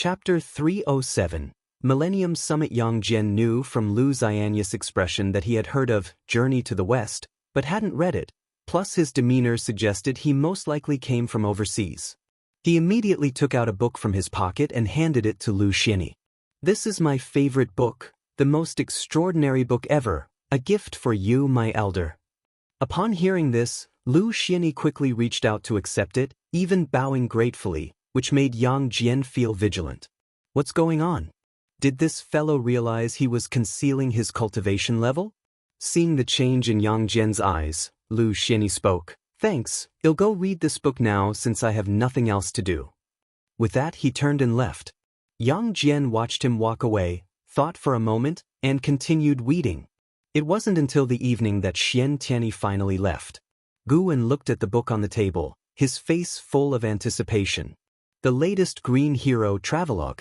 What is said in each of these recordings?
Chapter 307. Millennium Summit. Yang Jian knew from Lu Xianyas' expression that he had heard of Journey to the West, but hadn't read it, plus his demeanor suggested he most likely came from overseas. He immediately took out a book from his pocket and handed it to Lu Xiani. "This is my favorite book, the most extraordinary book ever, a gift for you, my elder." Upon hearing this, Lu Xiani quickly reached out to accept it, even bowing gratefully, which made Yang Jian feel vigilant. What's going on? Did this fellow realize he was concealing his cultivation level? Seeing the change in Yang Jian's eyes, Lu Xiani spoke. "Thanks, I'll go read this book now since I have nothing else to do." With that he turned and left. Yang Jian watched him walk away, thought for a moment, and continued reading. It wasn't until the evening that Xian Tianyi finally left. Guwen looked at the book on the table, his face full of anticipation. The latest Green Hero travelogue.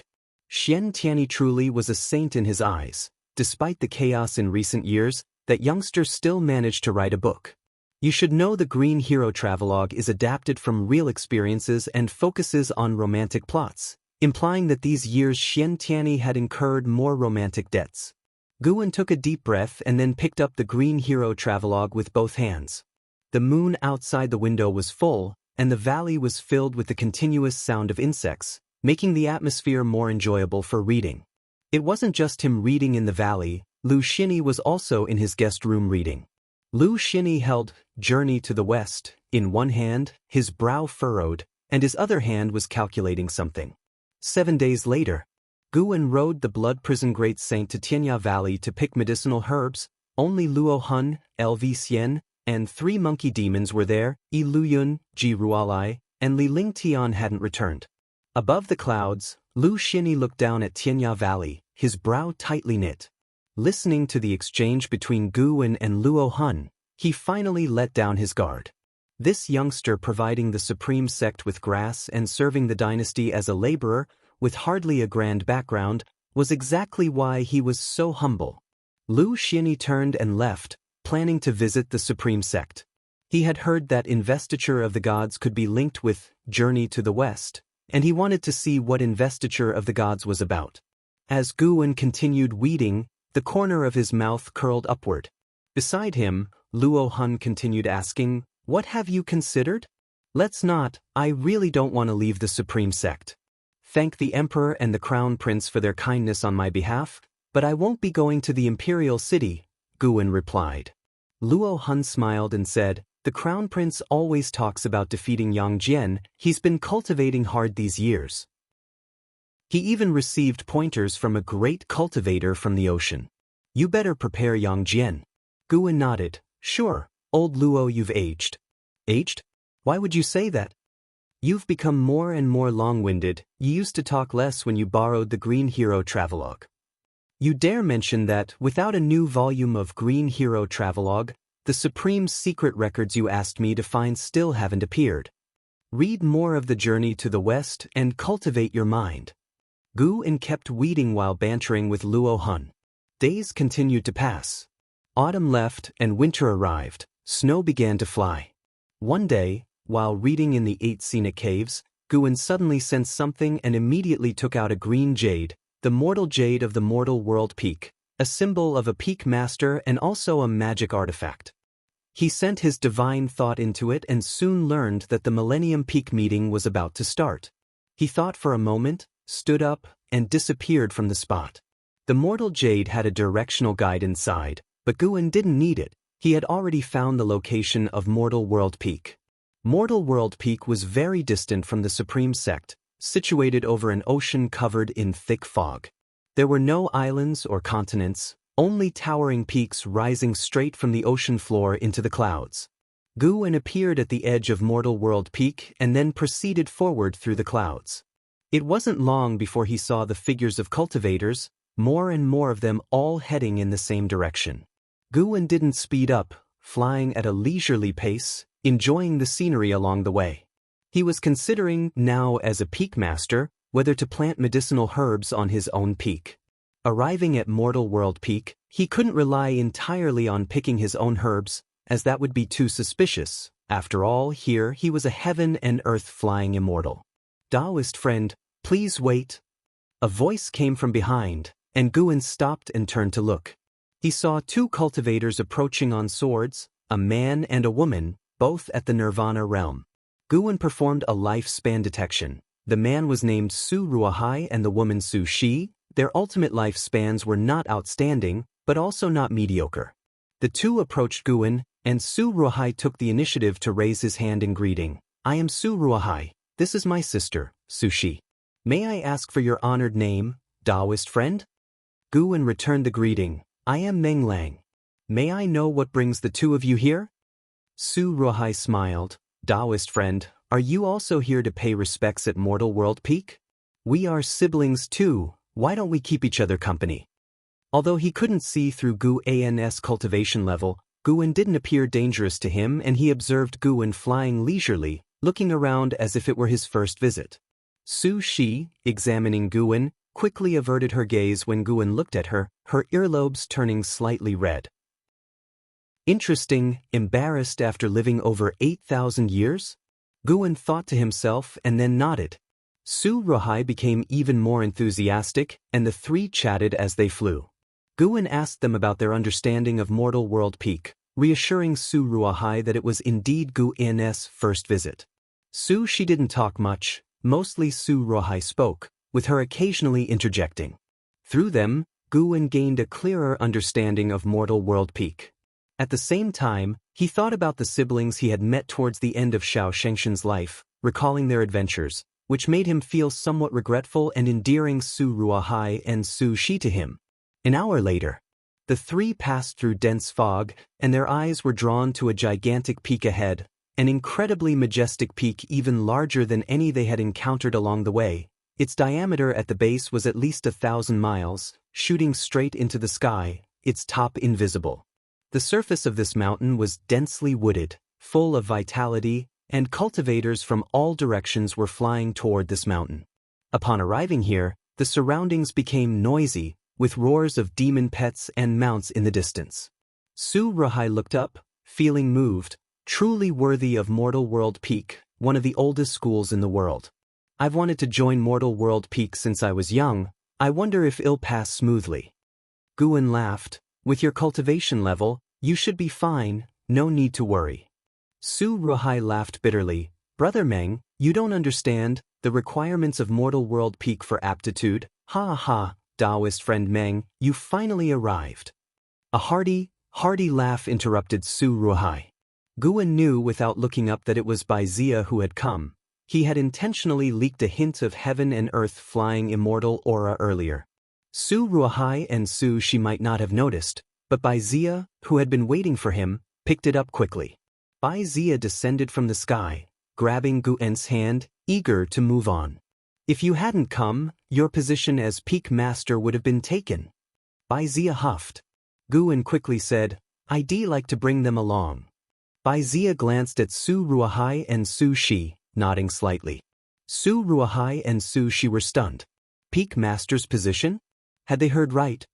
Xian Tianyi truly was a saint in his eyes. Despite the chaos in recent years, that youngster still managed to write a book. You should know the Green Hero travelogue is adapted from real experiences and focuses on romantic plots, implying that these years Xian Tianyi had incurred more romantic debts. Guwen took a deep breath and then picked up the Green Hero travelogue with both hands. The moon outside the window was full, and the valley was filled with the continuous sound of insects, making the atmosphere more enjoyable for reading. It wasn't just him reading in the valley, Lu Xiani was also in his guest room reading. Lu Xiani held Journey to the West in one hand, his brow furrowed, and his other hand was calculating something. 7 days later, Guwen rode the blood prison Great Saint to Tianya Valley to pick medicinal herbs. Only Luo Hun, Lv Xian, and 3 monkey demons were there. Yi Luyun, Ji Rualai, and Li Lingtian hadn't returned. Above the clouds, Lu Xiani looked down at Tianya Valley, his brow tightly knit. Listening to the exchange between Guwen and Luo Hun, he finally let down his guard. This youngster providing the supreme sect with grass and serving the dynasty as a laborer, with hardly a grand background, was exactly why he was so humble. Lu Xiani turned and left, planning to visit the supreme sect. He had heard that investiture of the gods could be linked with Journey to the West, and he wanted to see what investiture of the gods was about. As Guwen continued weeding, the corner of his mouth curled upward. Beside him, Luo Hun continued asking, "What have you considered?" "Let's not, I really don't want to leave the supreme sect. Thank the emperor and the crown prince for their kindness on my behalf, but I won't be going to the imperial city," Guwen replied. Luo Hun smiled and said, "The crown prince always talks about defeating Yang Jian. He's been cultivating hard these years. He even received pointers from a great cultivator from the ocean. You better prepare Yang Jian." Guwen nodded. "Sure, old Luo, you've aged." "Aged? Why would you say that?" "You've become more and more long-winded. You used to talk less when you borrowed the Green Hero travelogue. You dare mention that, without a new volume of Green Hero travelogue, the supreme secret records you asked me to find still haven't appeared. Read more of the Journey to the West and cultivate your mind." Guwen kept weeding while bantering with Luo Hun. Days continued to pass. Autumn left and winter arrived. Snow began to fly. One day, while reading in the 8 scenic caves, Guwen suddenly sensed something and immediately took out a green jade, the mortal jade of the mortal world peak, a symbol of a peak master and also a magic artifact. He sent his divine thought into it and soon learned that the Millennium Peak meeting was about to start. He thought for a moment, stood up, and disappeared from the spot. The mortal jade had a directional guide inside, but Guwen didn't need it. He had already found the location of Mortal World Peak. Mortal World Peak was very distant from the Supreme Sect, situated over an ocean covered in thick fog. There were no islands or continents, only towering peaks rising straight from the ocean floor into the clouds. Guwen appeared at the edge of Mortal World Peak and then proceeded forward through the clouds. It wasn't long before he saw the figures of cultivators, more and more of them all heading in the same direction. Guwen didn't speed up, flying at a leisurely pace, enjoying the scenery along the way. He was considering, now as a peak master, whether to plant medicinal herbs on his own peak. Arriving at Mortal World Peak, he couldn't rely entirely on picking his own herbs, as that would be too suspicious. After all, here he was a heaven and earth flying immortal. "Taoist friend, please wait." A voice came from behind, and Guan stopped and turned to look. He saw two cultivators approaching on swords, a man and a woman, both at the Nirvana realm. Guan performed a lifespan detection. The man was named Su Ruahai and the woman Su Shi. Their ultimate lifespans were not outstanding, but also not mediocre. The two approached Guan, and Su Ruahai took the initiative to raise his hand in greeting. I am Su Ruahai. This is my sister, Su Shi. May I ask for your honored name, Taoist friend? Guan returned the greeting. I am Meng Lang. May I know what brings the two of you here? Su Ruahai smiled. Taoist friend, are you also here to pay respects at Mortal World Peak? We are siblings too, why don't we keep each other company? Although he couldn't see through Guan's cultivation level, Guan didn't appear dangerous to him, and he observed Guan flying leisurely, looking around as if it were his first visit. Su Shi, examining Guan, quickly averted her gaze when Guan looked at her, her earlobes turning slightly red. Interesting, embarrassed after living over 8,000 years? Guan thought to himself and then nodded. Su Ruahai became even more enthusiastic, and the three chatted as they flew. Guan asked them about their understanding of Mortal World Peak, reassuring Su Ruahai that it was indeed Guan's first visit. Su Shi didn't talk much, mostly Su Ruahai spoke, with her occasionally interjecting. Through them, Guan gained a clearer understanding of Mortal World Peak. At the same time, he thought about the siblings he had met towards the end of Xiao Shengshen's life, recalling their adventures, which made him feel somewhat regretful and endearing Su Ruahai and Su Shi to him. An hour later, the three passed through dense fog, and their eyes were drawn to a gigantic peak ahead, an incredibly majestic peak even larger than any they had encountered along the way. Its diameter at the base was at least 1,000 miles, shooting straight into the sky, its top invisible. The surface of this mountain was densely wooded, full of vitality, and cultivators from all directions were flying toward this mountain. Upon arriving here, the surroundings became noisy, with roars of demon pets and mounts in the distance. Su Ruahai looked up, feeling moved, truly worthy of Mortal World Peak, one of the oldest schools in the world. I've wanted to join Mortal World Peak since I was young. I wonder if it'll pass smoothly. Guan laughed. With your cultivation level, you should be fine, no need to worry. Su Ruahai laughed bitterly. Brother Meng, you don't understand the requirements of Mortal World Peak for aptitude. Ha ha, Taoist friend Meng, you finally arrived. A hearty laugh interrupted Su Ruahai. Guan knew without looking up that it was Wuxia who had come. He had intentionally leaked a hint of heaven and earth flying immortal aura earlier. Su Ruahai and Su Shi might not have noticed, but Wuxia, who had been waiting for him, picked it up quickly. Wuxia descended from the sky, grabbing Guan's hand, eager to move on. If you hadn't come, your position as Peak Master would have been taken. Wuxia huffed. Guan quickly said, I'd like to bring them along. Wuxia glanced at Su Ruahai and Su Shi, nodding slightly. Su Ruahai and Su Shi were stunned. Peak Master's position? Had they heard right?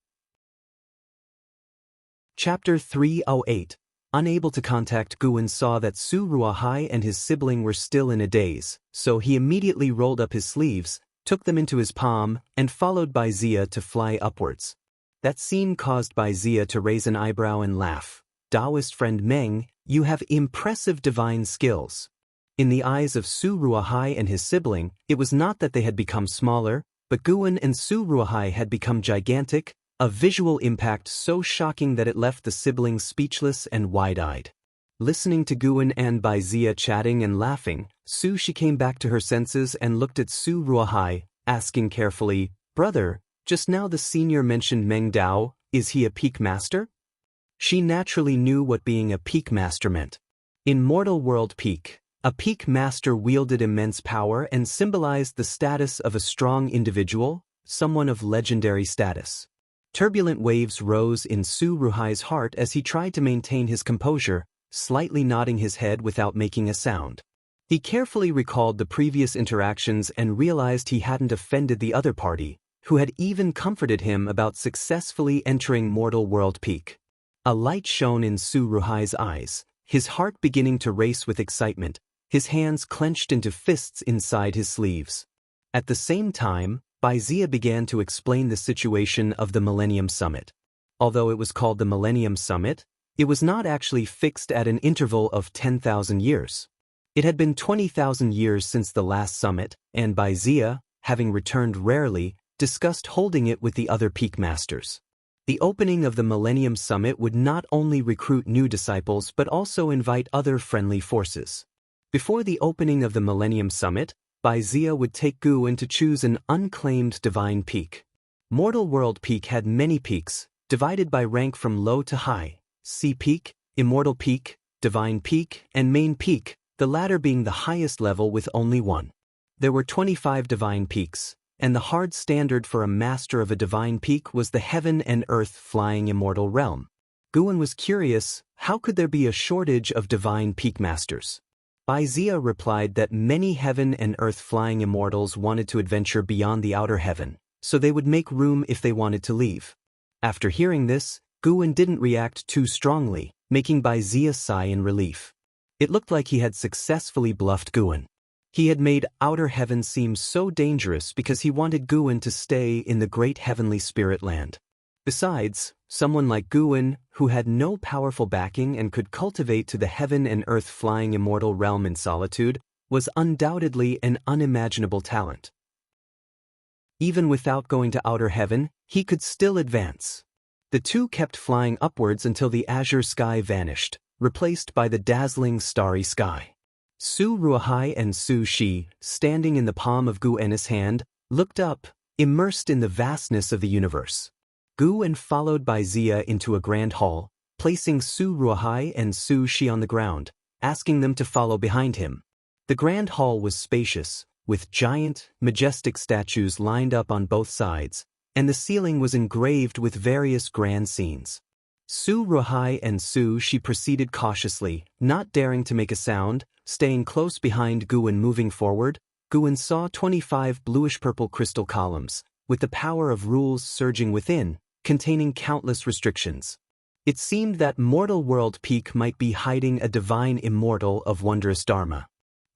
Chapter 308. Unable to contact Guan saw that Su Ruahai and his sibling were still in a daze, so he immediately rolled up his sleeves, took them into his palm, and followed Wuxia to fly upwards. That scene caused Wuxia to raise an eyebrow and laugh. Taoist friend Meng, you have impressive divine skills. In the eyes of Su Ruahai and his sibling, it was not that they had become smaller, but Guan and Su Ruahai had become gigantic, a visual impact so shocking that it left the siblings speechless and wide-eyed. Listening to Guan and Wuxia chatting and laughing, Su Shi came back to her senses and looked at Su Ruahai, asking carefully, Brother, just now the senior mentioned Meng Dao, is he a Peak Master? She naturally knew what being a Peak Master meant. In Mortal World Peak, a Peak Master wielded immense power and symbolized the status of a strong individual, someone of legendary status. Turbulent waves rose in Su Ruahai's heart as he tried to maintain his composure, slightly nodding his head without making a sound. He carefully recalled the previous interactions and realized he hadn't offended the other party, who had even comforted him about successfully entering Mortal World Peak. A light shone in Su Ruahai's eyes, his heart beginning to race with excitement, his hands clenched into fists inside his sleeves. At the same time, Baizia began to explain the situation of the Millennium Summit. Although it was called the Millennium Summit, it was not actually fixed at an interval of 10,000 years. It had been 20,000 years since the last summit, and Baizia, having returned rarely, discussed holding it with the other peak masters. The opening of the Millennium Summit would not only recruit new disciples but also invite other friendly forces. Before the opening of the Millennium Summit, Baizia would take Guwen to choose an unclaimed divine peak. Mortal World Peak had many peaks, divided by rank from low to high: Sea Peak, Immortal Peak, Divine Peak, and Main Peak, the latter being the highest level with only one. There were 25 divine peaks, and the hard standard for a master of a divine peak was the heaven and earth flying immortal realm. Guwen was curious, how could there be a shortage of divine peak masters? Baizia replied that many heaven and earth flying immortals wanted to adventure beyond the outer heaven, so they would make room if they wanted to leave. After hearing this, Guwen didn't react too strongly, making Baizia sigh in relief. It looked like he had successfully bluffed Guwen. He had made outer heaven seem so dangerous because he wanted Guwen to stay in the great heavenly spirit land. Besides, someone like Guwen, who had no powerful backing and could cultivate to the heaven and earth flying immortal realm in solitude, was undoubtedly an unimaginable talent. Even without going to outer heaven, he could still advance. The two kept flying upwards until the azure sky vanished, replaced by the dazzling starry sky. Su Ruohai and Su Shi, standing in the palm of Guwen's hand, looked up, immersed in the vastness of the universe. Guwen followed Baizia into a grand hall, placing Su Ruohai and Su Shi on the ground, asking them to follow behind him. The grand hall was spacious, with giant, majestic statues lined up on both sides, and the ceiling was engraved with various grand scenes. Su Ruohai and Su Shi proceeded cautiously, not daring to make a sound, staying close behind Guwen. Moving forward, Guwen saw 25 bluish-purple crystal columns, with the power of rules surging within, containing countless restrictions. It seemed that Mortal World Peak might be hiding a divine immortal of wondrous dharma.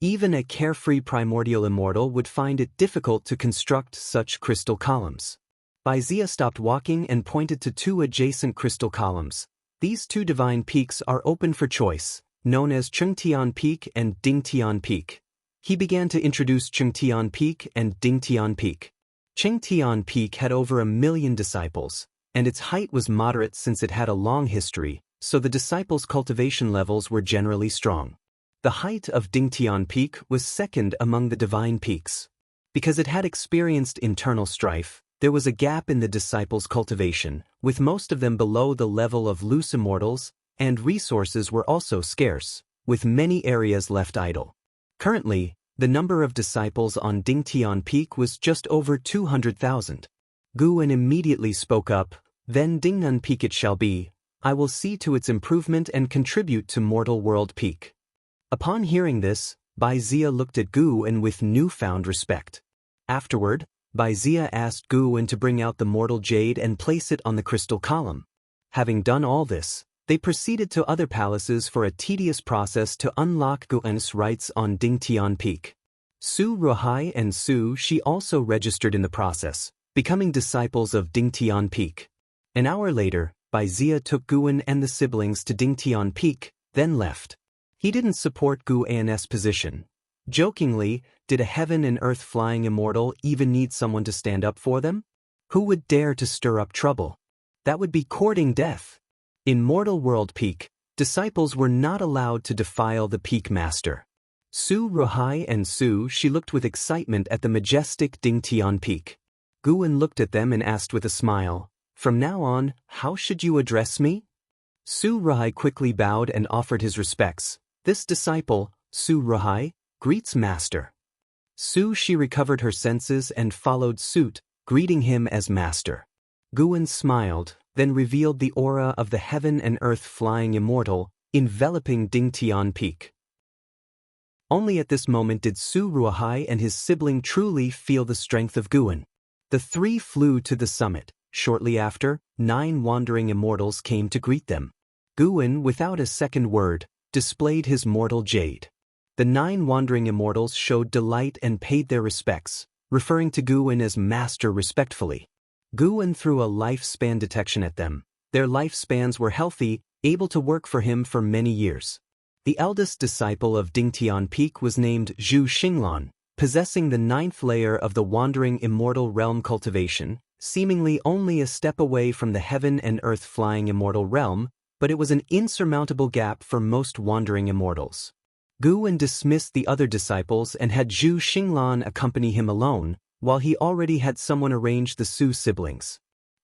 Even a carefree primordial immortal would find it difficult to construct such crystal columns. Baizia stopped walking and pointed to two adjacent crystal columns. These two divine peaks are open for choice, known as Chengtian Peak and Dingtian Peak. He began to introduce Chengtian Peak and Dingtian Peak. Chengtian Peak had over 1 million disciples, and its height was moderate since it had a long history, so the disciples' cultivation levels were generally strong. The height of Dingtian Peak was second among the divine peaks. Because it had experienced internal strife, there was a gap in the disciples' cultivation, with most of them below the level of loose immortals, and resources were also scarce, with many areas left idle. Currently, the number of disciples on Dingtian Peak was just over 200,000. Guwen immediately spoke up, "Then Dingnan Peak it shall be. I will see to its improvement and contribute to Mortal World Peak." Upon hearing this, Baizia looked at Guwen with newfound respect. Afterward, Baizia asked Guwen to bring out the mortal jade and place it on the crystal column. Having done all this, they proceeded to other palaces for a tedious process to unlock Guwen's rights on Dingtian Peak. Su Ruohai and Su Shi also registered in the process, becoming disciples of Dingtian Peak. An hour later, Baizia took Guwen and the siblings to Dingtian Peak, then left. He didn't support Guwen's position. Jokingly, did a heaven and earth flying immortal even need someone to stand up for them? Who would dare to stir up trouble? That would be courting death. In Mortal World Peak, disciples were not allowed to defile the peak master. Su Ruohai and Su Shi looked with excitement at the majestic Dingtian Peak. Guwen looked at them and asked with a smile, "From now on, how should you address me?" Su Ruohai quickly bowed and offered his respects. "This disciple, Su Ruohai, greets master." Su Shi recovered her senses and followed suit, greeting him as master. Guwen smiled, then revealed the aura of the heaven and earth flying immortal, enveloping Dingtian Peak. Only at this moment did Su Ruohai and his sibling truly feel the strength of Guwen. The three flew to the summit. Shortly after, 9 wandering immortals came to greet them. Guwen, without a second word, displayed his mortal jade. The 9 wandering immortals showed delight and paid their respects, referring to Guwen as master respectfully. Guwen threw a lifespan detection at them. Their lifespans were healthy, able to work for him for many years. The eldest disciple of Dingtian Peak was named Zhu Xinglan, possessing the 9th layer of the wandering immortal realm cultivation, seemingly only a step away from the heaven and earth flying immortal realm, but it was an insurmountable gap for most wandering immortals. Guwen dismissed the other disciples and had Zhu Xinglan accompany him alone, while he already had someone arrange the Su siblings.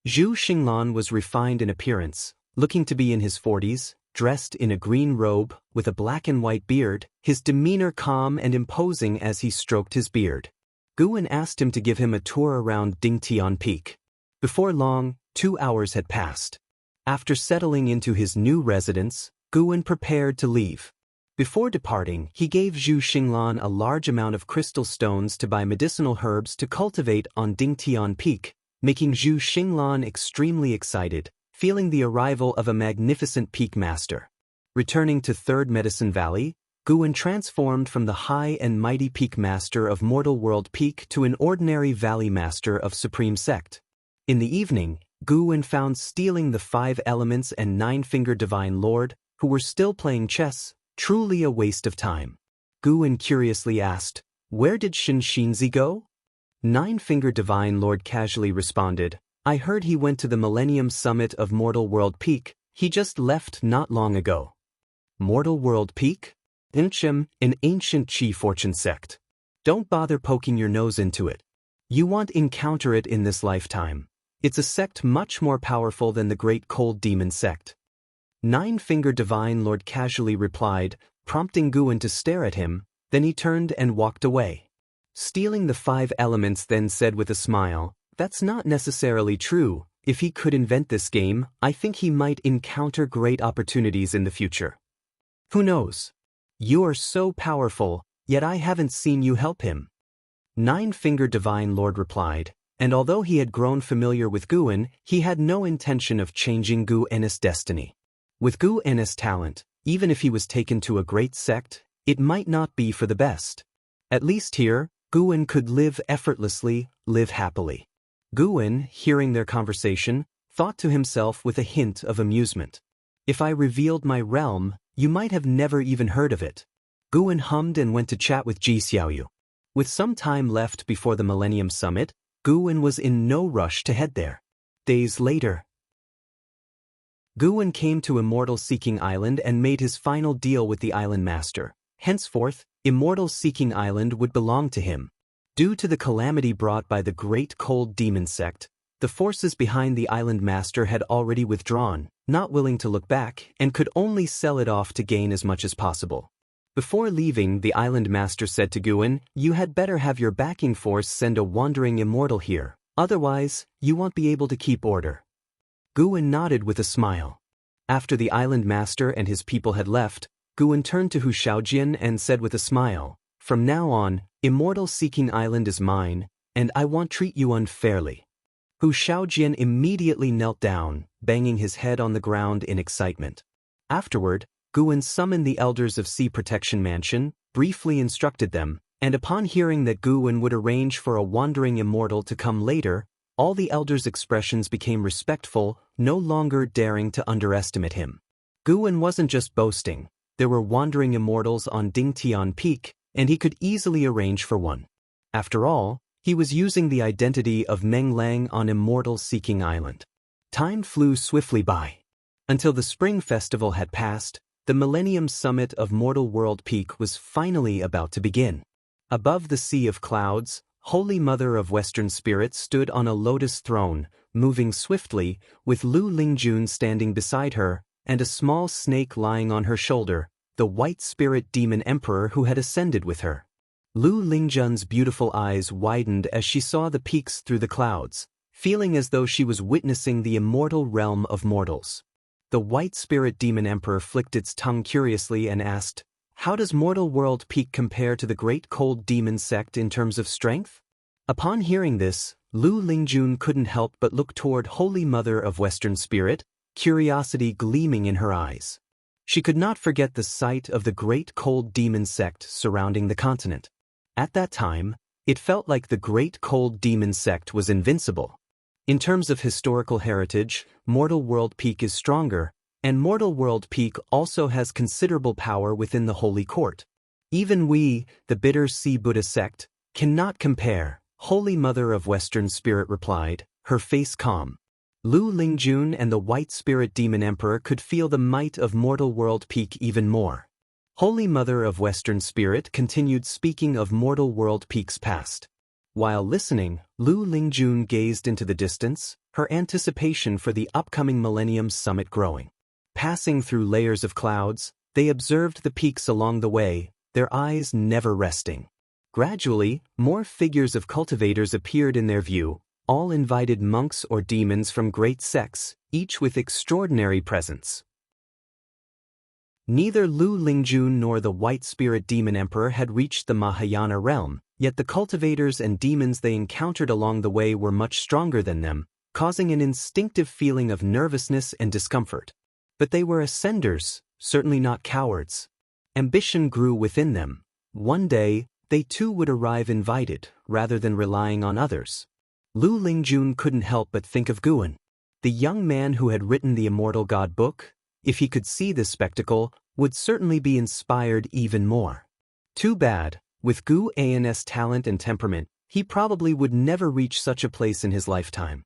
Zhu Xinglan was refined in appearance, looking to be in his 40s, dressed in a green robe, with a black and white beard, his demeanor calm and imposing as he stroked his beard. Guwen asked him to give him a tour around Dingtian Peak. Before long, 2 hours had passed. After settling into his new residence, Guwen prepared to leave. Before departing, he gave Zhu Xinglan a large amount of crystal stones to buy medicinal herbs to cultivate on Dingtian Peak, making Zhu Xinglan extremely excited, feeling the arrival of a magnificent peak master. Returning to 3rd Medicine Valley, Guwen transformed from the high and mighty peak master of Mortal World Peak to an ordinary valley master of Supreme Sect. In the evening, Guwen found stealing the 5 elements and 9-finger Divine Lord, who were still playing chess, truly a waste of time. Guwen curiously asked, "Where did Shinxinzi go?" 9-finger Divine Lord casually responded, "I heard he went to the Millennium Summit of Mortal World Peak. He just left not long ago." Mortal World Peak? Inchim, an ancient Qi fortune sect. Don't bother poking your nose into it. You won't encounter it in this lifetime. It's a sect much more powerful than the Great Cold Demon sect. 9-finger Divine Lord casually replied, prompting Guwen to stare at him, then he turned and walked away. Stealing the 5 elements then said with a smile, "That's not necessarily true. If he could invent this game, I think he might encounter great opportunities in the future. Who knows? You are so powerful, yet I haven't seen you help him." 9-finger Divine Lord replied, and although he had grown familiar with Guwen, he had no intention of changing Guwen's destiny. With Guwen's talent, even if he was taken to a great sect, it might not be for the best. At least here, Guwen could live effortlessly, live happily. Guwen, hearing their conversation, thought to himself with a hint of amusement. "If I revealed my realm, you might have never even heard of it." Guwen hummed and went to chat with Ji Xiaoyu. With some time left before the Millennium Summit, Guwen was in no rush to head there. Days later, Guwen came to Immortal Seeking Island and made his final deal with the island master. Henceforth, Immortal Seeking Island would belong to him. Due to the calamity brought by the Great Cold Demon sect, the forces behind the island master had already withdrawn, not willing to look back, and could only sell it off to gain as much as possible. Before leaving, the island master said to Guwen, "You had better have your backing force send a wandering immortal here, otherwise, you won't be able to keep order." Guwen nodded with a smile. After the island master and his people had left, Guwen turned to Hu Shaojian and said with a smile, "From now on, Immortal Seeking Island is mine, and I won't treat you unfairly." Hu Shaojian immediately knelt down, banging his head on the ground in excitement. Afterward, Guwen summoned the elders of Sea Protection Mansion, briefly instructed them, and upon hearing that Guwen would arrange for a wandering immortal to come later, all the elders' expressions became respectful, no longer daring to underestimate him. Guwen wasn't just boasting. There were wandering immortals on Dingtian Peak, and he could easily arrange for one. After all, he was using the identity of Meng Lang on Immortal Seeking Island. Time flew swiftly by. Until the Spring Festival had passed, the Millennium Summit of Mortal World Peak was finally about to begin. Above the sea of clouds, Holy Mother of Western Spirit stood on a lotus throne, moving swiftly, with Lu Lingjun standing beside her, and a small snake lying on her shoulder, the White Spirit Demon Emperor who had ascended with her. Lu Lingjun's beautiful eyes widened as she saw the peaks through the clouds, feeling as though she was witnessing the immortal realm of mortals. The White Spirit Demon Emperor flicked its tongue curiously and asked, "How does Mortal World Peak compare to the Great Cold Demon sect in terms of strength?" Upon hearing this, Lu Lingjun couldn't help but look toward Holy Mother of Western Spirit, curiosity gleaming in her eyes. She could not forget the sight of the Great Cold Demon sect surrounding the continent. At that time, It felt like the great cold demon sect was invincible. In terms of historical heritage, Mortal World Peak is stronger, and Mortal World Peak also has considerable power within the Holy Court. Even we, the Bitter Sea Buddha sect, cannot compare, Holy Mother of Western Spirit replied, her face calm. Lu Lingjun and the White Spirit Demon Emperor could feel the might of Mortal World Peak even more. Holy Mother of Western Spirit continued speaking of Mortal World Peak's past. While listening, Lu Lingjun gazed into the distance, her anticipation for the upcoming Millennium Summit growing. Passing through layers of clouds, they observed the peaks along the way, their eyes never resting. Gradually, more figures of cultivators appeared in their view, all invited monks or demons from great sects, each with extraordinary presence. Neither Lu Lingjun nor the White Spirit Demon Emperor had reached the Mahayana realm, yet the cultivators and demons they encountered along the way were much stronger than them, causing an instinctive feeling of nervousness and discomfort. But they were ascenders, certainly not cowards. Ambition grew within them. One day, they too would arrive invited, rather than relying on others. Lu Lingjun couldn't help but think of Guan. The young man who had written the Immortal God book, if he could see this spectacle, would certainly be inspired even more. Too bad, with Gu An's talent and temperament, he probably would never reach such a place in his lifetime.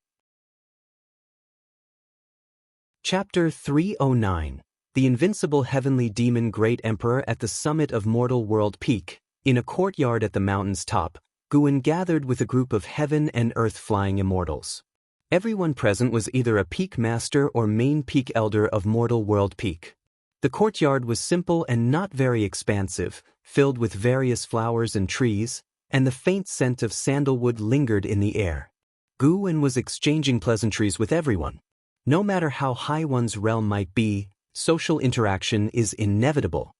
Chapter 309. The Invincible Heavenly Demon Great Emperor at the summit of Mortal World Peak. In a courtyard at the mountain's top, Guan gathered with a group of heaven and earth flying immortals. Everyone present was either a peak master or main peak elder of Mortal World Peak. The courtyard was simple and not very expansive, filled with various flowers and trees, and the faint scent of sandalwood lingered in the air. Guan was exchanging pleasantries with everyone. No matter how high one's realm might be, social interaction is inevitable.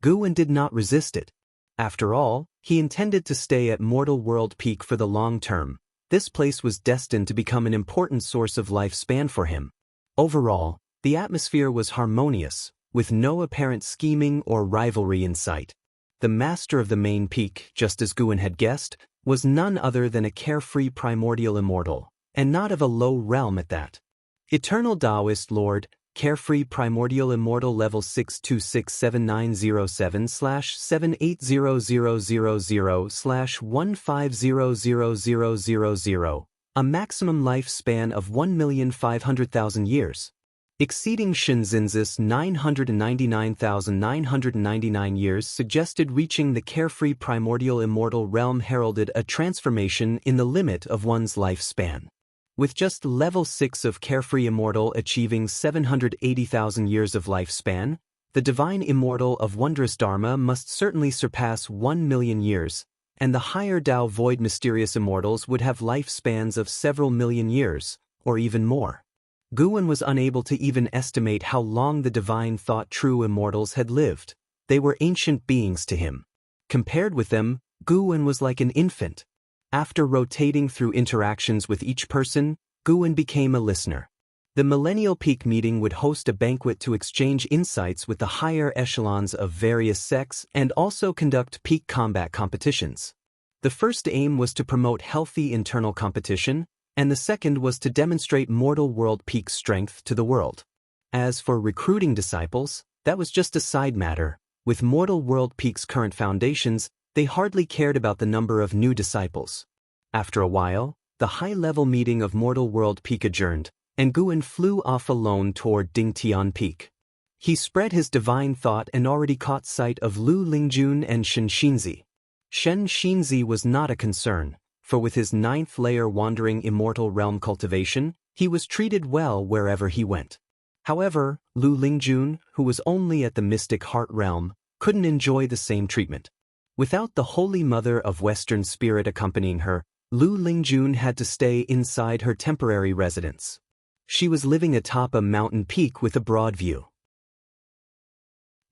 Guan did not resist it. After all, he intended to stay at Mortal World Peak for the long term. This place was destined to become an important source of lifespan for him. Overall, the atmosphere was harmonious, with no apparent scheming or rivalry in sight. The master of the main peak, just as Guan had guessed, was none other than a carefree primordial immortal, and not of a low realm at that. Eternal Taoist Lord, Carefree Primordial Immortal Level 6267907/78000/1500000, a maximum lifespan of 1,500,000 years. Exceeding Shinzin's 999,999 years suggested reaching the Carefree Primordial Immortal realm heralded a transformation in the limit of one's lifespan. With just level 6 of Carefree Immortal achieving 780,000 years of lifespan, the Divine Immortal of Wondrous Dharma must certainly surpass 1 million years, and the higher Tao Void Mysterious Immortals would have lifespans of several million years, or even more. Guan was unable to even estimate how long the Divine Thought True Immortals had lived. They were ancient beings to him. Compared with them, Guan was like an infant. After rotating through interactions with each person, Guan became a listener. The Millennial Peak meeting would host a banquet to exchange insights with the higher echelons of various sects and also conduct peak combat competitions. The first aim was to promote healthy internal competition, and the second was to demonstrate Mortal World Peak's strength to the world. As for recruiting disciples, that was just a side matter. With Mortal World Peak's current foundations, they hardly cared about the number of new disciples. After a while, the high-level meeting of Mortal World Peak adjourned, and Guan flew off alone toward Dingtian Peak. He spread his divine thought and already caught sight of Lu Lingjun and Shen Xinzi. Shen Xinzi was not a concern, for with his 9th layer wandering immortal realm cultivation, he was treated well wherever he went. However, Lu Lingjun, who was only at the Mystic Heart realm, couldn't enjoy the same treatment. Without the Holy Mother of Western Spirit accompanying her, Lu Lingjun had to stay inside her temporary residence. She was living atop a mountain peak with a broad view.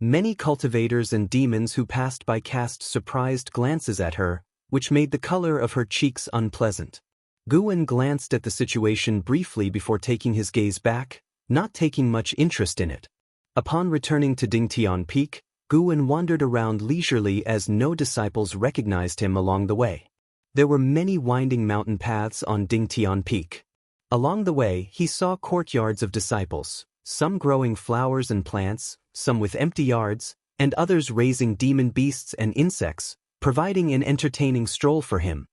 Many cultivators and demons who passed by cast surprised glances at her, which made the color of her cheeks unpleasant. Guan glanced at the situation briefly before taking his gaze back, not taking much interest in it. Upon returning to Dingtian Peak, Guan wandered around leisurely as no disciples recognized him along the way. There were many winding mountain paths on Dingtian Peak. Along the way, he saw courtyards of disciples, some growing flowers and plants, some with empty yards, and others raising demon beasts and insects, providing an entertaining stroll for him.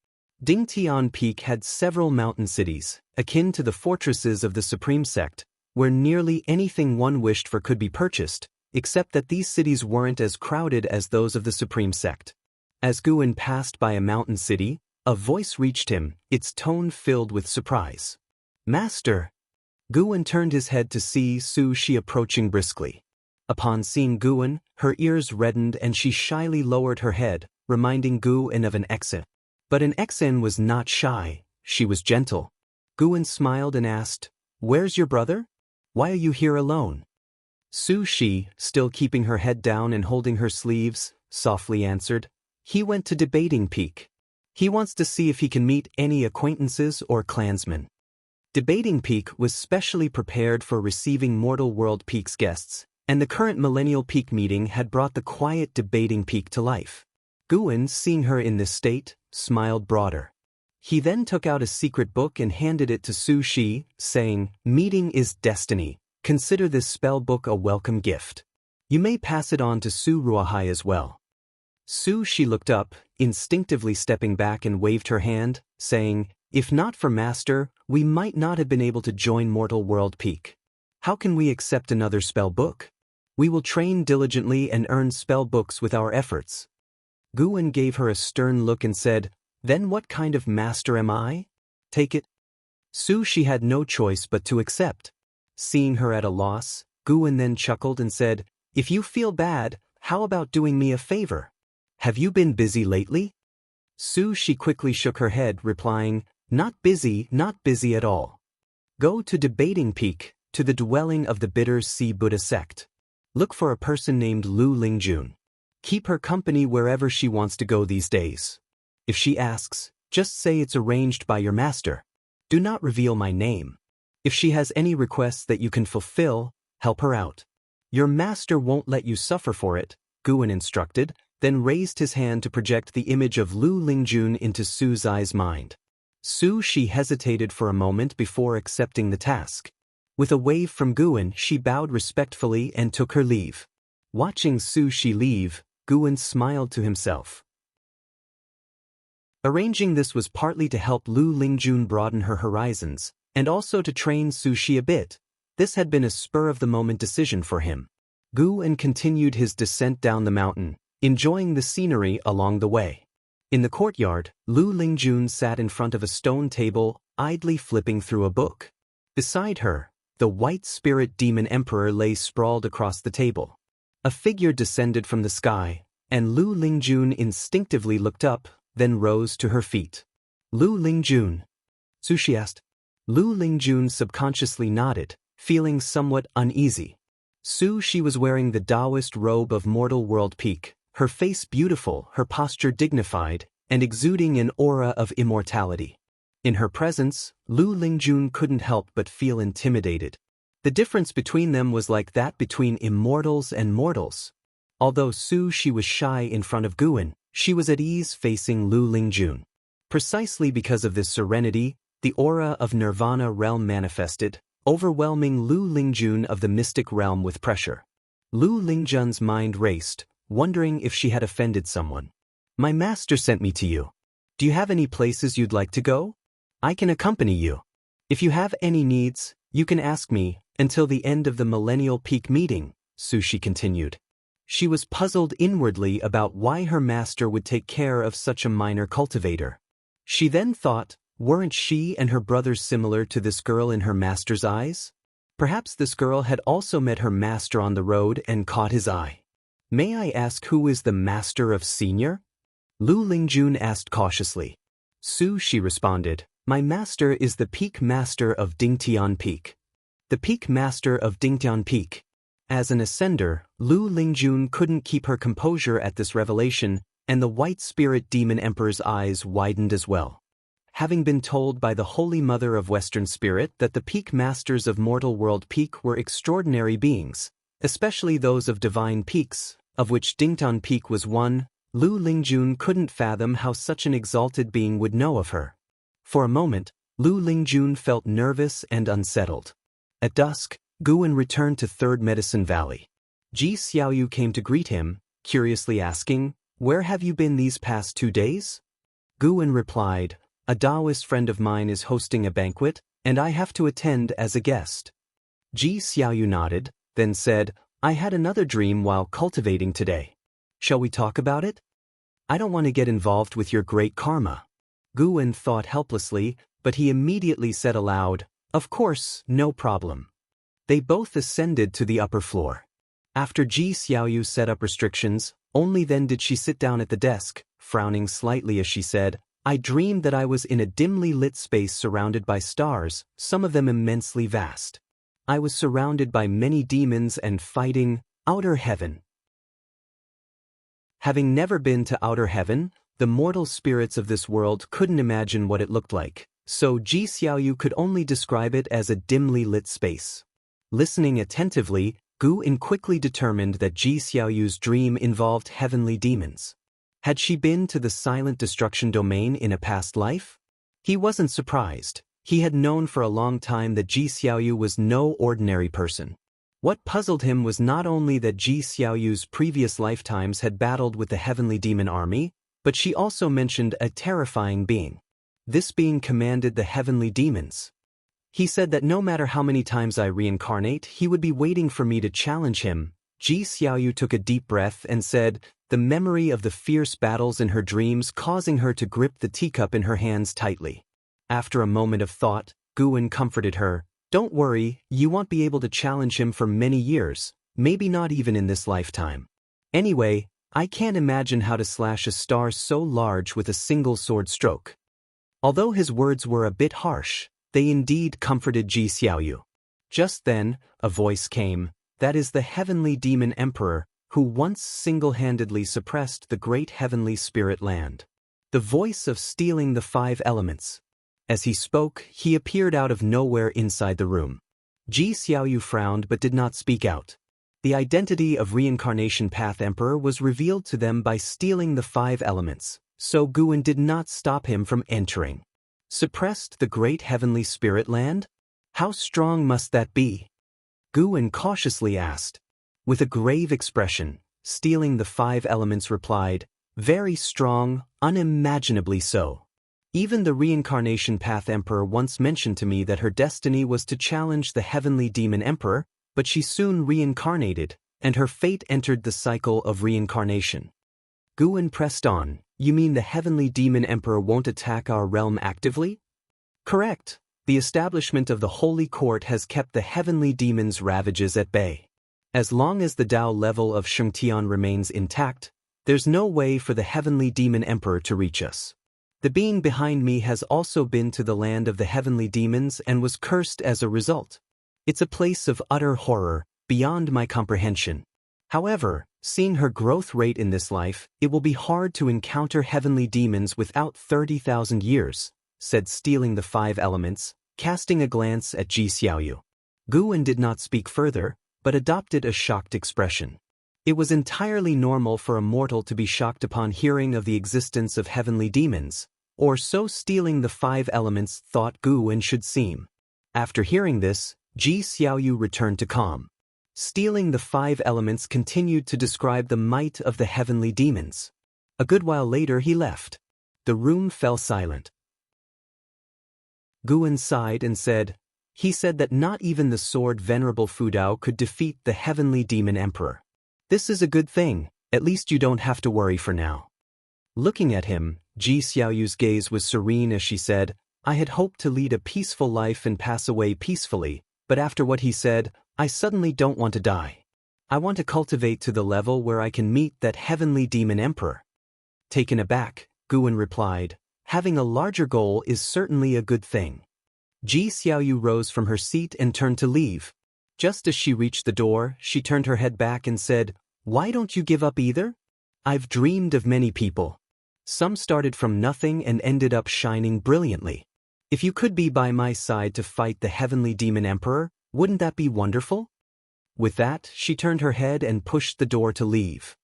Dingtian Peak had several mountain cities, akin to the fortresses of the Supreme Sect, where nearly anything one wished for could be purchased, except that these cities weren't as crowded as those of the Supreme Sect. As Guan passed by a mountain city, a voice reached him, its tone filled with surprise. "Master!" Guan turned his head to see Su Shi approaching briskly. Upon seeing Guan, her ears reddened and she shyly lowered her head, reminding Guan of an Exen. But an Exen was not shy, she was gentle. Guan smiled and asked, "Where's your brother? Why are you here alone?" Su Shi, still keeping her head down and holding her sleeves, softly answered, "He went to Debating Peak. He wants to see if he can meet any acquaintances or clansmen." Debating Peak was specially prepared for receiving Mortal World Peak's guests, and the current Millennial Peak meeting had brought the quiet Debating Peak to life. Guan, seeing her in this state, smiled broader. He then took out a secret book and handed it to Su Shi, saying, "Meeting is destiny. Consider this spell book a welcome gift. You may pass it on to Su Ruahai as well." Su Shi looked up, instinctively stepping back and waved her hand, saying, "If not for Master, we might not have been able to join Mortal World Peak. How can we accept another spell book? We will train diligently and earn spell books with our efforts." Guan gave her a stern look and said, "Then what kind of master am I? Take it." Su Shi had no choice but to accept. Seeing her at a loss, Guan then chuckled and said, "If you feel bad, how about doing me a favor? Have you been busy lately?" Su Shi quickly shook her head, replying, not busy at all. Go to Debating Peak, to the dwelling of the Bitter Sea Buddha sect. Look for a person named Lu Lingjun. Keep her company wherever she wants to go these days. If she asks, just say it's arranged by your master. Do not reveal my name. If she has any requests that you can fulfill, help her out. Your master won't let you suffer for it," Guan instructed, then raised his hand to project the image of Lu Lingjun into Su Zai's mind. Su Shi hesitated for a moment before accepting the task. With a wave from Guan, she bowed respectfully and took her leave. Watching Su Shi leave, Guan smiled to himself. Arranging this was partly to help Lu Lingjun broaden her horizons, and also to train Su Shi a bit. This had been a spur-of-the-moment decision for him. Guan continued his descent down the mountain, enjoying the scenery along the way. In the courtyard, Lu Lingjun sat in front of a stone table, idly flipping through a book. Beside her, the white spirit demon emperor lay sprawled across the table. A figure descended from the sky, and Lu Lingjun instinctively looked up, then rose to her feet. "Lu Lingjun?" Su Shi asked. Lu Lingjun subconsciously nodded, feeling somewhat uneasy. Su Shi was wearing the Taoist robe of Mortal World Peak, her face beautiful, her posture dignified, and exuding an aura of immortality. In her presence, Lu Lingjun couldn't help but feel intimidated. The difference between them was like that between immortals and mortals. Although Su Shi was shy in front of Guan, she was at ease facing Lu Lingjun. Precisely because of this serenity, the aura of Nirvana realm manifested, overwhelming Lu Lingjun of the mystic realm with pressure. Lu Lingjun's mind raced, wondering if she had offended someone. "My master sent me to you. Do you have any places you'd like to go? I can accompany you. If you have any needs, you can ask me, until the end of the Millennial Peak meeting," Su Shi continued. She was puzzled inwardly about why her master would take care of such a minor cultivator. She then thought, weren't she and her brothers similar to this girl in her master's eyes? Perhaps this girl had also met her master on the road and caught his eye. "May I ask who is the master of Senior?" Lu Lingjun asked cautiously. Su Shi responded, "My master is the Peak Master of Dingtian Peak." The Peak Master of Dingtian Peak. As an ascender, Lu Lingjun couldn't keep her composure at this revelation, and the white spirit demon emperor's eyes widened as well. Having been told by the Holy Mother of Western Spirit that the Peak Masters of Mortal World Peak were extraordinary beings, especially those of divine peaks, of which Dingtian Peak was one, Lu Lingjun couldn't fathom how such an exalted being would know of her. For a moment, Lu Lingjun felt nervous and unsettled. At dusk, Guwen returned to Third Medicine Valley. Ji Xiaoyu came to greet him, curiously asking, "Where have you been these past 2 days?" Guwen replied, "A Taoist friend of mine is hosting a banquet, and I have to attend as a guest." Ji Xiaoyu nodded, then said, "I had another dream while cultivating today. Shall we talk about it? I don't want to get involved with your great karma." Guwen thought helplessly, but he immediately said aloud, "Of course, no problem." They both ascended to the upper floor. After Ji Xiaoyu set up restrictions, only then did she sit down at the desk, frowning slightly as she said, "I dreamed that I was in a dimly lit space surrounded by stars, some of them immensely vast. I was surrounded by many demons and fighting outer heaven." Having never been to outer heaven, the mortal spirits of this world couldn't imagine what it looked like, so Ji Xiaoyu could only describe it as a dimly lit space. Listening attentively, Guwen quickly determined that Ji Xiaoyu's dream involved heavenly demons. Had she been to the silent destruction domain in a past life? He wasn't surprised. He had known for a long time that Ji Xiaoyu was no ordinary person. What puzzled him was not only that Ji Xiaoyu's previous lifetimes had battled with the heavenly demon army, but she also mentioned a terrifying being. This being commanded the heavenly demons. He said that no matter how many times I reincarnate, he would be waiting for me to challenge him. Ji Xiaoyu took a deep breath and said, the memory of the fierce battles in her dreams causing her to grip the teacup in her hands tightly. After a moment of thought, Guwen comforted her, "Don't worry, you won't be able to challenge him for many years, maybe not even in this lifetime. Anyway, I can't imagine how to slash a star so large with a single sword stroke." Although his words were a bit harsh, they indeed comforted Ji Xiaoyu. Just then, a voice came, "That is the heavenly demon emperor, who once single-handedly suppressed the great heavenly spirit land." The voice of stealing the 5 elements. As he spoke, he appeared out of nowhere inside the room. Ji Xiaoyu frowned but did not speak out. The identity of Reincarnation Path Emperor was revealed to them by stealing the 5 elements, so Guwen did not stop him from entering. Suppressed the great heavenly spirit land? How strong must that be? Guwen cautiously asked. With a grave expression, stealing the 5 elements replied, "Very strong, unimaginably so. Even the Reincarnation Path Emperor once mentioned to me that her destiny was to challenge the heavenly demon emperor, but she soon reincarnated, and her fate entered the cycle of reincarnation." Guwen pressed on, "You mean the heavenly demon emperor won't attack our realm actively?" "Correct. The establishment of the Holy Court has kept the heavenly demon's ravages at bay. As long as the Tao level of Shengtian remains intact, there's no way for the heavenly demon emperor to reach us. The being behind me has also been to the land of the heavenly demons and was cursed as a result. It's a place of utter horror, beyond my comprehension. However, seeing her growth rate in this life, it will be hard to encounter heavenly demons without 30,000 years, said stealing the 5 elements, casting a glance at Ji Xiaoyu. Guwen did not speak further, but adopted a shocked expression. It was entirely normal for a mortal to be shocked upon hearing of the existence of heavenly demons, or so stealing the 5 elements thought Guwen should seem. After hearing this, Ji Xiaoyu returned to calm. Stealing the 5 elements continued to describe the might of the heavenly demons. A good while later he left. The room fell silent. Guwen sighed and said, "He said that not even the sword Venerable Fudao could defeat the heavenly demon emperor. This is a good thing, at least you don't have to worry for now." Looking at him, Ji Xiaoyu's gaze was serene as she said, "I had hoped to lead a peaceful life and pass away peacefully, but after what he said, I suddenly don't want to die. I want to cultivate to the level where I can meet that heavenly demon emperor." Taken aback, Guwen replied, "Having a larger goal is certainly a good thing." Ji Xiaoyu rose from her seat and turned to leave. Just as she reached the door, she turned her head back and said, "Why don't you give up either? I've dreamed of many people. Some started from nothing and ended up shining brilliantly. If you could be by my side to fight the heavenly demon emperor, wouldn't that be wonderful?" With that, she turned her head and pushed the door to leave.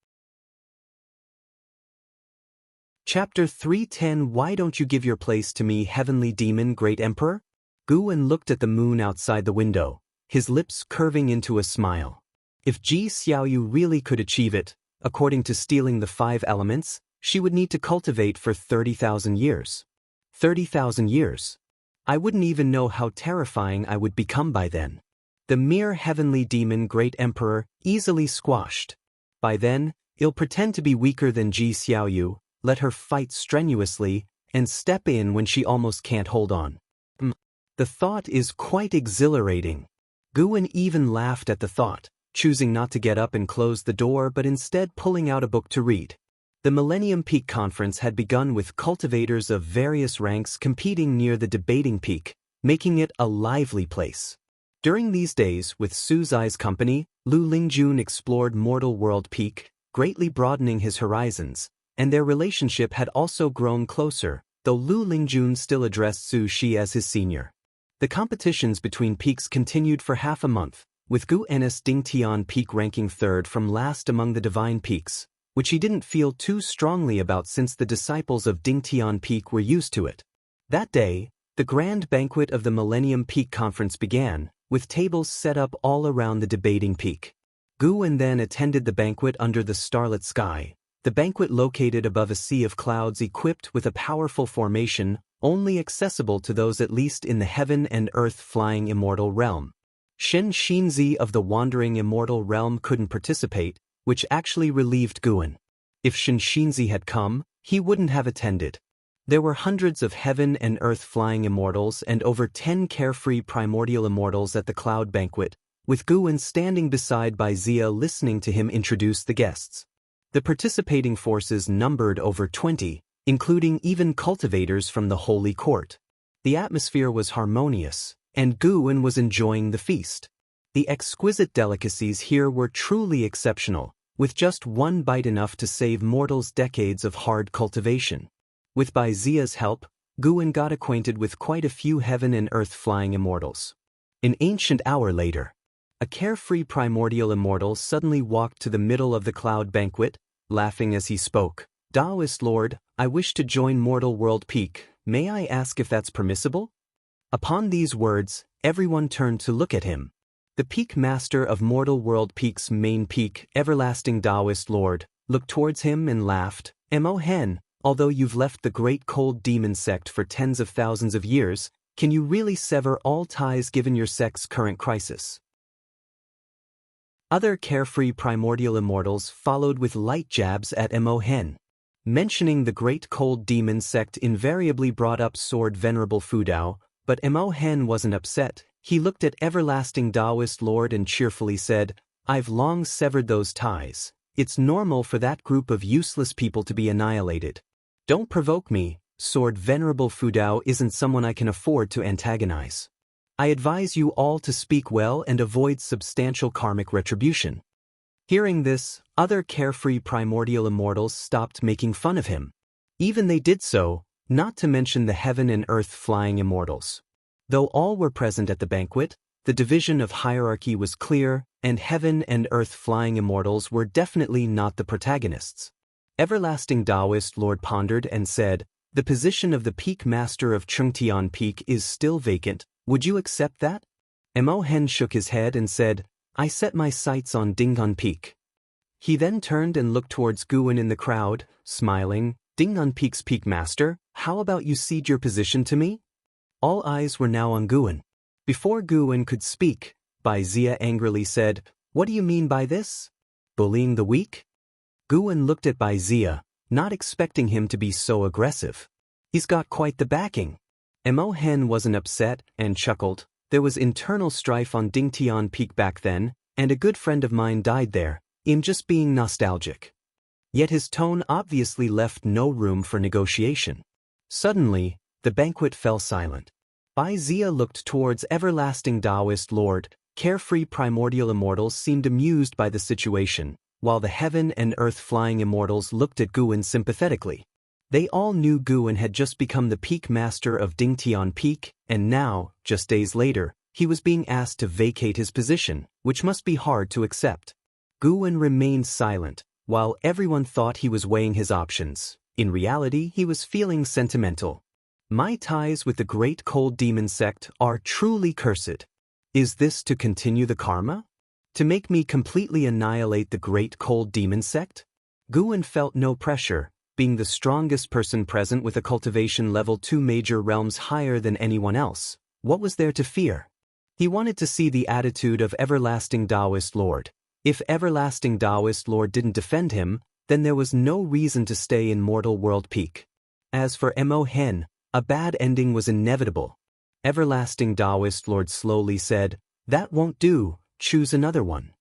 Chapter 310 Why don't you give your place to me, heavenly demon, great emperor? Guwen looked at the moon outside the window, his lips curving into a smile. If Ji Xiaoyu really could achieve it, according to stealing the 5 elements, she would need to cultivate for 30,000 years. 30,000 years. I wouldn't even know how terrifying I would become by then. The mere heavenly demon, great emperor, easily squashed. By then, I'll pretend to be weaker than Ji Xiaoyu, let her fight strenuously, and step in when she almost can't hold on. The thought is quite exhilarating. Guwen even laughed at the thought, choosing not to get up and close the door but instead pulling out a book to read. The Millennium Peak Conference had begun with cultivators of various ranks competing near the debating peak, making it a lively place. During these days, with Su Zai's company, Lu Lingjun explored Mortal World Peak, greatly broadening his horizons, and their relationship had also grown closer, though Lu Lingjun still addressed Su Shi as his senior. The competitions between peaks continued for half a month, with Gu Ennis Dingtian Peak ranking third from last among the divine peaks, which he didn't feel too strongly about since the disciples of Dingtian Peak were used to it. That day, the grand banquet of the Millennium Peak Conference began, with tables set up all around the debating peak. Guwen then attended the banquet under the starlit sky, the banquet located above a sea of clouds equipped with a powerful formation, only accessible to those at least in the heaven and earth flying immortal realm. Shen Xinzi of the wandering immortal realm couldn't participate, which actually relieved Guwen. If Shen Xinzi had come, he wouldn't have attended. There were hundreds of heaven and earth flying immortals and over 10 carefree primordial immortals at the cloud banquet, with Guwen standing beside Baizia listening to him introduce the guests. The participating forces numbered over 20, including even cultivators from the Holy Court. The atmosphere was harmonious, and Guwen was enjoying the feast. The exquisite delicacies here were truly exceptional, with just one bite enough to save mortals decades of hard cultivation. With Baizia's help, Guwen got acquainted with quite a few heaven and earth flying immortals. An ancient hour later, a carefree primordial immortal suddenly walked to the middle of the cloud banquet, laughing as he spoke. Taoist Lord, I wish to join Mortal World Peak, may I ask if that's permissible? Upon these words, everyone turned to look at him. The Peak Master of Mortal World Peak's main peak, Everlasting Taoist Lord, looked towards him and laughed. Mo Hen, although you've left the great cold demon sect for tens of thousands of years, can you really sever all ties given your sect's current crisis? Other carefree primordial immortals followed with light jabs at Mo Hen. Mentioning the great cold demon sect invariably brought up Sword Venerable Fudao, but Mo Hen wasn't upset. He looked at Everlasting Taoist Lord and cheerfully said, I've long severed those ties. It's normal for that group of useless people to be annihilated. Don't provoke me, Sword Venerable Fudao isn't someone I can afford to antagonize. I advise you all to speak well and avoid substantial karmic retribution. Hearing this, other carefree primordial immortals stopped making fun of him. Even they did so, not to mention the heaven and earth flying immortals. Though all were present at the banquet, the division of hierarchy was clear, and heaven and earth flying immortals were definitely not the protagonists. Everlasting Taoist Lord pondered and said, the position of the Peak Master of Chengtian Peak is still vacant, would you accept that? Mo Hen shook his head and said, I set my sights on Ding'an Peak. He then turned and looked towards Guwen in the crowd, smiling, Ding'an Peak's Peak Master, how about you cede your position to me? All eyes were now on Guwen. Before Guwen could speak, Baizia angrily said, what do you mean by this? Bullying the weak? Guwen looked at Baizia, not expecting him to be so aggressive. He's got quite the backing. Mo Hen wasn't upset and chuckled. There was internal strife on Dingtian Peak back then, and a good friend of mine died there. I'm just being nostalgic. Yet his tone obviously left no room for negotiation. Suddenly, the banquet fell silent. Baizia looked towards Everlasting Taoist Lord. Carefree primordial immortals seemed amused by the situation, while the heaven and earth flying immortals looked at Guwen sympathetically. They all knew Guwen had just become the Peak Master of Dingtian Peak, and now, just days later, he was being asked to vacate his position, which must be hard to accept. Guwen remained silent, while everyone thought he was weighing his options. In reality, he was feeling sentimental. My ties with the great cold demon sect are truly cursed. Is this to continue the karma? To make me completely annihilate the great cold demon sect? Guwen felt no pressure, being the strongest person present with a cultivation level 2 major realms higher than anyone else. What was there to fear? He wanted to see the attitude of Everlasting Taoist Lord. If Everlasting Taoist Lord didn't defend him, then there was no reason to stay in Mortal World Peak. As for Mo Hen, a bad ending was inevitable. Everlasting Taoist Lord slowly said, "That won't do, choose another one."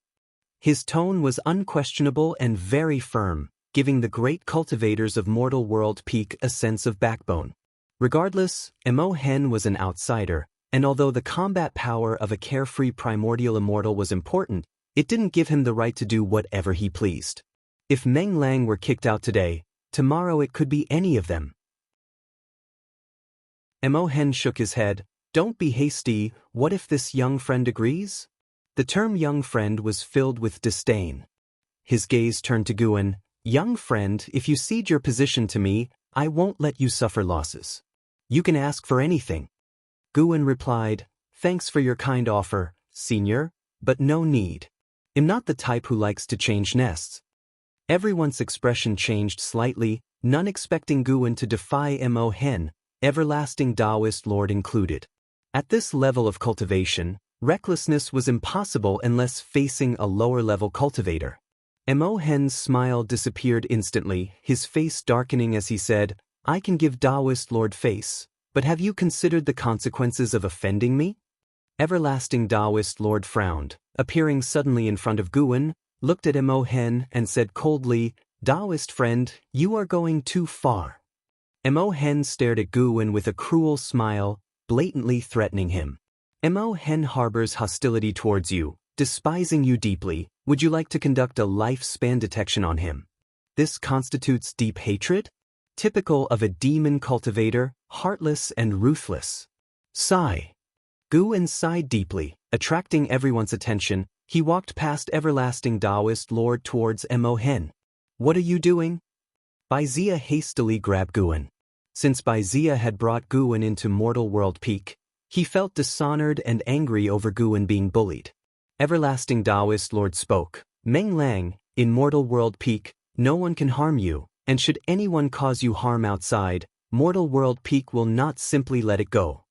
His tone was unquestionable and very firm, giving the great cultivators of Mortal World Peak a sense of backbone. Regardless, Mo Hen was an outsider, and although the combat power of a carefree primordial immortal was important, it didn't give him the right to do whatever he pleased. If Meng Lang were kicked out today, tomorrow it could be any of them. Mo Hen shook his head. "Don't be hasty, what if this young friend agrees?" The term young friend was filled with disdain. His gaze turned to Guwen. "Young friend, if you cede your position to me, I won't let you suffer losses. You can ask for anything." Guwen replied, "Thanks for your kind offer, senior, but no need. I'm not the type who likes to change nests." Everyone's expression changed slightly, none expecting Guwen to defy Mo Hen, Everlasting Taoist Lord included. At this level of cultivation, recklessness was impossible unless facing a lower-level cultivator. Mo Hen's smile disappeared instantly, his face darkening as he said, "I can give Taoist Lord face, but have you considered the consequences of offending me?" Everlasting Taoist Lord frowned, appearing suddenly in front of Guwen, looked at Mo Hen and said coldly, "Taoist friend, you are going too far." Mo Hen stared at Guwen with a cruel smile, blatantly threatening him. Mo Hen harbors hostility towards you, despising you deeply. Would you like to conduct a lifespan detection on him? This constitutes deep hatred? Typical of a demon cultivator, heartless and ruthless. Sigh. Guwen sighed deeply, attracting everyone's attention. He walked past Everlasting Taoist Lord towards Mo Hen. "What are you doing?" Baizia hastily grabbed Guwen. Since Baizia had brought Guwen into Mortal World Peak, he felt dishonored and angry over Guwen being bullied. Everlasting Taoist Lord spoke, "Meng Lang, in Mortal World Peak, no one can harm you, and should anyone cause you harm outside, Mortal World Peak will not simply let it go."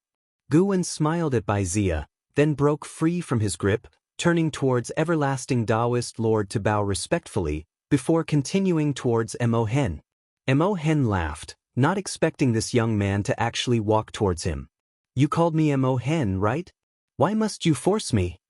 Guwen smiled at Baizia, then broke free from his grip, turning towards Everlasting Taoist Lord to bow respectfully, before continuing towards Mo Hen. Mo Hen laughed, not expecting this young man to actually walk towards him. "You called me Mo Hen, right? Why must you force me?"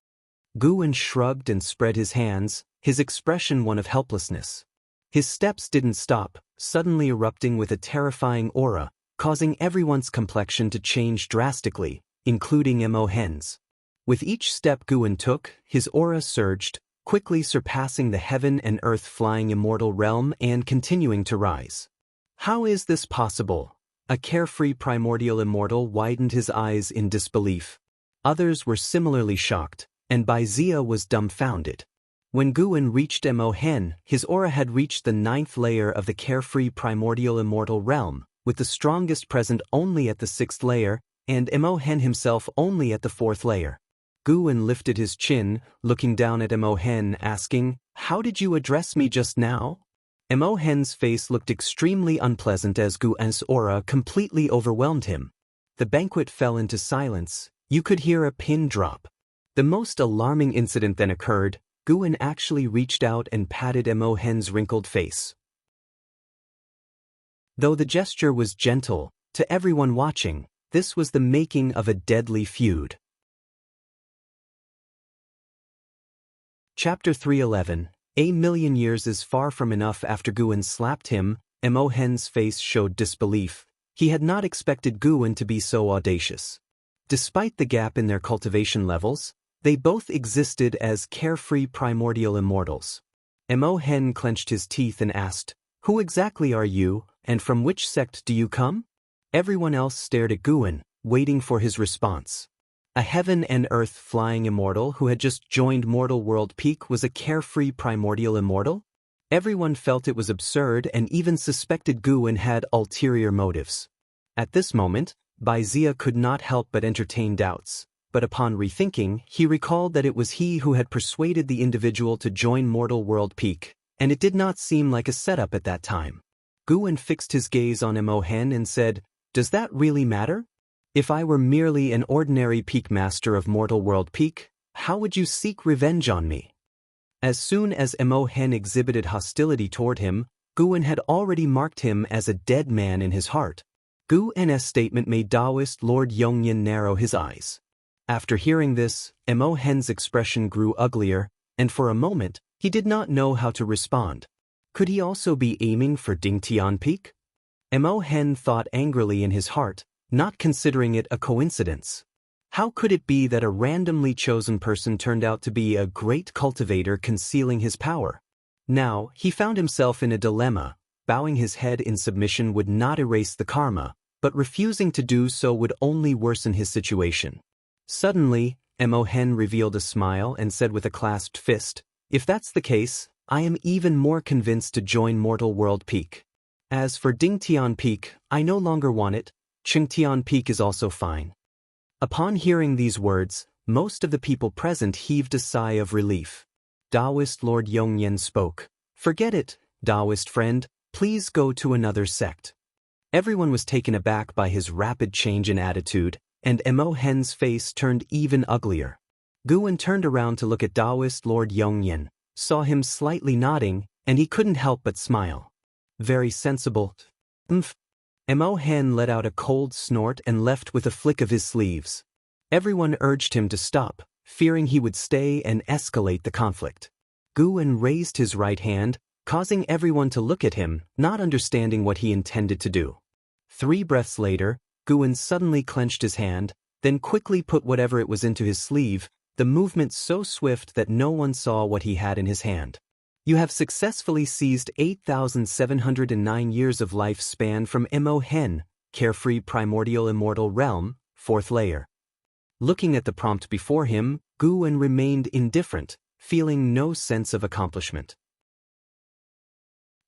Guwen shrugged and spread his hands, his expression one of helplessness. His steps didn't stop, suddenly erupting with a terrifying aura, causing everyone's complexion to change drastically, including Mo Hen's. With each step Guwen took, his aura surged, quickly surpassing the heaven and earth flying immortal realm and continuing to rise. How is this possible? A carefree primordial immortal widened his eyes in disbelief. Others were similarly shocked, and Baizia was dumbfounded. When Guwen reached Mo Hen, his aura had reached the 9th layer of the carefree primordial immortal realm, with the strongest present only at the 6th layer, and Mo Hen himself only at the 4th layer. Guwen lifted his chin, looking down at Mo Hen, asking, "How did you address me just now?" Mo Hen's face looked extremely unpleasant as Guwen's aura completely overwhelmed him. The banquet fell into silence. You could hear a pin drop. The most alarming incident then occurred. Guwen actually reached out and patted Mo Hen's wrinkled face. Though the gesture was gentle, to everyone watching, this was the making of a deadly feud. Chapter 311. A million years is far from enough. After Guwen slapped him, Mo Hen's face showed disbelief. He had not expected Guwen to be so audacious. Despite the gap in their cultivation levels, they both existed as carefree primordial immortals. Mo Hen clenched his teeth and asked, "Who exactly are you, and from which sect do you come?" Everyone else stared at Guwen, waiting for his response. A heaven and earth flying immortal who had just joined Mortal World Peak was a carefree primordial immortal? Everyone felt it was absurd and even suspected Guwen had ulterior motives. At this moment, Baizia could not help but entertain doubts, but upon rethinking, he recalled that it was he who had persuaded the individual to join Mortal World Peak, and it did not seem like a setup at that time. Guwen fixed his gaze on Imohen and said, "Does that really matter? If I were merely an ordinary peak master of Mortal World Peak, how would you seek revenge on me?" As soon as Imohen exhibited hostility toward him, Guwen had already marked him as a dead man in his heart. Guwen's statement made Taoist Lord Yongyan narrow his eyes. After hearing this, Imohen's expression grew uglier, and for a moment, he did not know how to respond. Could he also be aiming for Dingtian Peak? Imohen thought angrily in his heart, not considering it a coincidence. How could it be that a randomly chosen person turned out to be a great cultivator concealing his power? Now, he found himself in a dilemma. Bowing his head in submission would not erase the karma, but refusing to do so would only worsen his situation. Suddenly, Imohen revealed a smile and said with a clasped fist, "If that's the case, I am even more convinced to join Mortal World Peak. As for Dingtian Peak, I no longer want it. Qingtian Peak is also fine." Upon hearing these words, most of the people present heaved a sigh of relief. Taoist Lord Yongyan spoke. "Forget it, Taoist friend, please go to another sect." Everyone was taken aback by his rapid change in attitude, and Imohen's face turned even uglier. Guwen turned around to look at Taoist Lord Yongyan, saw him slightly nodding, and he couldn't help but smile. "Very sensible. Umph." Imohen let out a cold snort and left with a flick of his sleeves. Everyone urged him to stop, fearing he would stay and escalate the conflict. Guwen raised his right hand, causing everyone to look at him, not understanding what he intended to do. 3 breaths later, Guwen suddenly clenched his hand, then quickly put whatever it was into his sleeve, the movement so swift that no one saw what he had in his hand. "You have successfully seized 8,709 years of lifespan from Imohen, Carefree Primordial Immortal Realm, 4th layer." Looking at the prompt before him, Guwen remained indifferent, feeling no sense of accomplishment.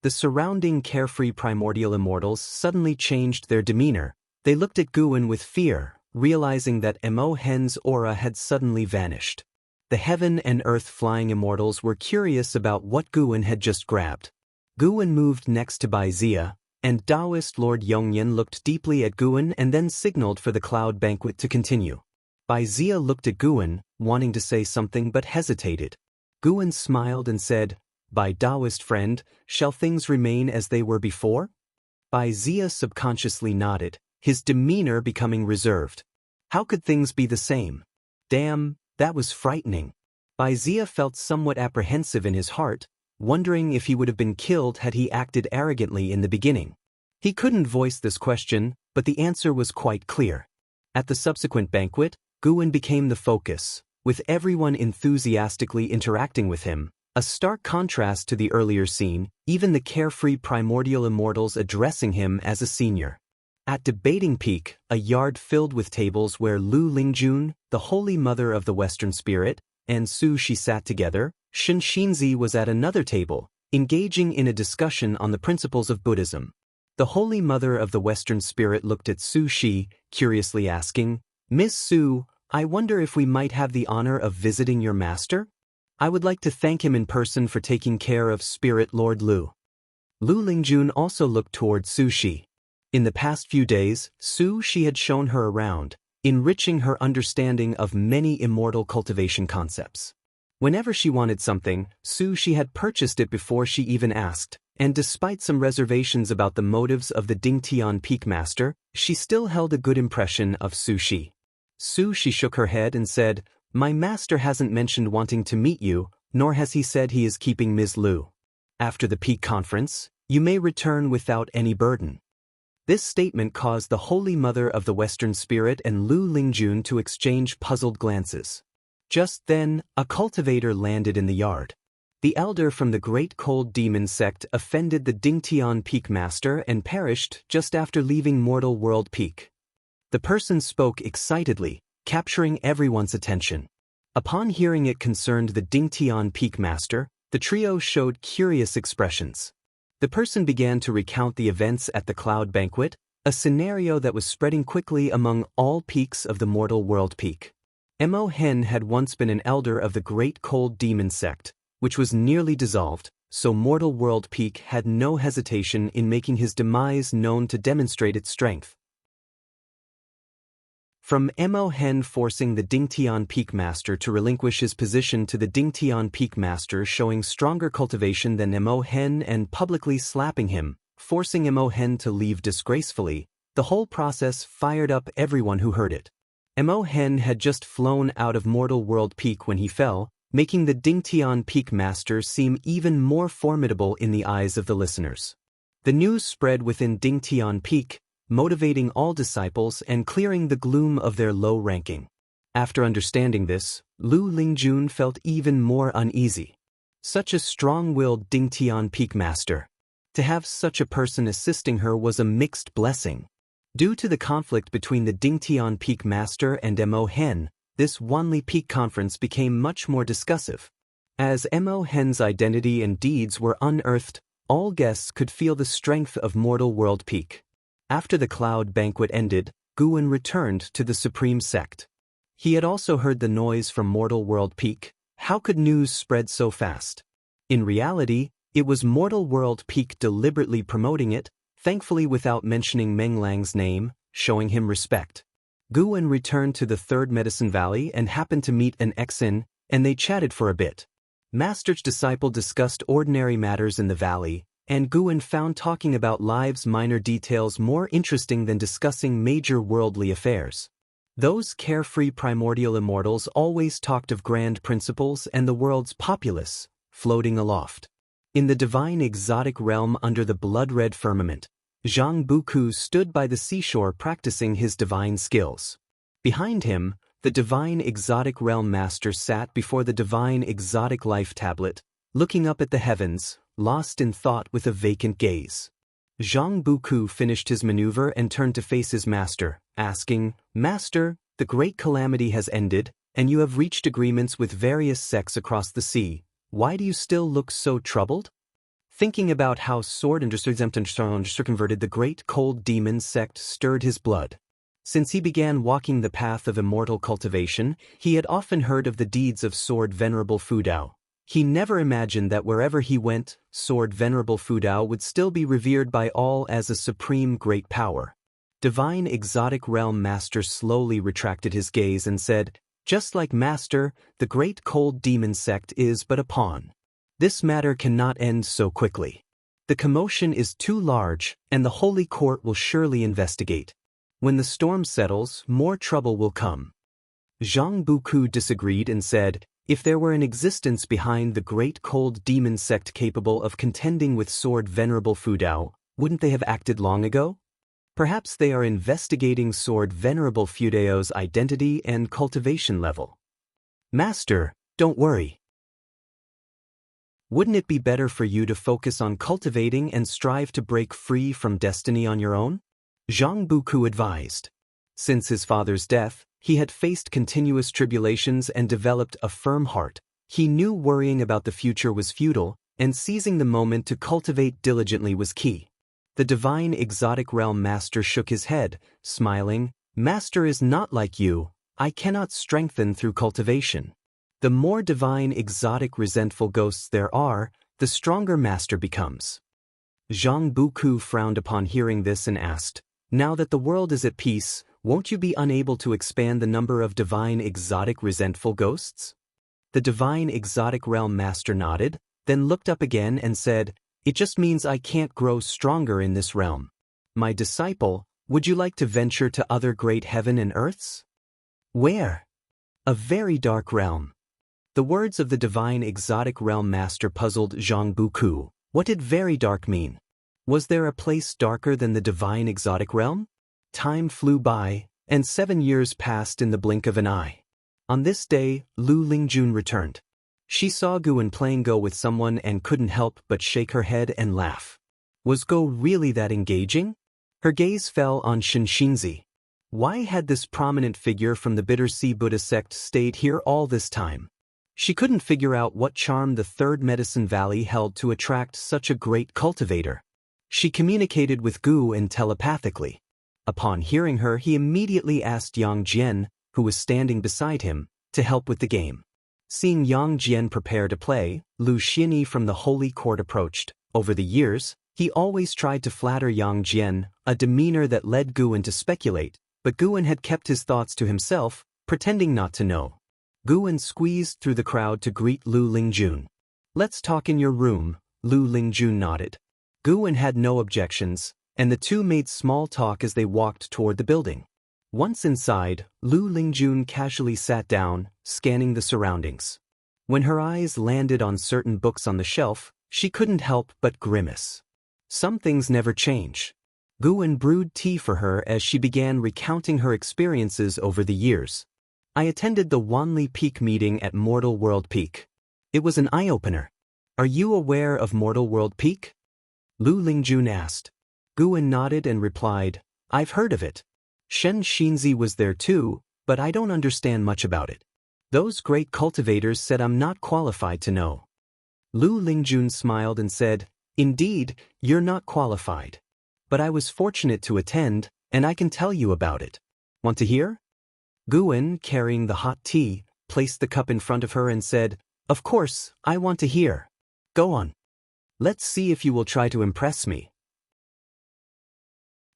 The surrounding Carefree Primordial Immortals suddenly changed their demeanor. They looked at Guwen with fear, realizing that Imohen's aura had suddenly vanished. The heaven and earth flying immortals were curious about what Guwen had just grabbed. Guwen moved next to Baizia, and Taoist Lord Yongyan looked deeply at Guwen and then signaled for the cloud banquet to continue. Baizia looked at Guwen, wanting to say something but hesitated. Guwen smiled and said, "By Taoist friend, shall things remain as they were before?" Baizia subconsciously nodded, his demeanor becoming reserved. How could things be the same? Damn, that was frightening. Baizia felt somewhat apprehensive in his heart, wondering if he would have been killed had he acted arrogantly in the beginning. He couldn't voice this question, but the answer was quite clear. At the subsequent banquet, Guwen became the focus, with everyone enthusiastically interacting with him, a stark contrast to the earlier scene, even the carefree primordial immortals addressing him as a senior. At Debating Peak, a yard filled with tables where Lu Lingjun, the Holy Mother of the Western Spirit, and Su Shi sat together, Shen Xinzi was at another table, engaging in a discussion on the principles of Buddhism. The Holy Mother of the Western Spirit looked at Su Shi, curiously asking, "Miss Su, I wonder if we might have the honor of visiting your master? I would like to thank him in person for taking care of Spirit Lord Lu." Lu Lingjun also looked toward Su Shi. In the past few days, Su Shi had shown her around, enriching her understanding of many immortal cultivation concepts. Whenever she wanted something, Su Shi had purchased it before she even asked, and despite some reservations about the motives of the Dingtian Peak Master, she still held a good impression of Su Shi. Su Shi shook her head and said, "My master hasn't mentioned wanting to meet you, nor has he said he is keeping Ms. Lu. After the Peak Conference, you may return without any burden." This statement caused the Holy Mother of the Western Spirit and Lu Lingjun to exchange puzzled glances. Just then, a cultivator landed in the yard. The elder from the Great Cold Demon sect offended the Dingtian Peak Master and perished just after leaving Mortal World Peak. The person spoke excitedly, capturing everyone's attention. Upon hearing it concerned the Dingtian Peak Master, The trio showed curious expressions. The person began to recount the events at the Cloud Banquet, a scenario that was spreading quickly among all peaks of the mortal world peak. Mo Hen had once been an elder of the Great Cold Demon sect, which was nearly dissolved, so Mortal World Peak had no hesitation in making his demise known to demonstrate its strength. From Mo Hen forcing the Dingtian Peak Master to relinquish his position to the Dingtian Peak Master showing stronger cultivation than Mo Hen and publicly slapping him, forcing Mo Hen to leave disgracefully, the whole process fired up everyone who heard it. Mo Hen had just flown out of Mortal World Peak when he fell, making the Dingtian Peak Master seem even more formidable in the eyes of the listeners. The news spread within Dingtian Peak, motivating all disciples and clearing the gloom of their low ranking. After understanding this, Lu Lingjun felt even more uneasy. Such a strong-willed Dingtian Peak Master. To have such a person assisting her was a mixed blessing. Due to the conflict between the Dingtian Peak Master and Mo Hen, this Wanli Peak Conference became much more discussive. As Mo Hen's identity and deeds were unearthed, all guests could feel the strength of Mortal World Peak. After the Cloud Banquet ended, Guwen returned to the Supreme Sect. He had also heard the noise from Mortal World Peak. How could news spread so fast? In reality, it was Mortal World Peak deliberately promoting it, thankfully without mentioning Meng Lang's name, showing him respect. Guwen returned to the Third Medicine Valley and happened to meet an Exin, and they chatted for a bit. Master's disciple discussed ordinary matters in the valley, and Guwen found talking about lives' minor details more interesting than discussing major worldly affairs. Those carefree primordial immortals always talked of grand principles and the world's populace, floating aloft. In the divine exotic realm under the blood-red firmament, Zhang Buku stood by the seashore practicing his divine skills. Behind him, the divine exotic realm master sat before the divine exotic life tablet, looking up at the heavens, lost in thought with a vacant gaze. Zhang Buku finished his maneuver and turned to face his master, asking, "Master, the great calamity has ended, and you have reached agreements with various sects across the sea. Why do you still look so troubled?" Thinking about how sword and circumverted the great cold demon sect stirred his blood. Since he began walking the path of immortal cultivation, he had often heard of the deeds of Sword Venerable Fudao. He never imagined that wherever he went, Sword Venerable Fudao would still be revered by all as a supreme great power. Divine Exotic Realm Master slowly retracted his gaze and said, "Just like Master, the great cold demon sect is but a pawn. This matter cannot end so quickly. The commotion is too large, and the Holy Court will surely investigate. When the storm settles, more trouble will come." Zhang Buku disagreed and said, "If there were an existence behind the great cold demon sect capable of contending with Sword Venerable Fudao, wouldn't they have acted long ago? Perhaps they are investigating Sword Venerable Fudao's identity and cultivation level." "Master, don't worry. Wouldn't it be better for you to focus on cultivating and strive to break free from destiny on your own?" Zhang Buku advised. Since his father's death, he had faced continuous tribulations and developed a firm heart. He knew worrying about the future was futile, and seizing the moment to cultivate diligently was key. The divine exotic realm master shook his head, smiling, "Master is not like you. I cannot strengthen through cultivation. The more divine exotic resentful ghosts there are, the stronger Master becomes." Zhang Buku frowned upon hearing this and asked, "Now that the world is at peace, won't you be unable to expand the number of divine exotic resentful ghosts?" The divine exotic realm master nodded, then looked up again and said, "It just means I can't grow stronger in this realm. My disciple, would you like to venture to other great heaven and earths?" "Where?" "A very dark realm." The words of the divine exotic realm master puzzled Zhang Buku. What did very dark mean? Was there a place darker than the divine exotic realm? Time flew by, and 7 years passed in the blink of an eye. On this day, Lu Lingjun returned. She saw Guwen playing Go with someone and couldn't help but shake her head and laugh. Was Go really that engaging? Her gaze fell on Shinxinzi. Why had this prominent figure from the Bitter Sea Buddha sect stayed here all this time? She couldn't figure out what charm the Third Medicine Valley held to attract such a great cultivator. She communicated with Guwen telepathically. Upon hearing her, he immediately asked Yang Jian, who was standing beside him, to help with the game. Seeing Yang Jian prepare to play, Lu Xianyi from the Holy Court approached. Over the years, he always tried to flatter Yang Jian, a demeanor that led Guwen to speculate, but Guwen had kept his thoughts to himself, pretending not to know. Guwen squeezed through the crowd to greet Lu Lingjun. "Let's talk in your room," Lu Lingjun nodded. Guwen had no objections, and the two made small talk as they walked toward the building. Once inside, Lu Lingjun casually sat down, scanning the surroundings. When her eyes landed on certain books on the shelf, she couldn't help but grimace. Some things never change. Guwen brewed tea for her as she began recounting her experiences over the years. "I attended the Wanli Peak meeting at Mortal World Peak. It was an eye-opener. Are you aware of Mortal World Peak?" Lu Lingjun asked. Guwen nodded and replied, "I've heard of it. Shen Xinzi was there too, but I don't understand much about it. Those great cultivators said I'm not qualified to know." Lu Lingjun smiled and said, "Indeed, you're not qualified. But I was fortunate to attend, and I can tell you about it. Want to hear?" Guwen, carrying the hot tea, placed the cup in front of her and said, "Of course, I want to hear. Go on. Let's see if you will try to impress me."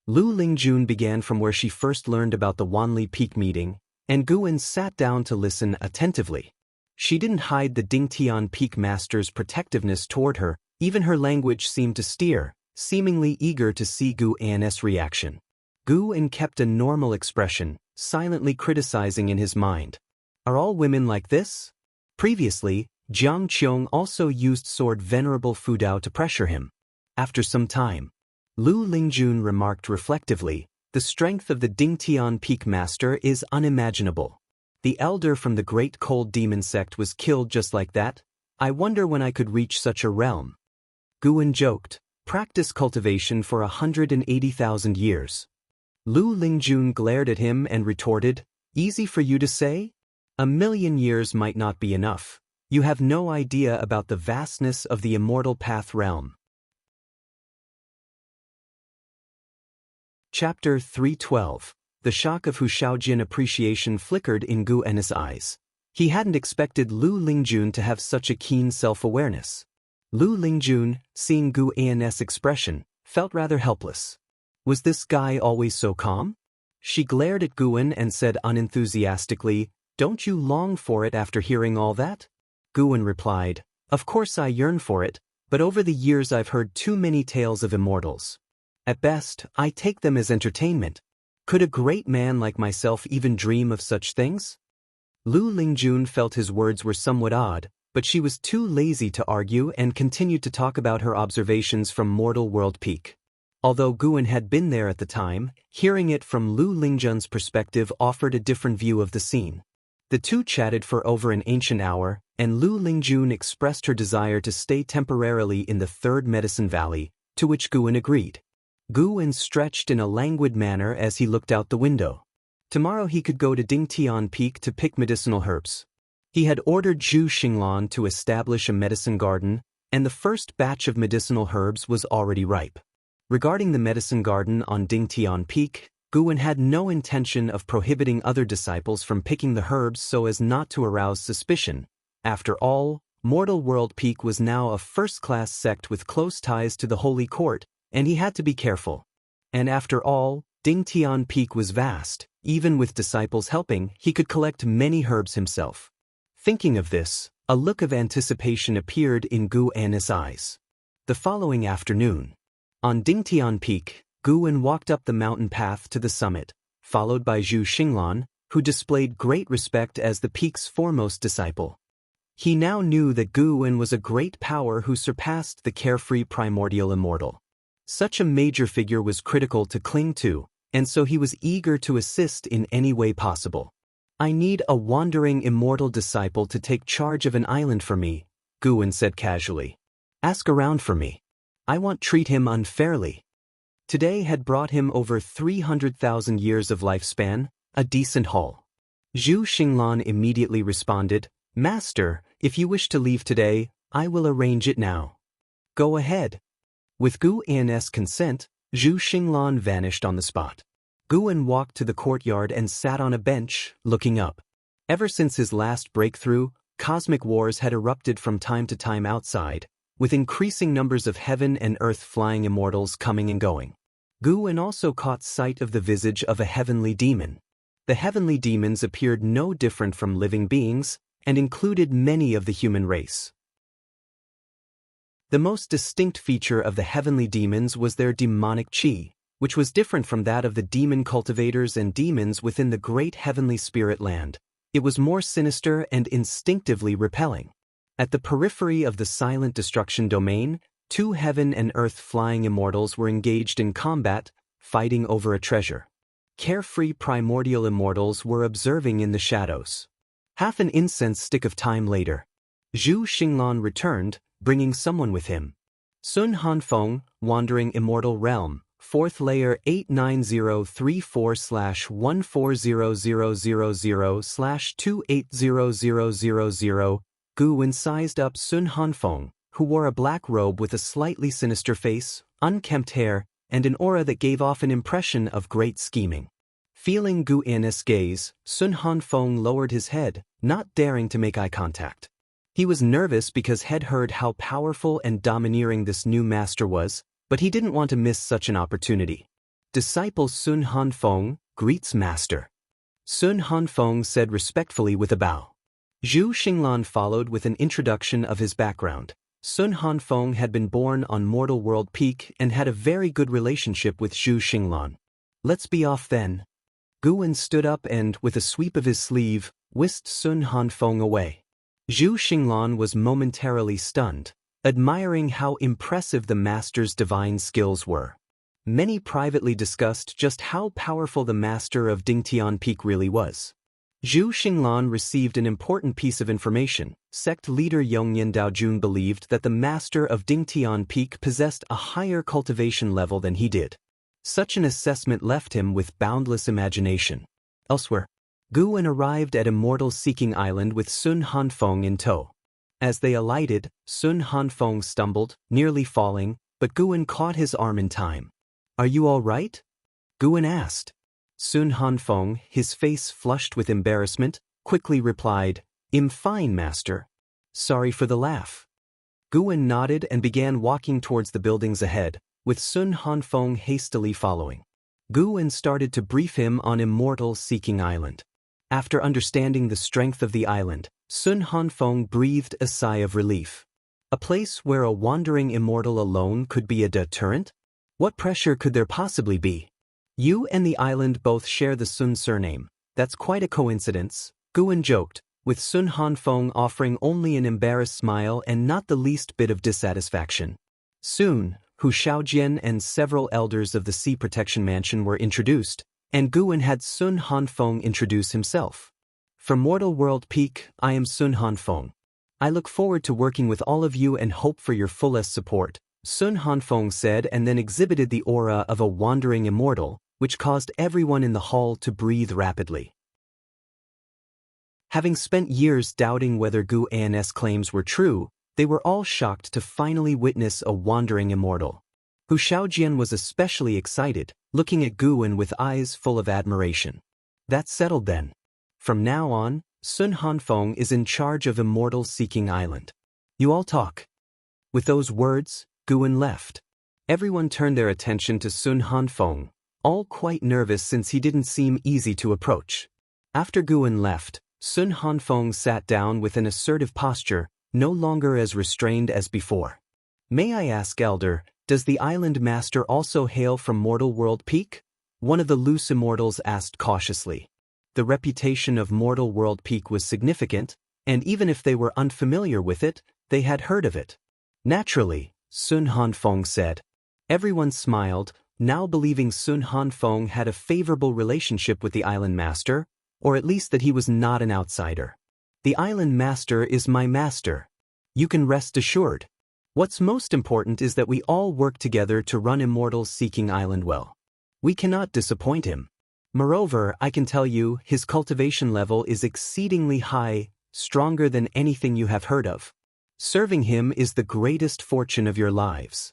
Lu Lingjun began from where she first learned about the Wanli Peak meeting, and Guwen sat down to listen attentively. She didn't hide the Dingtian Peak master's protectiveness toward her, even her language seemed to steer, seemingly eager to see Guwen's reaction. Guwen kept a normal expression, silently criticizing in his mind. Are all women like this? Previously, Jiang Qiong also used sword Venerable Fudao to pressure him. After some time, Lu Lingjun remarked reflectively, "The strength of the Dingtian Peak Master is unimaginable. The elder from the Great Cold Demon sect was killed just like that. I wonder when I could reach such a realm." Guwen joked, "Practice cultivation for 180,000 years. Lu Lingjun glared at him and retorted, "Easy for you to say? 1,000,000 years might not be enough. You have no idea about the vastness of the Immortal Path realm." Chapter 312. The shock of Hu Shaojin appreciation flickered in Guwen's eyes. He hadn't expected Lu Lingjun to have such a keen self-awareness. Lu Lingjun, seeing Guwen's expression, felt rather helpless. Was this guy always so calm? She glared at Guwen and said unenthusiastically, "Don't you long for it after hearing all that?" Guwen replied, "Of course I yearn for it, but over the years I've heard too many tales of immortals. At best, I take them as entertainment. Could a great man like myself even dream of such things?" Lu Lingjun felt his words were somewhat odd, but she was too lazy to argue and continued to talk about her observations from Mortal World Peak. Although Guwen had been there at the time, hearing it from Lu Lingjun's perspective offered a different view of the scene. The two chatted for over an ancient hour, and Lu Lingjun expressed her desire to stay temporarily in the Third Medicine Valley, to which Guwen agreed. Guwen stretched in a languid manner as he looked out the window. Tomorrow he could go to Dingtian Peak to pick medicinal herbs. He had ordered Zhu Xinglan to establish a medicine garden, and the first batch of medicinal herbs was already ripe. Regarding the medicine garden on Dingtian Peak, Guwen had no intention of prohibiting other disciples from picking the herbs so as not to arouse suspicion. After all, Mortal World Peak was now a first-class sect with close ties to the Holy Court, and he had to be careful. And after all, Dingtian Peak was vast. Even with disciples helping, he could collect many herbs himself. Thinking of this, a look of anticipation appeared in Guwen's eyes. The following afternoon, on Dingtian Peak, Guwen walked up the mountain path to the summit, followed by Zhu Xinglan, who displayed great respect as the peak's foremost disciple. He now knew that Guwen was a great power who surpassed the carefree primordial immortal. Such a major figure was critical to cling to, and so he was eager to assist in any way possible. "I need a wandering immortal disciple to take charge of an island for me," Guwen said casually. "Ask around for me. I won't treat him unfairly." Today had brought him over 300,000 years of lifespan, a decent haul. Zhu Xinglan immediately responded, "Master, If you wish to leave today, I will arrange it now. Go ahead. With Gu An's consent, Zhu Xinglan vanished on the spot. Guan walked to the courtyard and sat on a bench, looking up. Ever since his last breakthrough, cosmic wars had erupted from time to time outside, with increasing numbers of heaven and earth flying immortals coming and going. Guan also caught sight of the visage of a heavenly demon. The heavenly demons appeared no different from living beings, and included many of the human race. The most distinct feature of the heavenly demons was their demonic qi, which was different from that of the demon cultivators and demons within the great heavenly spirit land. It was more sinister and instinctively repelling. At the periphery of the silent destruction domain, 2 heaven and earth flying immortals were engaged in combat, fighting over a treasure. Carefree primordial immortals were observing in the shadows. Half an incense stick of time later, Zhu Xinglan returned, bringing someone with him. Sun Hanfeng, Wandering Immortal Realm, 4th Layer 89034/14000/280000. Guan sized up Sun Hanfeng, who wore a black robe with a slightly sinister face, unkempt hair, and an aura that gave off an impression of great scheming. Feeling Gu An's gaze, Sun Hanfeng lowered his head, not daring to make eye contact. He was nervous because he had heard how powerful and domineering this new master was, but he didn't want to miss such an opportunity. Disciple Sun Hanfeng greets master. Sun Hanfeng said respectfully with a bow. Zhu Xinglan followed with an introduction of his background. Sun Hanfeng had been born on Mortal World Peak and had a very good relationship with Zhu Xinglan. Let's be off then. Guan stood up and, with a sweep of his sleeve, whisked Sun Hanfeng away. Zhu Xinglan was momentarily stunned, admiring how impressive the master's divine skills were. Many privately discussed just how powerful the master of Dingtian Peak really was. Zhu Xinglan received an important piece of information. Sect leader Yongyan Daojun believed that the master of Dingtian Peak possessed a higher cultivation level than he did. Such an assessment left him with boundless imagination. Elsewhere, Guan arrived at Immortal Seeking Island with Sun Hanfeng in tow. As they alighted, Sun Hanfeng stumbled, nearly falling, but Guan caught his arm in time. Are you all right? Guan asked. Sun Hanfeng, his face flushed with embarrassment, quickly replied, I'm fine, master. Sorry for the laugh. Guan nodded and began walking towards the buildings ahead, with Sun Hanfeng hastily following. Guan started to brief him on Immortal Seeking Island. After understanding the strength of the island, Sun Hanfeng breathed a sigh of relief. A place where a wandering immortal alone could be a deterrent? What pressure could there possibly be? You and the island both share the Sun surname. That's quite a coincidence, Guan joked, with Sun Hanfeng offering only an embarrassed smile and not the least bit of dissatisfaction. Soon, Hu Shaojian and several elders of the Sea Protection Mansion were introduced, and Guan had Sun Hanfeng introduce himself. From Mortal World Peak, I am Sun Hanfeng. I look forward to working with all of you and hope for your fullest support, Sun Hanfeng said, and then exhibited the aura of a wandering immortal, which caused everyone in the hall to breathe rapidly. Having spent years doubting whether Gu An's claims were true, they were all shocked to finally witness a wandering immortal. Hu Shaojian was especially excited, looking at Guan with eyes full of admiration. That's settled then. From now on, Sun Hanfeng is in charge of Immortal Seeking Island. You all talk. With those words, Guan left. Everyone turned their attention to Sun Hanfeng, all quite nervous since he didn't seem easy to approach. After Guan left, Sun Hanfeng sat down with an assertive posture, no longer as restrained as before. May I ask, Elder, does the island master also hail from Mortal World Peak? One of the loose immortals asked cautiously. The reputation of Mortal World Peak was significant, and even if they were unfamiliar with it, they had heard of it. Naturally, Sun Hanfeng said. Everyone smiled, now believing Sun Hanfeng had a favorable relationship with the island master, or at least that he was not an outsider. The island master is my master. You can rest assured. What's most important is that we all work together to run Immortal Seeking Island well. We cannot disappoint him. Moreover, I can tell you, his cultivation level is exceedingly high, stronger than anything you have heard of. Serving him is the greatest fortune of your lives.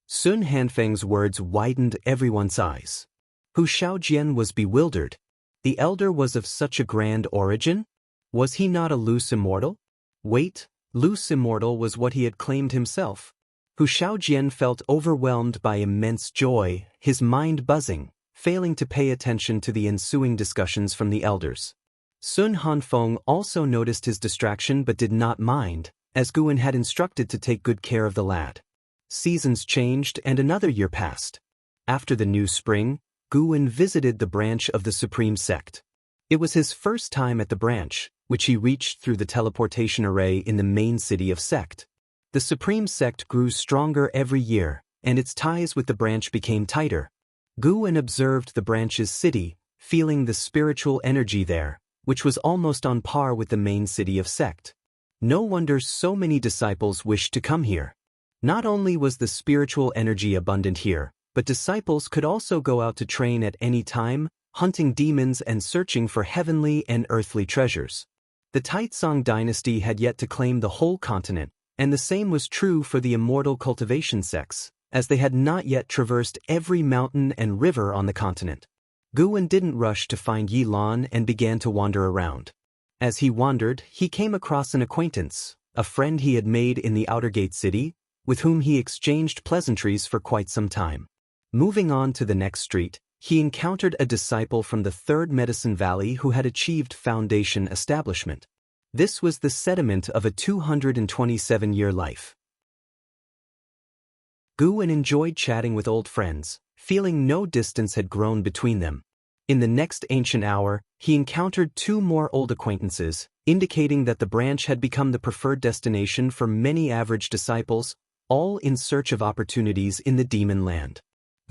Sun Hanfeng's words widened everyone's eyes. Hu Shaojian was bewildered. The elder was of such a grand origin? Was he not a loose immortal? Wait, loose immortal was what he had claimed himself. Hu Shaojian felt overwhelmed by immense joy, his mind buzzing, failing to pay attention to the ensuing discussions from the elders. Sun Hanfeng also noticed his distraction but did not mind, as Guan had instructed to take good care of the lad. Seasons changed and another year passed. After the new spring, Guan visited the branch of the Supreme Sect. It was his first time at the branch, which he reached through the teleportation array in the main city of Sect. The Supreme Sect grew stronger every year, and its ties with the branch became tighter. Guan observed the branch's city, feeling the spiritual energy there, which was almost on par with the main city of Sect. No wonder so many disciples wished to come here. Not only was the spiritual energy abundant here, but disciples could also go out to train at any time, hunting demons and searching for heavenly and earthly treasures. The Taitsong dynasty had yet to claim the whole continent, and the same was true for the Immortal Cultivation sects, as they had not yet traversed every mountain and river on the continent. Guan didn't rush to find Yi Lan and began to wander around. As he wandered, he came across an acquaintance, a friend he had made in the Outer Gate city, with whom he exchanged pleasantries for quite some time. Moving on to the next street, he encountered a disciple from the Third Medicine Valley who had achieved foundation establishment. This was the sediment of a 227-year life. Guan enjoyed chatting with old friends, feeling no distance had grown between them. In the next ancient hour, he encountered two more old acquaintances, indicating that the branch had become the preferred destination for many average disciples, all in search of opportunities in the demon land.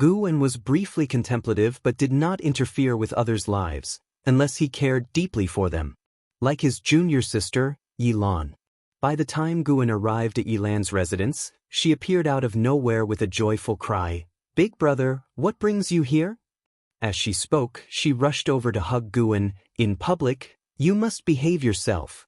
Guan was briefly contemplative but did not interfere with others' lives, unless he cared deeply for them. Like his junior sister, Yi Lan. By the time Guan arrived at Yi Lan's residence, she appeared out of nowhere with a joyful cry, "Big brother, what brings you here?" As she spoke, she rushed over to hug Guan. "In public, you must behave yourself."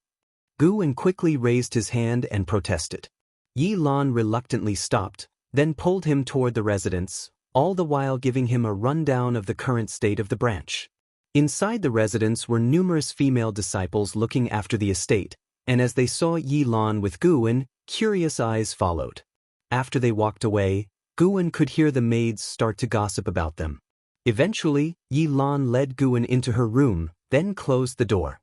Guan quickly raised his hand and protested. Yi Lan reluctantly stopped, then pulled him toward the residence, all the while giving him a rundown of the current state of the branch. Inside the residence were numerous female disciples looking after the estate, and as they saw Yi Lan with Guan, curious eyes followed. After they walked away, Guan could hear the maids start to gossip about them. Eventually, Yi Lan led Guan into her room, then closed the door.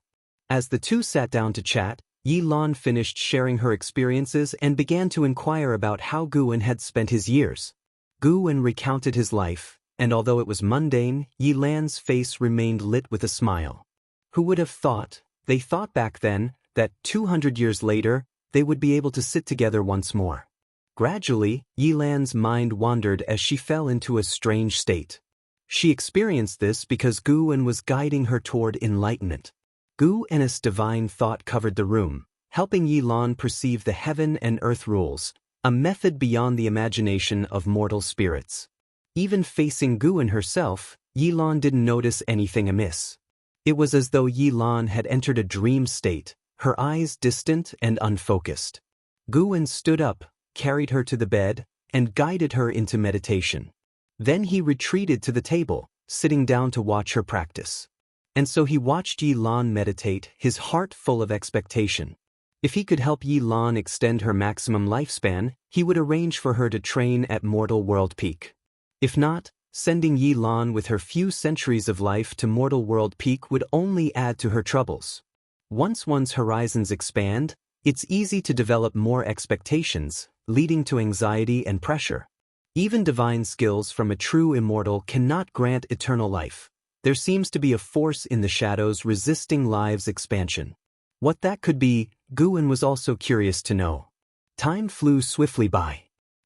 As the two sat down to chat, Yi Lan finished sharing her experiences and began to inquire about how Guan had spent his years. Guan recounted his life, and although it was mundane, Yi Lan's face remained lit with a smile. Who would have thought, they thought back then, that 200 years later, they would be able to sit together once more. Gradually, Yi Lan's mind wandered as she fell into a strange state. She experienced this because Guan was guiding her toward enlightenment. Guan's divine thought covered the room, helping Yi Lan perceive the heaven and earth rules, a method beyond the imagination of mortal spirits. Even facing Guan herself, Yi Lan didn't notice anything amiss. It was as though Yi Lan had entered a dream state, her eyes distant and unfocused. Guan stood up, carried her to the bed, and guided her into meditation. Then he retreated to the table, sitting down to watch her practice. And so he watched Yi Lan meditate, his heart full of expectation. If he could help Yi Lan extend her maximum lifespan, he would arrange for her to train at Mortal World Peak. If not, sending Yi Lan with her few centuries of life to Mortal World Peak would only add to her troubles. Once one's horizons expand, it's easy to develop more expectations, leading to anxiety and pressure. Even divine skills from a true immortal cannot grant eternal life. There seems to be a force in the shadows resisting life's expansion. What that could be, Guan was also curious to know. Time flew swiftly by.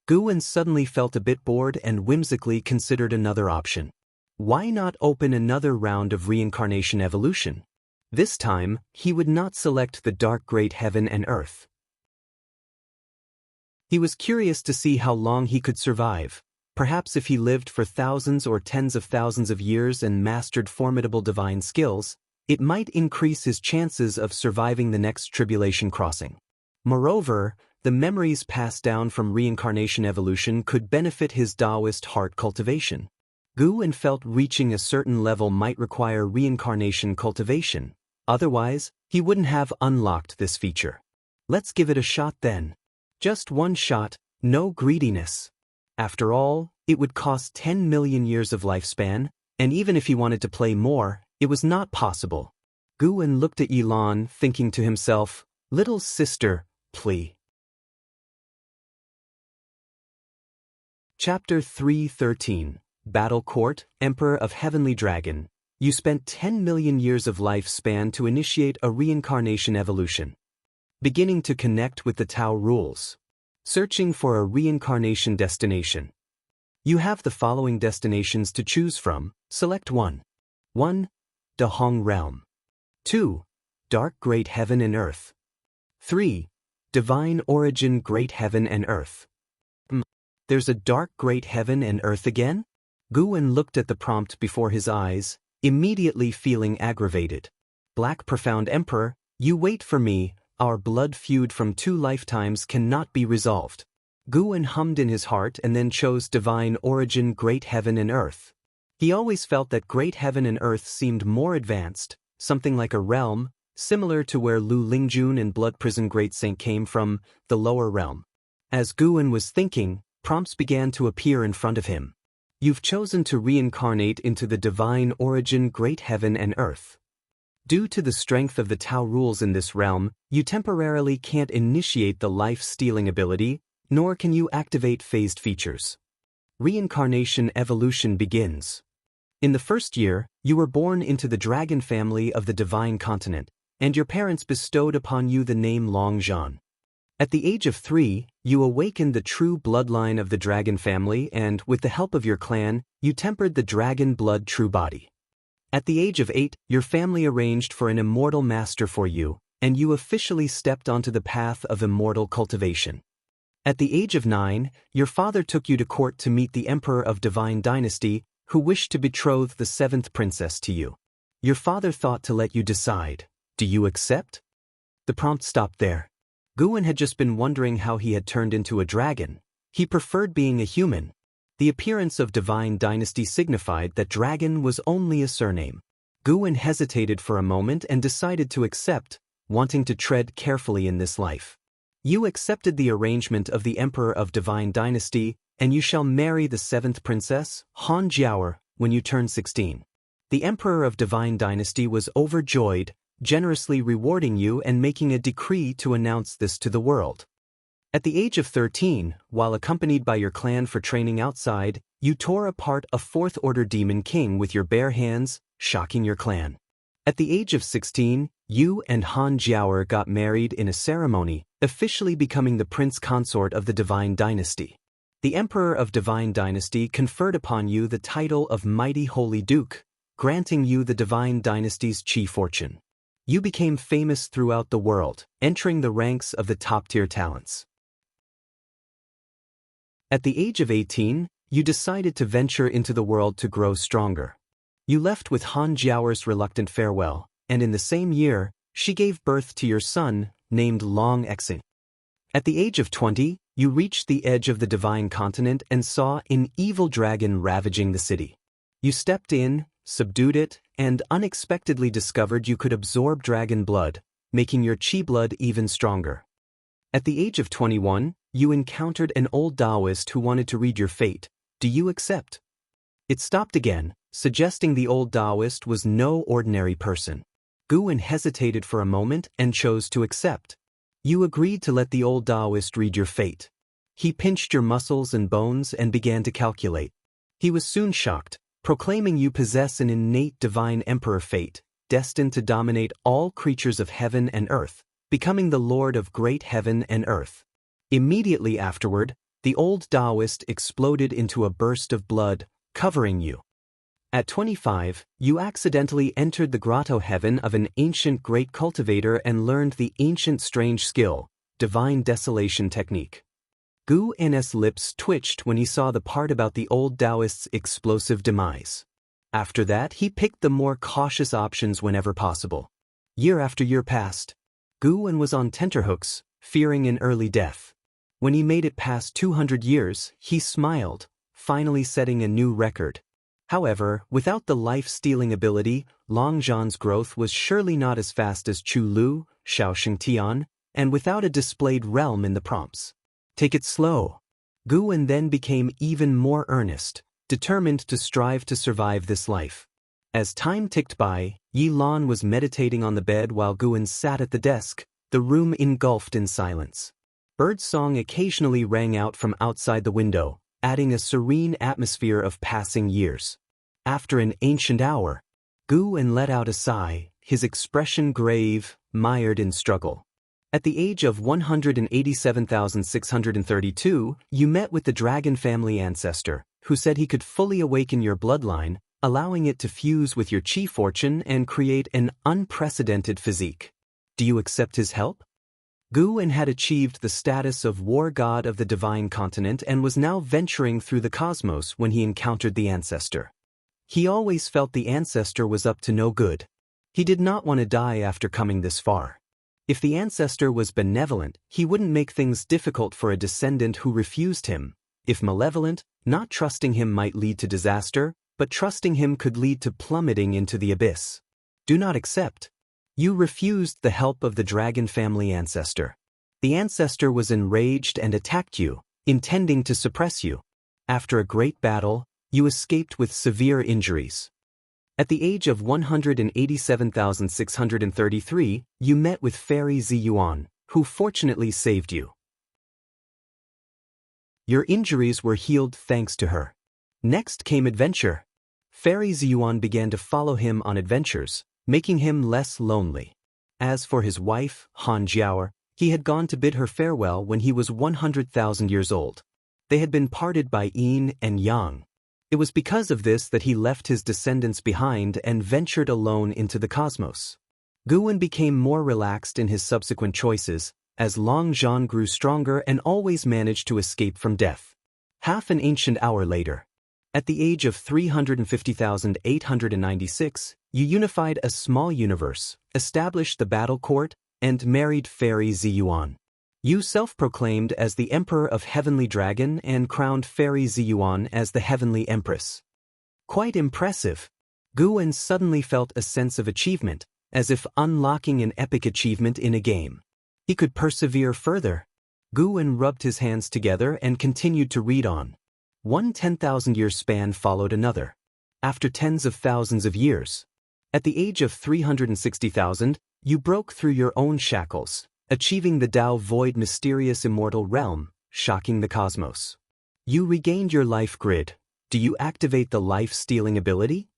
Guan suddenly felt a bit bored and whimsically considered another option. Why not open another round of reincarnation evolution? This time, he would not select the dark great heaven and earth. He was curious to see how long he could survive. Perhaps if he lived for thousands or tens of thousands of years and mastered formidable divine skills, It might increase his chances of surviving the next tribulation crossing. Moreover, the memories passed down from reincarnation evolution could benefit his Taoist heart cultivation. Gu felt reaching a certain level might require reincarnation cultivation. Otherwise, he wouldn't have unlocked this feature. Let's give it a shot then. Just one shot, no greediness. After all, it would cost 10 million years of lifespan, and even if he wanted to play more, it was not possible. Gu looked at Yilan, thinking to himself, "Little sister, please." Chapter 313, Battle Court, Emperor of Heavenly Dragon. You spent 10 million years of lifespan to initiate a reincarnation evolution. Beginning to connect with the Tao rules. Searching for a reincarnation destination. You have the following destinations to choose from. Select 1. 1. Dahong Realm. 2. Dark Great Heaven and Earth. 3. Divine Origin Great Heaven and Earth. There's a dark great heaven and earth again? Gu looked at the prompt before his eyes, immediately feeling aggravated. Black Profound Emperor, you wait for me, our blood feud from 2 lifetimes cannot be resolved. Gu hummed in his heart and then chose Divine Origin Great Heaven and Earth. He always felt that Great Heaven and Earth seemed more advanced, something like a realm, similar to where Lu Lingjun and Blood Prison Great Saint came from, the lower realm. As Gu was thinking, prompts began to appear in front of him. You've chosen to reincarnate into the Divine Origin Great Heaven and Earth. Due to the strength of the Tao rules in this realm, you temporarily can't initiate the life-stealing ability, nor can you activate phased features. Reincarnation evolution begins. In the first year, you were born into the dragon family of the Divine Continent, and your parents bestowed upon you the name Longzhan. At the age of 3, you awakened the true bloodline of the dragon family and, with the help of your clan, you tempered the dragon blood true body. At the age of 8, your family arranged for an immortal master for you, and you officially stepped onto the path of immortal cultivation. At the age of 9, your father took you to court to meet the Emperor of Divine Dynasty, who wished to betroth the 7th princess to you. Your father thought to let you decide. Do you accept? The prompt stopped there. Gu had just been wondering how he had turned into a dragon. He preferred being a human. The appearance of Divine Dynasty signified that dragon was only a surname. Gu hesitated for a moment and decided to accept, wanting to tread carefully in this life. You accepted the arrangement of the Emperor of Divine Dynasty, and you shall marry the 7th princess, Han Jiaoer, when you turn 16. The Emperor of Divine Dynasty was overjoyed, generously rewarding you and making a decree to announce this to the world. At the age of 13, while accompanied by your clan for training outside, you tore apart a 4th-order demon king with your bare hands, shocking your clan. At the age of 16, you and Han Jiaoer got married in a ceremony, officially becoming the prince consort of the Divine Dynasty. The Emperor of Divine Dynasty conferred upon you the title of Mighty Holy Duke, granting you the Divine Dynasty's chi fortune. You became famous throughout the world, entering the ranks of the top-tier talents. At the age of 18, you decided to venture into the world to grow stronger. You left with Han Jiaoer's reluctant farewell, and in the same year, she gave birth to your son, named Long Exing. At the age of 20, you reached the edge of the Divine Continent and saw an evil dragon ravaging the city. You stepped in, subdued it, and unexpectedly discovered you could absorb dragon blood, making your chi blood even stronger. At the age of 21, you encountered an old Taoist who wanted to read your fate. Do you accept? It stopped again, suggesting the old Taoist was no ordinary person. Gu hesitated for a moment and chose to accept. You agreed to let the old Taoist read your fate. He pinched your muscles and bones and began to calculate. He was soon shocked, proclaiming you possess an innate divine emperor fate, destined to dominate all creatures of heaven and earth, becoming the lord of great heaven and earth. Immediately afterward, the old Taoist exploded into a burst of blood, covering you. At 25, you accidentally entered the grotto heaven of an ancient great cultivator and learned the ancient strange skill, divine desolation technique. Gu's lips twitched when he saw the part about the old Taoist's explosive demise. After that, he picked the more cautious options whenever possible. Year after year passed. Guwen was on tenterhooks, fearing an early death. When he made it past 200 years, he smiled, finally setting a new record. However, without the life-stealing ability, Long Zhan's growth was surely not as fast as Chu Lu, Xiao Tian, and without a displayed realm in the prompts. Take it slow. Guwen then became even more earnest, determined to strive to survive this life. As time ticked by, Yi Lan was meditating on the bed while Guwen sat at the desk, the room engulfed in silence. Birdsong occasionally rang out from outside the window, adding a serene atmosphere of passing years. After an ancient hour, Guwen let out a sigh, his expression grave, mired in struggle. At the age of 187,632, you met with the dragon family ancestor, who said he could fully awaken your bloodline, allowing it to fuse with your chi fortune and create an unprecedented physique. Do you accept his help? Guwen had achieved the status of war god of the divine continent and was now venturing through the cosmos when he encountered the ancestor. He always felt the ancestor was up to no good. He did not want to die after coming this far. If the ancestor was benevolent, he wouldn't make things difficult for a descendant who refused him. If malevolent, not trusting him might lead to disaster, but trusting him could lead to plummeting into the abyss. Do not accept. You refused the help of the dragon family ancestor. The ancestor was enraged and attacked you, intending to suppress you. After a great battle, you escaped with severe injuries. At the age of 187,633, you met with Fairy Ziyuan, who fortunately saved you. Your injuries were healed thanks to her. Next came adventure. Fairy Ziyuan began to follow him on adventures, making him less lonely. As for his wife, Han Jiao, he had gone to bid her farewell when he was 100,000 years old. They had been parted by yin and yang. It was because of this that he left his descendants behind and ventured alone into the cosmos. Guwen became more relaxed in his subsequent choices, as Long Zhan grew stronger and always managed to escape from death. Half an ancient hour later, at the age of 350,896, you unified a small universe, established the battle court, and married Fairy Ziyuan. You self-proclaimed as the Emperor of Heavenly Dragon and crowned Fairy Ziyuan as the Heavenly Empress. Quite impressive. Guwen suddenly felt a sense of achievement, as if unlocking an epic achievement in a game. He could persevere further. Guwen rubbed his hands together and continued to read on. One 10,000-year span followed another. After tens of thousands of years, at the age of 360,000, you broke through your own shackles, achieving the Tao Void mysterious immortal realm, shocking the cosmos. You regained your life grid. Do you activate the life-stealing ability?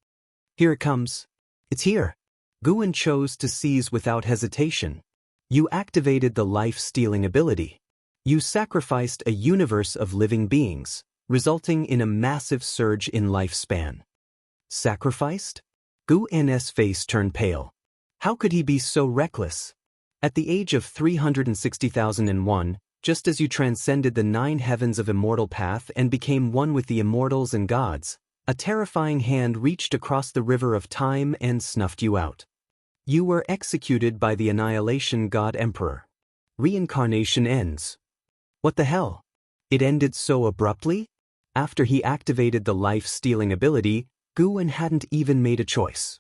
Here it comes. It's here. Guwen chose to seize without hesitation. You activated the life-stealing ability. You sacrificed a universe of living beings, resulting in a massive surge in lifespan. Sacrificed? Guwen's face turned pale. How could he be so reckless? At the age of 360,001, just as you transcended the 9 heavens of immortal path and became one with the immortals and gods, a terrifying hand reached across the river of time and snuffed you out. You were executed by the Annihilation God Emperor. Reincarnation ends. What the hell? It ended so abruptly? After he activated the life-stealing ability, Guwen hadn't even made a choice.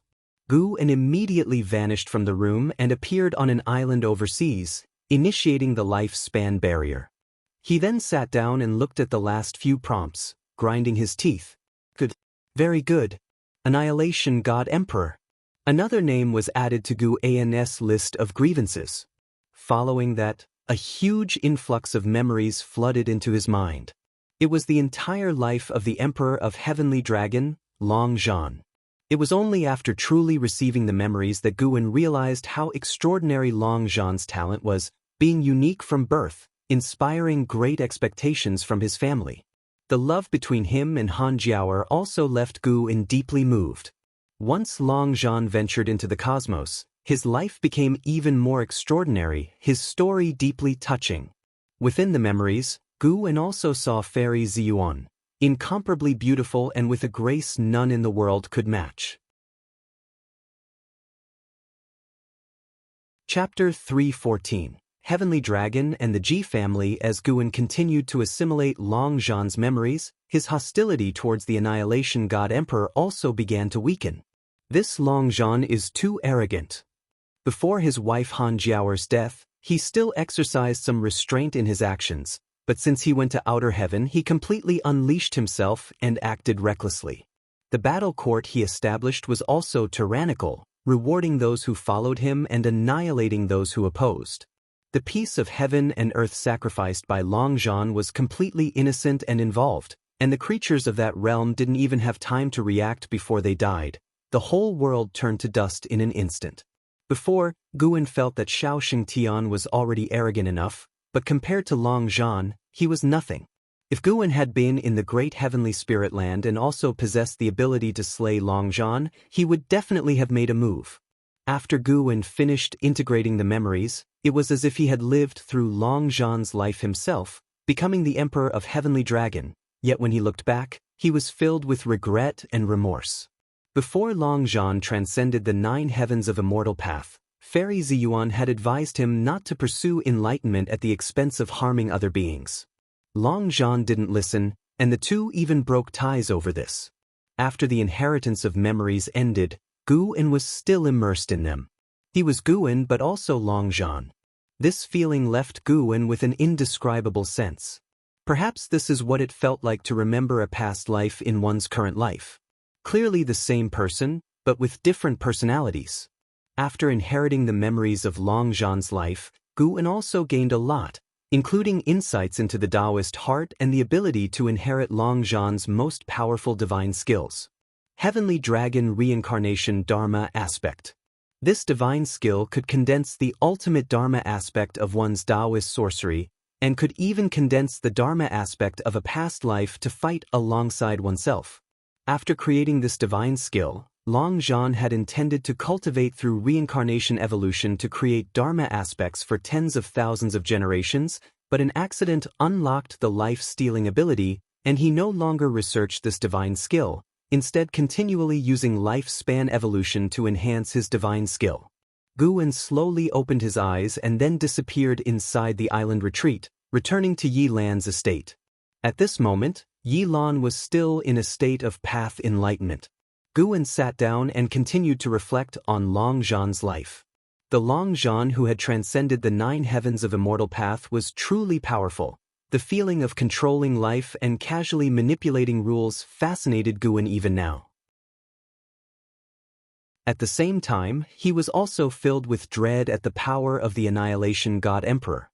Guwen immediately vanished from the room and appeared on an island overseas, initiating the lifespan barrier. He then sat down and looked at the last few prompts, grinding his teeth. Good. Very good. Annihilation God Emperor. Another name was added to Guwen's list of grievances. Following that, a huge influx of memories flooded into his mind. It was the entire life of the Emperor of Heavenly Dragon, Long Zhan. It was only after truly receiving the memories that Guwen realized how extraordinary Long Zhan's talent was, being unique from birth, inspiring great expectations from his family. The love between him and Han Jiao also left Guwen deeply moved. Once Long Zhan ventured into the cosmos, his life became even more extraordinary, his story deeply touching. Within the memories, Guwen also saw Fairy Ziyuan. incomparably beautiful and with a grace none in the world could match. Chapter 314. Heavenly Dragon and the Ji family. As Guan continued to assimilate Long Zhan's memories, his hostility towards the Annihilation God Emperor also began to weaken. This Long Zhan is too arrogant. Before his wife Han Jiaoer's death, he still exercised some restraint in his actions, but since he went to outer heaven he completely unleashed himself and acted recklessly. The battle court he established was also tyrannical, rewarding those who followed him and annihilating those who opposed. The peace of heaven and earth sacrificed by Long Zhan was completely innocent and involved, and the creatures of that realm didn't even have time to react before they died. The whole world turned to dust in an instant. Before, Guan felt that Shaoxing Tian was already arrogant enough, but compared to Long Zhan, he was nothing. If Guan had been in the great heavenly spirit land and also possessed the ability to slay Long Zhan, he would definitely have made a move. After Guan finished integrating the memories, it was as if he had lived through Long Zhan's life himself, becoming the Emperor of Heavenly Dragon, yet when he looked back, he was filled with regret and remorse. Before Long Zhan transcended the 9 heavens of Immortal path, Fairy Ziyuan had advised him not to pursue enlightenment at the expense of harming other beings. Long Zhan didn't listen, and the two even broke ties over this. After the inheritance of memories ended, Guan was still immersed in them. He was Guan but also Long Zhan. This feeling left Guan with an indescribable sense. Perhaps this is what it felt like to remember a past life in one's current life. Clearly the same person, but with different personalities. After inheriting the memories of Long Zhan's life, Guan also gained a lot, including insights into the Taoist heart and the ability to inherit Long Zhan's most powerful divine skills. Heavenly Dragon Reincarnation Dharma Aspect. This divine skill could condense the ultimate Dharma aspect of one's Taoist sorcery, and could even condense the Dharma aspect of a past life to fight alongside oneself. After creating this divine skill, Long Zhan had intended to cultivate through reincarnation evolution to create Dharma aspects for tens of thousands of generations, but an accident unlocked the life-stealing ability, and he no longer researched this divine skill, instead continually using lifespan evolution to enhance his divine skill. Guan slowly opened his eyes and then disappeared inside the island retreat, returning to Yi Lan's estate. At this moment, Yi Lan was still in a state of path enlightenment. Guan sat down and continued to reflect on Long Zhan's life. The Long Zhan who had transcended the 9 heavens of Immortal path was truly powerful. The feeling of controlling life and casually manipulating rules fascinated Guan even now. At the same time, he was also filled with dread at the power of the Annihilation God Emperor.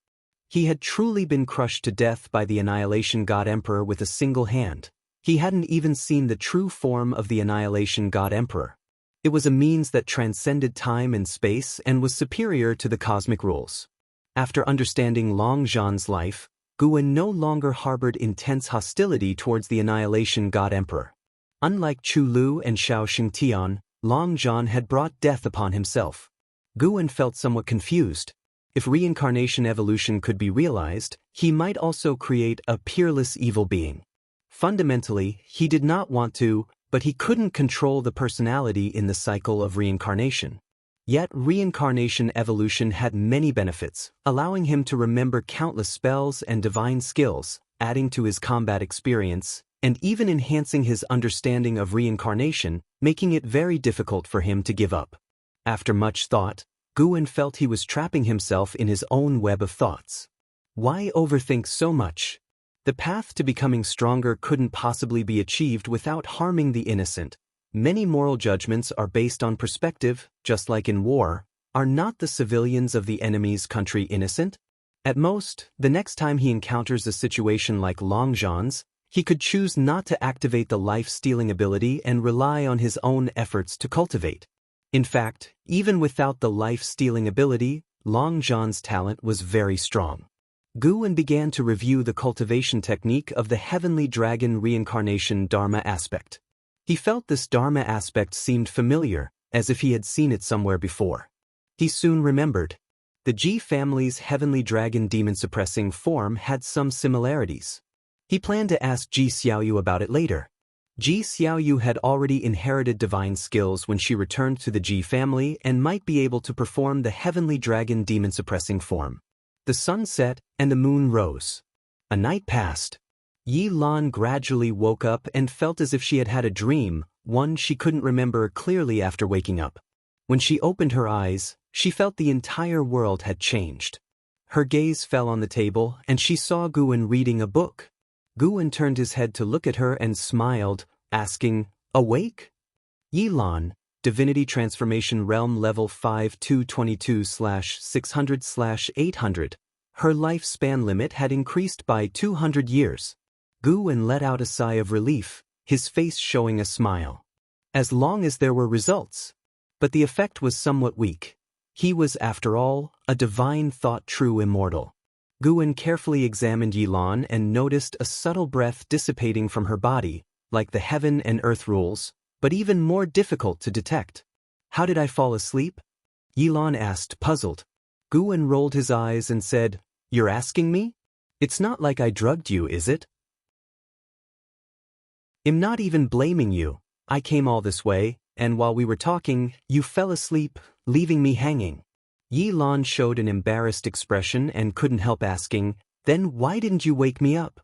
He had truly been crushed to death by the Annihilation God Emperor with a single hand. He hadn't even seen the true form of the Annihilation God Emperor. It was a means that transcended time and space and was superior to the cosmic rules. After understanding Long Zhan's life, Guan no longer harbored intense hostility towards the Annihilation God Emperor. Unlike Chu Lu and Shaoxing Tian, Long Zhan had brought death upon himself. Guan felt somewhat confused. If reincarnation evolution could be realized, he might also create a peerless evil being. Fundamentally, he did not want to, but he couldn't control the personality in the cycle of reincarnation. Yet reincarnation evolution had many benefits, allowing him to remember countless spells and divine skills, adding to his combat experience, and even enhancing his understanding of reincarnation, making it very difficult for him to give up. After much thought, Guan felt he was trapping himself in his own web of thoughts. Why overthink so much? The path to becoming stronger couldn't possibly be achieved without harming the innocent. Many moral judgments are based on perspective, just like in war. Are not the civilians of the enemy's country innocent? At most, the next time he encounters a situation like Long Zhan's, he could choose not to activate the life-stealing ability and rely on his own efforts to cultivate. In fact, even without the life-stealing ability, Long Zhan's talent was very strong. Guan began to review the cultivation technique of the Heavenly Dragon Reincarnation Dharma aspect. He felt this Dharma aspect seemed familiar, as if he had seen it somewhere before. He soon remembered. The Ji family's Heavenly Dragon demon-suppressing form had some similarities. He planned to ask Ji Xiaoyu about it later. Ji Xiaoyu had already inherited divine skills when she returned to the Ji family and might be able to perform the heavenly dragon demon-suppressing form. The sun set and the moon rose. A night passed. Yi Lan gradually woke up and felt as if she had had a dream, one she couldn't remember clearly after waking up. When she opened her eyes, she felt the entire world had changed. Her gaze fell on the table and she saw Guwen reading a book. Guwen turned his head to look at her and smiled, asking, "Awake?" Yi Lan, Divinity Transformation Realm Level 5222/600/800. Her lifespan limit had increased by 200 years. Guwen let out a sigh of relief, his face showing a smile. As long as there were results. But the effect was somewhat weak. He was, after all, a divine thought true immortal. Guwen carefully examined Yi Lan and noticed a subtle breath dissipating from her body, like the heaven and earth rules, but even more difficult to detect. "How did I fall asleep?" Yi Lan asked, puzzled. Guwen rolled his eyes and said, "You're asking me? It's not like I drugged you, is it? I'm not even blaming you. I came all this way, and while we were talking, you fell asleep, leaving me hanging." Yi Lan showed an embarrassed expression and couldn't help asking, "Then why didn't you wake me up?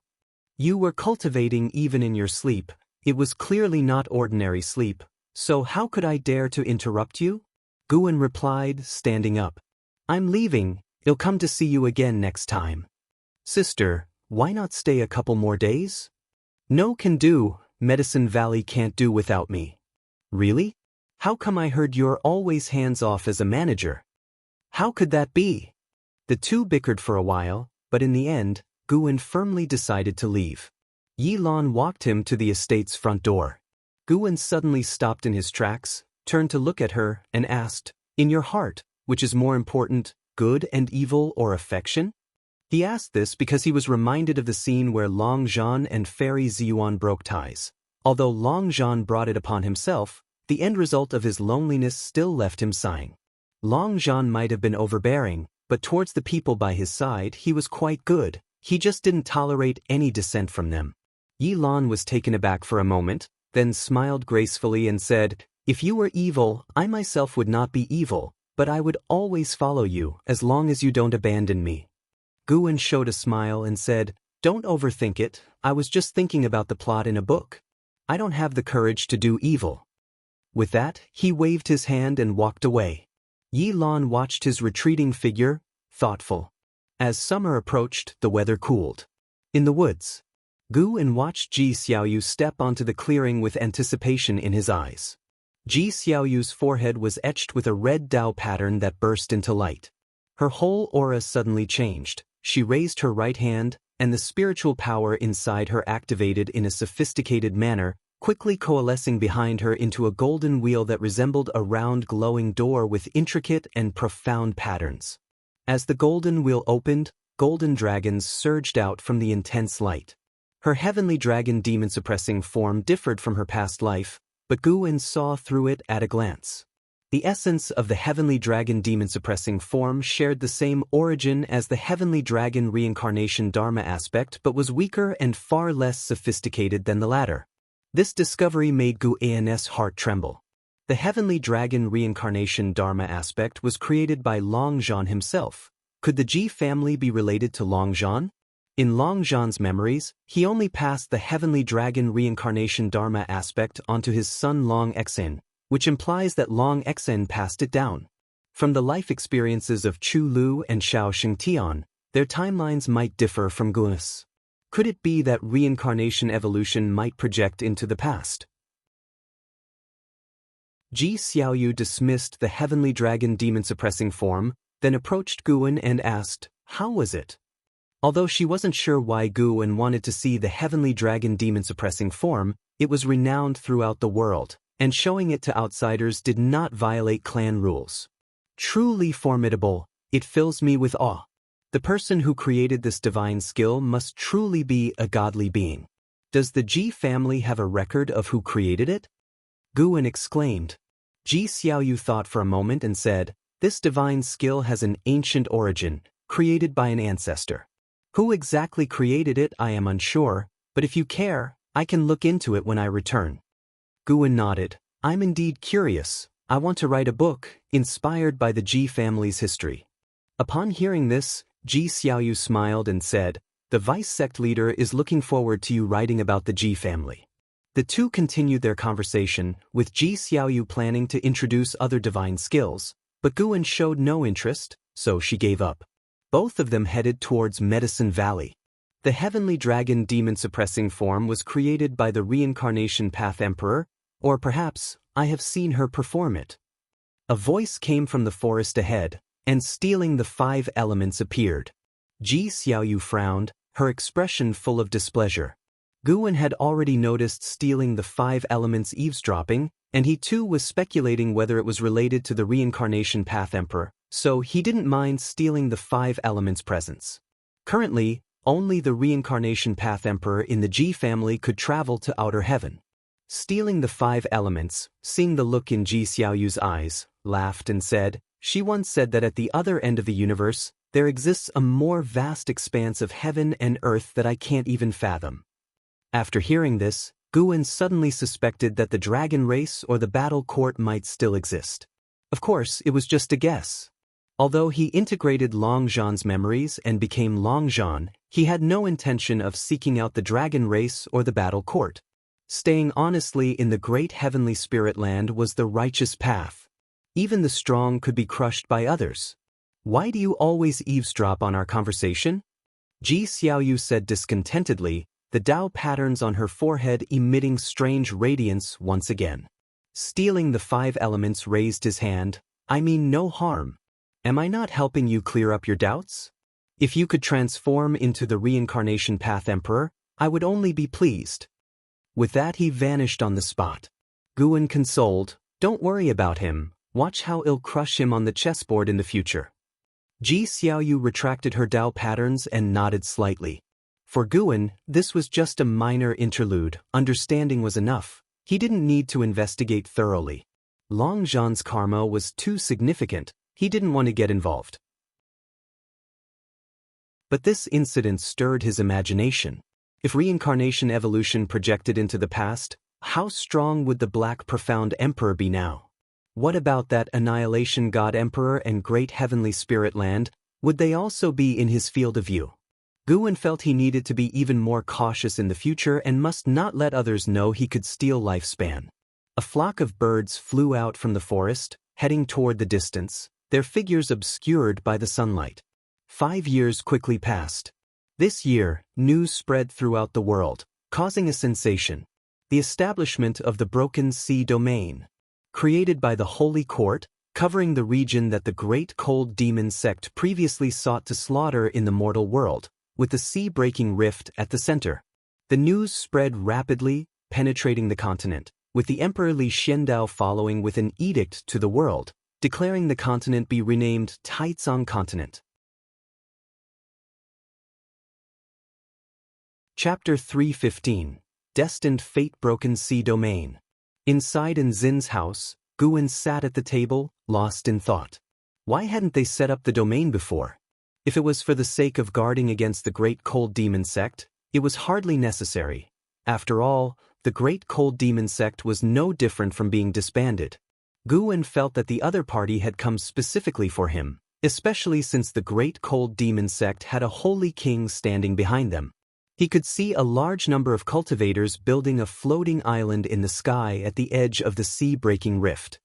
You were cultivating even in your sleep. It was clearly not ordinary sleep, so how could I dare to interrupt you?" Guwen replied, standing up. "I'm leaving. I'll come to see you again next time." "Sister, why not stay a couple more days?" "No can do. Medicine Valley can't do without me." "Really? How come I heard you're always hands off as a manager?" "How could that be?" The two bickered for a while, but in the end, Guwen firmly decided to leave. Yi Lan walked him to the estate's front door. Guwen suddenly stopped in his tracks, turned to look at her, and asked, "In your heart, which is more important, good and evil or affection?" He asked this because he was reminded of the scene where Long Zhan and Fairy Ziyuan broke ties. Although Long Zhan brought it upon himself, the end result of his loneliness still left him sighing. Long Zhan might have been overbearing, but towards the people by his side he was quite good. He just didn't tolerate any dissent from them. Yi Lan was taken aback for a moment, then smiled gracefully and said, "If you were evil, I myself would not be evil, but I would always follow you as long as you don't abandon me." Guwen showed a smile and said, "Don't overthink it, I was just thinking about the plot in a book. I don't have the courage to do evil." With that, he waved his hand and walked away. Yi Lan watched his retreating figure, thoughtful. As summer approached, the weather cooled. In the woods, Guwen watched Ji Xiaoyu step onto the clearing with anticipation in his eyes. Ji Xiaoyu's forehead was etched with a red Dao pattern that burst into light. Her whole aura suddenly changed. She raised her right hand, and the spiritual power inside her activated in a sophisticated manner, quickly coalescing behind her into a golden wheel that resembled a round glowing door with intricate and profound patterns. As the golden wheel opened, golden dragons surged out from the intense light. Her heavenly dragon demon-suppressing form differed from her past life, but Guwen saw through it at a glance. The essence of the heavenly dragon demon-suppressing form shared the same origin as the heavenly dragon reincarnation dharma aspect but was weaker and far less sophisticated than the latter. This discovery made Guwen's heart tremble. The heavenly dragon reincarnation dharma aspect was created by Long Zhan himself. Could the Ji family be related to Long Zhan? In Long Zhan's memories, he only passed the heavenly dragon reincarnation dharma aspect onto his son Long Xen, which implies that Long Xen passed it down. From the life experiences of Chu Lu and Xiao Shengtian, their timelines might differ from Guwen's. Could it be that reincarnation evolution might project into the past? Ji Xiaoyu dismissed the heavenly dragon demon-suppressing form, then approached Guwen and asked, "How was it?" Although she wasn't sure why Guwen wanted to see the heavenly dragon demon-suppressing form, it was renowned throughout the world, and showing it to outsiders did not violate clan rules. "Truly formidable, it fills me with awe. The person who created this divine skill must truly be a godly being. Does the Ji family have a record of who created it?" Guwen exclaimed. Ji Xiaoyu thought for a moment and said, "This divine skill has an ancient origin, created by an ancestor. Who exactly created it I am unsure, But if you care, I can look into it when I return. Guan nodded. I'm indeed curious. I want to write a book, inspired by the Ji family's history. Upon hearing this, Ji Xiaoyu smiled and said, the vice sect leader is looking forward to you writing about the Ji family. The two continued their conversation, with Ji Xiaoyu planning to introduce other divine skills, but Guan showed no interest, so she gave up. Both of them headed towards Medicine Valley. The heavenly dragon demon-suppressing form was created by the Reincarnation Path Emperor, or perhaps, I have seen her perform it. A voice came from the forest ahead, and stealing the 5 elements appeared. Ji Xiaoyu frowned, her expression full of displeasure. Guan had already noticed stealing the 5 elements eavesdropping, and he too was speculating whether it was related to the Reincarnation Path Emperor, so he didn't mind stealing the 5 elements' presence. Currently, only the Reincarnation Path Emperor in the Ji family could travel to outer heaven. Stealing the 5 elements, seeing the look in Ji Xiaoyu's eyes, laughed and said, she once said that at the other end of the universe, there exists a more vast expanse of heaven and earth that I can't even fathom. After hearing this, Guan suddenly suspected that the dragon race or the battle court might still exist. Of course, it was just a guess. Although he integrated Longzhan's memories and became Longzhan, he had no intention of seeking out the dragon race or the battle court. Staying honestly in the great heavenly spirit land was the righteous path. Even the strong could be crushed by others. Why do you always eavesdrop on our conversation? Ji Xiaoyu said discontentedly, the Tao patterns on her forehead emitting strange radiance once again. Stealing the 5 elements raised his hand, I mean no harm. Am I not helping you clear up your doubts? If you could transform into the Reincarnation Path Emperor, I would only be pleased. With that he vanished on the spot. Guan consoled, don't worry about him, watch how I'll crush him on the chessboard in the future. Ji Xiaoyu retracted her Tao patterns and nodded slightly. For Guan, this was just a minor interlude, understanding was enough, he didn't need to investigate thoroughly. Longzhan's karma was too significant, he didn't want to get involved. But this incident stirred his imagination. If reincarnation evolution projected into the past, how strong would the Black Profound Emperor be now? What about that Annihilation God Emperor and Great Heavenly Spirit Land, would they also be in his field of view? Guan felt he needed to be even more cautious in the future and must not let others know he could steal lifespan. A flock of birds flew out from the forest, heading toward the distance, their figures obscured by the sunlight. 5 years quickly passed. This year, news spread throughout the world, causing a sensation. The establishment of the Broken Sea Domain. Created by the Holy Court, covering the region that the Great Cold Demon sect previously sought to slaughter in the mortal world, with the sea-breaking rift at the center. The news spread rapidly, penetrating the continent, with the Emperor Li Xiandao following with an edict to the world, declaring the continent be renamed Taizong Continent. Chapter 315. Destined Fate Broken Sea Domain. Inside Enzin's house, Guan sat at the table, lost in thought. Why hadn't they set up the domain before? If it was for the sake of guarding against the Great Cold Demon sect, it was hardly necessary. After all, the Great Cold Demon sect was no different from being disbanded. Guan felt that the other party had come specifically for him, especially since the Great Cold Demon sect had a holy king standing behind them. He could see a large number of cultivators building a floating island in the sky at the edge of the sea-breaking rift.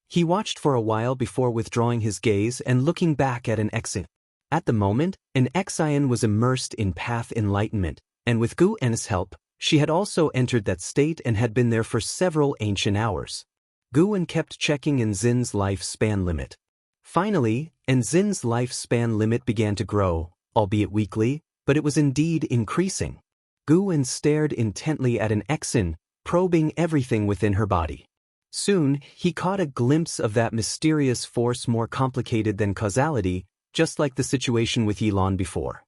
He watched for a while before withdrawing his gaze and looking back at an Exian. At the moment, an Exian was immersed in path enlightenment, and with Guan's help, she had also entered that state and had been there for several ancient hours. Guan kept checking Enzin's lifespan limit. Finally, Enzin's lifespan limit began to grow, albeit weakly, but it was indeed increasing. Guan stared intently at an Exian, probing everything within her body. Soon, he caught a glimpse of that mysterious force more complicated than causality, just like the situation with Yilan before.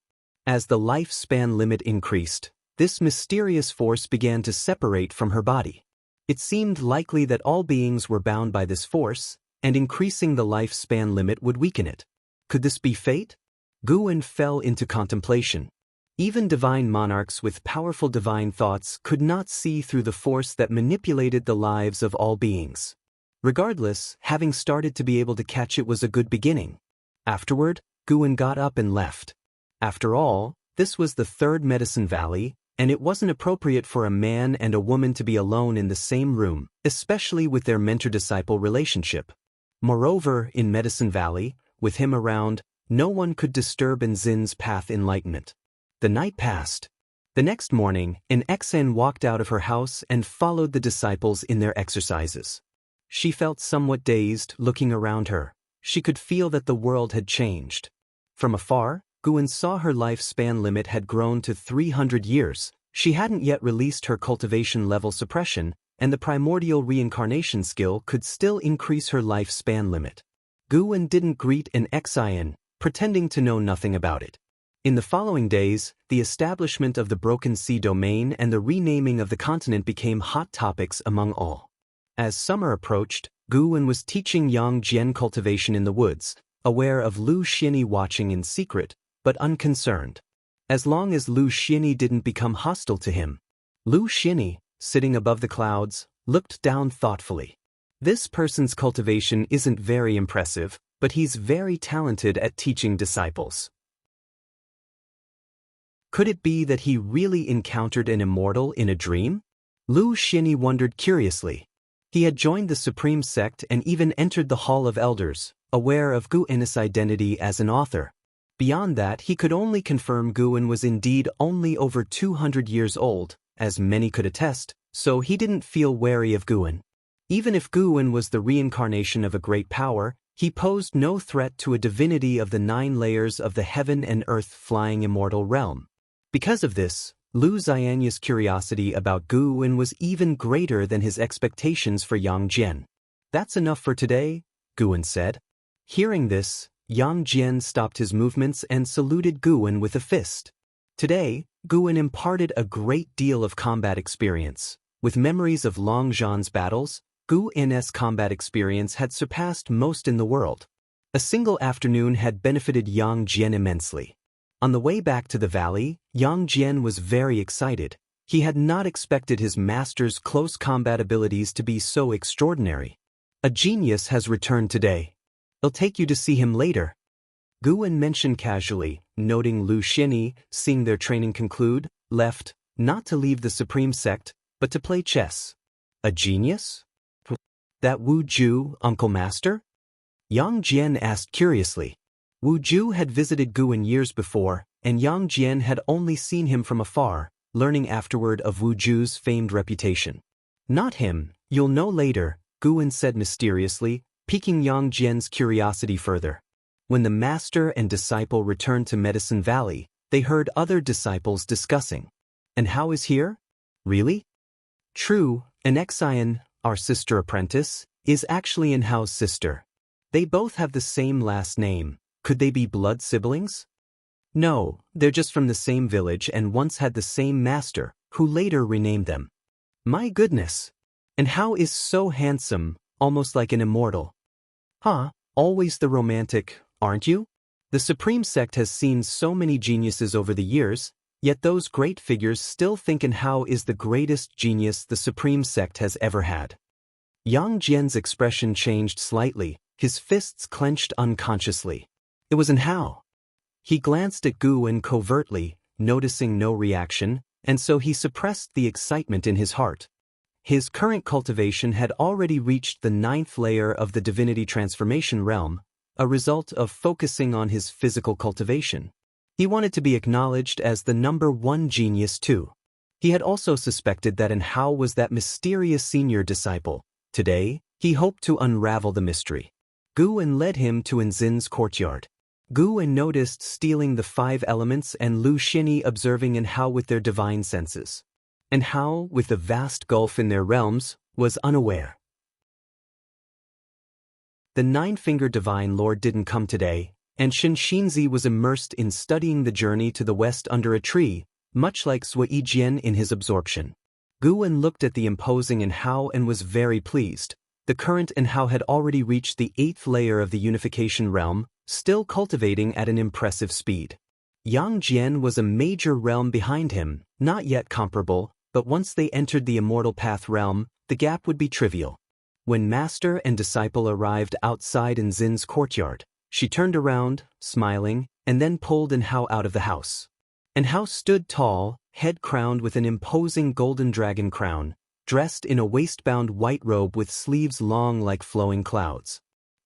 As the lifespan limit increased, this mysterious force began to separate from her body. It seemed likely that all beings were bound by this force, and increasing the lifespan limit would weaken it. Could this be fate? Guan fell into contemplation. Even divine monarchs with powerful divine thoughts could not see through the force that manipulated the lives of all beings. Regardless, having started to be able to catch it was a good beginning. Afterward, Guan got up and left. After all, this was the third Medicine Valley, and it wasn't appropriate for a man and a woman to be alone in the same room, especially with their mentor-disciple relationship. Moreover, in Medicine Valley, with him around, no one could disturb Nzin's path enlightenment. The night passed. The next morning, an Xen walked out of her house and followed the disciples in their exercises. She felt somewhat dazed, looking around her. She could feel that the world had changed. From afar, Guan saw her lifespan limit had grown to 300 years. She hadn't yet released her cultivation level suppression, and the primordial reincarnation skill could still increase her lifespan limit. Guan didn't greet an Xian, pretending to know nothing about it. In the following days, the establishment of the Broken Sea domain and the renaming of the continent became hot topics among all. As summer approached, Guan was teaching Yang Jian cultivation in the woods, aware of Lu Xinyi watching in secret, but unconcerned. As long as Lu Xinyi didn't become hostile to him. Lu Xinyi, sitting above the clouds, looked down thoughtfully. This person's cultivation isn't very impressive, but he's very talented at teaching disciples. Could it be that he really encountered an immortal in a dream? Lu Xinyi wondered curiously. He had joined the Supreme Sect and even entered the Hall of Elders, aware of Guan's identity as an author. Beyond that, he could only confirm Guan was indeed only over 200 years old, as many could attest, so he didn't feel wary of Guan. Even if Guan was the reincarnation of a great power, he posed no threat to a divinity of the 9 layers of the heaven and earth flying immortal realm. Because of this, Lu Xianya's curiosity about Guan was even greater than his expectations for Yang Jian. "That's enough for today," Guan said. Hearing this, Yang Jian stopped his movements and saluted Guan with a fist. Today, Guan imparted a great deal of combat experience. With memories of Long Zhan's battles, Guan's combat experience had surpassed most in the world. A single afternoon had benefited Yang Jian immensely. On the way back to the valley, Yang Jian was very excited. He had not expected his master's close combat abilities to be so extraordinary. "A genius has returned today. I'll take you to see him later," Guan mentioned casually, noting Lu Xinyi, seeing their training conclude, left, not to leave the Supreme Sect, but to play chess. "A genius? That Wu Ju, Uncle Master?" Yang Jian asked curiously. Wu Ju had visited Guan years before, and Yang Jian had only seen him from afar, learning afterward of Wu Ju's famed reputation. "Not him, you'll know later," Guan said mysteriously, piquing Yang Jian's curiosity further. When the master and disciple returned to Medicine Valley, they heard other disciples discussing. "And how is here? Really?" "True, an Xian, our sister apprentice, is actually an Hao's sister. They both have the same last name. Could they be blood siblings?" "No, they're just from the same village and once had the same master, who later renamed them." "My goodness! And Hao is so handsome, almost like an immortal." "Huh, always the romantic, aren't you?" The Supreme Sect has seen so many geniuses over the years, yet those great figures still think Hao is the greatest genius the Supreme Sect has ever had. Yang Jian's expression changed slightly, his fists clenched unconsciously. It was Hao. He glanced at Guan covertly, noticing no reaction, and so he suppressed the excitement in his heart. His current cultivation had already reached the 9th layer of the divinity transformation realm, a result of focusing on his physical cultivation. He wanted to be acknowledged as the #1 genius too. He had also suspected that Hao was that mysterious senior disciple. Today, he hoped to unravel the mystery. Guan led him to Nzin's courtyard. Guan noticed stealing the 5 elements and Lu Xinyi observing Hao with their divine senses. And Hao, with the vast gulf in their realms, was unaware. The 9-fingered divine lord didn't come today, and Shinxinzi was immersed in studying the journey to the west under a tree, much like Sui Jian in his absorption. Guan looked at the imposing Hao and was very pleased. The current Hao had already reached the 8th layer of the unification realm, still cultivating at an impressive speed. Yang Jian was a major realm behind him, not yet comparable, but once they entered the Immortal Path realm, the gap would be trivial. When master and disciple arrived outside in Xin's courtyard, she turned around, smiling, and then pulled Enhao out of the house. Enhao stood tall, head crowned with an imposing golden dragon crown, dressed in a waist-bound white robe with sleeves long like flowing clouds.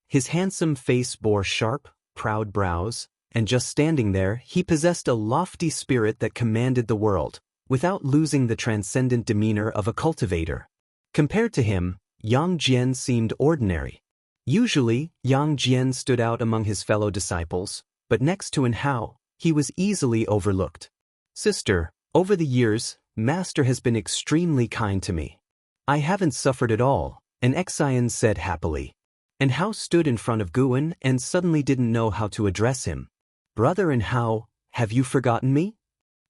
His handsome face bore sharp, proud brows, and just standing there, he possessed a lofty spirit that commanded the world, without losing the transcendent demeanor of a cultivator. Compared to him, Yang Jian seemed ordinary. Usually, Yang Jian stood out among his fellow disciples, but next to Enhao, he was easily overlooked. Sister, over the years, Master has been extremely kind to me. I haven't suffered at all, an Xian said happily. Enhao stood in front of Guan and suddenly didn't know how to address him. Brother Enhao, have you forgotten me?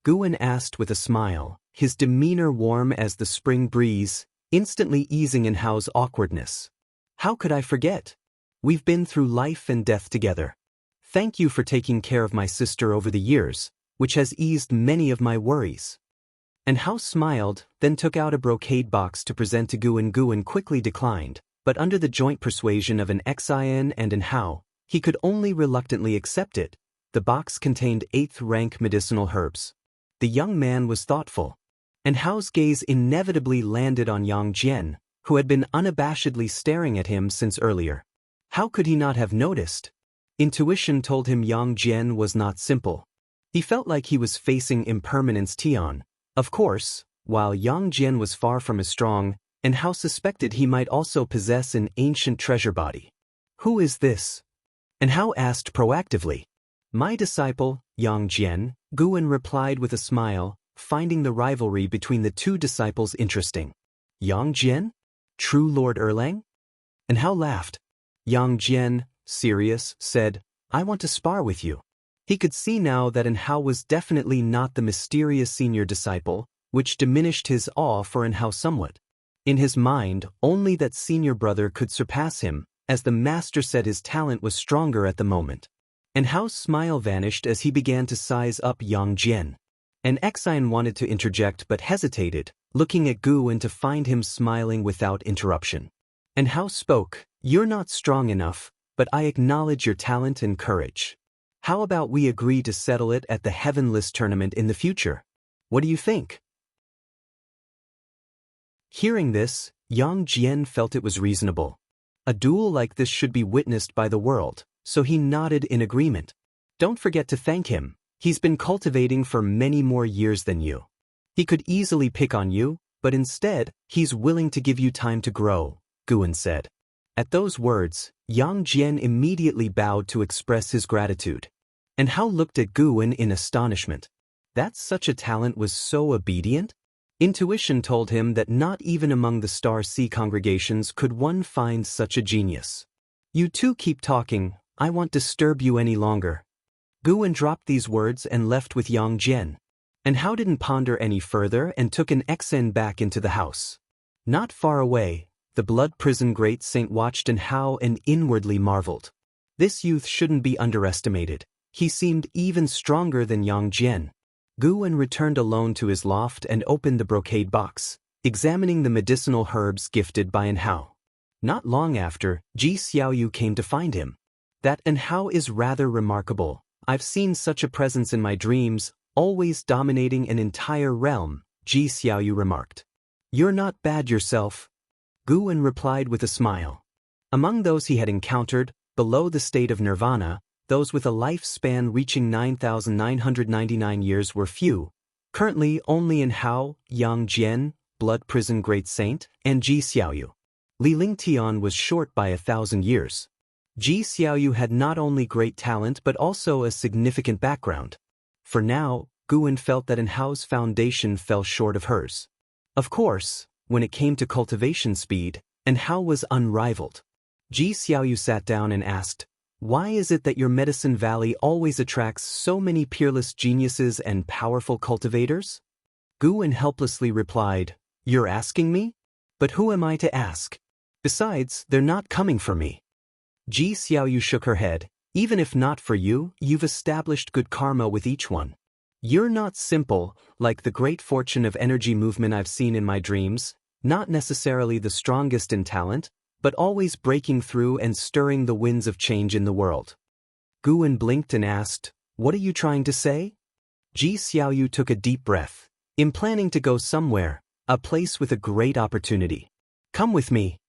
Guan asked with a smile, his demeanor warm as the spring breeze, instantly easing Enhao's awkwardness. How could I forget? We've been through life and death together. Thank you for taking care of my sister over the years, which has eased many of my worries. Enhao smiled, then took out a brocade box to present to Guan. Guan quickly declined, but under the joint persuasion of an Xian and Enhao, he could only reluctantly accept it. The box contained 8th-rank medicinal herbs. The young man was thoughtful. Enhao's gaze inevitably landed on Yang Jian, who had been unabashedly staring at him since earlier. How could he not have noticed? Intuition told him Yang Jian was not simple. He felt like he was facing impermanence Tian. Of course, while Yang Jian was far from as strong, Enhao suspected he might also possess an ancient treasure body. Who is this? Enhao asked proactively. My disciple, Yang Jian, Guan replied with a smile, finding the rivalry between the two disciples interesting. Yang Jian? True Lord Erlang? Enhao laughed. Yang Jian, serious, said, I want to spar with you. He could see now that Enhao was definitely not the mysterious senior disciple, which diminished his awe for Enhao somewhat. In his mind, only that senior brother could surpass him, as the master said his talent was stronger at the moment. Enhao's smile vanished as he began to size up Yang Jian. An Xian wanted to interject but hesitated, looking at Guan to find him smiling without interruption. Enhao spoke, You're not strong enough, but I acknowledge your talent and courage. How about we agree to settle it at the Heavenless tournament in the future? What do you think? Hearing this, Yang Jian felt it was reasonable. A duel like this should be witnessed by the world, so he nodded in agreement. Don't forget to thank him. He's been cultivating for many more years than you. He could easily pick on you, but instead, he's willing to give you time to grow, Guan said. At those words, Yang Jian immediately bowed to express his gratitude. Enhao looked at Guan in astonishment. That such a talent was so obedient? Intuition told him that not even among the Star Sea congregations could one find such a genius. You two keep talking, I won't disturb you any longer. Guan dropped these words and left with Yang Jian. Enhao didn't ponder any further and took an Xian back into the house. Not far away, the blood prison great saint watched Enhao and inwardly marveled. This youth shouldn't be underestimated. He seemed even stronger than Yang Jian. Guan returned alone to his loft and opened the brocade box, examining the medicinal herbs gifted by Enhao. Not long after, Ji Xiaoyu came to find him. That Enhao is rather remarkable. I've seen such a presence in my dreams, always dominating an entire realm, Ji Xiaoyu remarked. You're not bad yourself. Guan replied with a smile. Among those he had encountered, below the state of nirvana, those with a lifespan reaching 9,999 years were few. Currently only Enhao, Yang Jian, Blood Prison Great Saint, and Ji Xiaoyu. Li Lingtian was short by 1,000 years. Ji Xiaoyu had not only great talent but also a significant background. For now, Guan felt that Enhao's foundation fell short of hers. Of course, when it came to cultivation speed, Enhao was unrivaled. Ji Xiaoyu sat down and asked, Why is it that your Medicine Valley always attracts so many peerless geniuses and powerful cultivators? Guan helplessly replied, You're asking me? But who am I to ask? Besides, they're not coming for me. Ji Xiaoyu shook her head, Even if not for you, you've established good karma with each one. You're not simple, like the great fortune of energy movement I've seen in my dreams, not necessarily the strongest in talent, but always breaking through and stirring the winds of change in the world. Guwen blinked and asked, "What are you trying to say?" Ji Xiaoyu took a deep breath. "I'm planning to go somewhere, a place with a great opportunity. Come with me."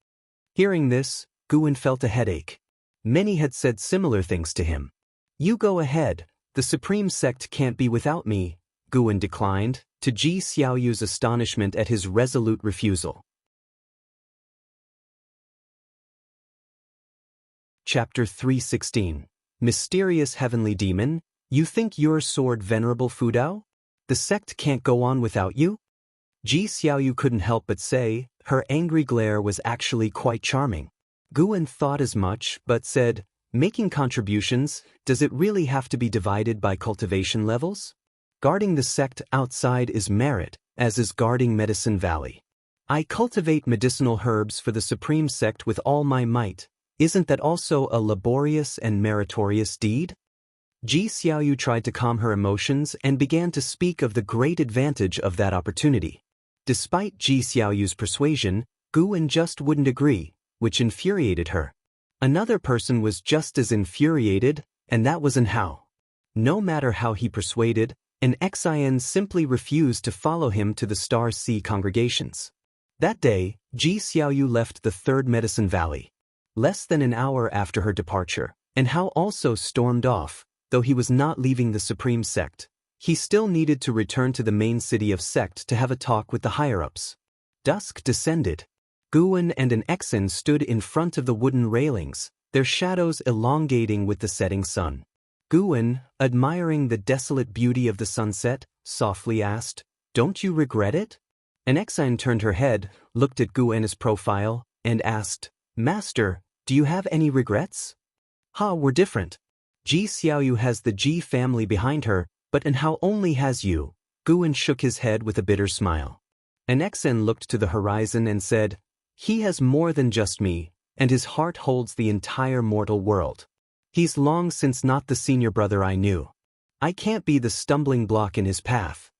Hearing this, Guwen felt a headache. Many had said similar things to him. "You go ahead, the supreme sect can't be without me," Guwen declined, to Ji Xiaoyu's astonishment at his resolute refusal. Chapter 316. Mysterious Heavenly Demon, you think your sword venerable Fudao? The sect can't go on without you? Ji Xiaoyu couldn't help but say, her angry glare was actually quite charming. Guwen thought as much, but said, "Making contributions, does it really have to be divided by cultivation levels? Guarding the sect outside is merit, as is guarding Medicine Valley. I cultivate medicinal herbs for the supreme sect with all my might. Isn't that also a laborious and meritorious deed?" Ji Xiaoyu tried to calm her emotions and began to speak of the great advantage of that opportunity. Despite Ji Xiaoyu's persuasion, Guwen just wouldn't agree, which infuriated her. Another person was just as infuriated, and that was An Hao. No matter how he persuaded, an Xin simply refused to follow him to the Star Sea congregations. That day, Ji Xiaoyu left the Third Medicine Valley. Less than an hour after her departure, An Hao also stormed off, though he was not leaving the Supreme Sect. He still needed to return to the main city of Sect to have a talk with the higher-ups. Dusk descended. Guwen and an Xin stood in front of the wooden railings, their shadows elongating with the setting sun. Guwen, admiring the desolate beauty of the sunset, softly asked, "Don't you regret it?" An Xin turned her head, looked at Guwen's profile, and asked, "Master, do you have any regrets?" We're different. Ji Xiaoyu has the Ji family behind her, but An Hao only has you." Guwen shook his head with a bitter smile. An Xin looked to the horizon and said, "He has more than just me, and his heart holds the entire mortal world. He's long since not the senior brother I knew. I can't be the stumbling block in his path."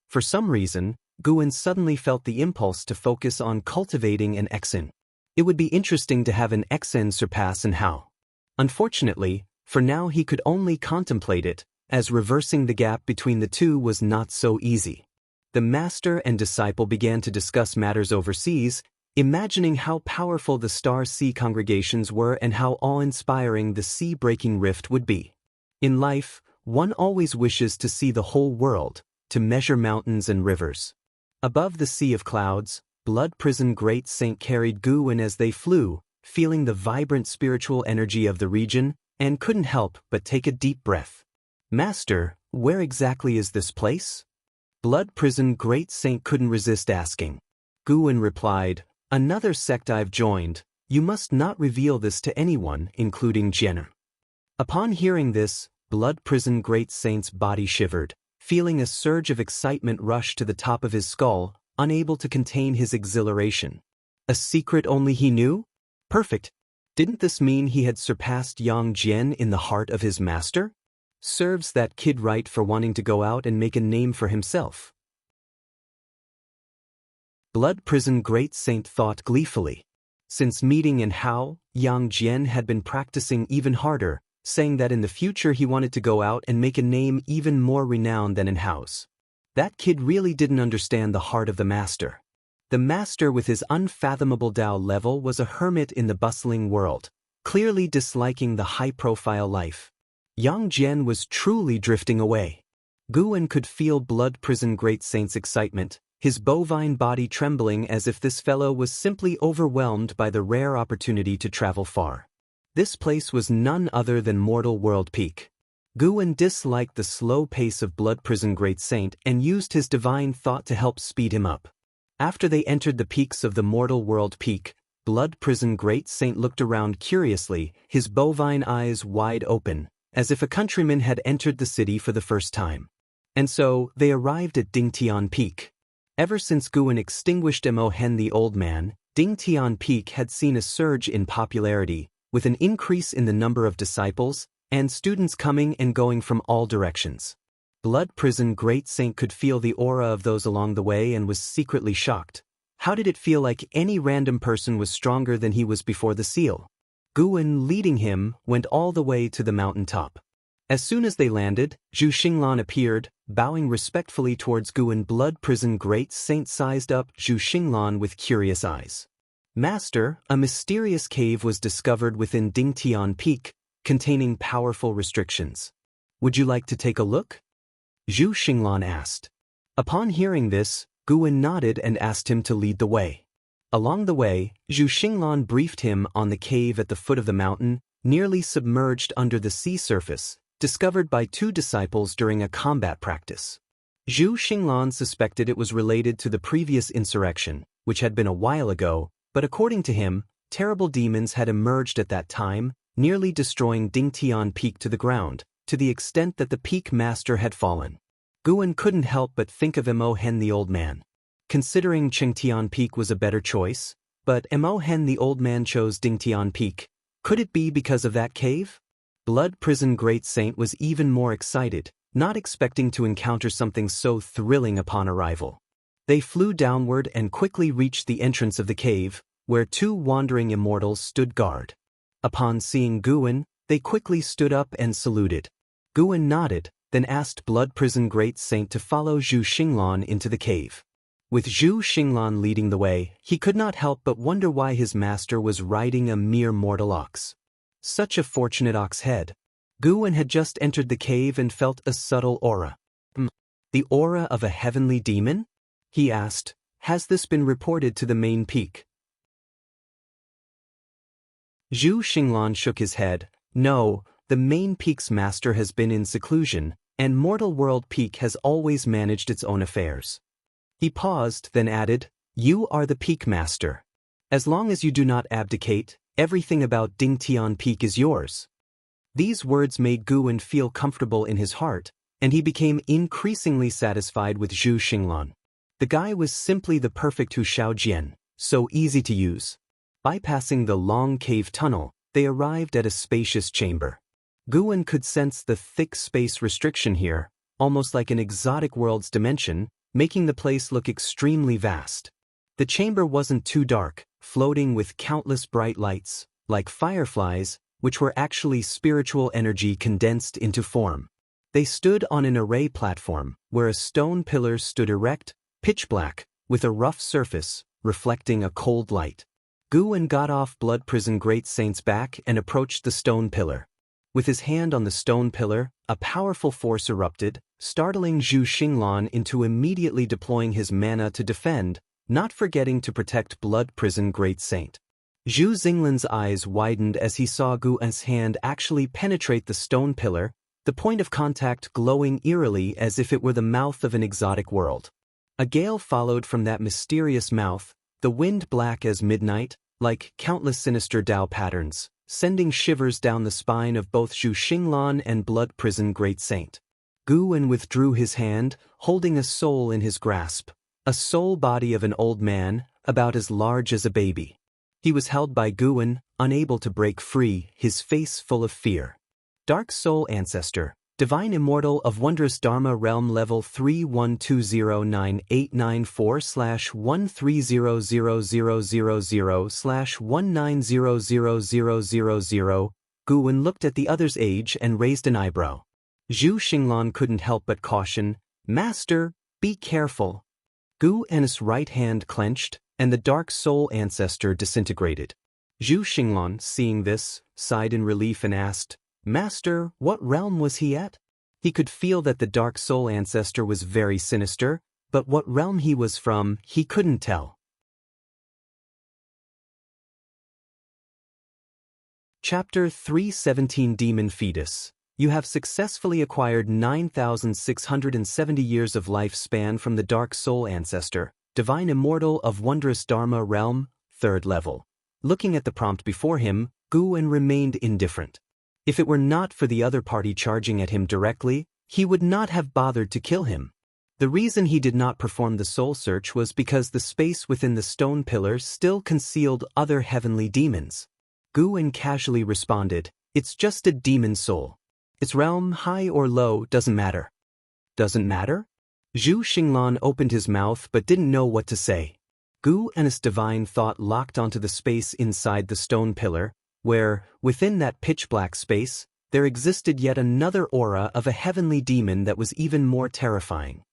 For some reason, Guwen suddenly felt the impulse to focus on cultivating an Xin. It would be interesting to have an Xin surpass An Hao. Unfortunately, for now he could only contemplate it, as reversing the gap between the two was not so easy. The master and disciple began to discuss matters overseas, imagining how powerful the Star Sea congregations were and how awe-inspiring the sea-breaking rift would be. In life, one always wishes to see the whole world, to measure mountains and rivers. Above the sea of clouds, Blood Prison Great Saint carried Guwen as they flew, feeling the vibrant spiritual energy of the region, and couldn't help but take a deep breath. "Master, where exactly is this place?" Blood Prison Great Saint couldn't resist asking. Guwen replied, "Another sect I've joined. You must not reveal this to anyone, including Jianghu." Upon hearing this, Blood Prison Great Saint's body shivered, feeling a surge of excitement rush to the top of his skull, unable to contain his exhilaration. A secret only he knew? Perfect. Didn't this mean he had surpassed Yang Jian in the heart of his master? Serves that kid right for wanting to go out and make a name for himself. Blood Prison Great Saint thought gleefully. Since meeting An Hao, Yang Jian had been practicing even harder, saying that in the future he wanted to go out and make a name even more renowned than An Hao's. That kid really didn't understand the heart of the master. The master with his unfathomable Tao level was a hermit in the bustling world, clearly disliking the high-profile life. Yang Jian was truly drifting away. Guwen could feel Blood Prison Great Saint's excitement, his bovine body trembling as if this fellow was simply overwhelmed by the rare opportunity to travel far. This place was none other than Mortal World Peak. Guwen disliked the slow pace of Blood Prison Great Saint and used his divine thought to help speed him up. After they entered the peaks of the Mortal World Peak, Blood Prison Great Saint looked around curiously, his bovine eyes wide open, as if a countryman had entered the city for the first time. And so, they arrived at Dingtian Peak. Ever since Guwen extinguished Mo Hen the Old Man, Dingtian Peak had seen a surge in popularity, with an increase in the number of disciples, and students coming and going from all directions. Blood Prison Great Saint could feel the aura of those along the way and was secretly shocked. How did it feel like any random person was stronger than he was before the seal? Guwen, leading him, went all the way to the mountain top. As soon as they landed, Zhu Xinglan appeared, bowing respectfully towards Guwen. Blood Prison Great Saint sized up Zhu Xinglan with curious eyes. Master, a mysterious cave was discovered within Dingtian Peak, containing powerful restrictions. Would you like to take a look? Zhu Xinglan asked. Upon hearing this, Guwen nodded and asked him to lead the way. Along the way, Zhu Xinglan briefed him on the cave at the foot of the mountain, nearly submerged under the sea surface, discovered by two disciples during a combat practice. Zhu Xinglan suspected it was related to the previous insurrection, which had been a while ago, but according to him, terrible demons had emerged at that time, nearly destroying Dingtian Peak to the ground, to the extent that the peak master had fallen. Guwen couldn't help but think of Mo Hen the old man. Considering Chengtian Peak was a better choice, but Mo Hen the old man chose Dingtian Peak. Could it be because of that cave? Blood Prison Great Saint was even more excited, not expecting to encounter something so thrilling upon arrival. They flew downward and quickly reached the entrance of the cave, where two wandering immortals stood guard. Upon seeing Guwen, they quickly stood up and saluted. Guwen nodded, then asked Blood Prison Great Saint to follow Zhu Xinglan into the cave. With Zhu Xinglan leading the way, he could not help but wonder why his master was riding a mere mortal ox. Such a fortunate ox head. Guwen had just entered the cave and felt a subtle aura. The aura of a heavenly demon? He asked. Has this been reported to the main peak? Zhu Xinglan shook his head. No, the main peak's master has been in seclusion, and Mortal World Peak has always managed its own affairs. He paused, then added, You are the peak master. As long as you do not abdicate, everything about Dingtian Peak is yours. These words made Guwen feel comfortable in his heart, and he became increasingly satisfied with Zhu Xinglan. The guy was simply the perfect Hu Shaojian, so easy to use. Bypassing the long cave tunnel, they arrived at a spacious chamber. Guwen could sense the thick space restriction here, almost like an exotic world's dimension, making the place look extremely vast. The chamber wasn't too dark, floating with countless bright lights, like fireflies, which were actually spiritual energy condensed into form. They stood on an array platform, where a stone pillar stood erect, pitch black, with a rough surface, reflecting a cold light. Guwen got off Blood Prison Great Saint's back and approached the stone pillar. With his hand on the stone pillar, a powerful force erupted, startling Zhu Xinglan into immediately deploying his mana to defend, not forgetting to protect Blood Prison Great Saint. Zhu Xinglan's eyes widened as he saw Guwen's hand actually penetrate the stone pillar, the point of contact glowing eerily as if it were the mouth of an exotic world. A gale followed from that mysterious mouth, the wind black as midnight, like countless sinister Dao patterns, sending shivers down the spine of both Zhu Xinglan and Blood Prison Great Saint. Guwen withdrew his hand, holding a soul in his grasp, a soul body of an old man, about as large as a baby. He was held by Guwen, unable to break free, his face full of fear. Dark Soul Ancestor, Divine Immortal of Wondrous Dharma Realm Level 31209894/1300000/1900000. Guwen looked at the other's age and raised an eyebrow. Zhu Xinglan couldn't help but caution, Master, be careful. Guwen's right hand clenched, and the Dark Soul Ancestor disintegrated. Zhu Xinglan, seeing this, sighed in relief and asked, Master, what realm was he at? He could feel that the Dark Soul Ancestor was very sinister, but what realm he was from, he couldn't tell. Chapter 317 Demon Fetus. You have successfully acquired 9,670 years of lifespan from the Dark Soul Ancestor, Divine Immortal of Wondrous Dharma Realm, 3rd level. Looking at the prompt before him, Guwen remained indifferent. If it were not for the other party charging at him directly, he would not have bothered to kill him. The reason he did not perform the soul search was because the space within the stone pillar still concealed other heavenly demons. Guwen casually responded, It's just a demon soul. Its realm, high or low, doesn't matter. Doesn't matter? Zhu Xinglan opened his mouth but didn't know what to say. Gu and his divine thought locked onto the space inside the stone pillar, where, within that pitch-black space, there existed yet another aura of a heavenly demon that was even more terrifying.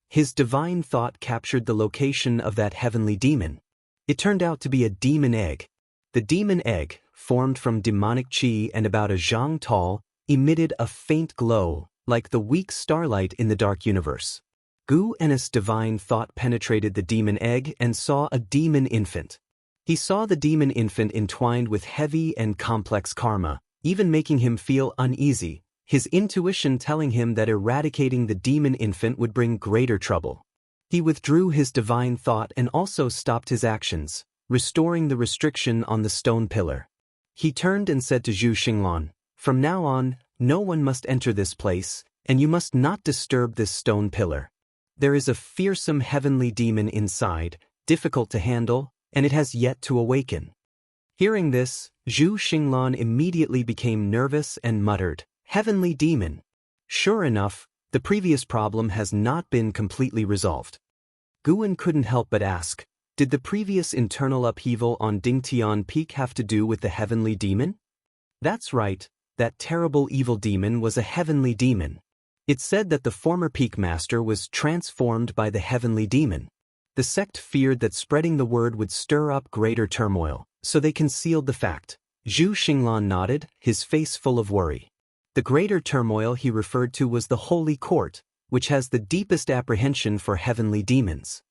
His divine thought captured the location of that heavenly demon. It turned out to be a demon egg. The demon egg, formed from demonic qi and about a zhang tall, emitted a faint glow, like the weak starlight in the dark universe. Gu and his divine thought penetrated the demon egg and saw a demon infant. He saw the demon infant entwined with heavy and complex karma, even making him feel uneasy, his intuition telling him that eradicating the demon infant would bring greater trouble. He withdrew his divine thought and also stopped his actions, restoring the restriction on the stone pillar. He turned and said to Zhu Xinglan, "From now on, no one must enter this place, and you must not disturb this stone pillar. There is a fearsome heavenly demon inside, difficult to handle, and it has yet to awaken." Hearing this, Zhu Xinglan immediately became nervous and muttered, "Heavenly demon." Sure enough, the previous problem has not been completely resolved. Guan couldn't help but ask, did the previous internal upheaval on Dingtian Peak have to do with the heavenly demon? That's right, that terrible evil demon was a heavenly demon. It said that the former peak master was transformed by the heavenly demon. The sect feared that spreading the word would stir up greater turmoil, so they concealed the fact. Zhu Xinglan nodded, his face full of worry. The greater turmoil he referred to was the Holy Court, which has the deepest apprehension for heavenly demons.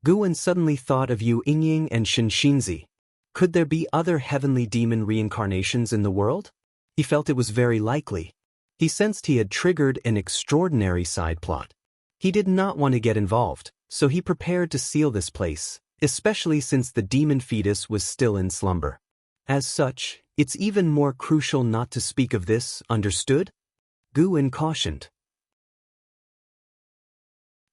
Guan suddenly thought of Yu Yingying and Shinxinzi. Could there be other heavenly demon reincarnations in the world? He felt it was very likely. He sensed he had triggered an extraordinary side plot. He did not want to get involved, so he prepared to seal this place, especially since the demon fetus was still in slumber. As such, it's even more crucial not to speak of this, understood? Guan cautioned.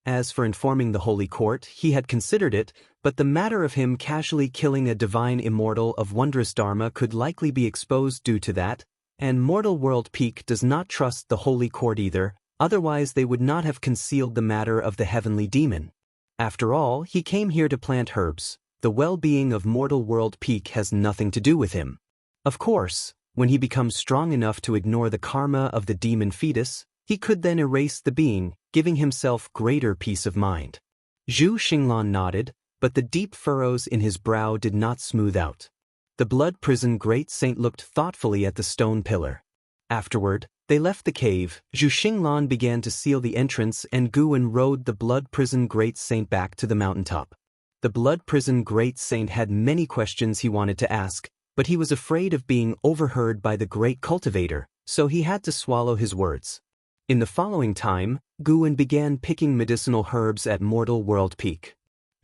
As for informing the Holy Court, he had considered it, but the matter of him casually killing a divine immortal of wondrous dharma could likely be exposed due to that, and Mortal World Peak does not trust the Holy Court either, otherwise they would not have concealed the matter of the heavenly demon. After all, he came here to plant herbs. The well-being of Mortal World Peak has nothing to do with him. Of course, when he becomes strong enough to ignore the karma of the demon fetus, he could then erase the being, giving himself greater peace of mind. Zhu Xinglan nodded, but the deep furrows in his brow did not smooth out. The Blood Prison Great Saint looked thoughtfully at the stone pillar. Afterward, they left the cave. Zhu Xinglan began to seal the entrance and Guan rode the Blood Prison Great Saint back to the mountaintop. The Blood Prison Great Saint had many questions he wanted to ask, but he was afraid of being overheard by the Great Cultivator, so he had to swallow his words. In the following time, Guan began picking medicinal herbs at Mortal World Peak.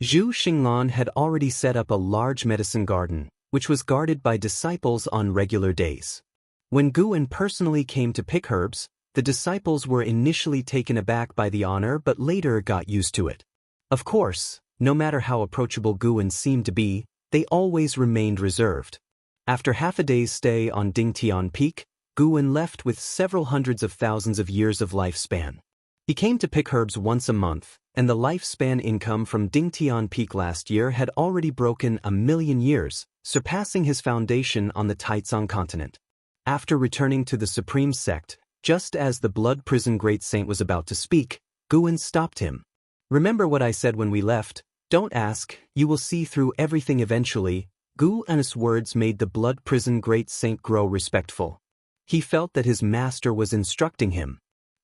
Zhu Xinglan had already set up a large medicine garden, which was guarded by disciples on regular days. When Guan personally came to pick herbs, the disciples were initially taken aback by the honor but later got used to it. Of course, no matter how approachable Guan seemed to be, they always remained reserved. After half a day's stay on Dingtian Peak, Guan left with several hundreds of thousands of years of lifespan. He came to pick herbs once a month, and the lifespan income from Dingtian Peak last year had already broken 1,000,000 years, surpassing his foundation on the Taizong continent. After returning to the Supreme Sect, just as the Blood Prison Great Saint was about to speak, Guan stopped him. "Remember what I said when we left? Don't ask, you will see through everything eventually." Guan's words made the Blood Prison Great Saint grow respectful. He felt that his master was instructing him.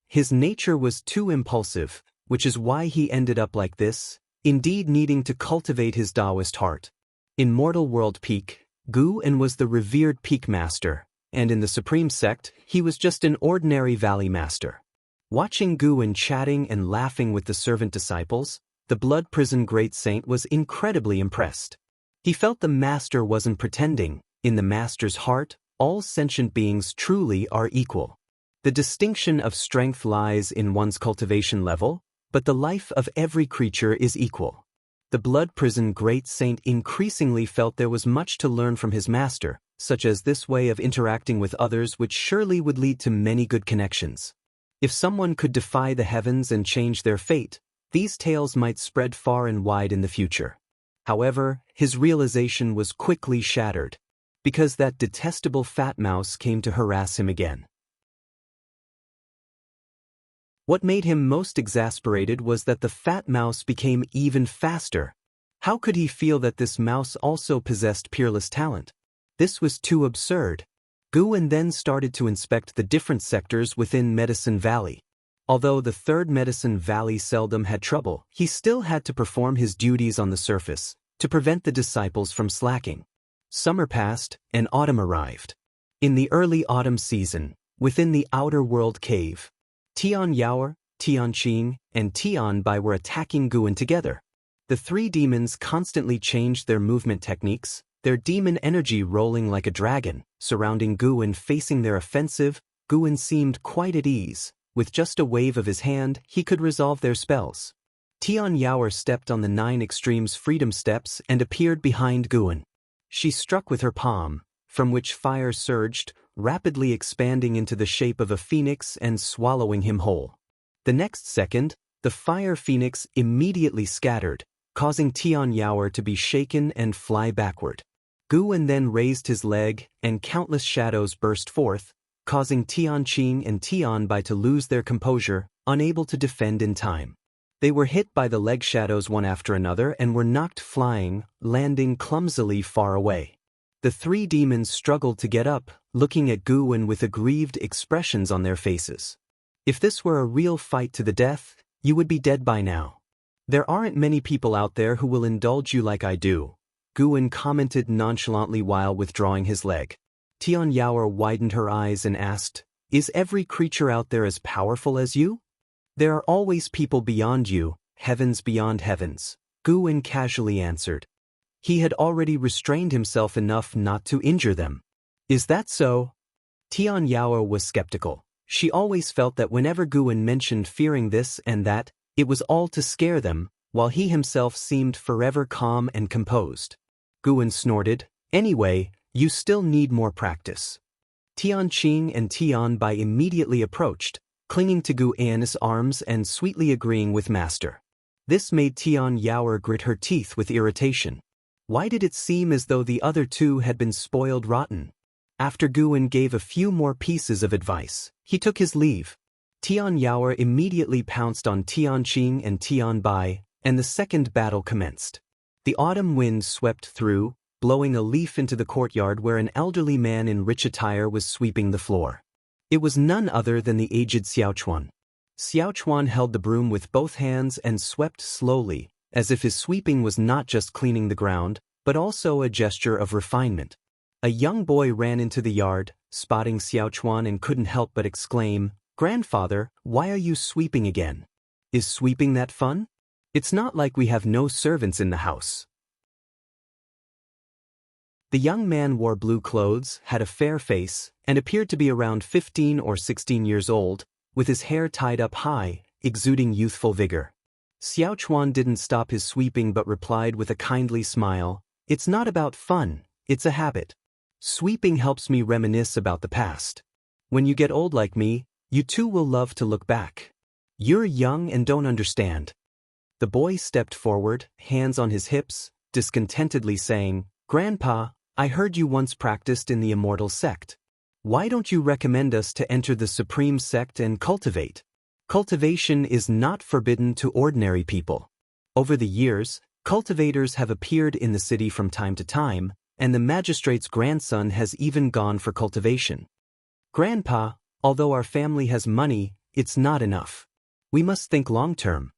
His nature was too impulsive, which is why he ended up like this, indeed needing to cultivate his Taoist heart. In Mortal World Peak, Guan was the revered peak master, and in the Supreme Sect, he was just an ordinary valley master. Watching Guan chatting and laughing with the servant disciples, the Blood Prison Great Saint was incredibly impressed. He felt the master wasn't pretending. In the master's heart, all sentient beings truly are equal. The distinction of strength lies in one's cultivation level, but the life of every creature is equal. The Blood Prison Great Saint increasingly felt there was much to learn from his master, such as this way of interacting with others which surely would lead to many good connections. If someone could defy the heavens and change their fate, these tales might spread far and wide in the future. However, his realization was quickly shattered, because that detestable fat mouse came to harass him again. What made him most exasperated was that the fat mouse became even faster. How could he feel that this mouse also possessed peerless talent? This was too absurd. Guwen then started to inspect the different sectors within Medicine Valley. Although the third Medicine Valley seldom had trouble, he still had to perform his duties on the surface, to prevent the disciples from slacking. Summer passed, and autumn arrived. In the early autumn season, within the Outer World Cave, Tian Yaoer, Tian Qing, and Tian Bai were attacking Guwen together. The three demons constantly changed their movement techniques, their demon energy rolling like a dragon, surrounding Guwen. Facing their offensive, Guwen seemed quite at ease. With just a wave of his hand, he could resolve their spells. Tian Yaoer stepped on the 9 Extremes Freedom Steps and appeared behind Guwen. She struck with her palm, from which fire surged, rapidly expanding into the shape of a phoenix and swallowing him whole. The next second, the fire phoenix immediately scattered, causing Tian Yaoer to be shaken and fly backward. Guwen then raised his leg, and countless shadows burst forth, causing Tian Qing and Tian Bai to lose their composure, unable to defend in time. They were hit by the leg shadows one after another and were knocked flying, landing clumsily far away. The three demons struggled to get up, looking at Guwen with aggrieved expressions on their faces. If this were a real fight to the death, you would be dead by now. There aren't many people out there who will indulge you like I do, Guwen commented nonchalantly while withdrawing his leg. Tian Yaoer widened her eyes and asked, "Is every creature out there as powerful as you?" "There are always people beyond you, heavens beyond heavens," Guwen casually answered. He had already restrained himself enough not to injure them. "Is that so?" Tian Yaoer was skeptical. She always felt that whenever Guwen mentioned fearing this and that, it was all to scare them, while he himself seemed forever calm and composed. Guwen snorted, "Anyway, you still need more practice." Tian Qing and Tian Bai immediately approached, clinging to Guwen's arms and sweetly agreeing with Master. This made Tian Yaoer grit her teeth with irritation. Why did it seem as though the other two had been spoiled rotten? After Guwen gave a few more pieces of advice, he took his leave. Tian Yaoer immediately pounced on Tian Qing and Tian Bai, and the second battle commenced. The autumn wind swept through, blowing a leaf into the courtyard where an elderly man in rich attire was sweeping the floor. It was none other than the aged Xiaochuan. Xiaochuan held the broom with both hands and swept slowly, as if his sweeping was not just cleaning the ground, but also a gesture of refinement. A young boy ran into the yard, spotting Xiaochuan, and couldn't help but exclaim, "Grandfather, why are you sweeping again? Is sweeping that fun? It's not like we have no servants in the house." The young man wore blue clothes, had a fair face, and appeared to be around 15 or 16 years old, with his hair tied up high, exuding youthful vigor. Xiaochuan didn't stop his sweeping but replied with a kindly smile, "It's not about fun, it's a habit. Sweeping helps me reminisce about the past. When you get old like me, you too will love to look back. You're young and don't understand." The boy stepped forward, hands on his hips, discontentedly saying, "Grandpa, I heard you once practiced in the Immortal sect. Why don't you recommend us to enter the Supreme sect and cultivate? Cultivation is not forbidden to ordinary people." Over the years, cultivators have appeared in the city from time to time, and the magistrate's grandson has even gone for cultivation. "Grandpa, although our family has money, it's not enough. We must think long-term."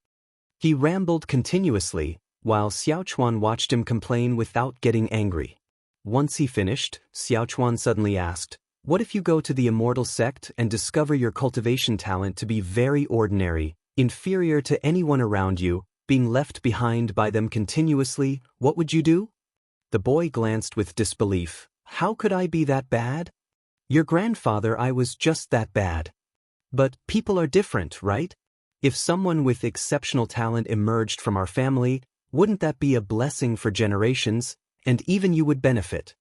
He rambled continuously, while Xiaochuan watched him complain without getting angry. Once he finished, Xiaochuan suddenly asked, "What if you go to the Immortal sect and discover your cultivation talent to be very ordinary, inferior to anyone around you, being left behind by them continuously, what would you do?" The boy glanced with disbelief. "How could I be that bad?" "Your grandfather, I was just that bad. But people are different, right? If someone with exceptional talent emerged from our family, wouldn't that be a blessing for generations, and even you would benefit?"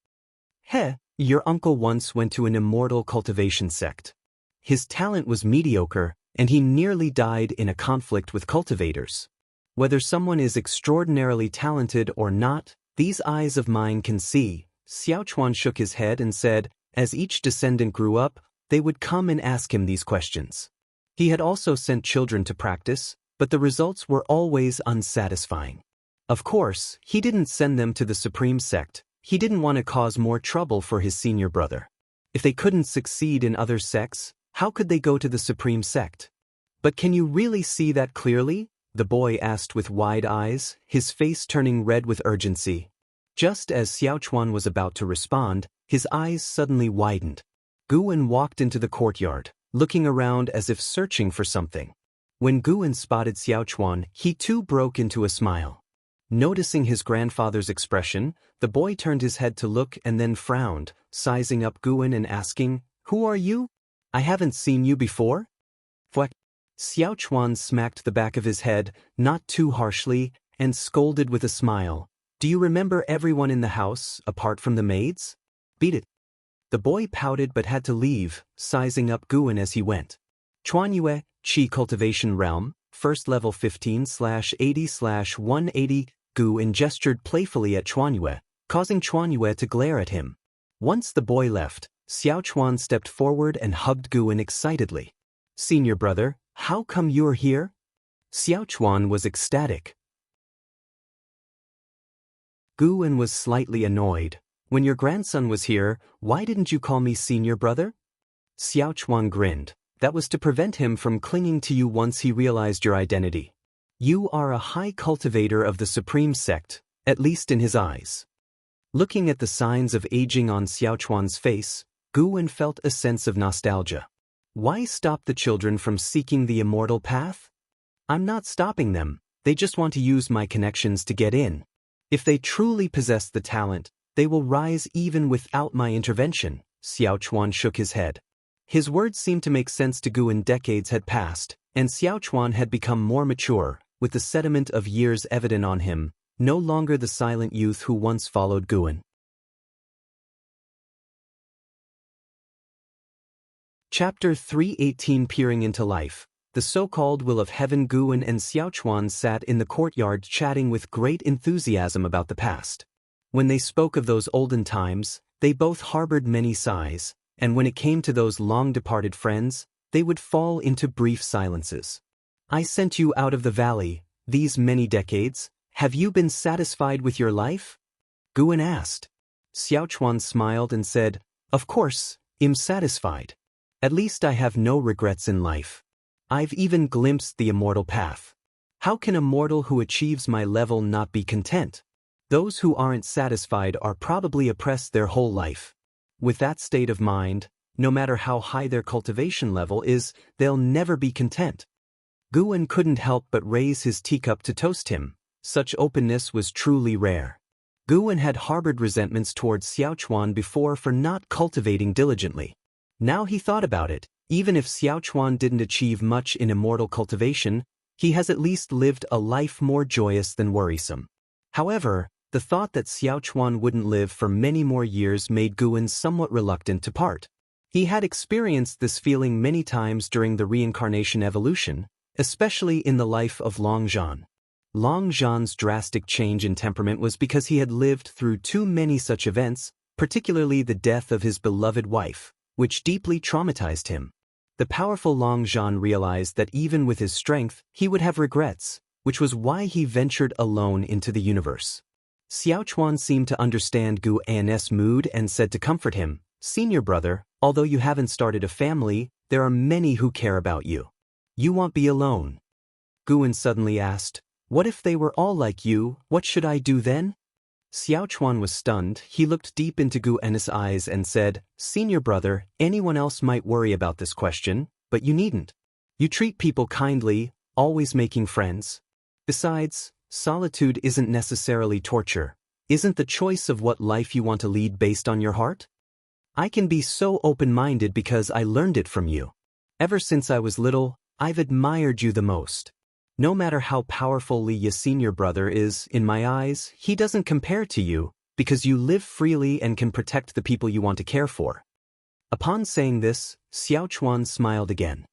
"Heh, Your uncle once went to an immortal cultivation sect. His talent was mediocre, and he nearly died in a conflict with cultivators. Whether someone is extraordinarily talented or not, these eyes of mine can see. Xiao Chuan shook his head and said, as each descendant grew up, they would come and ask him these questions. He had also sent children to practice, but the results were always unsatisfying. Of course, he didn't send them to the supreme sect. He didn't want to cause more trouble for his senior brother. If they couldn't succeed in other sects, how could they go to the supreme sect? But can you really see that clearly? The boy asked with wide eyes, his face turning red with urgency. Just as Xiao Chuan was about to respond, his eyes suddenly widened. Guwen walked into the courtyard, looking around as if searching for something. When Guwen spotted Xiao Chuan, he too broke into a smile. Noticing his grandfather's expression, the boy turned his head to look and then frowned, sizing up Guwen and asking, "Who are you? I haven't seen you before?" What? Xiao Chuan smacked the back of his head, not too harshly, and scolded with a smile. "Do you remember everyone in the house, apart from the maids? Beat it." The boy pouted but had to leave, sizing up Guwen as he went. Chuanyue, Qi Cultivation Realm, First Level 15/80/180, Guwen gestured playfully at Chuanyue, causing Chuanyue to glare at him. Once the boy left, Xiao Chuan stepped forward and hugged Guwen excitedly. "Senior brother, how come you're here?" Xiao Chuan was ecstatic. Guwen was slightly annoyed. "When your grandson was here, why didn't you call me senior brother?" Xiao Chuan grinned. "That was to prevent him from clinging to you once he realized your identity. You are a high cultivator of the supreme sect, at least in his eyes." Looking at the signs of aging on Xiao Chuan's face, Guwen felt a sense of nostalgia. Why stop the children from seeking the immortal path? I'm not stopping them, they just want to use my connections to get in. If they truly possess the talent, they will rise even without my intervention. Xiao Chuan shook his head. His words seemed to make sense to Guwen. Decades had passed, and Xiao Chuan had become more mature, with the sediment of years evident on him, no longer the silent youth who once followed Guwen. Chapter 318. Peering into Life. The so-called Will of Heaven. Guwen and Xiao Chuan sat in the courtyard chatting with great enthusiasm about the past. When they spoke of those olden times, they both harbored many sighs, and when it came to those long-departed friends, they would fall into brief silences. "I sent you out of the valley, these many decades. Have you been satisfied with your life?" Guwen asked. Xiao Chuan smiled and said, "Of course, I'm satisfied. At least I have no regrets in life. I've even glimpsed the immortal path. How can a mortal who achieves my level not be content? Those who aren't satisfied are probably oppressed their whole life. With that state of mind, no matter how high their cultivation level is, they'll never be content." Guwen couldn't help but raise his teacup to toast him. Such openness was truly rare. Guwen had harbored resentments towards Xiao Chuan before for not cultivating diligently. Now he thought about it. Even if Xiao Chuan didn't achieve much in immortal cultivation, he has at least lived a life more joyous than worrisome. However, the thought that Xiao Chuan wouldn't live for many more years made Guwen somewhat reluctant to part. He had experienced this feeling many times during the reincarnation evolution, especially in the life of Long Zhan. Long Zhan's drastic change in temperament was because he had lived through too many such events, particularly the death of his beloved wife, which deeply traumatized him. The powerful Long Zhan realized that even with his strength, he would have regrets, which was why he ventured alone into the universe. Xiao Chuan seemed to understand Guwen's mood and said to comfort him, "Senior brother, although you haven't started a family, there are many who care about you. You won't be alone." Guwen suddenly asked, "What if they were all like you? What should I do then?" Xiao Chuan was stunned. He looked deep into Guwen's eyes and said, "Senior brother, anyone else might worry about this question, but you needn't. You treat people kindly, always making friends. Besides, solitude isn't necessarily torture. Isn't the choice of what life you want to lead based on your heart? I can be so open-minded because I learned it from you. Ever since I was little, I've admired you the most. No matter how powerful your senior brother is, in my eyes, he doesn't compare to you, because you live freely and can protect the people you want to care for. Upon saying this, Xiao Chuan smiled again.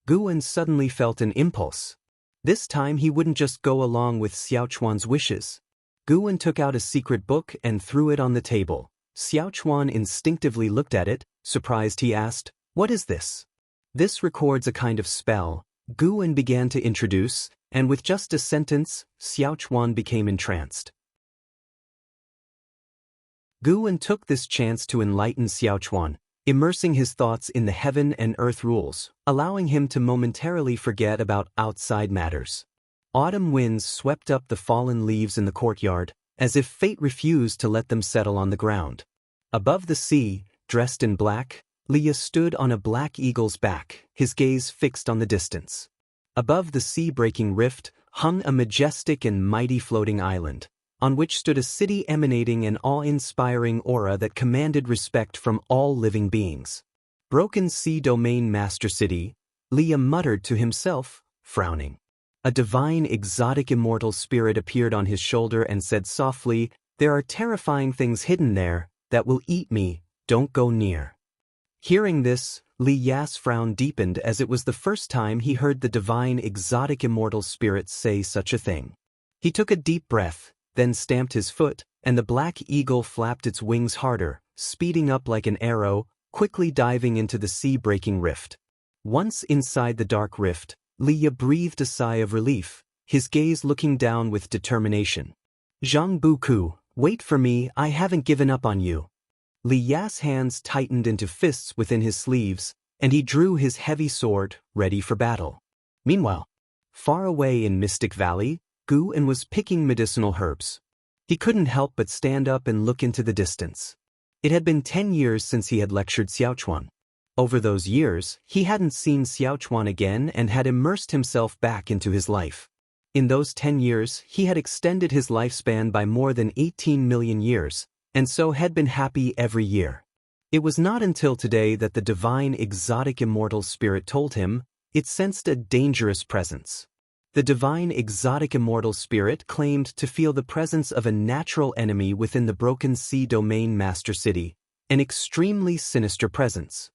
Guwen suddenly felt an impulse. This time he wouldn't just go along with Xiao Chuan's wishes. Guwen took out a secret book and threw it on the table. Xiao Chuan instinctively looked at it. Surprised, he asked, "What is this?" "This records a kind of spell," Guwen began to introduce, and with just a sentence, Xiao Chuan became entranced. Guwen took this chance to enlighten Xiao Chuan, immersing his thoughts in the heaven and earth rules, allowing him to momentarily forget about outside matters. Autumn winds swept up the fallen leaves in the courtyard, as if fate refused to let them settle on the ground. Above the sea, dressed in black, Leah stood on a black eagle's back, his gaze fixed on the distance. Above the sea-breaking rift hung a majestic and mighty floating island, on which stood a city emanating an awe-inspiring aura that commanded respect from all living beings. Broken Sea Domain Master City, Leah muttered to himself, frowning. A divine exotic immortal spirit appeared on his shoulder and said softly, "There are terrifying things hidden there that will eat me, don't go near." Hearing this, Li Ya's frown deepened, as it was the first time he heard the divine exotic immortal spirit say such a thing. He took a deep breath, then stamped his foot, and the black eagle flapped its wings harder, speeding up like an arrow, quickly diving into the sea-breaking rift. Once inside the dark rift, Leah breathed a sigh of relief, his gaze looking down with determination. "Jianghu Ku, wait for me, I haven't given up on you." Li Ya's hands tightened into fists within his sleeves, and he drew his heavy sword, ready for battle. Meanwhile, far away in Mystic Valley, Guwen was picking medicinal herbs. He couldn't help but stand up and look into the distance. It had been 10 years since he had lectured Xiao Chuan. Over those years, he hadn't seen Xiao Chuan again and had immersed himself back into his life. In those 10 years, he had extended his lifespan by more than 18 million years, and so had been happy every year. It was not until today that the divine exotic immortal spirit told him it sensed a dangerous presence. The divine exotic immortal spirit claimed to feel the presence of a natural enemy within the Broken Sea Domain Master City, an extremely sinister presence.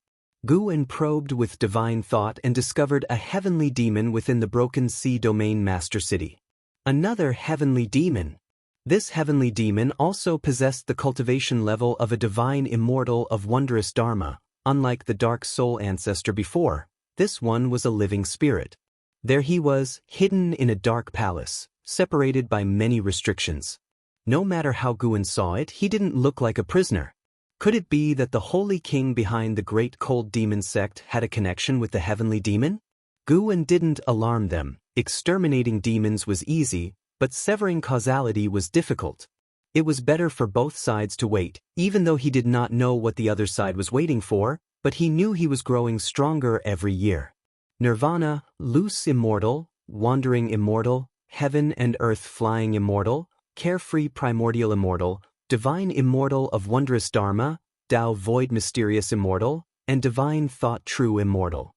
Guwen probed with divine thought and discovered a heavenly demon within the Broken Sea Domain Master City. Another heavenly demon. This heavenly demon also possessed the cultivation level of a divine immortal of wondrous dharma. Unlike the dark soul ancestor before, this one was a living spirit. There he was, hidden in a dark palace, separated by many restrictions. No matter how Guwen saw it, he didn't look like a prisoner. Could it be that the holy king behind the great cold demon sect had a connection with the heavenly demon? Guwen didn't alarm them. Exterminating demons was easy, but severing causality was difficult. It was better for both sides to wait, even though he did not know what the other side was waiting for, but he knew he was growing stronger every year. Nirvana, loose immortal, wandering immortal, heaven and earth flying immortal, carefree primordial immortal, divine immortal of wondrous dharma, Tao void mysterious immortal, and divine thought true immortal.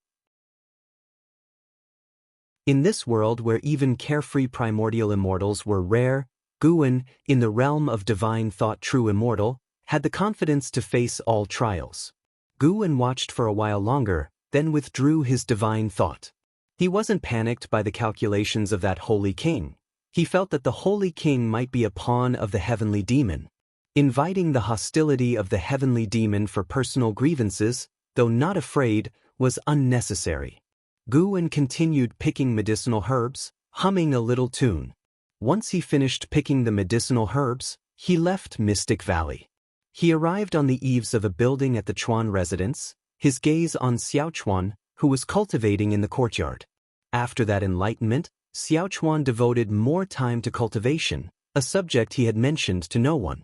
In this world where even carefree primordial immortals were rare, Guwen, in the realm of divine thought true immortal, had the confidence to face all trials. Guwen watched for a while longer, then withdrew his divine thought. He wasn't panicked by the calculations of that holy king. He felt that the holy king might be a pawn of the heavenly demon. Inviting the hostility of the heavenly demon for personal grievances, though not afraid, was unnecessary. Guwen continued picking medicinal herbs, humming a little tune. Once he finished picking the medicinal herbs, he left Mystic Valley. He arrived on the eaves of a building at the Chuan residence, his gaze on Xiao Chuan, who was cultivating in the courtyard. After that enlightenment, Xiao Chuan devoted more time to cultivation, a subject he had mentioned to no one.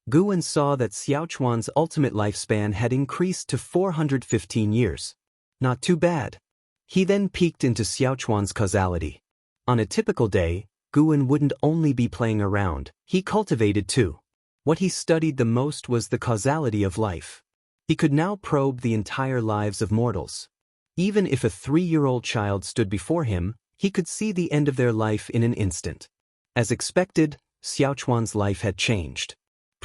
Guwen saw that Xiao Chuan's ultimate lifespan had increased to 415 years. Not too bad. He then peeked into Xiao Chuan's causality. On a typical day, Guwen wouldn't only be playing around, he cultivated too. What he studied the most was the causality of life. He could now probe the entire lives of mortals. Even if a 3-year-old child stood before him, he could see the end of their life in an instant. As expected, Xiao Chuan's life had changed.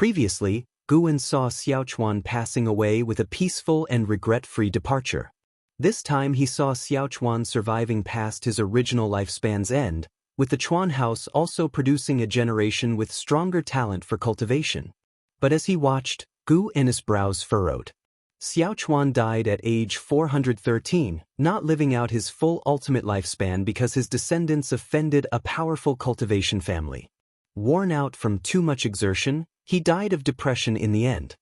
Previously, Guan saw Xiaochuan passing away with a peaceful and regret-free departure. This time he saw Xiaochuan surviving past his original lifespan's end, with the Chuan house also producing a generation with stronger talent for cultivation. But as he watched, Gu En's brows furrowed. Xiaochuan died at age 413, not living out his full ultimate lifespan because his descendants offended a powerful cultivation family. Worn out from too much exertion, he died of depression in the end.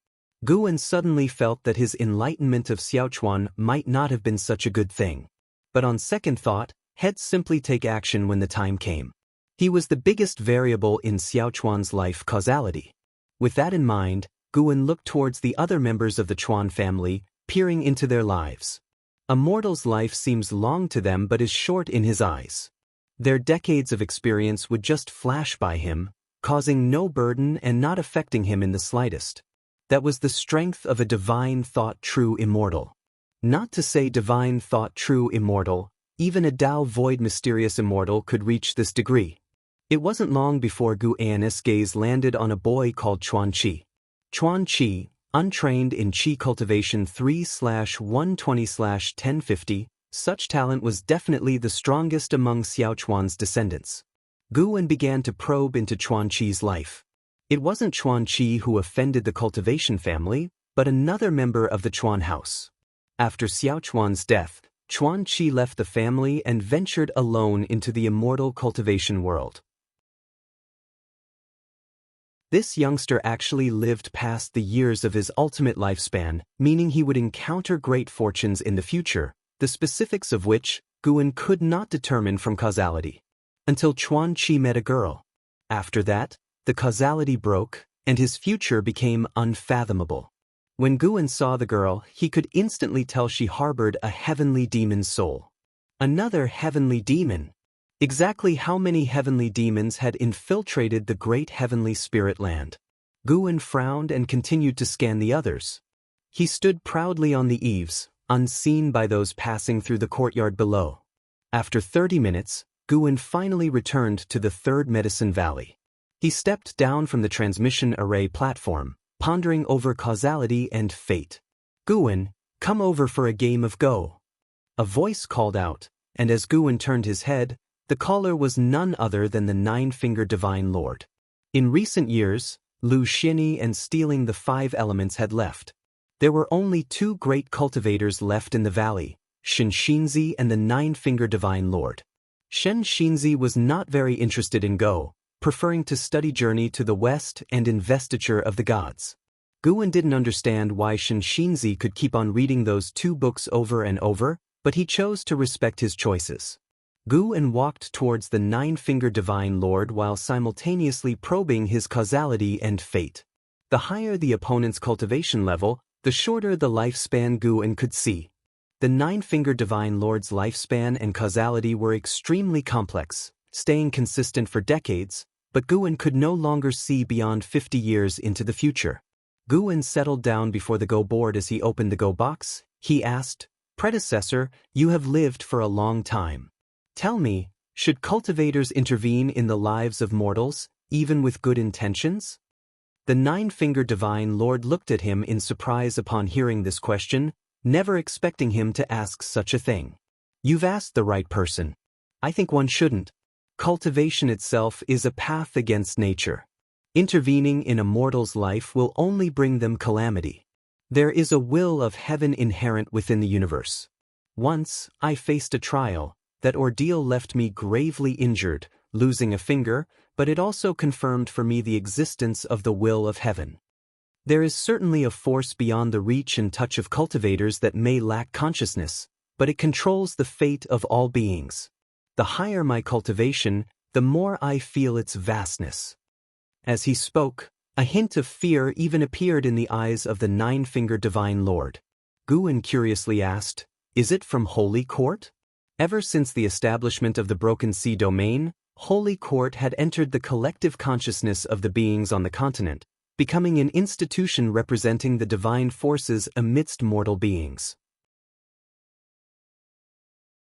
Guan suddenly felt that his enlightenment of Xiaochuan might not have been such a good thing. But on second thought, he'd simply take action when the time came. He was the biggest variable in Xiaochuan's life causality. With that in mind, Guan looked towards the other members of the Chuan family, peering into their lives. A mortal's life seems long to them but is short in his eyes. Their decades of experience would just flash by him, causing no burden and not affecting him in the slightest. That was the strength of a divine thought true immortal. Not to say divine thought true immortal, even a Tao void mysterious immortal could reach this degree. It wasn't long before Gu An's gaze landed on a boy called Chuan Qi. Chuan Qi, untrained in Qi cultivation 3/120/1050, such talent was definitely the strongest among Xiaochuan's descendants. Guan began to probe into Chuan Qi's life. It wasn't Chuan Qi who offended the cultivation family, but another member of the Chuan house. After Xiaochuan's death, Chuan Qi left the family and ventured alone into the immortal cultivation world. This youngster actually lived past the years of his ultimate lifespan, meaning he would encounter great fortunes in the future, the specifics of which Guan could not determine from causality. Until Chuan Qi met a girl. After that, the causality broke, and his future became unfathomable. When Guan saw the girl, he could instantly tell she harbored a heavenly demon's soul. Another heavenly demon. Exactly how many heavenly demons had infiltrated the great heavenly spirit land? Guan frowned and continued to scan the others. He stood proudly on the eaves, unseen by those passing through the courtyard below. After 30 minutes, Guan finally returned to the third medicine valley. He stepped down from the transmission array platform, pondering over causality and fate. Guan, come over for a game of Go. A voice called out, and as Guan turned his head, the caller was none other than the Nine-Fingered Divine Lord. In recent years, Lu Xinyi and stealing the 5 elements had left. There were only 2 great cultivators left in the valley, Shen Xinzi and the Nine-Fingered Divine Lord. Shen Xinzi was not very interested in Go, preferring to study Journey to the West and Investiture of the Gods. Guan didn't understand why Shen Xinzi could keep on reading those 2 books over and over, but he chose to respect his choices. Guan walked towards the Nine-Fingered Divine Lord while simultaneously probing his causality and fate. The higher the opponent's cultivation level, the shorter the lifespan Guan could see. The Nine-Fingered Divine Lord's lifespan and causality were extremely complex, staying consistent for decades, but Guan could no longer see beyond 50 years into the future. Guan settled down before the Go board as he opened the Go box. He asked, "Predecessor, you have lived for a long time. Tell me, should cultivators intervene in the lives of mortals, even with good intentions?" The Nine-Fingered Divine Lord looked at him in surprise upon hearing this question, never expecting him to ask such a thing. "You've asked the right person. I think one shouldn't. Cultivation itself is a path against nature. Intervening in a mortal's life will only bring them calamity. There is a will of heaven inherent within the universe. Once, I faced a trial. That ordeal left me gravely injured, losing a finger, but it also confirmed for me the existence of the will of heaven. There is certainly a force beyond the reach and touch of cultivators that may lack consciousness, but it controls the fate of all beings. The higher my cultivation, the more I feel its vastness." As he spoke, a hint of fear even appeared in the eyes of the Nine-Fingered Divine Lord. Guan curiously asked, "Is it from Holy Court?" Ever since the establishment of the Broken Sea domain, Holy Court had entered the collective consciousness of the beings on the continent, becoming an institution representing the divine forces amidst mortal beings.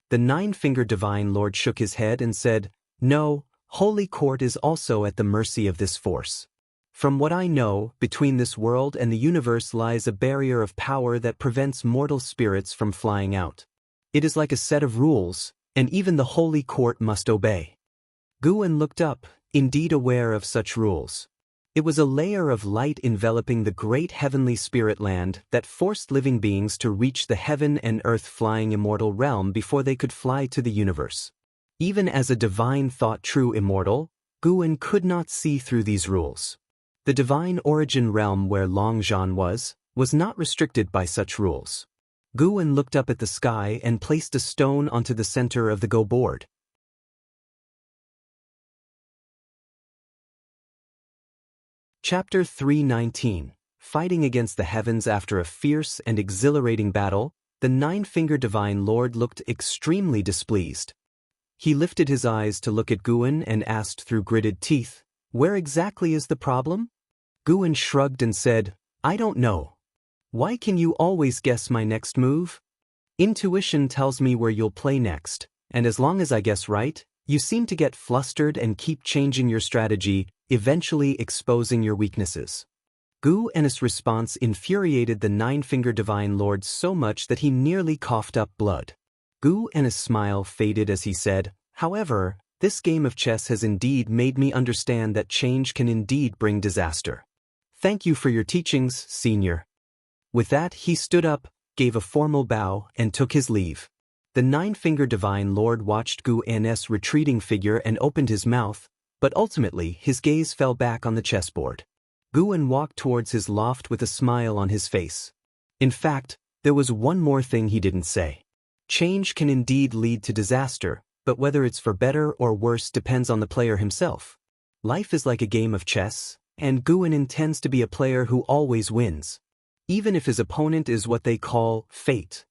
The Nine-Fingered Divine Lord shook his head and said, "No, Holy Court is also at the mercy of this force. From what I know, between this world and the universe lies a barrier of power that prevents mortal spirits from flying out. It is like a set of rules, and even the Holy Court must obey. Guan looked up, indeed aware of such rules. It was a layer of light enveloping the great heavenly spirit land that forced living beings to reach the heaven and earth flying immortal realm before they could fly to the universe. Even as a divine thought true immortal, Guan could not see through these rules. The divine origin realm where Longzhan was not restricted by such rules. Guan looked up at the sky and placed a stone onto the center of the Go board. Chapter 319. Fighting against the heavens after a fierce and exhilarating battle, the nine-fingered divine lord looked extremely displeased. He lifted his eyes to look at Guan and asked through gritted teeth, "Where exactly is the problem?" Guan shrugged and said, "I don't know. Why can you always guess my next move? Intuition tells me where you'll play next, and as long as I guess right, you seem to get flustered and keep changing your strategy, eventually exposing your weaknesses." Guan's response infuriated the nine-fingered divine lord so much that he nearly coughed up blood. Guan's smile faded as he said, "However, this game of chess has indeed made me understand that change can indeed bring disaster. Thank you for your teachings, senior." With that, he stood up, gave a formal bow, and took his leave. The nine-fingered divine lord watched Guan's retreating figure and opened his mouth, but ultimately his gaze fell back on the chessboard. Guan walked towards his loft with a smile on his face. In fact, there was one more thing he didn't say. Change can indeed lead to disaster, but whether it's for better or worse depends on the player himself. Life is like a game of chess, and Guan intends to be a player who always wins, even if his opponent is what they call fate.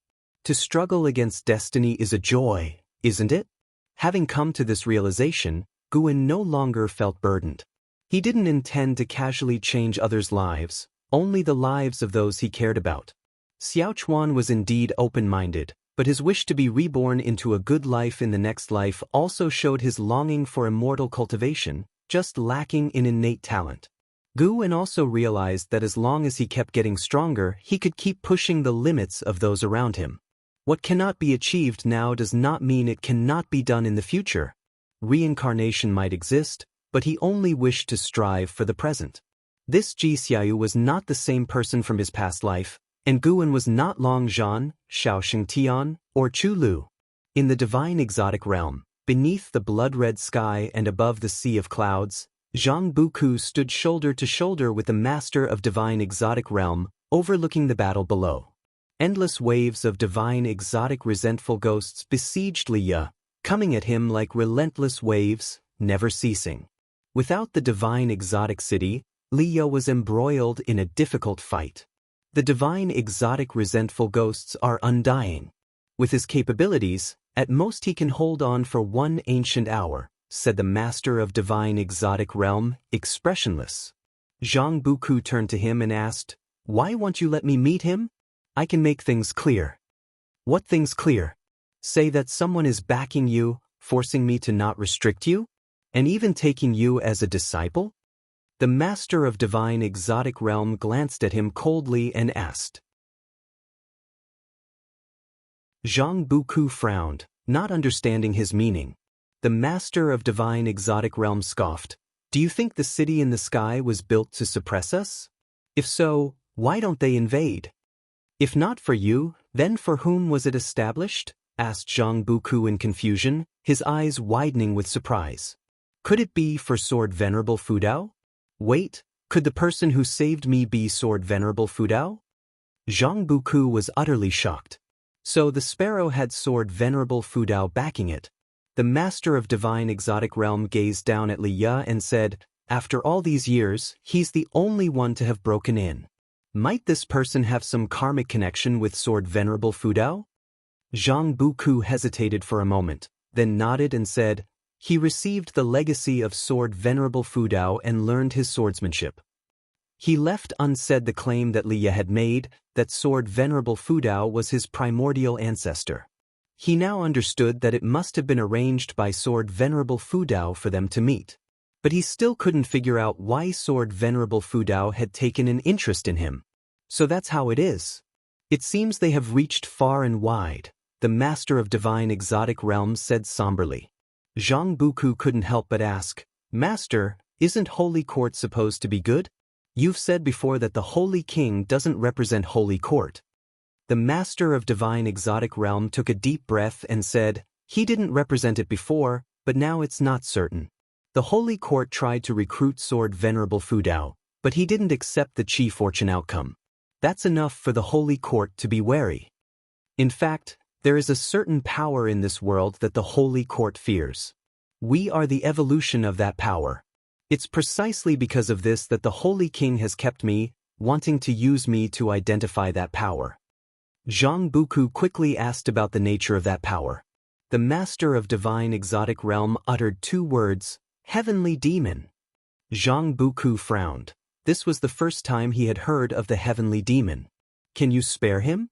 To struggle against destiny is a joy, isn't it? Having come to this realization, Guan no longer felt burdened. He didn't intend to casually change others' lives, only the lives of those he cared about. Xiaochuan was indeed open-minded, but his wish to be reborn into a good life in the next life also showed his longing for immortal cultivation, just lacking in innate talent. Guan also realized that as long as he kept getting stronger, he could keep pushing the limits of those around him. What cannot be achieved now does not mean it cannot be done in the future. Reincarnation might exist, but he only wished to strive for the present. This Ji Xiaoyu was not the same person from his past life, and Guan was not Long Zhan, Shao Xingtian, or Chu Lu. In the divine exotic realm, beneath the blood-red sky and above the sea of clouds, Zhang Buku stood shoulder to shoulder with the master of divine exotic realm, overlooking the battle below. Endless waves of divine exotic resentful ghosts besieged Liya, coming at him like relentless waves, never ceasing. Without the divine exotic city, Liya was embroiled in a difficult fight. The divine exotic resentful ghosts are undying. With his capabilities, at most he can hold on for one ancient hour, said the master of divine exotic realm, expressionless. Zhang Buku turned to him and asked, "Why won't you let me meet him? I can make things clear." "What things clear?" "Say that someone is backing you, forcing me to not restrict you, and even taking you as a disciple?" The master of divine exotic realm glanced at him coldly and asked. Zhang Buku frowned, not understanding his meaning. The master of divine exotic realm scoffed, "Do you think the city in the sky was built to suppress us? If so, why don't they invade? If not for you, then for whom was it established?" asked Zhang Buku in confusion, his eyes widening with surprise. "Could it be for Sword Venerable Fudao? Wait, could the person who saved me be Sword Venerable Fudao?" Zhang Buku was utterly shocked. So the sparrow had Sword Venerable Fudao backing it. The master of divine exotic realm gazed down at Liya and said, "After all these years, he's the only one to have broken in. Might this person have some karmic connection with Sword Venerable Fudao?" Zhang Buku hesitated for a moment, then nodded and said, "He received the legacy of Sword Venerable Fudao and learned his swordsmanship." He left unsaid the claim that Liya had made, that Sword Venerable Fudao was his primordial ancestor. He now understood that it must have been arranged by Sword Venerable Fudao for them to meet. But he still couldn't figure out why Sword Venerable Fudao had taken an interest in him. So that's how it is. It seems they have reached far and wide, the master of divine exotic realms said somberly. Zhang Buku couldn't help but ask, Master, isn't Holy Court supposed to be good? You've said before that the Holy King doesn't represent Holy Court. The master of divine exotic realm took a deep breath and said, he didn't represent it before, but now it's not certain. The Holy Court tried to recruit Sword Venerable Fudao, but he didn't accept the Chi Fortune outcome. That's enough for the Holy Court to be wary. In fact, there is a certain power in this world that the Holy Court fears. We are the evolution of that power. It's precisely because of this that the Holy King has kept me, wanting to use me to identify that power. Zhang Buku quickly asked about the nature of that power. The master of divine exotic realm uttered 2 words, Heavenly Demon. Zhang Buku frowned. This was the first time he had heard of the Heavenly Demon. Can you spare him?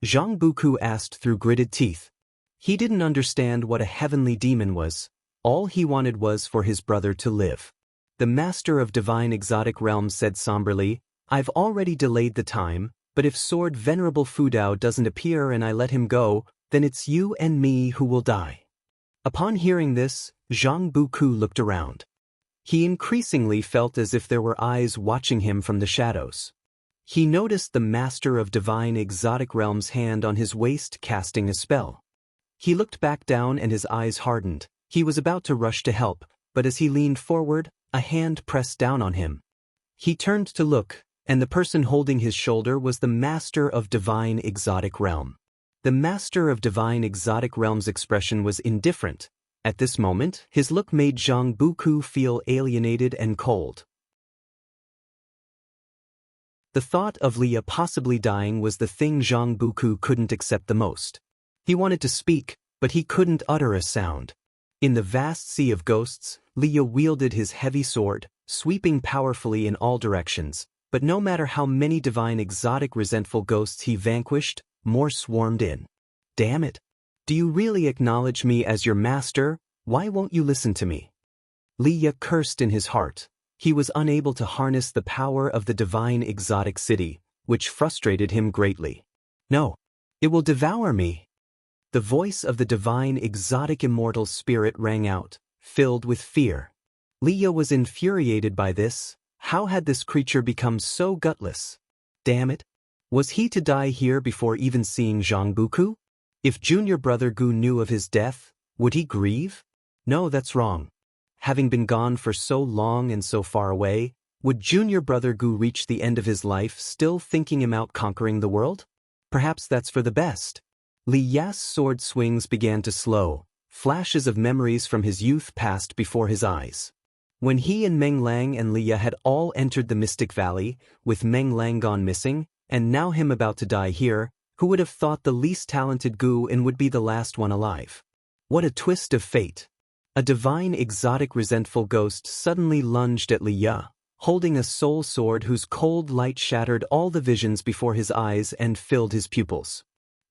Zhang Buku asked through gritted teeth. He didn't understand what a Heavenly Demon was. All he wanted was for his brother to live. The master of divine exotic realm said somberly, I've already delayed the time, but if Sword Venerable Fudao doesn't appear and I let him go, then it's you and me who will die. Upon hearing this, Zhang Buku looked around. He increasingly felt as if there were eyes watching him from the shadows. He noticed the master of divine exotic realm's hand on his waist casting a spell. He looked back down and his eyes hardened. He was about to rush to help, but as he leaned forward, a hand pressed down on him. He turned to look, and the person holding his shoulder was the master of divine exotic realm. The master of divine exotic realm's expression was indifferent. At this moment, his look made Zhang Buku feel alienated and cold. The thought of Leah possibly dying was the thing Zhang Buku couldn't accept the most. He wanted to speak, but he couldn't utter a sound. In the vast sea of ghosts, Leah wielded his heavy sword, sweeping powerfully in all directions, but no matter how many divine exotic resentful ghosts he vanquished, more swarmed in. Damn it! Do you really acknowledge me as your master? Why won't you listen to me? Leah cursed in his heart. He was unable to harness the power of the divine exotic city, which frustrated him greatly. No, it will devour me. The voice of the divine exotic immortal spirit rang out, filled with fear. Leah was infuriated by this. How had this creature become so gutless? Damn it! Was he to die here before even seeing Zhang Buku? If junior brother Gu knew of his death, would he grieve? No, that's wrong. Having been gone for so long and so far away, would junior brother Gu reach the end of his life still thinking him out conquering the world? Perhaps that's for the best. Li Ya's sword swings began to slow. Flashes of memories from his youth passed before his eyes. When he and Meng Lang and Leah had all entered the Mystic Valley, with Meng Lang gone missing, and now him about to die here, who would have thought the least talented Gu in would be the last one alive? What a twist of fate. A divine exotic resentful ghost suddenly lunged at Li Ya, holding a soul sword whose cold light shattered all the visions before his eyes and filled his pupils.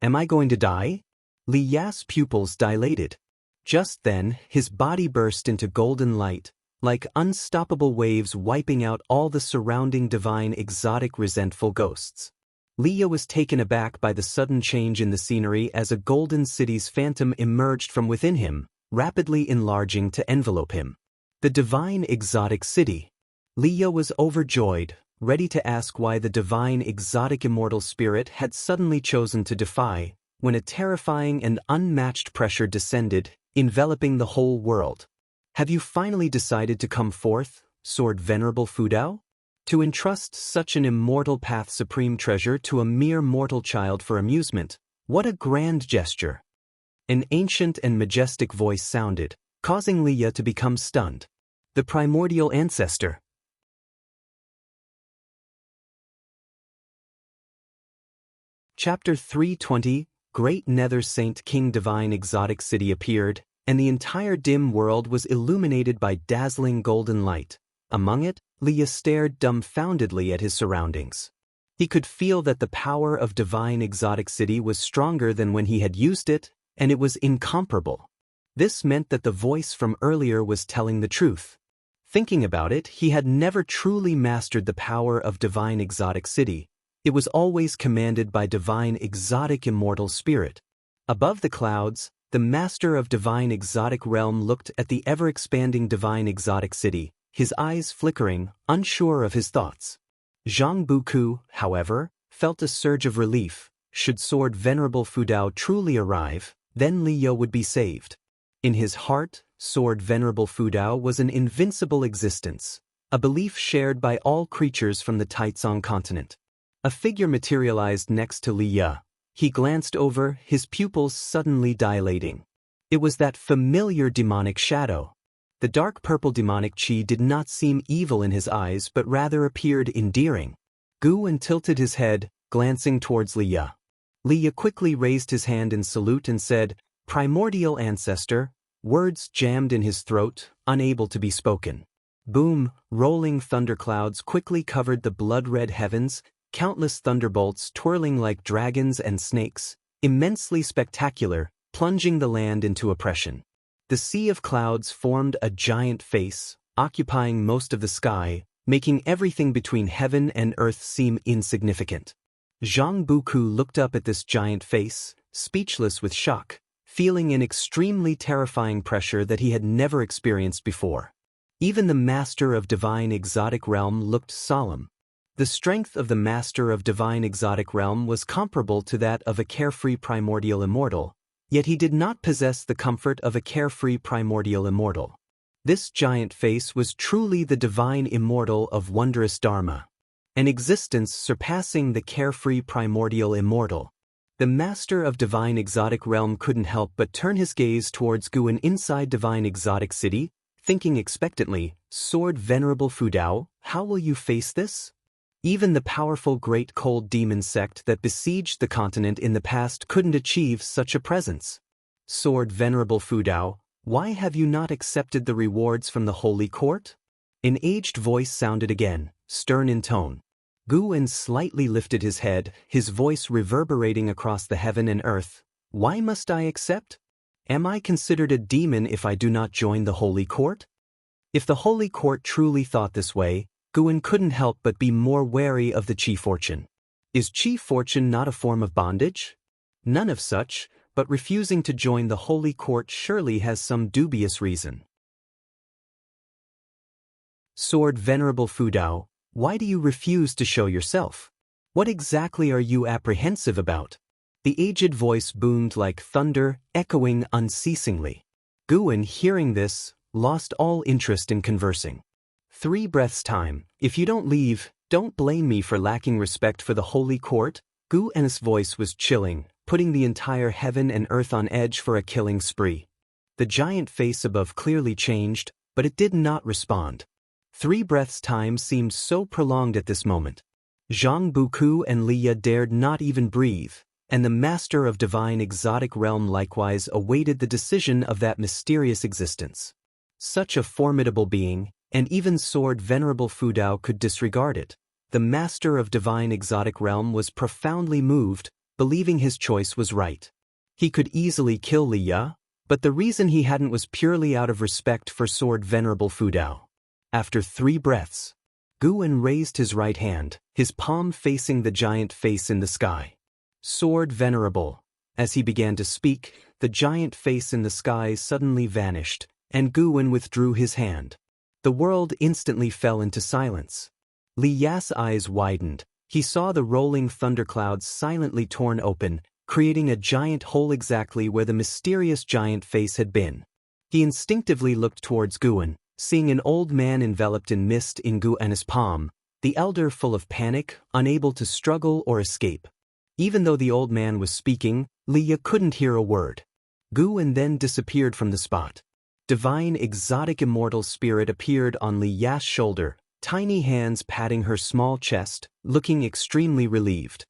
Am I going to die? Li Ya's pupils dilated. Just then, his body burst into golden light, like unstoppable waves wiping out all the surrounding divine exotic resentful ghosts. Leah was taken aback by the sudden change in the scenery as a golden city's phantom emerged from within him, rapidly enlarging to envelope him. The divine exotic city. Leah was overjoyed, ready to ask why the divine exotic immortal spirit had suddenly chosen to defy, when a terrifying and unmatched pressure descended, enveloping the whole world. Have you finally decided to come forth, Sword Venerable Fudao? To entrust such an immortal path supreme treasure to a mere mortal child for amusement, what a grand gesture! An ancient and majestic voice sounded, causing Leah to become stunned. The primordial ancestor. Chapter 320, Great Nether Saint King Divine Exotic City appeared, and the entire dim world was illuminated by dazzling golden light. Among it, Leah stared dumbfoundedly at his surroundings. He could feel that the power of divine exotic city was stronger than when he had used it, and it was incomparable. This meant that the voice from earlier was telling the truth. Thinking about it, he had never truly mastered the power of divine exotic city. It was always commanded by divine exotic immortal spirit. Above the clouds, the master of divine exotic realm looked at the ever-expanding divine exotic city, his eyes flickering, unsure of his thoughts. Jianghu, however, felt a surge of relief. Should Sword Venerable Fudao truly arrive, then Li Yo would be saved. In his heart, Sword Venerable Fudao was an invincible existence, a belief shared by all creatures from the Taizong continent. A figure materialized next to Li Ye. He glanced over, his pupils suddenly dilating. It was that familiar demonic shadow. The dark purple demonic chi did not seem evil in his eyes but rather appeared endearing. Guwen tilted his head, glancing towards Li Ye. Li Ye quickly raised his hand in salute and said, "Primordial ancestor," words jammed in his throat, unable to be spoken. Boom, rolling thunderclouds quickly covered the blood-red heavens, countless thunderbolts twirling like dragons and snakes, immensely spectacular, plunging the land into oppression. The sea of clouds formed a giant face, occupying most of the sky, making everything between heaven and earth seem insignificant. Jianghu looked up at this giant face, speechless with shock, feeling an extremely terrifying pressure that he had never experienced before. Even the master of divine exotic realm looked solemn. The strength of the master of divine exotic realm was comparable to that of a carefree primordial immortal, yet he did not possess the comfort of a carefree primordial immortal. This giant face was truly the divine immortal of wondrous dharma, an existence surpassing the carefree primordial immortal. The master of divine exotic realm couldn't help but turn his gaze towards Guwen inside divine exotic city, thinking expectantly, "Sword Venerable Fudao, how will you face this?" Even the powerful great cold demon sect that besieged the continent in the past couldn't achieve such a presence. "Sword Venerable Fudao, why have you not accepted the rewards from the holy court?" An aged voice sounded again, stern in tone. Guwen slightly lifted his head, his voice reverberating across the heaven and earth. "Why must I accept? Am I considered a demon if I do not join the holy court?" If the holy court truly thought this way, Guwen couldn't help but be more wary of the chi fortune. Is chi fortune not a form of bondage? None of such, but refusing to join the holy court surely has some dubious reason. "Sword Venerable Fudao, why do you refuse to show yourself? What exactly are you apprehensive about?" The aged voice boomed like thunder, echoing unceasingly. Guwen, hearing this, lost all interest in conversing. 3 breaths time, if you don't leave, don't blame me for lacking respect for the holy court. Guwen's voice was chilling, putting the entire heaven and earth on edge for a killing spree. The giant face above clearly changed, but it did not respond. 3 breaths time seemed so prolonged at this moment. Jianghu and Li Ye dared not even breathe, and the master of divine exotic realm likewise awaited the decision of that mysterious existence. Such a formidable being, and even Sword Venerable Fudao could disregard it. The master of divine exotic realm was profoundly moved, believing his choice was right. He could easily kill Li Ye, but the reason he hadn't was purely out of respect for Sword Venerable Fudao. After 3 breaths, Guwen raised his right hand, his palm facing the giant face in the sky. "Sword Venerable." As he began to speak, the giant face in the sky suddenly vanished, and Guwen withdrew his hand. The world instantly fell into silence. Li Ye's eyes widened. He saw the rolling thunderclouds silently torn open, creating a giant hole exactly where the mysterious giant face had been. He instinctively looked towards Guwen, seeing an old man enveloped in mist in Guwen's palm, the elder full of panic, unable to struggle or escape. Even though the old man was speaking, Li Ye couldn't hear a word. Guwen then disappeared from the spot. Divine exotic immortal spirit appeared on Li Ye's shoulder, tiny hands patting her small chest, looking extremely relieved.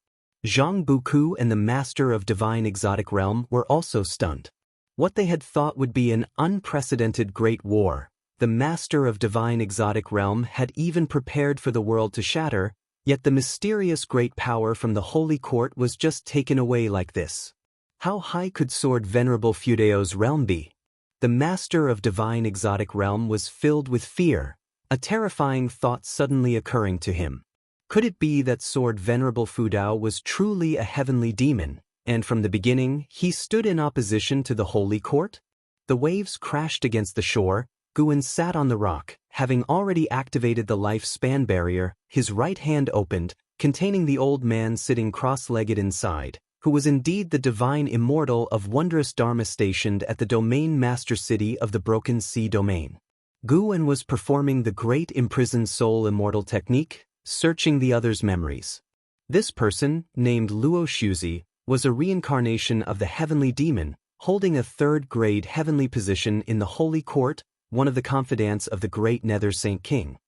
Jianghu and the master of divine exotic realm were also stunned. What they had thought would be an unprecedented great war, the master of divine exotic realm had even prepared for the world to shatter, yet the mysterious great power from the holy court was just taken away like this. How high could Sword Venerable Fudao's realm be? The master of divine exotic realm was filled with fear. a terrifying thought suddenly occurring to him. Could it be that Sword Venerable Fudao was truly a heavenly demon, and from the beginning he stood in opposition to the Holy Court? The waves crashed against the shore. Guan sat on the rock, having already activated the lifespan barrier. His right hand opened, containing the old man sitting cross-legged inside, who was indeed the divine Immortal of wondrous Dharma stationed at the domain master city of the Broken Sea domain. Guan was performing the great imprisoned soul immortal technique, searching the other's memories. This person, named Luo Shuzi, was a reincarnation of the heavenly demon, holding a third-grade heavenly position in the Holy Court, one of the confidants of the great Nether Saint King.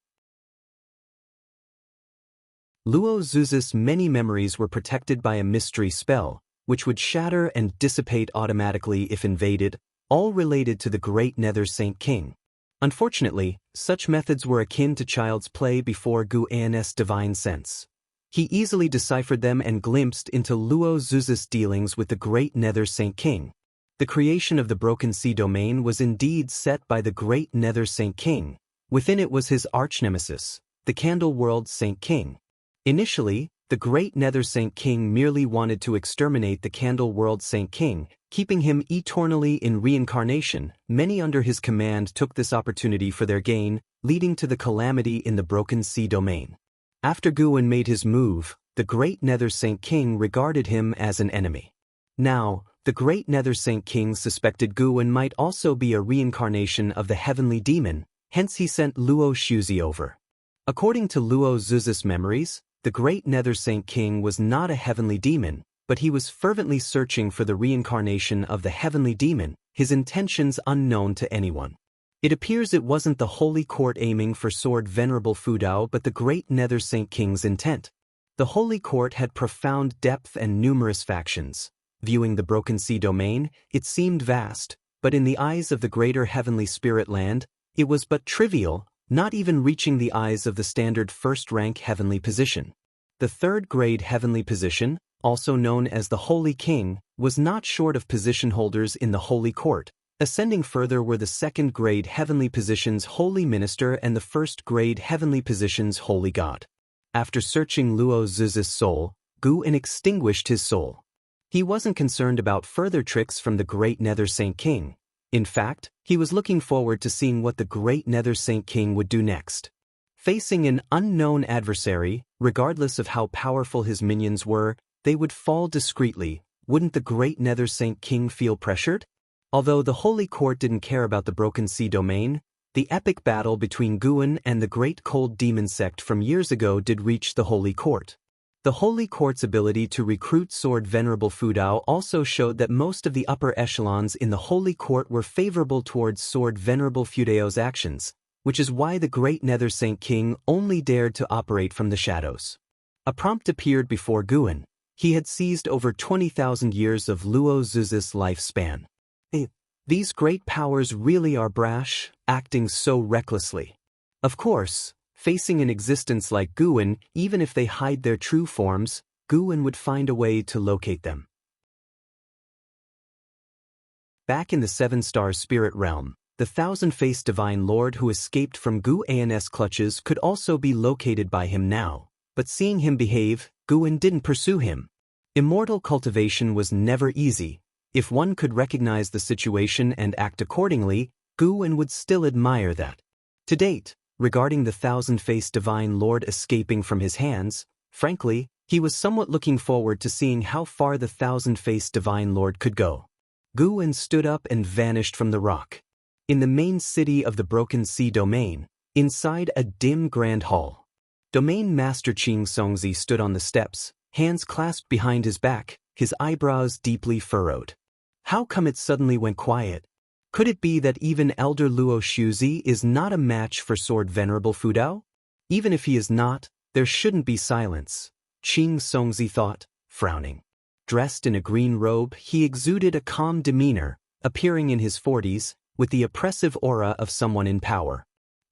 Luo Zuzi's many memories were protected by a mystery spell, which would shatter and dissipate automatically if invaded, all related to the great Nether Saint King. Unfortunately, such methods were akin to child's play before Guan's divine sense. He easily deciphered them and glimpsed into Luo Zuzi's dealings with the great Nether Saint King. The creation of the Broken Sea domain was indeed set by the great Nether Saint King. Within it was his arch-nemesis, the Candle World Saint King. Initially, the great Nether Saint King merely wanted to exterminate the Candle World Saint King, keeping him eternally in reincarnation. Many under his command took this opportunity for their gain, leading to the calamity in the Broken Sea domain. After Guan made his move, the great Nether Saint King regarded him as an enemy. Now, the great Nether Saint King suspected Guan might also be a reincarnation of the heavenly demon, hence he sent Luo Shuzi over. According to Luo Zuzi's memories, the great Nether Saint King was not a heavenly demon, but he was fervently searching for the reincarnation of the heavenly demon, his intentions unknown to anyone. It appears it wasn't the Holy Court aiming for Sword Venerable Fudao but the great Nether Saint King's intent. The Holy Court had profound depth and numerous factions. Viewing the Broken Sea domain, it seemed vast, but in the eyes of the greater heavenly spirit land, it was but trivial, not even reaching the eyes of the standard first-rank heavenly position. The third-grade heavenly position, also known as the Holy King, was not short of position holders in the Holy Court. Ascending further were the second-grade heavenly position's Holy Minister and the first-grade heavenly position's Holy God. After searching Luo Zuzi's soul, Guan extinguished his soul. He wasn't concerned about further tricks from the great Nether Saint King. In fact, he was looking forward to seeing what the great Nether Saint King would do next. Facing an unknown adversary, regardless of how powerful his minions were, they would fall discreetly. Wouldn't the great Nether Saint King feel pressured? Although the Holy Court didn't care about the Broken Sea domain, the epic battle between Guan and the great cold demon sect from years ago did reach the Holy Court. The Holy Court's ability to recruit Sword Venerable Fudao also showed that most of the upper echelons in the Holy Court were favorable towards Sword Venerable Fudao's actions, which is why the great Nether Saint King only dared to operate from the shadows. A prompt appeared before Guan. He had seized over 20,000 years of Luo Zuzi's lifespan. These great powers really are brash, acting so recklessly. Of course, facing an existence like Guan, even if they hide their true forms, Guan would find a way to locate them. Back in the Seven-Star Spirit Realm, the thousand-faced Divine Lord who escaped from Guan's clutches could also be located by him now, but seeing him behave, Guan didn't pursue him. Immortal cultivation was never easy. If one could recognize the situation and act accordingly, Guan would still admire that. To date, regarding the thousand-faced Divine Lord escaping from his hands, frankly, he was somewhat looking forward to seeing how far the thousand-faced Divine Lord could go. Guan stood up and vanished from the rock. In the main city of the Broken Sea domain, inside a dim grand hall, Domain Master Qing Songzi stood on the steps, hands clasped behind his back, his eyebrows deeply furrowed. How come it suddenly went quiet? Could it be that even Elder Luo Shuzi is not a match for Sword Venerable Fudao? Even if he is not, there shouldn't be silence, Qing Songzi thought, frowning. Dressed in a green robe, he exuded a calm demeanor, appearing in his 40s, with the oppressive aura of someone in power.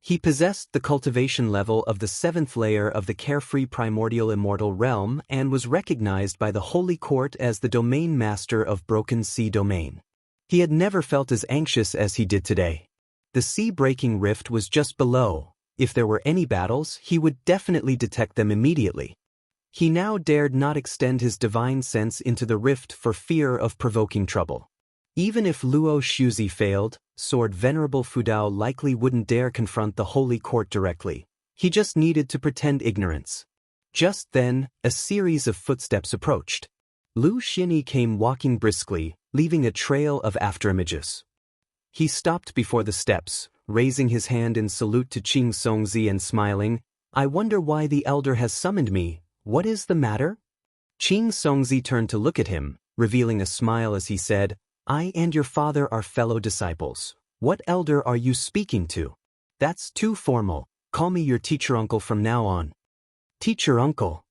He possessed the cultivation level of the 7th layer of the carefree primordial immortal realm and was recognized by the Holy Court as the Domain Master of Broken Sea Domain. He had never felt as anxious as he did today. The sea-breaking rift was just below. If there were any battles, he would definitely detect them immediately. He now dared not extend his divine sense into the rift for fear of provoking trouble. Even if Luo Shuzi failed, Sword Venerable Fudao likely wouldn't dare confront the holy court directly. He just needed to pretend ignorance. Just then, a series of footsteps approached. Lu Xinyi came walking briskly, leaving a trail of afterimages. He stopped before the steps, raising his hand in salute to Qing Songzi and smiling. "I wonder why the elder has summoned me. What is the matter?" Qing Songzi turned to look at him, revealing a smile as he said, "I and your father are fellow disciples. What elder are you speaking to?" "That's too formal. Call me your teacher uncle from now on." "Teacher uncle?"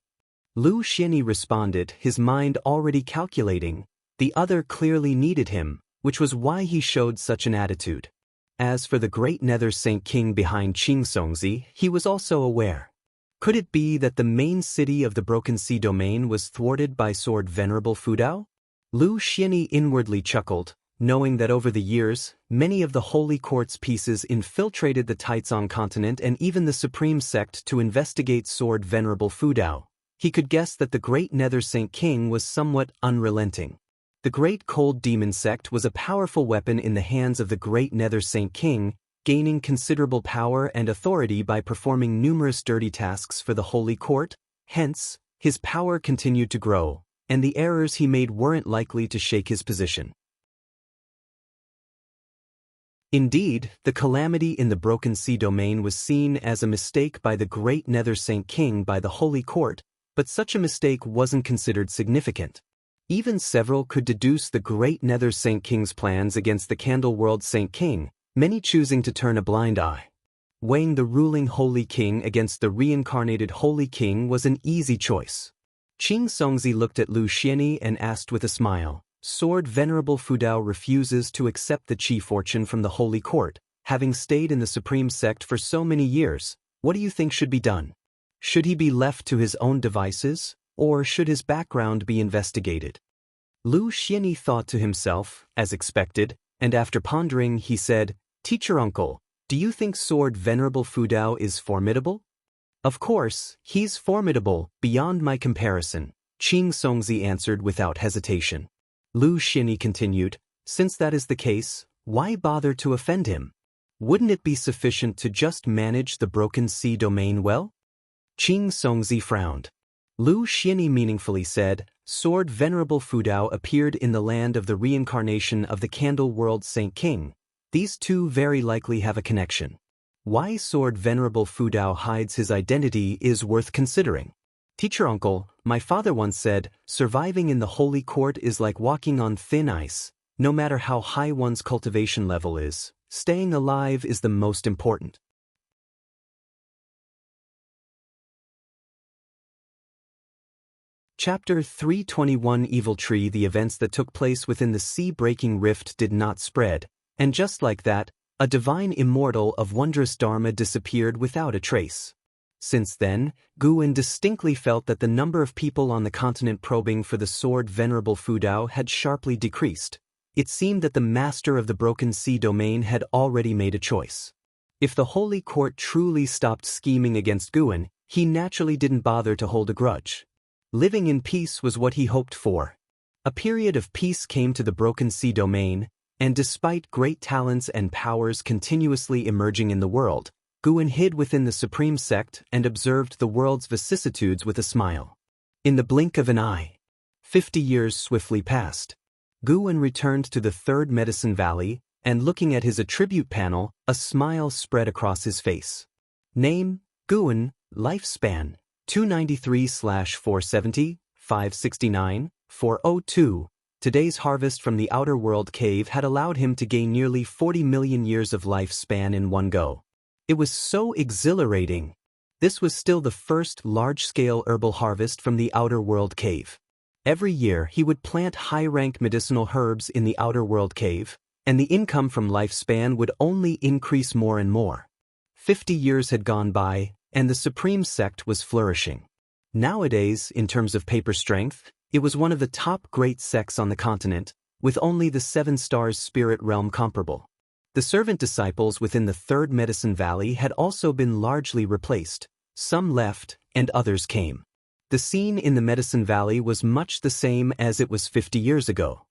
Lu Xinyi responded, his mind already calculating. The other clearly needed him, which was why he showed such an attitude. As for the great Nether Saint King behind Qing Songzi, he was also aware. Could it be that the main city of the Broken Sea domain was thwarted by Sword Venerable Fudao? Lu Xinyi inwardly chuckled, knowing that over the years, many of the Holy Court's pieces infiltrated the Taizong continent and even the Supreme Sect to investigate Sword Venerable Fudao. He could guess that the great Nether Saint King was somewhat unrelenting. The Great Cold Demon Sect was a powerful weapon in the hands of the great Nether Saint King, gaining considerable power and authority by performing numerous dirty tasks for the Holy Court. Hence, his power continued to grow, and the errors he made weren't likely to shake his position. Indeed, the calamity in the Broken Sea domain was seen as a mistake by the great Nether Saint King by the Holy Court, but such a mistake wasn't considered significant. Even several could deduce the great Nether Saint King's plans against the Candle World Saint King, many choosing to turn a blind eye. Weighing the ruling Holy King against the reincarnated Holy King was an easy choice. Qing Songzi looked at Lu Xinyi and asked with a smile, "Sword Venerable Fudao refuses to accept the Qi fortune from the Holy Court, having stayed in the Supreme Sect for so many years. What do you think should be done? Should he be left to his own devices, or should his background be investigated?" Lu Xinyi thought to himself, as expected, and after pondering he said, "Teacher uncle, do you think Sword Venerable Fudao is formidable?" "Of course, he's formidable, beyond my comparison," Qing Songzi answered without hesitation. Lu Xinyi continued, "Since that is the case, why bother to offend him? Wouldn't it be sufficient to just manage the Broken Sea domain well?" Qing Songzi frowned. Lu Xinyi meaningfully said, "Sword Venerable Fudao appeared in the land of the reincarnation of the Candle World Saint King. These two very likely have a connection. Why Sword Venerable Fudao hides his identity is worth considering. Teacher uncle, my father once said, surviving in the Holy Court is like walking on thin ice. No matter how high one's cultivation level is, staying alive is the most important." Chapter 321 Evil Tree. The events that took place within the sea-breaking rift did not spread, and just like that, a divine immortal of wondrous dharma disappeared without a trace. Since then, Guan distinctly felt that the number of people on the continent probing for the Sword Venerable Fudao had sharply decreased. It seemed that the master of the Broken Sea domain had already made a choice. If the Holy Court truly stopped scheming against Guan, he naturally didn't bother to hold a grudge. Living in peace was what he hoped for. A period of peace came to the Broken Sea domain, and despite great talents and powers continuously emerging in the world, Guan hid within the Supreme Sect and observed the world's vicissitudes with a smile. In the blink of an eye, 50 years swiftly passed. Guan returned to the Third Medicine Valley, and looking at his attribute panel, a smile spread across his face. Name, Guan, lifespan, 293/470, 569, 402. Today's harvest from the Outer World Cave had allowed him to gain nearly 40 million years of lifespan in one go. It was so exhilarating. This was still the first large-scale herbal harvest from the Outer World Cave. Every year he would plant high-rank medicinal herbs in the Outer World Cave, and the income from lifespan would only increase more and more. 50 years had gone by, and the Supreme Sect was flourishing. Nowadays, in terms of paper strength, it was one of the top great sects on the continent, with only the Seven Stars Spirit Realm comparable. The servant disciples within the Third Medicine Valley had also been largely replaced. Some left, and others came. The scene in the Medicine Valley was much the same as it was 50 years ago.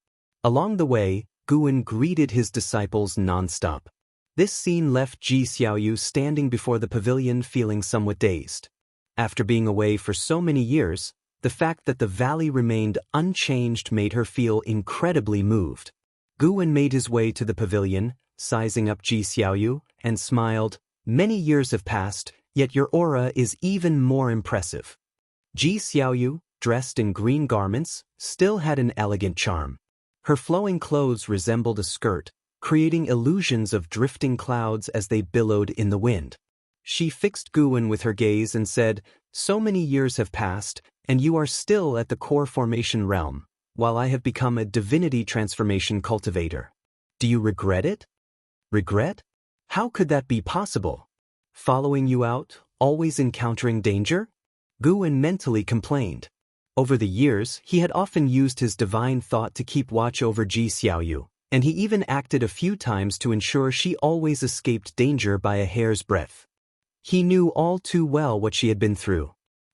Along the way, Guan greeted his disciples non-stop. This scene left Ji Xiaoyu standing before the pavilion feeling somewhat dazed. After being away for so many years, the fact that the valley remained unchanged made her feel incredibly moved. Guan made his way to the pavilion, sizing up Ji Xiaoyu, and smiled. "Many years have passed, yet your aura is even more impressive." Ji Xiaoyu, dressed in green garments, still had an elegant charm. Her flowing clothes resembled a skirt, creating illusions of drifting clouds as they billowed in the wind. She fixed Guan with her gaze and said, "So many years have passed, and you are still at the core formation realm, while I have become a divinity transformation cultivator. Do you regret it?" "Regret? How could that be possible? Following you out, always encountering danger?" Guan mentally complained. Over the years, he had often used his divine thought to keep watch over Ji Xiaoyu, and he even acted a few times to ensure she always escaped danger by a hair's breadth. He knew all too well what she had been through.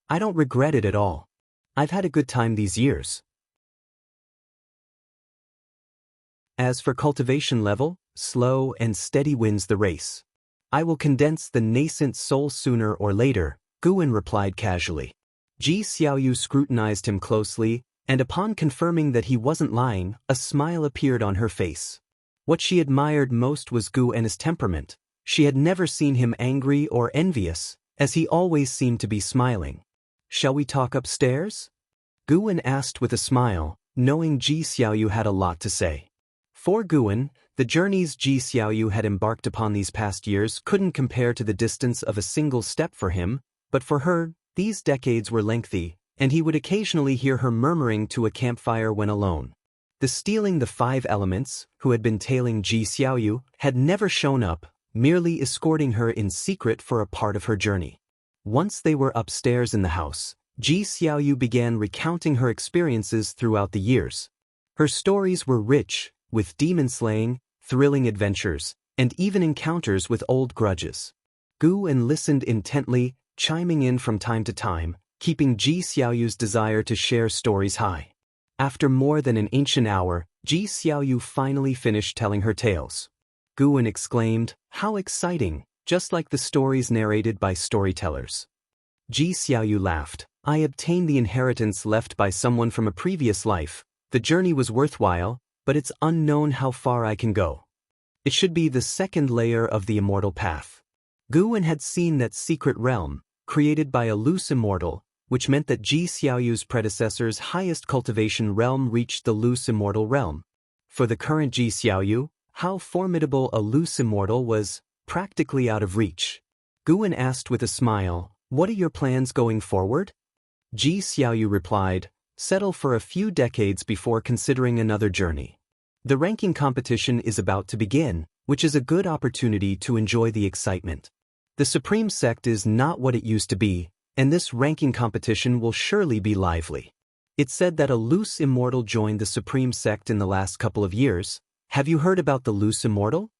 "I don't regret it at all. I've had a good time these years." As for cultivation level, slow and steady wins the race. "I will condense the nascent soul sooner or later," Guan replied casually. Ji Xiaoyu scrutinized him closely, and upon confirming that he wasn't lying, a smile appeared on her face. What she admired most was Guan's temperament. She had never seen him angry or envious, as he always seemed to be smiling. "Shall we talk upstairs?" Guan asked with a smile, knowing Ji Xiaoyu had a lot to say. For Guan, the journeys Ji Xiaoyu had embarked upon these past years couldn't compare to the distance of a single step for him, but for her, these decades were lengthy, and he would occasionally hear her murmuring to a campfire when alone. The stealing the 5 elements, who had been tailing Ji Xiaoyu, had never shown up, merely escorting her in secret for a part of her journey. Once they were upstairs in the house, Ji Xiaoyu began recounting her experiences throughout the years. Her stories were rich, with demon slaying, thrilling adventures, and even encounters with old grudges. Guan listened intently, chiming in from time to time, keeping Ji Xiaoyu's desire to share stories high. After more than an ancient hour, Ji Xiaoyu finally finished telling her tales. Guan exclaimed, "How exciting, just like the stories narrated by storytellers." Ji Xiaoyu laughed. "I obtained the inheritance left by someone from a previous life. The journey was worthwhile, but it's unknown how far I can go. It should be the second layer of the immortal path." Guan had seen that secret realm, created by a loose immortal, which meant that Ji Xiaoyu's predecessor's highest cultivation realm reached the loose immortal realm. For the current Ji Xiaoyu, how formidable a loose immortal was practically out of reach. Guan asked with a smile, "What are your plans going forward?" Ji Xiaoyu replied, "Settle for a few decades before considering another journey. The ranking competition is about to begin, which is a good opportunity to enjoy the excitement. The Supreme Sect is not what it used to be, and this ranking competition will surely be lively. It's said that a loose immortal joined the Supreme Sect in the last couple of years. Have you heard about the loose immortal?"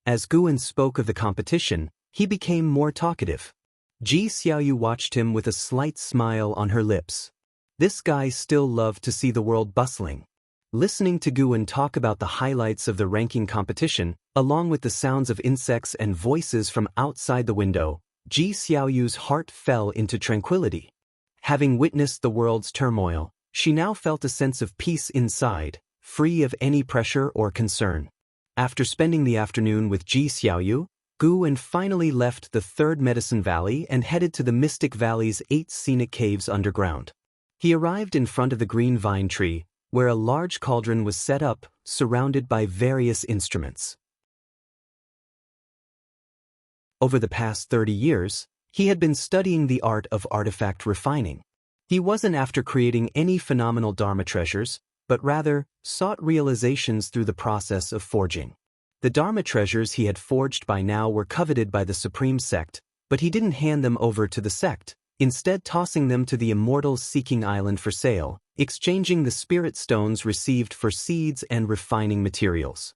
As Guan spoke of the competition, he became more talkative. Ji Xiaoyu watched him with a slight smile on her lips. This guy still loved to see the world bustling. Listening to Guan talk about the highlights of the ranking competition, along with the sounds of insects and voices from outside the window, Ji Xiaoyu's heart fell into tranquility. Having witnessed the world's turmoil, she now felt a sense of peace inside, free of any pressure or concern. After spending the afternoon with Ji Xiaoyu, Guan finally left the Third Medicine Valley and headed to the Mystic Valley's 8 scenic caves underground. He arrived in front of the green vine tree, where a large cauldron was set up, surrounded by various instruments. Over the past 30 years, he had been studying the art of artifact refining. He wasn't after creating any phenomenal Dharma treasures, but rather sought realizations through the process of forging. The Dharma treasures he had forged by now were coveted by the Supreme Sect, but he didn't hand them over to the sect, instead tossing them to the Immortals seeking island for sale, exchanging the spirit stones received for seeds and refining materials.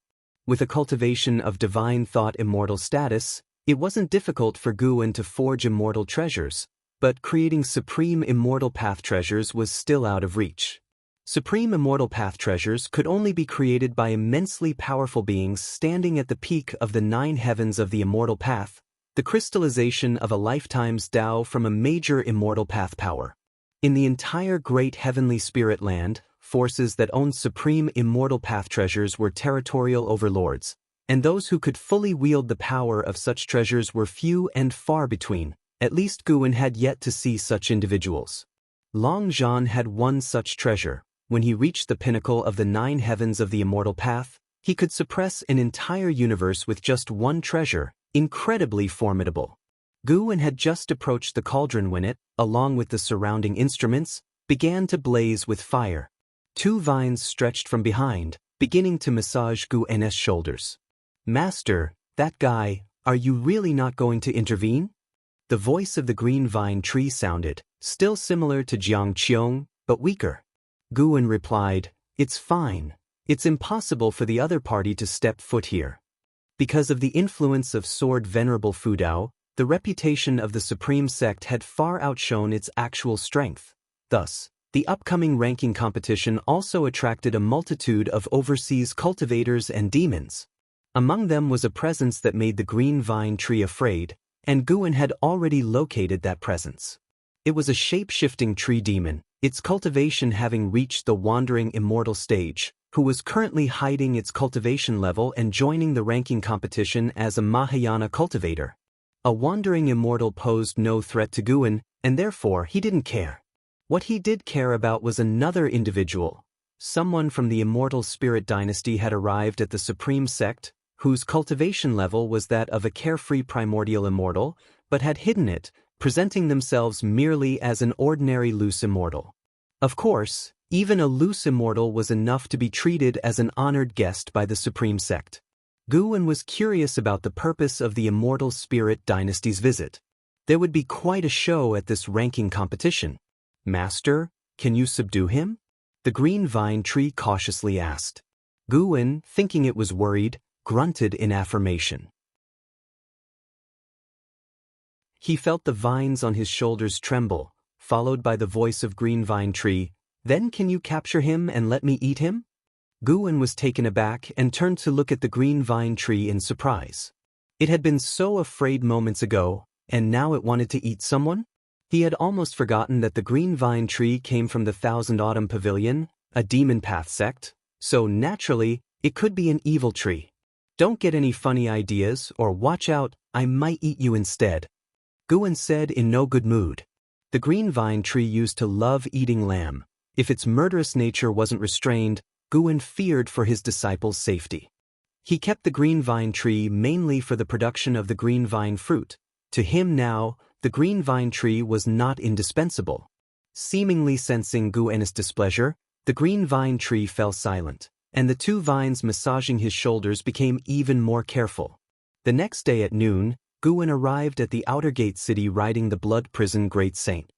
With a cultivation of divine thought immortal status, it wasn't difficult for Guwen to forge immortal treasures, but creating supreme immortal path treasures was still out of reach. Supreme immortal path treasures could only be created by immensely powerful beings standing at the peak of the 9 heavens of the immortal path, the crystallization of a lifetime's Tao from a major immortal path power. In the entire great heavenly spirit land, forces that owned supreme immortal path treasures were territorial overlords, and those who could fully wield the power of such treasures were few and far between. At least Guwen had yet to see such individuals. Long Zhan had one such treasure. When he reached the pinnacle of the 9 heavens of the immortal path, he could suppress an entire universe with just one treasure, incredibly formidable. Guwen had just approached the cauldron when it, along with the surrounding instruments, began to blaze with fire. 2 vines stretched from behind, beginning to massage Guwen's shoulders. "Master, that guy, are you really not going to intervene?" The voice of the green vine tree sounded, still similar to Jianghu, but weaker. Guwen replied, "It's fine. It's impossible for the other party to step foot here." Because of the influence of Sword Venerable Fudao, the reputation of the Supreme Sect had far outshone its actual strength. Thus, the upcoming ranking competition also attracted a multitude of overseas cultivators and demons. Among them was a presence that made the green vine tree afraid, and Guwen had already located that presence. It was a shape-shifting tree demon, its cultivation having reached the wandering immortal stage, who was currently hiding its cultivation level and joining the ranking competition as a Mahayana cultivator. A wandering immortal posed no threat to Guwen, and therefore he didn't care. What he did care about was another individual. Someone from the immortal spirit dynasty had arrived at the Supreme Sect, whose cultivation level was that of a carefree primordial immortal, but had hidden it, presenting themselves merely as an ordinary loose immortal. Of course, even a loose immortal was enough to be treated as an honored guest by the Supreme Sect. Guwen was curious about the purpose of the immortal spirit dynasty's visit. There would be quite a show at this ranking competition. "Master, can you subdue him?" the green vine tree cautiously asked. Guwen, thinking it was worried, grunted in affirmation. He felt the vines on his shoulders tremble, followed by the voice of green vine tree, "Then can you capture him and let me eat him?" Guwen was taken aback and turned to look at the green vine tree in surprise. It had been so afraid moments ago, and now it wanted to eat someone? He had almost forgotten that the green vine tree came from the Thousand Autumn Pavilion, a demon path sect, so naturally, it could be an evil tree. "Don't get any funny ideas, or watch out, I might eat you instead," Guwen said in no good mood. The green vine tree used to love eating lamb. If its murderous nature wasn't restrained, Guwen feared for his disciples' safety. He kept the green vine tree mainly for the production of the green vine fruit. To him now, the green vine tree was not indispensable. Seemingly sensing Guwen's displeasure, the green vine tree fell silent, and the 2 vines massaging his shoulders became even more careful. The next day at noon, Guwen arrived at the outer gate city riding the blood prison Great Saint.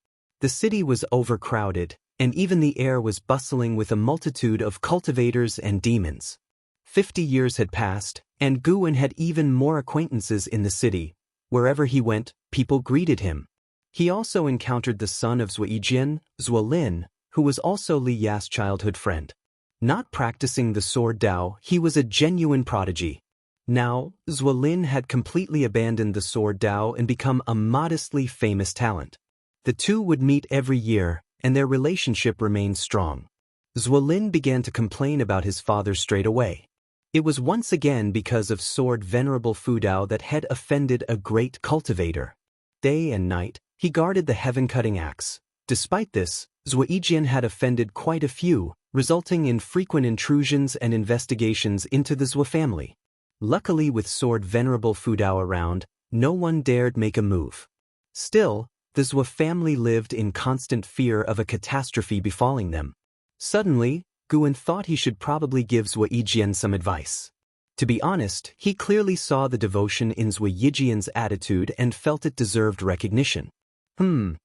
The city was overcrowded, and even the air was bustling with a multitude of cultivators and demons. 50 years had passed, and Guwen had even more acquaintances in the city. Wherever he went, people greeted him. He also encountered the son of Zuijian, Zuolin, who was also Li Ya's childhood friend. Not practicing the sword Dao, he was a genuine prodigy. Now, Zuolin had completely abandoned the sword Dao and become a modestly famous talent. The two would meet every year, and their relationship remained strong. Zuolin began to complain about his father straight away. It was once again because of Sword Venerable Fudao that had offended a great cultivator. Day and night, he guarded the heaven-cutting axe. Despite this, Zuijian had offended quite a few, resulting in frequent intrusions and investigations into the Zua family. Luckily, with Sword Venerable Fudao around, no one dared make a move. Still, the Zua family lived in constant fear of a catastrophe befalling them. Suddenly, Guwen thought he should probably give Zuijian some advice. To be honest, he clearly saw the devotion in Zuijian's attitude and felt it deserved recognition.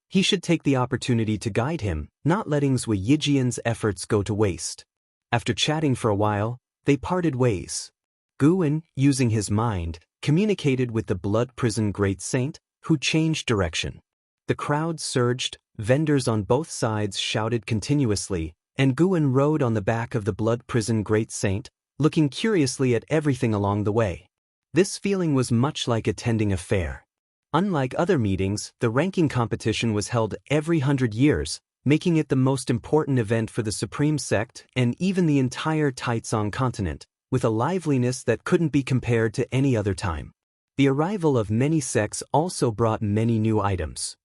He should take the opportunity to guide him, not letting Zuijian's efforts go to waste. After chatting for a while, they parted ways. Guwen, using his mind, communicated with the blood prison great saint, who changed direction. The crowd surged, vendors on both sides shouted continuously, and Guwen rode on the back of the blood prison great saint, looking curiously at everything along the way. This feeling was much like attending a fair. Unlike other meetings, the ranking competition was held every 100 years, making it the most important event for the Supreme Sect and even the entire Taizong continent, with a liveliness that couldn't be compared to any other time. The arrival of many sects also brought many new items.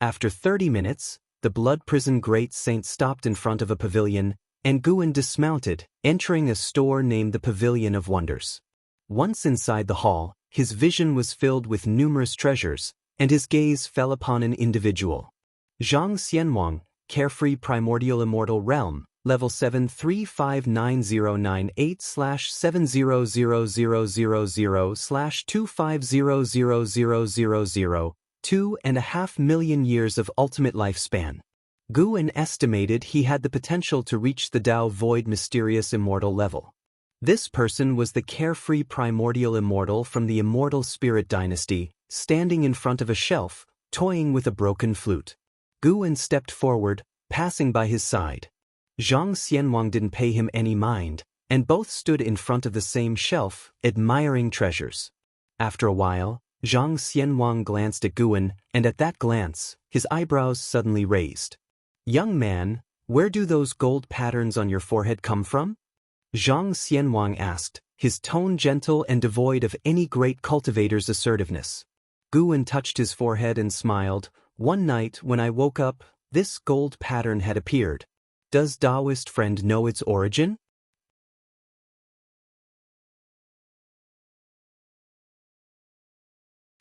After 30 minutes, the blood prison great saint stopped in front of a pavilion, and Guwen dismounted, entering a store named the Pavilion of Wonders. Once inside the hall, his vision was filled with numerous treasures, and his gaze fell upon an individual. Zhang Xianwang, Carefree Primordial Immortal Realm, Level 7359098/70000/250000, 2.5 million years of ultimate lifespan. Guwen estimated he had the potential to reach the Tao Void Mysterious Immortal level. This person was the Carefree Primordial Immortal from the Immortal Spirit Dynasty, standing in front of a shelf, toying with a broken flute. Guwen stepped forward, passing by his side. Zhang Xianwang didn't pay him any mind, and both stood in front of the same shelf, admiring treasures. After a while, Zhang Xianwang glanced at Guwen, and at that glance, his eyebrows suddenly raised. "Young man, where do those gold patterns on your forehead come from?" Zhang Xianwang asked, his tone gentle and devoid of any great cultivator's assertiveness. Guwen touched his forehead and smiled. "One night when I woke up, this gold pattern had appeared. Does Taoist friend know its origin?"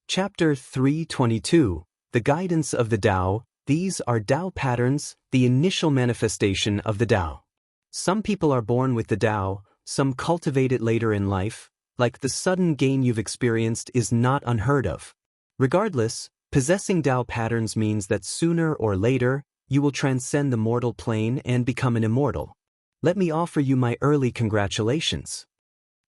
Chapter 322, The Guidance of the Tao. These are Tao patterns, the initial manifestation of the Tao. Some people are born with the Tao, some cultivate it later in life, like the sudden gain you've experienced is not unheard of. Regardless, possessing Tao patterns means that sooner or later, you will transcend the mortal plane and become an immortal. Let me offer you my early congratulations.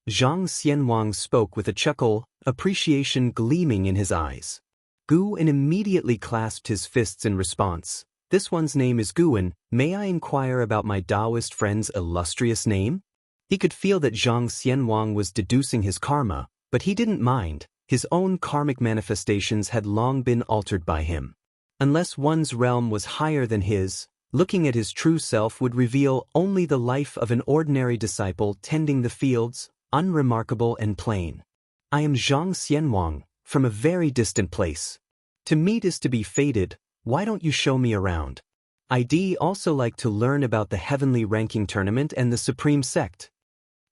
Zhang Xianwang spoke with a chuckle, appreciation gleaming in his eyes. Guwen immediately clasped his fists in response. "This one's name is Guwen. May I inquire about my Taoist friend's illustrious name?" He could feel that Zhang Xianwang was deducing his karma, but he didn't mind. His own karmic manifestations had long been altered by him. Unless one's realm was higher than his, looking at his true self would reveal only the life of an ordinary disciple tending the fields, unremarkable and plain. "I am Zhang Xianwang, from a very distant place. To meet is to be fated. Why don't you show me around? I'd also like to learn about the Heavenly Ranking Tournament and the Supreme Sect."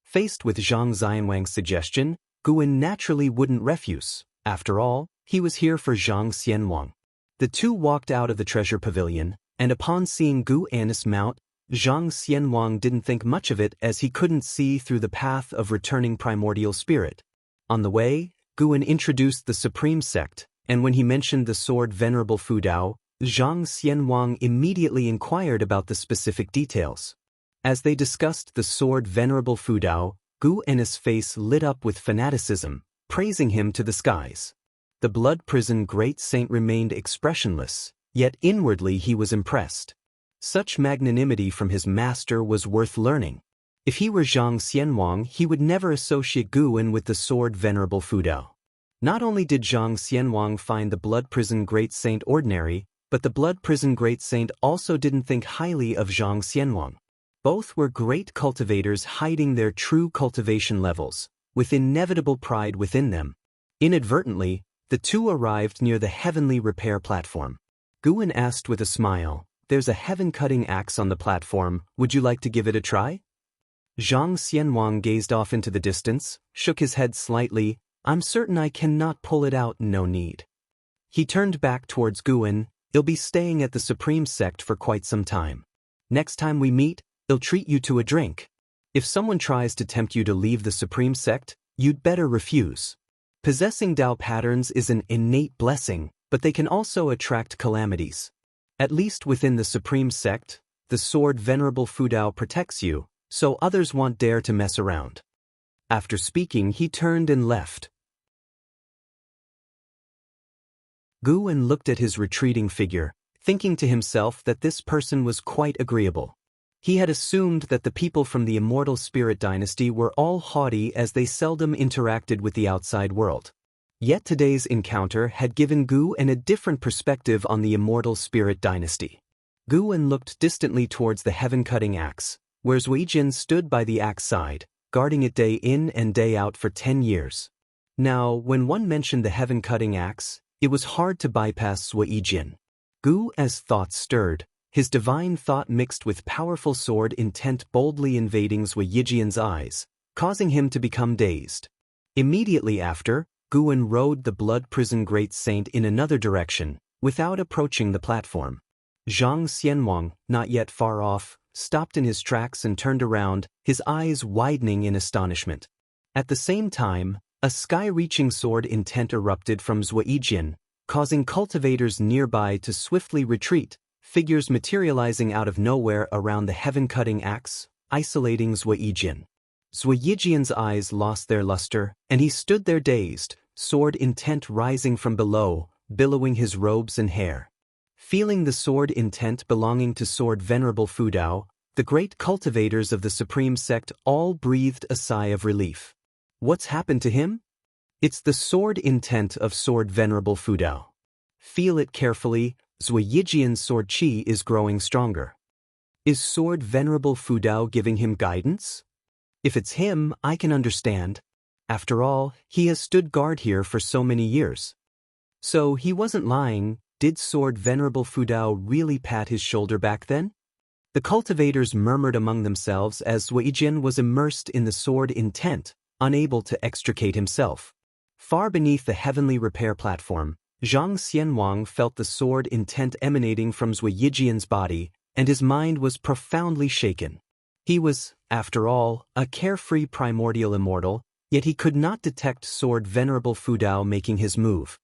Faced with Zhang Xianwang's suggestion, Guwen naturally wouldn't refuse. After all, he was here for Zhang Xianwang. The two walked out of the treasure pavilion, and upon seeing Guwen's mount, Zhang Xianwang didn't think much of it as he couldn't see through the path of returning primordial spirit. On the way, Guwen introduced the Supreme Sect, and when he mentioned the sword Venerable Fu Dao, Zhang Xianwang immediately inquired about the specific details. As they discussed the sword Venerable Fu Dao, Guwen's face lit up with fanaticism, praising him to the skies. The blood prison great saint remained expressionless, yet inwardly he was impressed. Such magnanimity from his master was worth learning. If he were Zhang Xianwang, he would never associate Guwen with the sword Venerable Fu Dao. Not only did Zhang Xianwang find the blood prison great saint ordinary, but the blood prison great saint also didn't think highly of Zhang Xianwang. Both were great cultivators hiding their true cultivation levels, with inevitable pride within them. Inadvertently, the two arrived near the heavenly repair platform. Guwen asked with a smile, "There's a heaven-cutting axe on the platform, would you like to give it a try?" Zhang Xianwang gazed off into the distance, shook his head slightly. "I'm certain I cannot pull it out, no need." He turned back towards Guwen. "You'll be staying at the Supreme Sect for quite some time. Next time we meet, they'll treat you to a drink. If someone tries to tempt you to leave the Supreme Sect, you'd better refuse. Possessing Tao patterns is an innate blessing, but they can also attract calamities. At least within the Supreme Sect, the sword Venerable Fu Dao protects you, so others won't dare to mess around. After speaking, he turned and left. Guwen looked at his retreating figure, thinking to himself that this person was quite agreeable. He had assumed that the people from the Immortal Spirit dynasty were all haughty as they seldom interacted with the outside world. Yet today's encounter had given Guwen a different perspective on the Immortal Spirit dynasty. Guwen looked distantly towards the heaven-cutting axe, where Zuijin stood by the axe side, guarding it day in and day out for 10 years. Now, when one mentioned the heaven-cutting axe, it was hard to bypass Zuijin. Gu's thoughts stirred, his divine thought mixed with powerful sword intent boldly invading Zuijin's eyes, causing him to become dazed. Immediately after, Guwen rode the blood prison great saint in another direction, without approaching the platform. Zhang Xianwang, not yet far off, stopped in his tracks and turned around, his eyes widening in astonishment. At the same time, a sky-reaching sword intent erupted from Zuijin, causing cultivators nearby to swiftly retreat, figures materializing out of nowhere around the heaven-cutting axe, isolating Zuijin. Zuijin's eyes lost their luster, and he stood there dazed, sword intent rising from below, billowing his robes and hair. Feeling the sword intent belonging to Sword Venerable Fudao, the great cultivators of the Supreme Sect all breathed a sigh of relief. What's happened to him? It's the sword intent of Sword Venerable Fudao. Feel it carefully, Zuijin's sword chi is growing stronger. Is Sword Venerable Fudao giving him guidance? If it's him, I can understand. After all, he has stood guard here for so many years. So he wasn't lying. Did Sword Venerable Fudao really pat his shoulder back then? The cultivators murmured among themselves as Zuijin was immersed in the sword intent, unable to extricate himself. Far beneath the heavenly repair platform, Zhang Xianwang felt the sword intent emanating from Zuijin's body, and his mind was profoundly shaken. He was, after all, a carefree primordial immortal, yet he could not detect Sword Venerable Fudao making his move.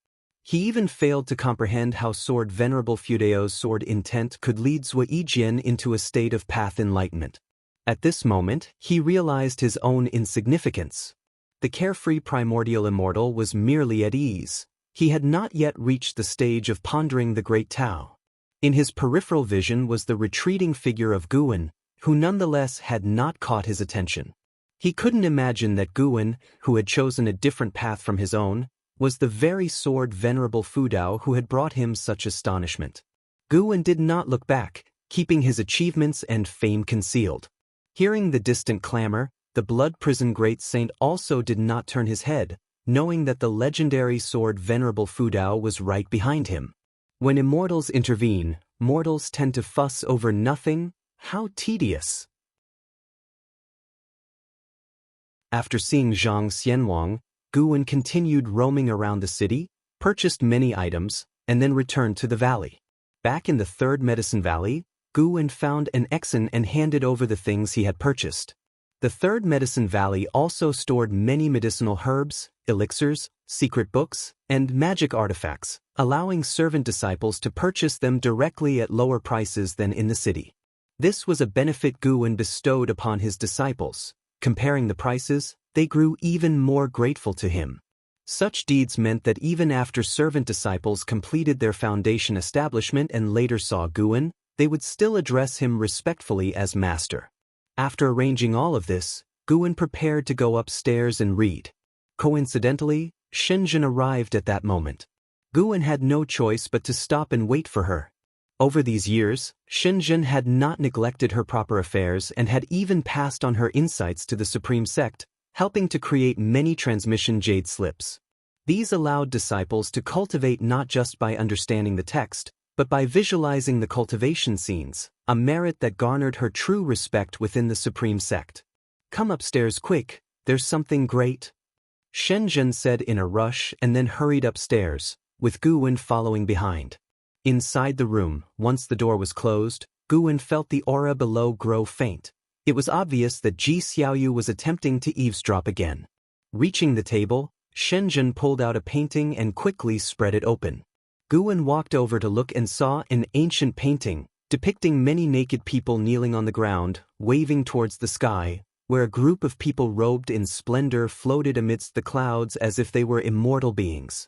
He even failed to comprehend how Sword Venerable Fudao's sword intent could lead Zuijin into a state of path enlightenment. At this moment, he realized his own insignificance. The carefree primordial immortal was merely at ease. He had not yet reached the stage of pondering the Great Tao. In his peripheral vision was the retreating figure of Guwen, who nonetheless had not caught his attention. He couldn't imagine that Guwen, who had chosen a different path from his own, was the very Sword Venerable Fudao who had brought him such astonishment. Guwen did not look back, keeping his achievements and fame concealed. Hearing the distant clamor, the blood prison great saint also did not turn his head, knowing that the legendary Sword Venerable Fudao was right behind him. When immortals intervene, mortals tend to fuss over nothing. How tedious! After seeing Zhang Xianwang, Guwen continued roaming around the city, purchased many items, and then returned to the valley. Back in the Third Medicine Valley, Guwen found an Exon and handed over the things he had purchased. The Third Medicine Valley also stored many medicinal herbs, elixirs, secret books, and magic artifacts, allowing servant disciples to purchase them directly at lower prices than in the city. This was a benefit Guwen bestowed upon his disciples. Comparing the prices, they grew even more grateful to him. Such deeds meant that even after servant disciples completed their foundation establishment and later saw Guwen, they would still address him respectfully as master. After arranging all of this, Guwen prepared to go upstairs and read. Coincidentally, Shenzhen arrived at that moment. Guwen had no choice but to stop and wait for her. Over these years, Shenzhen had not neglected her proper affairs and had even passed on her insights to the Supreme Sect, helping to create many transmission jade slips. These allowed disciples to cultivate not just by understanding the text, but by visualizing the cultivation scenes, a merit that garnered her true respect within the Supreme Sect. "Come upstairs quick, there's something great," Shenzhen said in a rush and then hurried upstairs, with Guwen following behind. Inside the room, once the door was closed, Guwen felt the aura below grow faint. It was obvious that Ji Xiaoyu was attempting to eavesdrop again. Reaching the table, Shenzhen pulled out a painting and quickly spread it open. Guwen walked over to look and saw an ancient painting, depicting many naked people kneeling on the ground, waving towards the sky, where a group of people robed in splendor floated amidst the clouds as if they were immortal beings.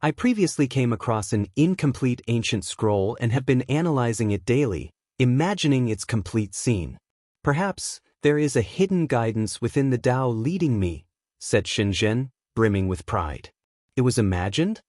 I previously came across an incomplete ancient scroll and have been analyzing it daily, imagining its complete scene. Perhaps there is a hidden guidance within the Tao leading me, said Shenzhen, brimming with pride. It was imagined?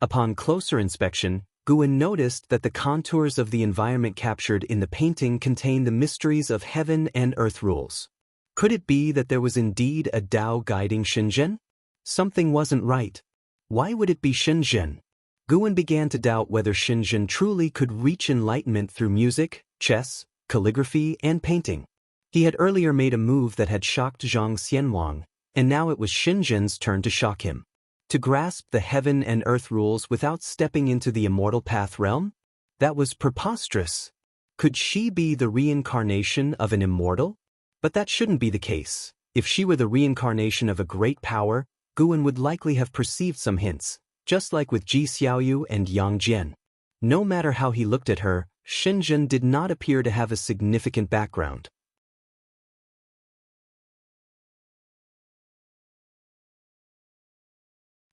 Upon closer inspection, Guan noticed that the contours of the environment captured in the painting contain the mysteries of heaven and earth rules. Could it be that there was indeed a Tao guiding Shenzhen? Something wasn't right. Why would it be Shenzhen? Guan began to doubt whether Shenzhen truly could reach enlightenment through music, chess, calligraphy, and painting. He had earlier made a move that had shocked Zhang Xianwang, and now it was Shenzhen's turn to shock him. To grasp the heaven and earth rules without stepping into the immortal path realm? That was preposterous. Could she be the reincarnation of an immortal? But that shouldn't be the case. If she were the reincarnation of a great power, Guan would likely have perceived some hints, just like with Ji Xiaoyu and Yang Jian. No matter how he looked at her, Shenzhen did not appear to have a significant background.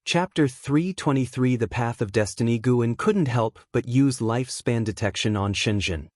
Chapter 323 The Path of Destiny. Guan couldn't help but use lifespan detection on Shenzhen.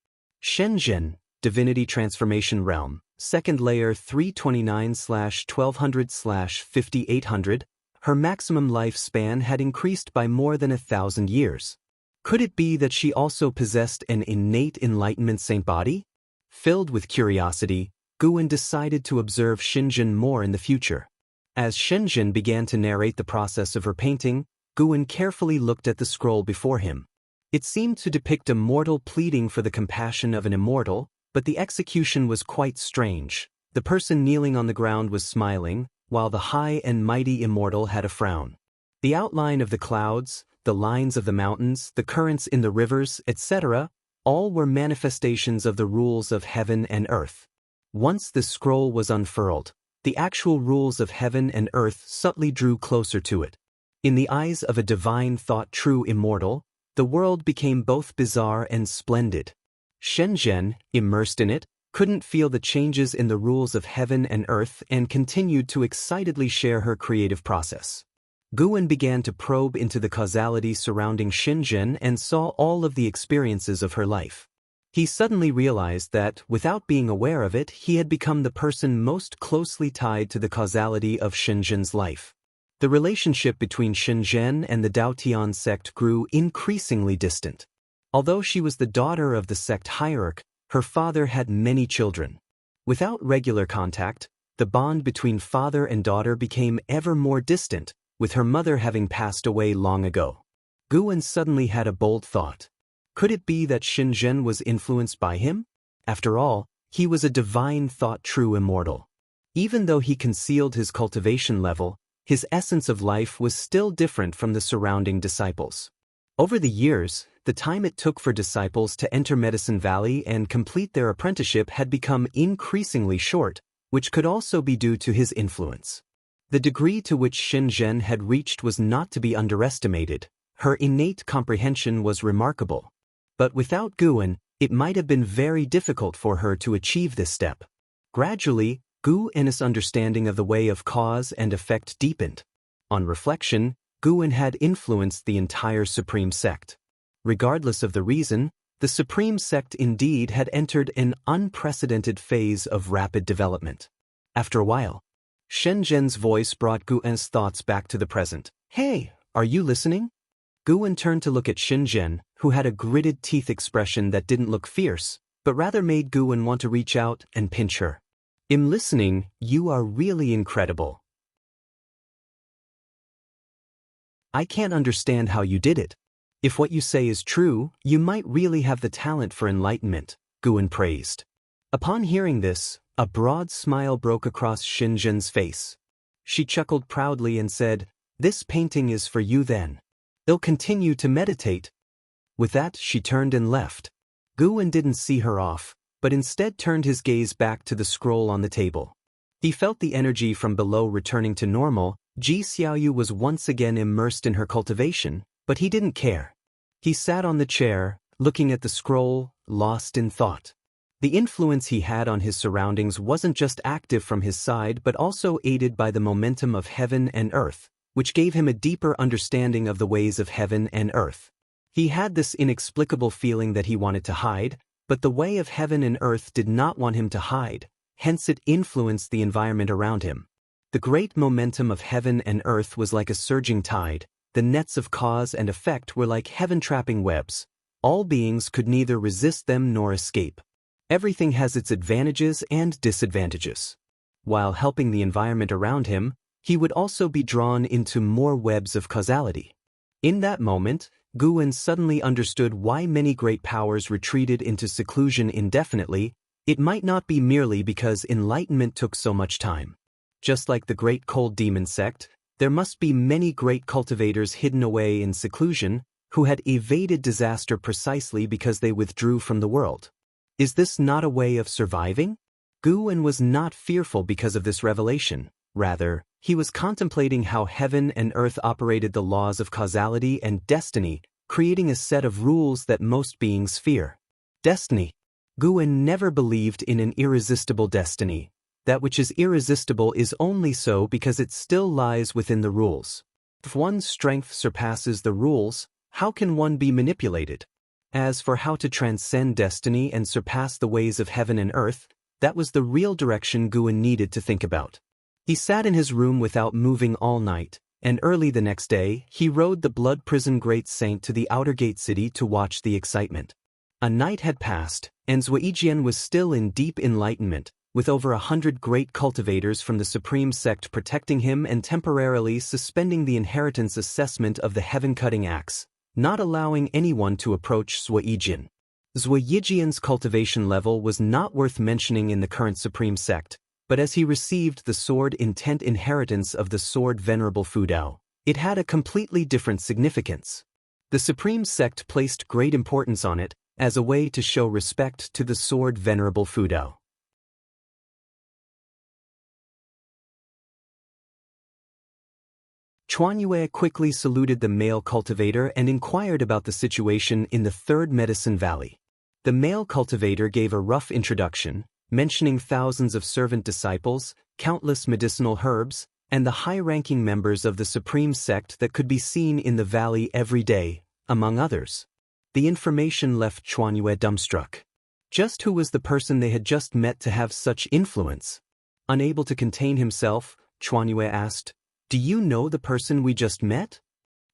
Shenzhen, Divinity Transformation Realm, second layer 329/1200/5800, her maximum lifespan had increased by more than 1,000 years. Could it be that she also possessed an innate enlightenment saint body? Filled with curiosity, Guan decided to observe Shenzhen more in the future. As Shenzhen began to narrate the process of her painting, Guan carefully looked at the scroll before him. It seemed to depict a mortal pleading for the compassion of an immortal, but the execution was quite strange. The person kneeling on the ground was smiling, while the high and mighty immortal had a frown. The outline of the clouds, the lines of the mountains, the currents in the rivers, etc., all were manifestations of the rules of heaven and earth. Once the scroll was unfurled, the actual rules of heaven and earth subtly drew closer to it. In the eyes of a divine thought true immortal, the world became both bizarre and splendid. Shenzhen, immersed in it, couldn't feel the changes in the rules of heaven and earth and continued to excitedly share her creative process. Guan began to probe into the causality surrounding Shenzhen and saw all of the experiences of her life. He suddenly realized that, without being aware of it, he had become the person most closely tied to the causality of Shenzhen's life. The relationship between Shenzhen and the Daotian sect grew increasingly distant. Although she was the daughter of the sect hierarch, her father had many children. Without regular contact, the bond between father and daughter became ever more distant, with her mother having passed away long ago. Guan suddenly had a bold thought. Could it be that Shenzhen was influenced by him? After all, he was a divine thought true immortal. Even though he concealed his cultivation level, his essence of life was still different from the surrounding disciples. Over the years, the time it took for disciples to enter Medicine Valley and complete their apprenticeship had become increasingly short, which could also be due to his influence. The degree to which Shenzhen had reached was not to be underestimated. Her innate comprehension was remarkable. But without Guan, it might have been very difficult for her to achieve this step. Gradually, Guan's understanding of the way of cause and effect deepened. On reflection, Guan had influenced the entire Supreme Sect. Regardless of the reason, the Supreme Sect indeed had entered an unprecedented phase of rapid development. After a while, Shenzhen's voice brought Guan's thoughts back to the present. "Hey, are you listening?" Guan turned to look at Shenzhen, who had a gritted teeth expression that didn't look fierce, but rather made Guan want to reach out and pinch her. "I'm listening, you are really incredible. I can't understand how you did it. If what you say is true, you might really have the talent for enlightenment," Guan praised. Upon hearing this, a broad smile broke across Shenzhen's face. She chuckled proudly and said, "This painting is for you then. I'll continue to meditate." With that, she turned and left. Guan didn't see her off, but instead turned his gaze back to the scroll on the table. He felt the energy from below returning to normal. Ji Xiaoyu was once again immersed in her cultivation, but he didn't care. He sat on the chair, looking at the scroll, lost in thought. The influence he had on his surroundings wasn't just active from his side but also aided by the momentum of heaven and earth, which gave him a deeper understanding of the ways of heaven and earth. He had this inexplicable feeling that he wanted to hide, but the way of heaven and earth did not want him to hide, hence it influenced the environment around him. The great momentum of heaven and earth was like a surging tide, the nets of cause and effect were like heaven-trapping webs. All beings could neither resist them nor escape. Everything has its advantages and disadvantages. While helping the environment around him, he would also be drawn into more webs of causality. In that moment, Guwen suddenly understood why many great powers retreated into seclusion indefinitely. It might not be merely because enlightenment took so much time. Just like the great cold demon sect, there must be many great cultivators hidden away in seclusion who had evaded disaster precisely because they withdrew from the world. Is this not a way of surviving? Guwen was not fearful because of this revelation. Rather, he was contemplating how heaven and earth operated the laws of causality and destiny, creating a set of rules that most beings fear. Destiny. Guwen never believed in an irresistible destiny. That which is irresistible is only so because it still lies within the rules. If one's strength surpasses the rules, how can one be manipulated? As for how to transcend destiny and surpass the ways of heaven and earth, that was the real direction Guwen needed to think about. He sat in his room without moving all night, and early the next day, he rode the blood prison great saint to the outer gate city to watch the excitement. A night had passed, and Zhuijian was still in deep enlightenment, with over 100 great cultivators from the Supreme Sect protecting him and temporarily suspending the inheritance assessment of the heaven-cutting axe, not allowing anyone to approach Zhuijian. Zhuijian's cultivation level was not worth mentioning in the current Supreme Sect, but as he received the sword intent inheritance of the sword Venerable Fudao, it had a completely different significance. The Supreme Sect placed great importance on it as a way to show respect to the sword Venerable Fudao. Chuanyue quickly saluted the male cultivator and inquired about the situation in the Third Medicine Valley. The male cultivator gave a rough introduction, mentioning thousands of servant disciples, countless medicinal herbs, and the high-ranking members of the Supreme Sect that could be seen in the valley every day, among others. The information left Chuanyue dumbstruck. Just who was the person they had just met to have such influence? Unable to contain himself, Chuanyue asked, "Do you know the person we just met?"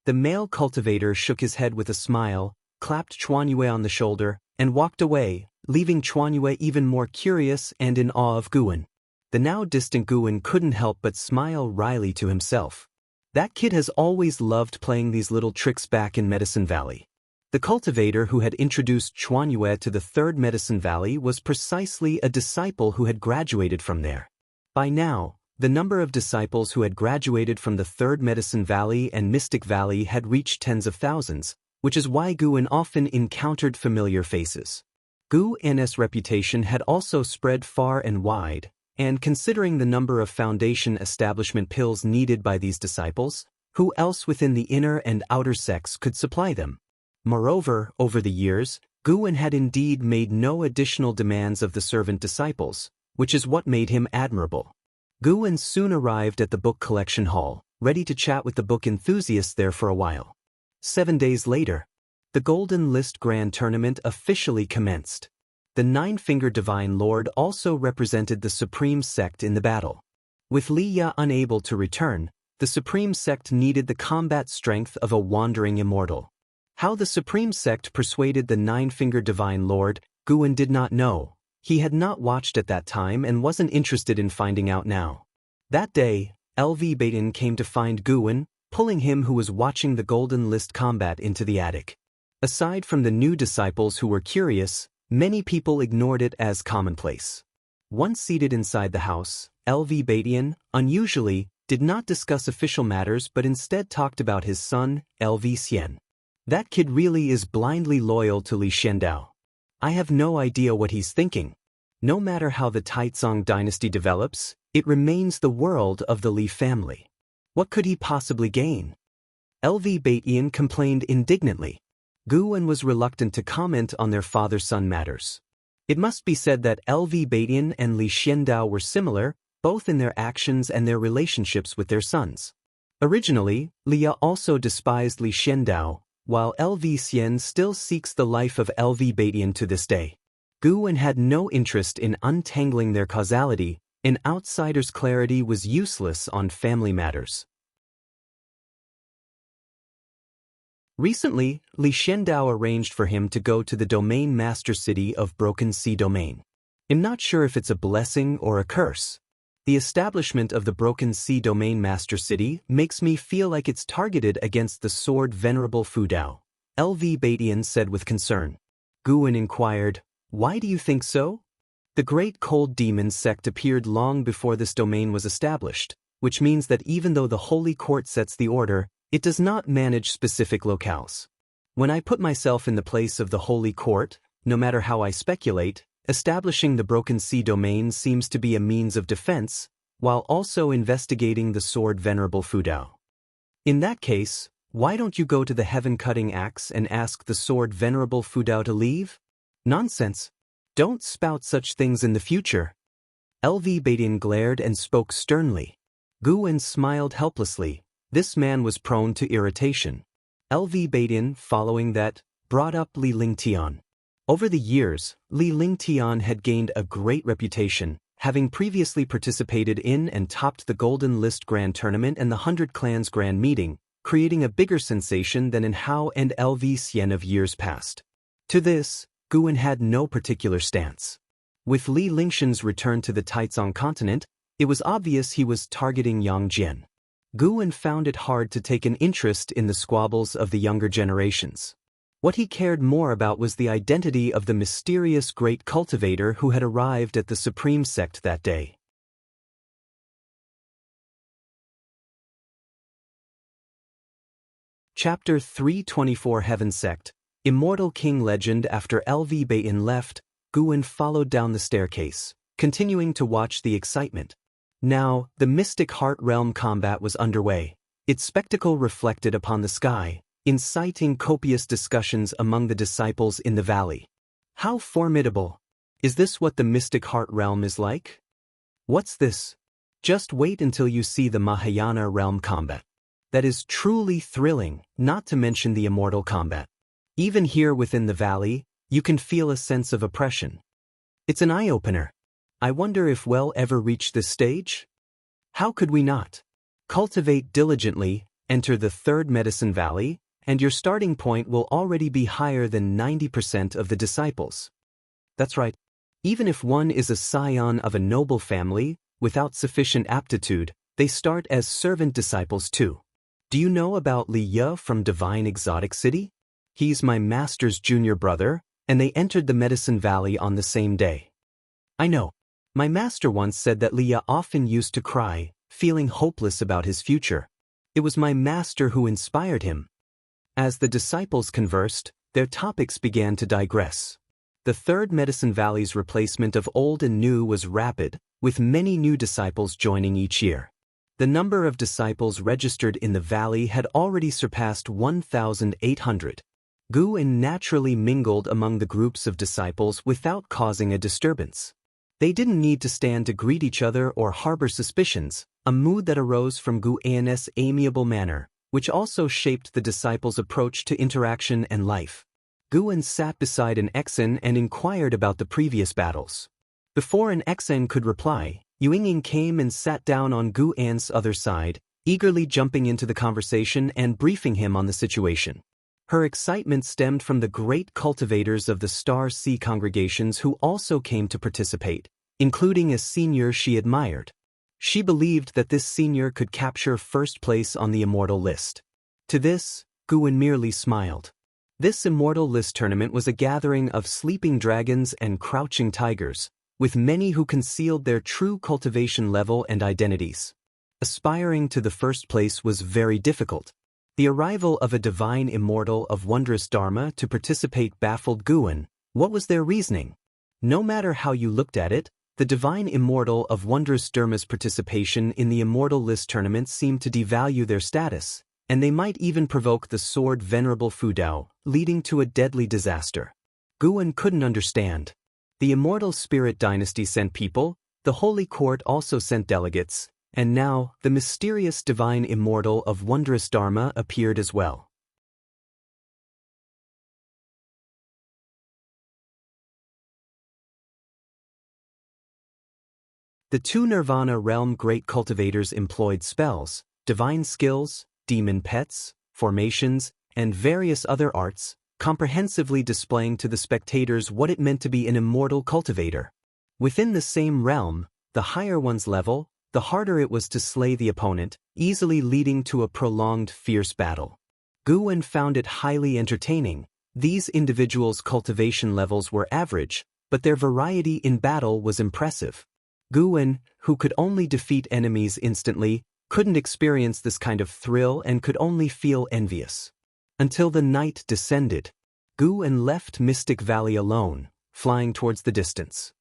The male cultivator shook his head with a smile, clapped Chuanyue on the shoulder, and walked away, leaving Chuanyue even more curious and in awe of Guwen. The now distant Guwen couldn't help but smile wryly to himself. That kid has always loved playing these little tricks back in Medicine Valley. The cultivator who had introduced Chuanyue to the Third Medicine Valley was precisely a disciple who had graduated from there. By now, the number of disciples who had graduated from the Third Medicine Valley and Mystic Valley had reached tens of thousands, which is why Guwen often encountered familiar faces. Guwen's reputation had also spread far and wide, and considering the number of foundation establishment pills needed by these disciples, who else within the inner and outer sects could supply them? Moreover, over the years, Guwen had indeed made no additional demands of the servant disciples, which is what made him admirable. Guwen soon arrived at the book collection hall, ready to chat with the book enthusiasts there for a while. 7 days later, the Golden List Grand Tournament officially commenced. The Nine-Fingered Divine Lord also represented the Supreme Sect in the battle. With Li Ya unable to return, the Supreme Sect needed the combat strength of a wandering immortal. How the Supreme Sect persuaded the Nine-Fingered Divine Lord, Guwen did not know. He had not watched at that time and wasn't interested in finding out now. That day, LV Baitin came to find Guwen, pulling him who was watching the Golden List combat into the attic. Aside from the new disciples who were curious, many people ignored it as commonplace. Once seated inside the house, LV Baitin, unusually, did not discuss official matters but instead talked about his son, LV Xian. That kid really is blindly loyal to Li Xiandao. I have no idea what he's thinking. No matter how the Taizong dynasty develops, it remains the world of the Li family. What could he possibly gain? LV Baitin complained indignantly. Guwen was reluctant to comment on their father-son matters. It must be said that LV Badian and Li Xiandao were similar, both in their actions and their relationships with their sons. Originally, Li also despised Li Xiandao, while LV Xian still seeks the life of LV Badian to this day. Guwen had no interest in untangling their causality. An outsider's clarity was useless on family matters. Recently, Li Xiandao arranged for him to go to the domain master city of Broken Sea Domain. I'm not sure if it's a blessing or a curse. The establishment of the Broken Sea Domain master city makes me feel like it's targeted against the sword Venerable Fu Dao, LV Badian said with concern. Guwen inquired, "Why do you think so?" The Great Cold Demon sect appeared long before this domain was established, which means that even though the Holy Court sets the order, it does not manage specific locales. When I put myself in the place of the Holy Court, no matter how I speculate, establishing the Broken Sea Domain seems to be a means of defense, while also investigating the sword Venerable Fu Dao. In that case, why don't you go to the Heaven-Cutting Axe and ask the sword Venerable Fu Dao to leave? Nonsense. Don't spout such things in the future. LV Badian glared and spoke sternly. Guwen smiled helplessly. This man was prone to irritation. LV Badian, following that, brought up Li Lingtian. Over the years, Li Lingtian had gained a great reputation, having previously participated in and topped the Golden List Grand Tournament and the 100 Clans Grand Meeting, creating a bigger sensation than in Hao and LV Xian of years past. To this, Guwen had no particular stance. With Li Lingshan's return to the Taizong continent, it was obvious he was targeting Yang Jian. Guwen found it hard to take an interest in the squabbles of the younger generations. What he cared more about was the identity of the mysterious great cultivator who had arrived at the Supreme Sect that day. Chapter 324 Heaven Sect, Immortal King Legend. After LV Badian left, Guwen followed down the staircase, continuing to watch the excitement. Now, the Mystic Heart Realm combat was underway. Its spectacle reflected upon the sky, inciting copious discussions among the disciples in the valley. How formidable! Is this what the Mystic Heart Realm is like? What's this? Just wait until you see the Mahayana Realm combat. That is truly thrilling, not to mention the Immortal combat. Even here within the valley, you can feel a sense of oppression. It's an eye-opener. I wonder if we'll ever reach this stage? How could we not? Cultivate diligently, enter the third Medicine Valley, and your starting point will already be higher than 90% of the disciples. That's right. Even if one is a scion of a noble family, without sufficient aptitude, they start as servant disciples too. Do you know about Li Ye from Divine Exotic City? He's my master's junior brother, and they entered the Medicine Valley on the same day. I know. My master once said that Li Ye often used to cry, feeling hopeless about his future. It was my master who inspired him. As the disciples conversed, their topics began to digress. The third Medicine Valley's replacement of old and new was rapid, with many new disciples joining each year. The number of disciples registered in the valley had already surpassed 1,800. Guwen naturally mingled among the groups of disciples without causing a disturbance. They didn't need to stand to greet each other or harbor suspicions, a mood that arose from Guwen's amiable manner, which also shaped the disciples' approach to interaction and life. Guwen sat beside an Exen and inquired about the previous battles. Before an Exen could reply, Yuinging came and sat down on Guwen's other side, eagerly jumping into the conversation and briefing him on the situation. Her excitement stemmed from the great cultivators of the Star Sea congregations who also came to participate, including a senior she admired. She believed that this senior could capture first place on the Immortal list. To this, Guwen merely smiled. This Immortal list tournament was a gathering of sleeping dragons and crouching tigers, with many who concealed their true cultivation level and identities. Aspiring to the first place was very difficult. The arrival of a divine immortal of wondrous Dharma to participate baffled Guwen. What was their reasoning? No matter how you looked at it, the divine immortal of wondrous Dharma's participation in the Immortal list tournament seemed to devalue their status, and they might even provoke the sword venerable Fu Dao, leading to a deadly disaster. Guan couldn't understand. The Immortal Spirit Dynasty sent people, the Holy Court also sent delegates, and now the mysterious divine immortal of wondrous Dharma appeared as well. The two Nirvana realm great cultivators employed spells, divine skills, demon pets, formations, and various other arts, comprehensively displaying to the spectators what it meant to be an immortal cultivator. Within the same realm, the higher one's level, the harder it was to slay the opponent, easily leading to a prolonged fierce battle. Guan found it highly entertaining. These individuals' cultivation levels were average, but their variety in battle was impressive. Guan, who could only defeat enemies instantly, couldn't experience this kind of thrill and could only feel envious. Until the night descended, Guan left Mystic Valley alone, flying towards the distance.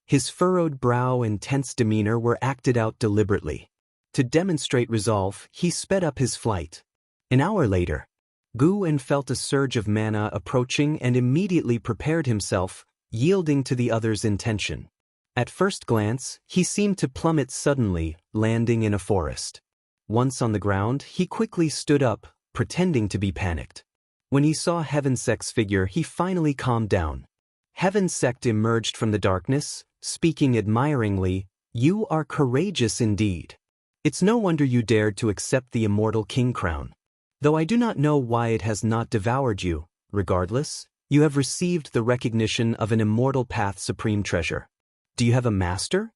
His furrowed brow and tense demeanor were acted out deliberately. To demonstrate resolve, he sped up his flight. An hour later, Guan felt a surge of mana approaching and immediately prepared himself, yielding to the other's intention. At first glance, he seemed to plummet suddenly, landing in a forest. Once on the ground, he quickly stood up, pretending to be panicked. When he saw Heaven Sect's figure, he finally calmed down. Heaven Sect emerged from the darkness, speaking admiringly, "You are courageous indeed. It's no wonder you dared to accept the Immortal King crown. Though I do not know why it has not devoured you, regardless, you have received the recognition of an Immortal Path Supreme Treasure. Do you have a master?"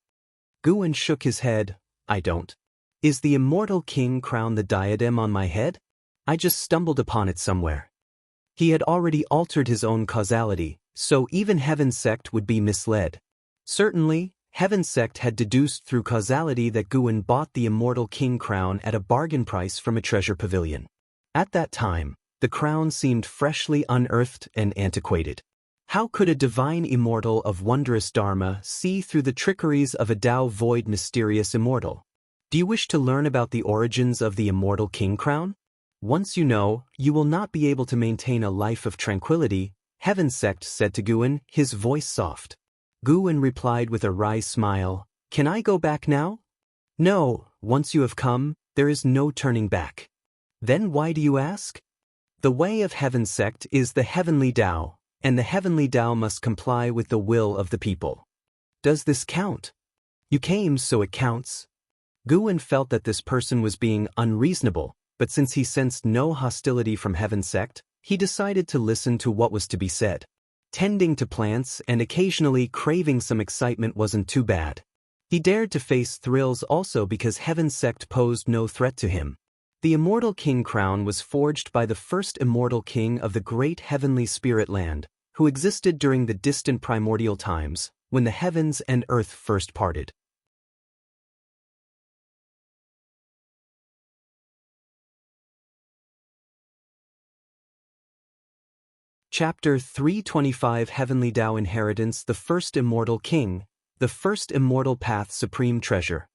Guan shook his head. "I don't. Is the Immortal King crown the diadem on my head? I just stumbled upon it somewhere." He had already altered his own causality, so even Heaven Sect would be misled. Certainly, Heaven Sect had deduced through causality that Guan bought the Immortal King crown at a bargain price from a treasure pavilion. At that time, the crown seemed freshly unearthed and antiquated. How could a divine immortal of wondrous Dharma see through the trickeries of a Tao void mysterious immortal? Do you wish to learn about the origins of the Immortal King crown? Once you know, you will not be able to maintain a life of tranquility, Heaven Sect said to Guan, his voice soft. Guan replied with a wry smile, "Can I go back now?" "No, once you have come, there is no turning back." "Then why do you ask?" "The way of Heaven Sect is the heavenly Tao, and the heavenly Tao must comply with the will of the people. Does this count?" "You came, so it counts." Guan felt that this person was being unreasonable, but since he sensed no hostility from Heaven Sect, he decided to listen to what was to be said. Tending to plants and occasionally craving some excitement wasn't too bad. He dared to face thrills also because Heaven Sect posed no threat to him. The Immortal King crown was forged by the first Immortal King of the great heavenly spirit land, who existed during the distant primordial times, when the heavens and earth first parted. Chapter 325 Heavenly Tao Inheritance. The First Immortal King, the First Immortal Path Supreme Treasure.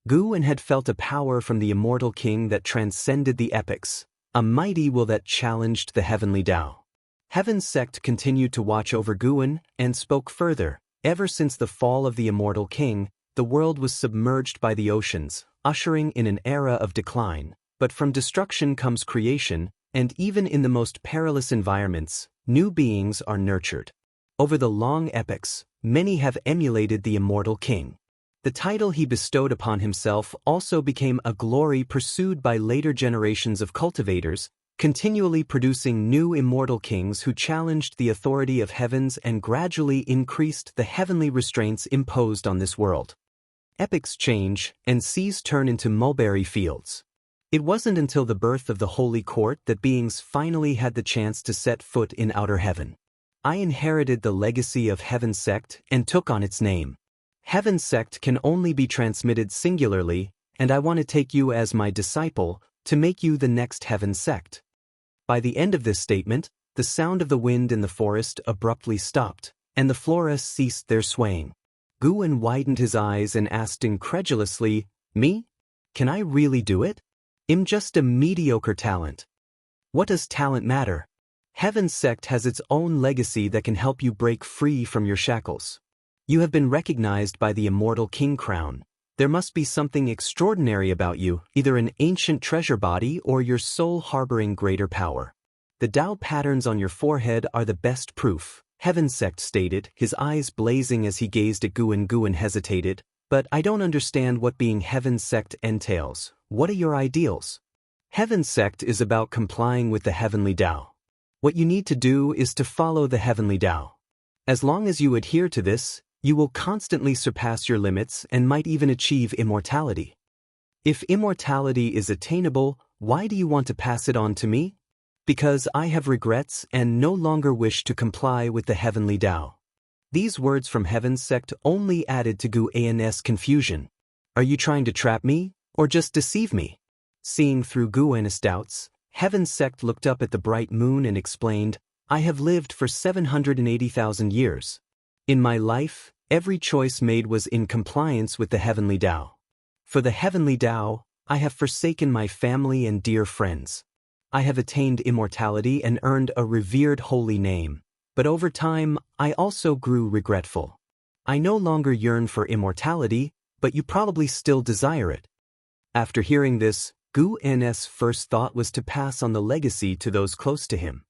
Guan had felt a power from the Immortal King that transcended the epochs, a mighty will that challenged the Heavenly Tao. Heaven Sect continued to watch over Guan and spoke further. Ever since the fall of the Immortal King, the world was submerged by the oceans, ushering in an era of decline. But from destruction comes creation, and even in the most perilous environments, new beings are nurtured. Over the long epochs, many have emulated the Immortal King. The title he bestowed upon himself also became a glory pursued by later generations of cultivators, continually producing new immortal kings who challenged the authority of heavens and gradually increased the heavenly restraints imposed on this world. Epochs change, and seas turn into mulberry fields. It wasn't until the birth of the Holy Court that beings finally had the chance to set foot in outer heaven. I inherited the legacy of Heaven Sect and took on its name. Heaven Sect can only be transmitted singularly, and I want to take you as my disciple, to make you the next Heaven Sect. By the end of this statement, the sound of the wind in the forest abruptly stopped, and the flora ceased their swaying. Guan widened his eyes and asked incredulously, "Me? Can I really do it?" I'm just a mediocre talent. What does talent matter? Heaven's sect has its own legacy that can help you break free from your shackles. You have been recognized by the Immortal King crown. There must be something extraordinary about you, either an ancient treasure body or your soul harboring greater power. The Tao patterns on your forehead are the best proof, Heaven's sect stated, his eyes blazing as he gazed at Guan. Guan hesitated. But I don't understand what being Heaven's sect entails. What are your ideals? Heaven's sect is about complying with the heavenly Tao. What you need to do is to follow the heavenly Tao. As long as you adhere to this, you will constantly surpass your limits and might even achieve immortality. If immortality is attainable, why do you want to pass it on to me? Because I have regrets and no longer wish to comply with the heavenly Tao. These words from Heaven's sect only added to Guan's confusion. Are you trying to trap me, or just deceive me? Seeing through Guan's doubts, Heaven's sect looked up at the bright moon and explained, I have lived for 780,000 years. In my life, every choice made was in compliance with the heavenly Tao. For the heavenly Tao, I have forsaken my family and dear friends. I have attained immortality and earned a revered holy name. But over time, I also grew regretful. I no longer yearn for immortality, but you probably still desire it. After hearing this, Guan's first thought was to pass on the legacy to those close to him.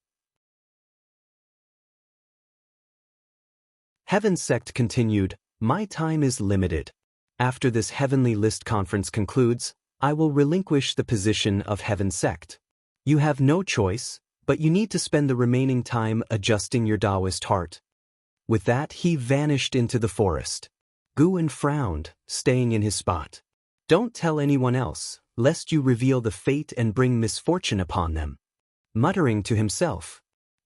Heaven's sect continued, my time is limited. After this heavenly list conference concludes, I will relinquish the position of Heaven's sect. You have no choice, but you need to spend the remaining time adjusting your Taoist heart. With that, he vanished into the forest. Guan frowned, staying in his spot. Don't tell anyone else, lest you reveal the fate and bring misfortune upon them. Muttering to himself.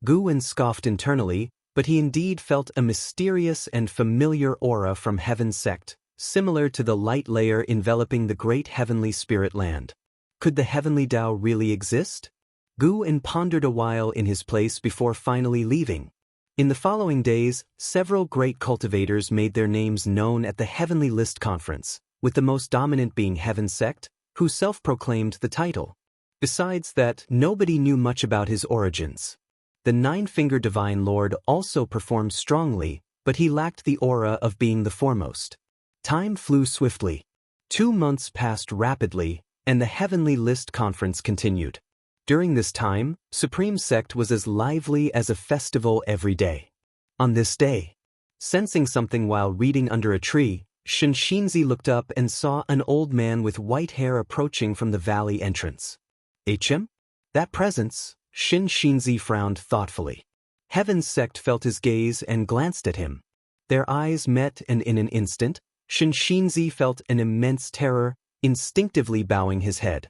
Guan scoffed internally, but he indeed felt a mysterious and familiar aura from Heaven's sect, similar to the light layer enveloping the great heavenly spirit land. Could the heavenly Tao really exist? Guan pondered a while in his place before finally leaving. In the following days, several great cultivators made their names known at the Heavenly List Conference, with the most dominant being Heaven's sect, who self-proclaimed the title. Besides that, nobody knew much about his origins. The Nine-Finger Divine Lord also performed strongly, but he lacked the aura of being the foremost. Time flew swiftly. 2 months passed rapidly, and the Heavenly List Conference continued. During this time, Supreme Sect was as lively as a festival every day. On this day, sensing something while reading under a tree, Shinshinzi looked up and saw an old man with white hair approaching from the valley entrance. HM? That presence? Shinshinzi frowned thoughtfully. Heaven's sect felt his gaze and glanced at him. Their eyes met, and in an instant, Shinshinzi felt an immense terror, instinctively bowing his head.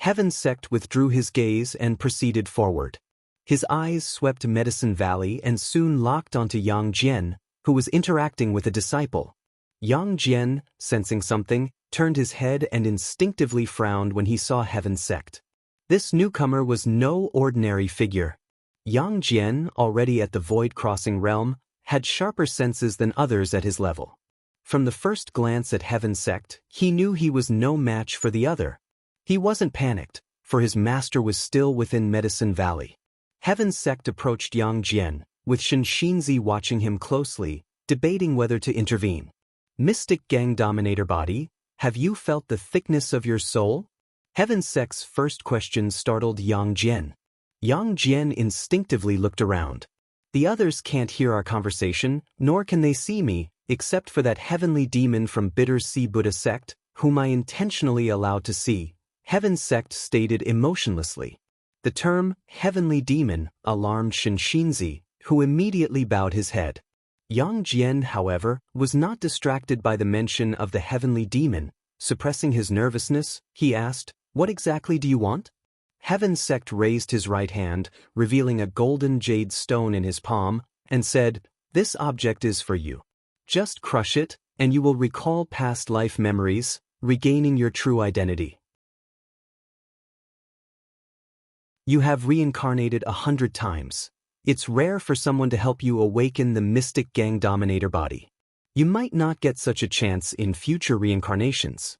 Heaven's sect withdrew his gaze and proceeded forward. His eyes swept Medicine Valley and soon locked onto Yang Jian, who was interacting with a disciple. Yang Jian, sensing something, turned his head and instinctively frowned when he saw Heaven's sect. This newcomer was no ordinary figure. Yang Jian, already at the void-crossing realm, had sharper senses than others at his level. From the first glance at Heaven's sect, he knew he was no match for the other. He wasn't panicked, for his master was still within Medicine Valley. Heaven's sect approached Yang Jian, with Shinshinzi watching him closely, debating whether to intervene. Mystic Gang Dominator Body, have you felt the thickness of your soul? Heaven's sect's first question startled Yang Jian. Yang Jian instinctively looked around. The others can't hear our conversation, nor can they see me, except for that heavenly demon from Bitter Sea Buddha sect, whom I intentionally allowed to see. Heaven's sect stated emotionlessly. The term, heavenly demon, alarmed Shinshinzi, who immediately bowed his head. Yang Jian, however, was not distracted by the mention of the heavenly demon. Suppressing his nervousness, he asked, what exactly do you want? Heaven's sect raised his right hand, revealing a golden jade stone in his palm, and said, this object is for you. Just crush it, and you will recall past life memories, regaining your true identity. You have reincarnated 100 times. It's rare for someone to help you awaken the Mystic Gang Dominator Body. You might not get such a chance in future reincarnations.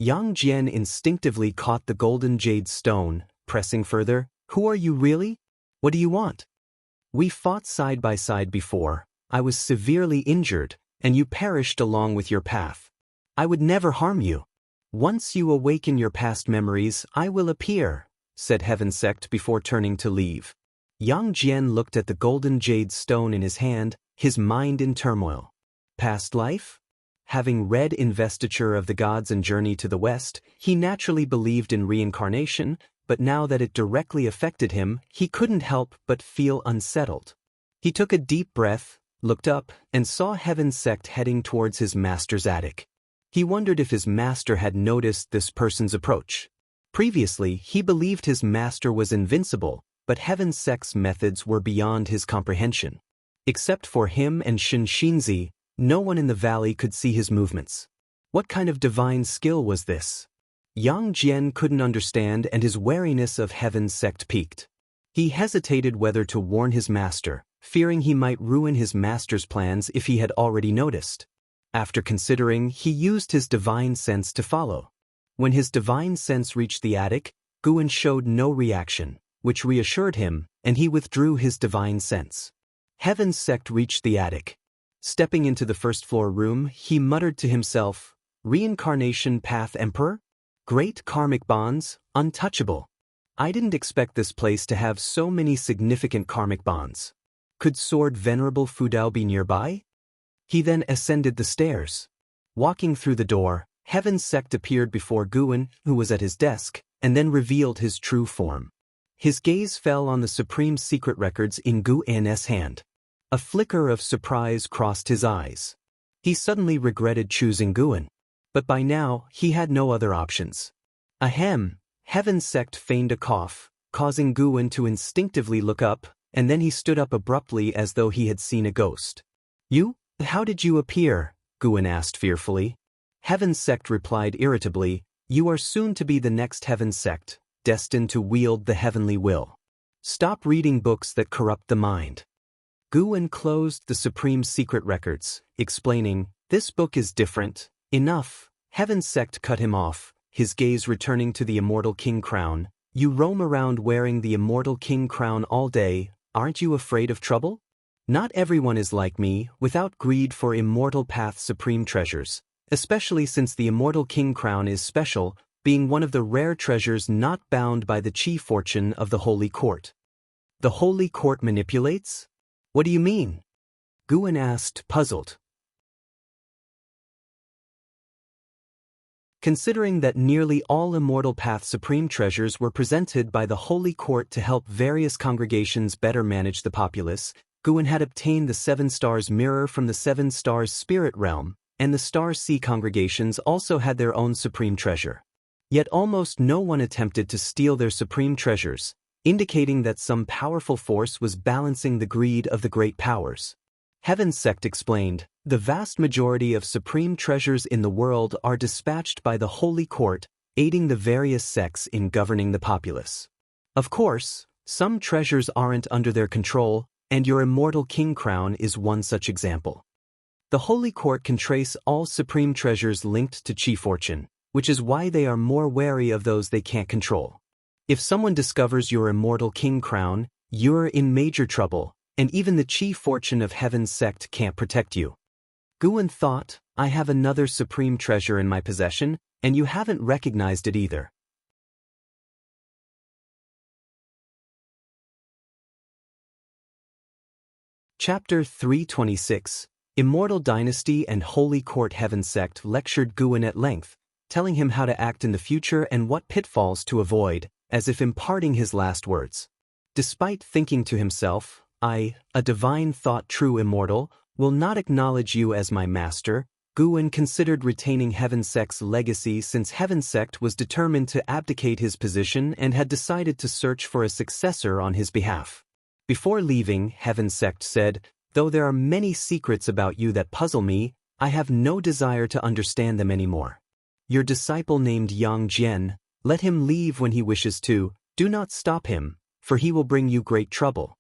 Yang Jian instinctively caught the golden jade stone, pressing further. Who are you really? What do you want? We fought side by side before. I was severely injured, and you perished along with your path. I would never harm you. Once you awaken your past memories, I will appear, said Heaven Sect before turning to leave. Yang Jian looked at the golden jade stone in his hand, his mind in turmoil. Past life? Having read Investiture of the Gods and Journey to the West, he naturally believed in reincarnation, but now that it directly affected him, he couldn't help but feel unsettled. He took a deep breath, looked up, and saw Heaven Sect heading towards his master's attic. He wondered if his master had noticed this person's approach. Previously, he believed his master was invincible, but Heaven Sect's methods were beyond his comprehension. Except for him and Shinzi, no one in the valley could see his movements. What kind of divine skill was this? Yang Jian couldn't understand, and his wariness of Heaven Sect piqued. He hesitated whether to warn his master, fearing he might ruin his master's plans if he had already noticed. After considering, he used his divine sense to follow. When his divine sense reached the attic, Guan showed no reaction, which reassured him, and he withdrew his divine sense. Heaven Sect reached the attic. Stepping into the first-floor room, he muttered to himself, "Reincarnation Path Emperor? Great karmic bonds, untouchable. I didn't expect this place to have so many significant karmic bonds. Could Sword Venerable Fudao be nearby?" He then ascended the stairs. Walking through the door, Heaven Sect appeared before Guan, who was at his desk, and then revealed his true form. His gaze fell on the supreme secret records in Guan's hand. A flicker of surprise crossed his eyes. He suddenly regretted choosing Guan. But by now, he had no other options. Ahem, Heaven Sect feigned a cough, causing Guan to instinctively look up, and then he stood up abruptly as though he had seen a ghost. "You? How did you appear?" Guan asked fearfully. Heaven Sect replied irritably, "You are soon to be the next Heaven Sect, destined to wield the heavenly will. Stop reading books that corrupt the mind." Guan closed the supreme secret records, explaining, "This book is different." "Enough." Heaven Sect cut him off, his gaze returning to the Immortal King Crown. "You roam around wearing the Immortal King Crown all day, aren't you afraid of trouble? Not everyone is like me, without greed for Immortal Path supreme treasures, especially since the Immortal King Crown is special, being one of the rare treasures not bound by the chi fortune of the Holy Court." "The Holy Court manipulates? What do you mean?" Guan asked, puzzled. Considering that nearly all Immortal Path supreme treasures were presented by the Holy Court to help various congregations better manage the populace, Guan had obtained the Seven Stars Mirror from the Seven Stars Spirit Realm, and the Star Sea congregations also had their own supreme treasure. Yet almost no one attempted to steal their supreme treasures, indicating that some powerful force was balancing the greed of the great powers. Heaven Sect explained, "The vast majority of supreme treasures in the world are dispatched by the Holy Court, aiding the various sects in governing the populace. Of course, some treasures aren't under their control, and your Immortal King Crown is one such example. The Holy Court can trace all supreme treasures linked to chi fortune, which is why they are more wary of those they can't control. If someone discovers your Immortal King Crown, you're in major trouble, and even the chi fortune of Heaven Sect can't protect you." Guan thought, "I have another supreme treasure in my possession, and you haven't recognized it either." Chapter 326. Immortal Dynasty and Holy Court. Heaven Sect lectured Guan at length, telling him how to act in the future and what pitfalls to avoid, as if imparting his last words. Despite thinking to himself, "I, a divine thought true immortal, will not acknowledge you as my master," Guan considered retaining Heaven Sect's legacy since Heaven Sect was determined to abdicate his position and had decided to search for a successor on his behalf. Before leaving, Heaven Sect said, "Though there are many secrets about you that puzzle me, I have no desire to understand them anymore. Your disciple named Yang Jian, let him leave when he wishes to, do not stop him, for he will bring you great trouble."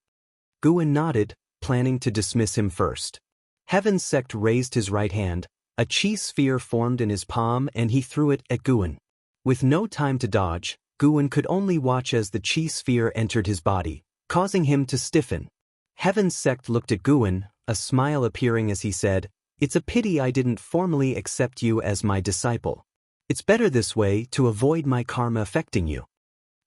Guan nodded, planning to dismiss him first. Heaven Sect raised his right hand, A chi sphere formed in his palm and he threw it at Guan. With no time to dodge, Guan could only watch as the chi sphere entered his body, causing him to stiffen. Heaven's Sect looked at Guan, a smile appearing as he said, "It's a pity I didn't formally accept you as my disciple. It's better this way to avoid my karma affecting you."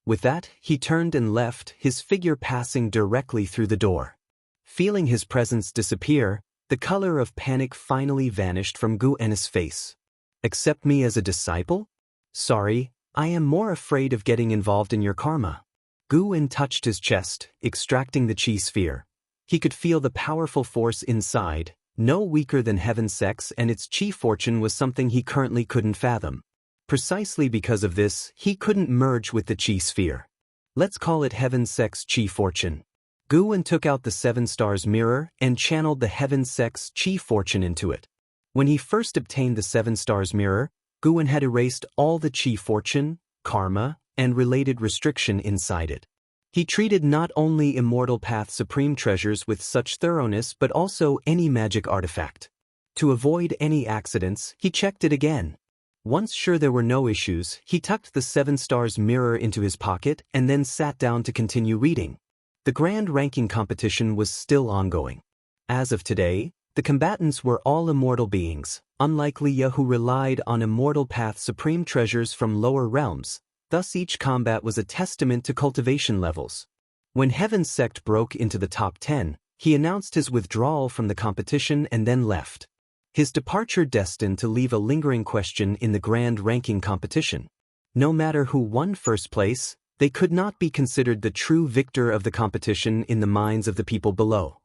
With that, he turned and left, his figure passing directly through the door. Feeling his presence disappear, the color of panic finally vanished from Guan's face. "Accept me as a disciple? Sorry, I am more afraid of getting involved in your karma." Guan touched his chest, extracting the chi sphere. He could feel the powerful force inside, no weaker than Heaven's Sect's, and its chi fortune was something he currently couldn't fathom. Precisely because of this, he couldn't merge with the chi sphere. Let's call it Heaven's Sect's chi fortune. Guan took out the 7 stars mirror and channeled the Heaven's Sect's chi fortune into it. When he first obtained the 7 stars mirror, Guan had erased all the chi fortune, karma, and related restriction inside it. He treated not only Immortal Path Supreme treasures with such thoroughness but also any magic artifact. To avoid any accidents, he checked it again. Once sure there were no issues, he tucked the 7 stars mirror into his pocket and then sat down to continue reading. The grand ranking competition was still ongoing. As of today, the combatants were all immortal beings, unlike Leah who relied on Immortal Path Supreme treasures from lower realms. Thus each combat was a testament to cultivation levels. When Heaven's Sect broke into the top 10, he announced his withdrawal from the competition and then left. His departure destined to leave a lingering question in the grand ranking competition. No matter who won first place, they could not be considered the true victor of the competition in the minds of the people below.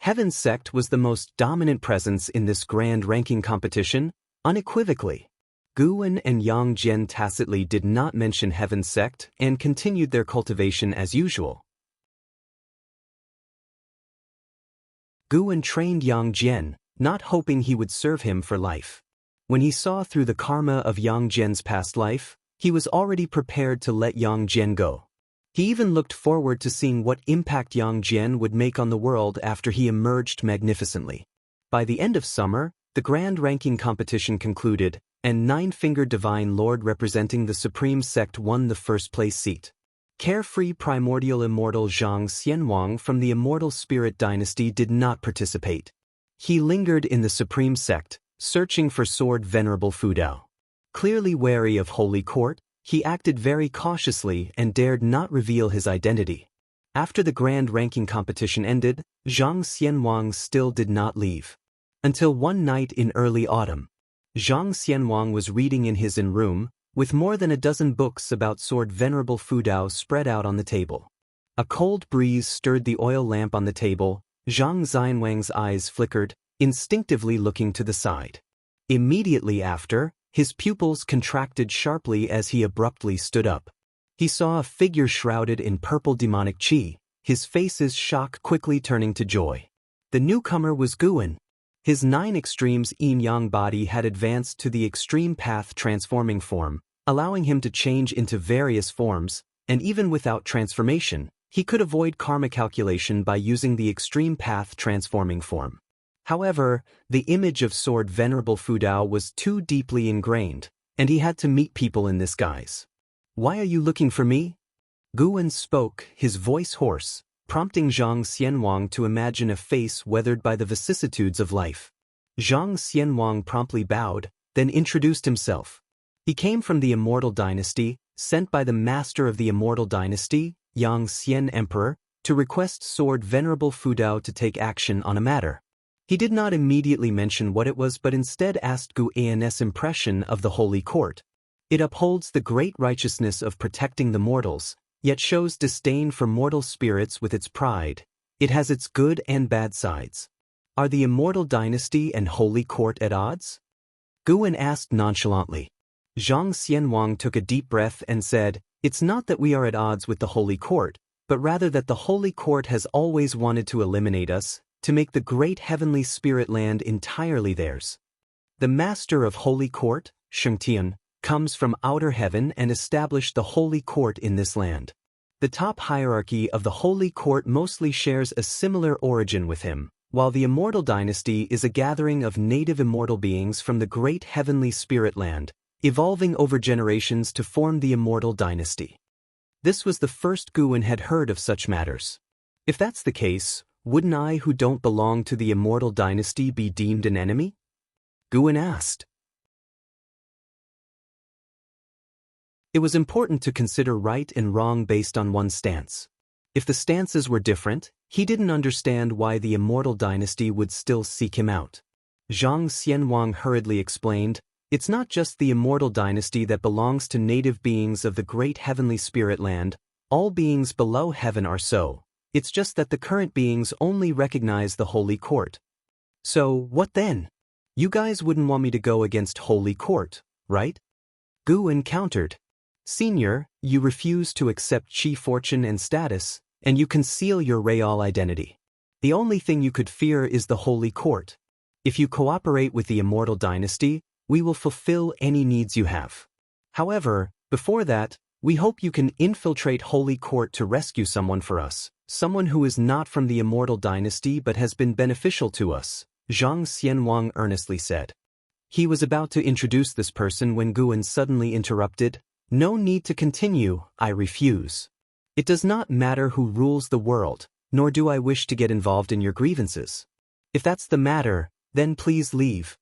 Heaven's Sect was the most dominant presence in this grand ranking competition, unequivocally. Guan and Yang Jian tacitly did not mention Heaven's Sect and continued their cultivation as usual. Guan trained Yang Jian, not hoping he would serve him for life. When he saw through the karma of Yang Jian's past life, he was already prepared to let Yang Jian go. He even looked forward to seeing what impact Yang Jian would make on the world after he emerged magnificently. By the end of summer, the grand ranking competition concluded, and 9-fingered Divine Lord representing the Supreme Sect won the first-place seat. Carefree primordial immortal Zhang Xianwang from the Immortal Spirit Dynasty did not participate. He lingered in the Supreme Sect, searching for Sword Venerable Fudao. Clearly wary of Holy Court, he acted very cautiously and dared not reveal his identity. After the grand ranking competition ended, Zhang Xianwang still did not leave. Until one night in early autumn. Zhang Xianwang was reading in his own room, with more than a dozen books about Sword Venerable Fudao spread out on the table. A cold breeze stirred the oil lamp on the table. Zhang Xianwang's eyes flickered, instinctively looking to the side. Immediately after, his pupils contracted sharply as he abruptly stood up. He saw a figure shrouded in purple demonic chi, his face's shock quickly turning to joy. The newcomer was Guan. His 9 extremes yin-yang body had advanced to the extreme path transforming form, allowing him to change into various forms, and even without transformation, he could avoid karma calculation by using the extreme path transforming form. However, the image of Sword Venerable Fudao was too deeply ingrained, and he had to meet people in this guise. "Why are you looking for me?" Guan spoke, his voice hoarse, prompting Zhang Xianwang to imagine a face weathered by the vicissitudes of life. Zhang Xianwang promptly bowed, then introduced himself. He came from the Immortal Dynasty, sent by the master of the Immortal Dynasty, Yang Xian Emperor, to request Sword Venerable Fudao to take action on a matter. He did not immediately mention what it was but instead asked Guan's impression of the Holy Court. It upholds the great righteousness of protecting the mortals, yet shows disdain for mortal spirits with its pride. It has its good and bad sides. Are the Immortal Dynasty and Holy Court at odds? Guan asked nonchalantly. Zhang Xianwang took a deep breath and said, "It's not that we are at odds with the Holy Court, but rather that the Holy Court has always wanted to eliminate us, to make the great heavenly spirit land entirely theirs. The master of Holy Court, Shengtian, comes from outer heaven and established the Holy Court in this land. The top hierarchy of the Holy Court mostly shares a similar origin with him, While the Immortal dynasty is a gathering of native immortal beings from the great heavenly spirit land, evolving over generations to form the Immortal dynasty. This was the first Guwen had heard of such matters. If that's the case, wouldn't I who don't belong to the Immortal dynasty be deemed an enemy? Guwen asked. It was important to consider right and wrong based on one's stance. If the stances were different, he didn't understand why the Immortal dynasty would still seek him out. Zhang Xianwang hurriedly explained, "It's not just the Immortal dynasty that belongs to native beings of the great heavenly spirit land, all beings below heaven are so. It's just that the current beings only recognize the Holy Court." So, what then? You guys wouldn't want me to go against Holy Court, right? Guwen countered. Senior, you refuse to accept Qi fortune and status, and you conceal your real identity. The only thing you could fear is the Holy Court. If you cooperate with the Immortal dynasty, we will fulfill any needs you have. However, before that, we hope you can infiltrate Holy Court to rescue someone for us, someone who is not from the Immortal dynasty but has been beneficial to us, Zhang Xianwang earnestly said. He was about to introduce this person when Guwen suddenly interrupted, "No need to continue, I refuse. It does not matter who rules the world, nor do I wish to get involved in your grievances. If that's the matter, then please leave.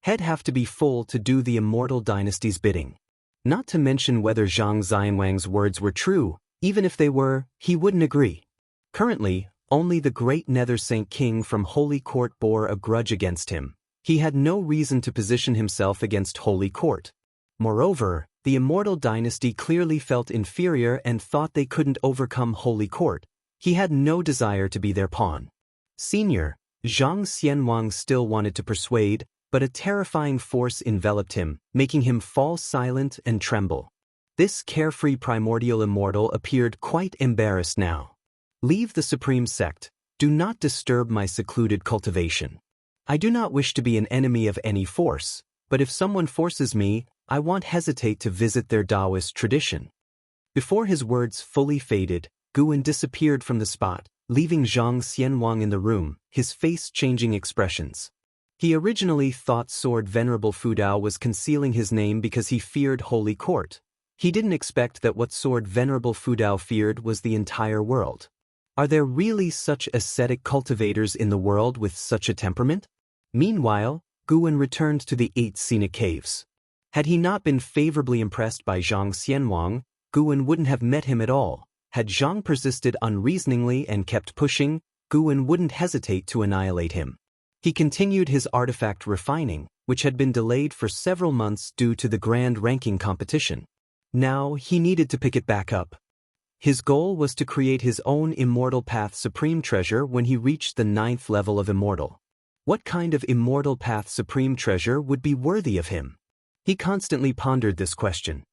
He'd have to be full to do the Immortal dynasty's bidding." Not to mention whether Zhang Xianwang's words were true, even if they were, he wouldn't agree. Currently, only the great Nether Saint King from Holy Court bore a grudge against him. He had no reason to position himself against Holy Court. Moreover, the Immortal dynasty clearly felt inferior and thought they couldn't overcome Holy Court. He had no desire to be their pawn. Senior, Zhang Xianwang still wanted to persuade, but a terrifying force enveloped him, making him fall silent and tremble. This carefree primordial immortal appeared quite embarrassed now. "Leave the supreme sect. Do not disturb my secluded cultivation. I do not wish to be an enemy of any force, but if someone forces me, I won't hesitate to visit their Taoist tradition." Before his words fully faded, Guwen disappeared from the spot, leaving Zhang Xianwang in the room, his face changing expressions. He originally thought Sword Venerable Fudao was concealing his name because he feared Holy Court. He didn't expect that what Sword Venerable Fudao feared was the entire world. Are there really such ascetic cultivators in the world with such a temperament? Meanwhile, Guwen returned to the 8 scenic caves. Had he not been favorably impressed by Zhang Xianwang, Guwen wouldn't have met him at all. Had Zhang persisted unreasoningly and kept pushing, Guwen wouldn't hesitate to annihilate him. He continued his artifact refining, which had been delayed for several months due to the grand ranking competition. Now he needed to pick it back up. His goal was to create his own Immortal Path Supreme Treasure when he reached the 9th level of Immortal. What kind of Immortal Path Supreme Treasure would be worthy of him? He constantly pondered this question.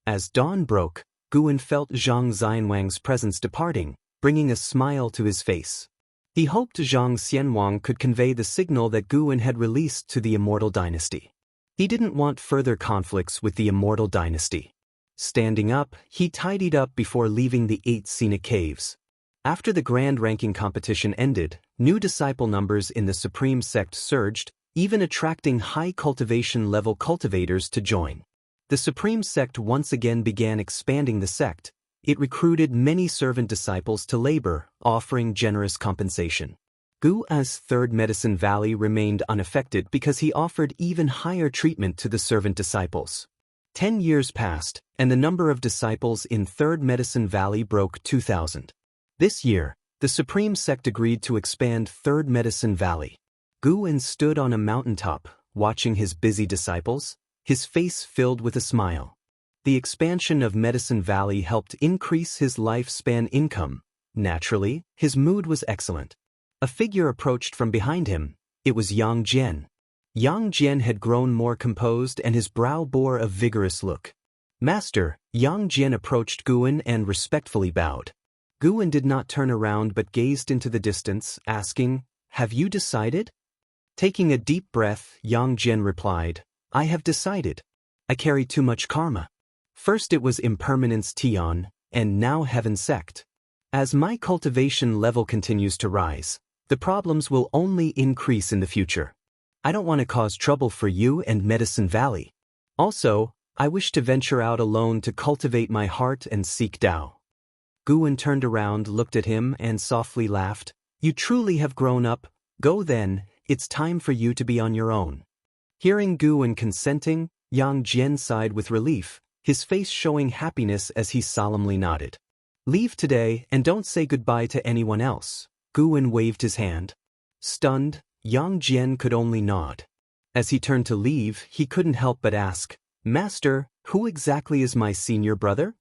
As dawn broke, Guwen felt Zhang Xianwang's presence departing, bringing a smile to his face. He hoped Zhang Xianwang could convey the signal that Guwen had released to the Immortal dynasty. He didn't want further conflicts with the Immortal dynasty. Standing up, he tidied up before leaving the 8 scenic caves. After the grand ranking competition ended, new disciple numbers in the Supreme Sect surged, even attracting high cultivation level cultivators to join. The Supreme Sect once again began expanding the sect. It recruited many servant disciples to labor, offering generous compensation. Gu's Third Medicine Valley remained unaffected because he offered even higher treatment to the servant disciples. 10 years passed, and the number of disciples in Third Medicine Valley broke 2,000. This year, the Supreme Sect agreed to expand Third Medicine Valley. Guwen stood on a mountaintop, watching his busy disciples, his face filled with a smile. The expansion of Medicine Valley helped increase his lifespan income. Naturally, his mood was excellent. A figure approached from behind him. It was Yang Jian. Yang Jian had grown more composed and his brow bore a vigorous look. "Master," Yang Jian approached Guwen and respectfully bowed. Guwen did not turn around but gazed into the distance, asking, "Have you decided?" Taking a deep breath, Yang Jian replied, "I have decided. I carry too much karma. First it was Impermanence Tian, and now Heaven Sect. As my cultivation level continues to rise, the problems will only increase in the future. I don't want to cause trouble for you and Medicine Valley. Also, I wish to venture out alone to cultivate my heart and seek Tao. Guan turned around, looked at him, and softly laughed. You truly have grown up. Go then, it's time for you to be on your own. Hearing Guan consenting, Yang Jian sighed with relief, his face showing happiness as he solemnly nodded. Leave today and don't say goodbye to anyone else. Guan waved his hand. Stunned, Yang Jian could only nod. As he turned to leave, he couldn't help but ask, Master, who exactly is my senior brother?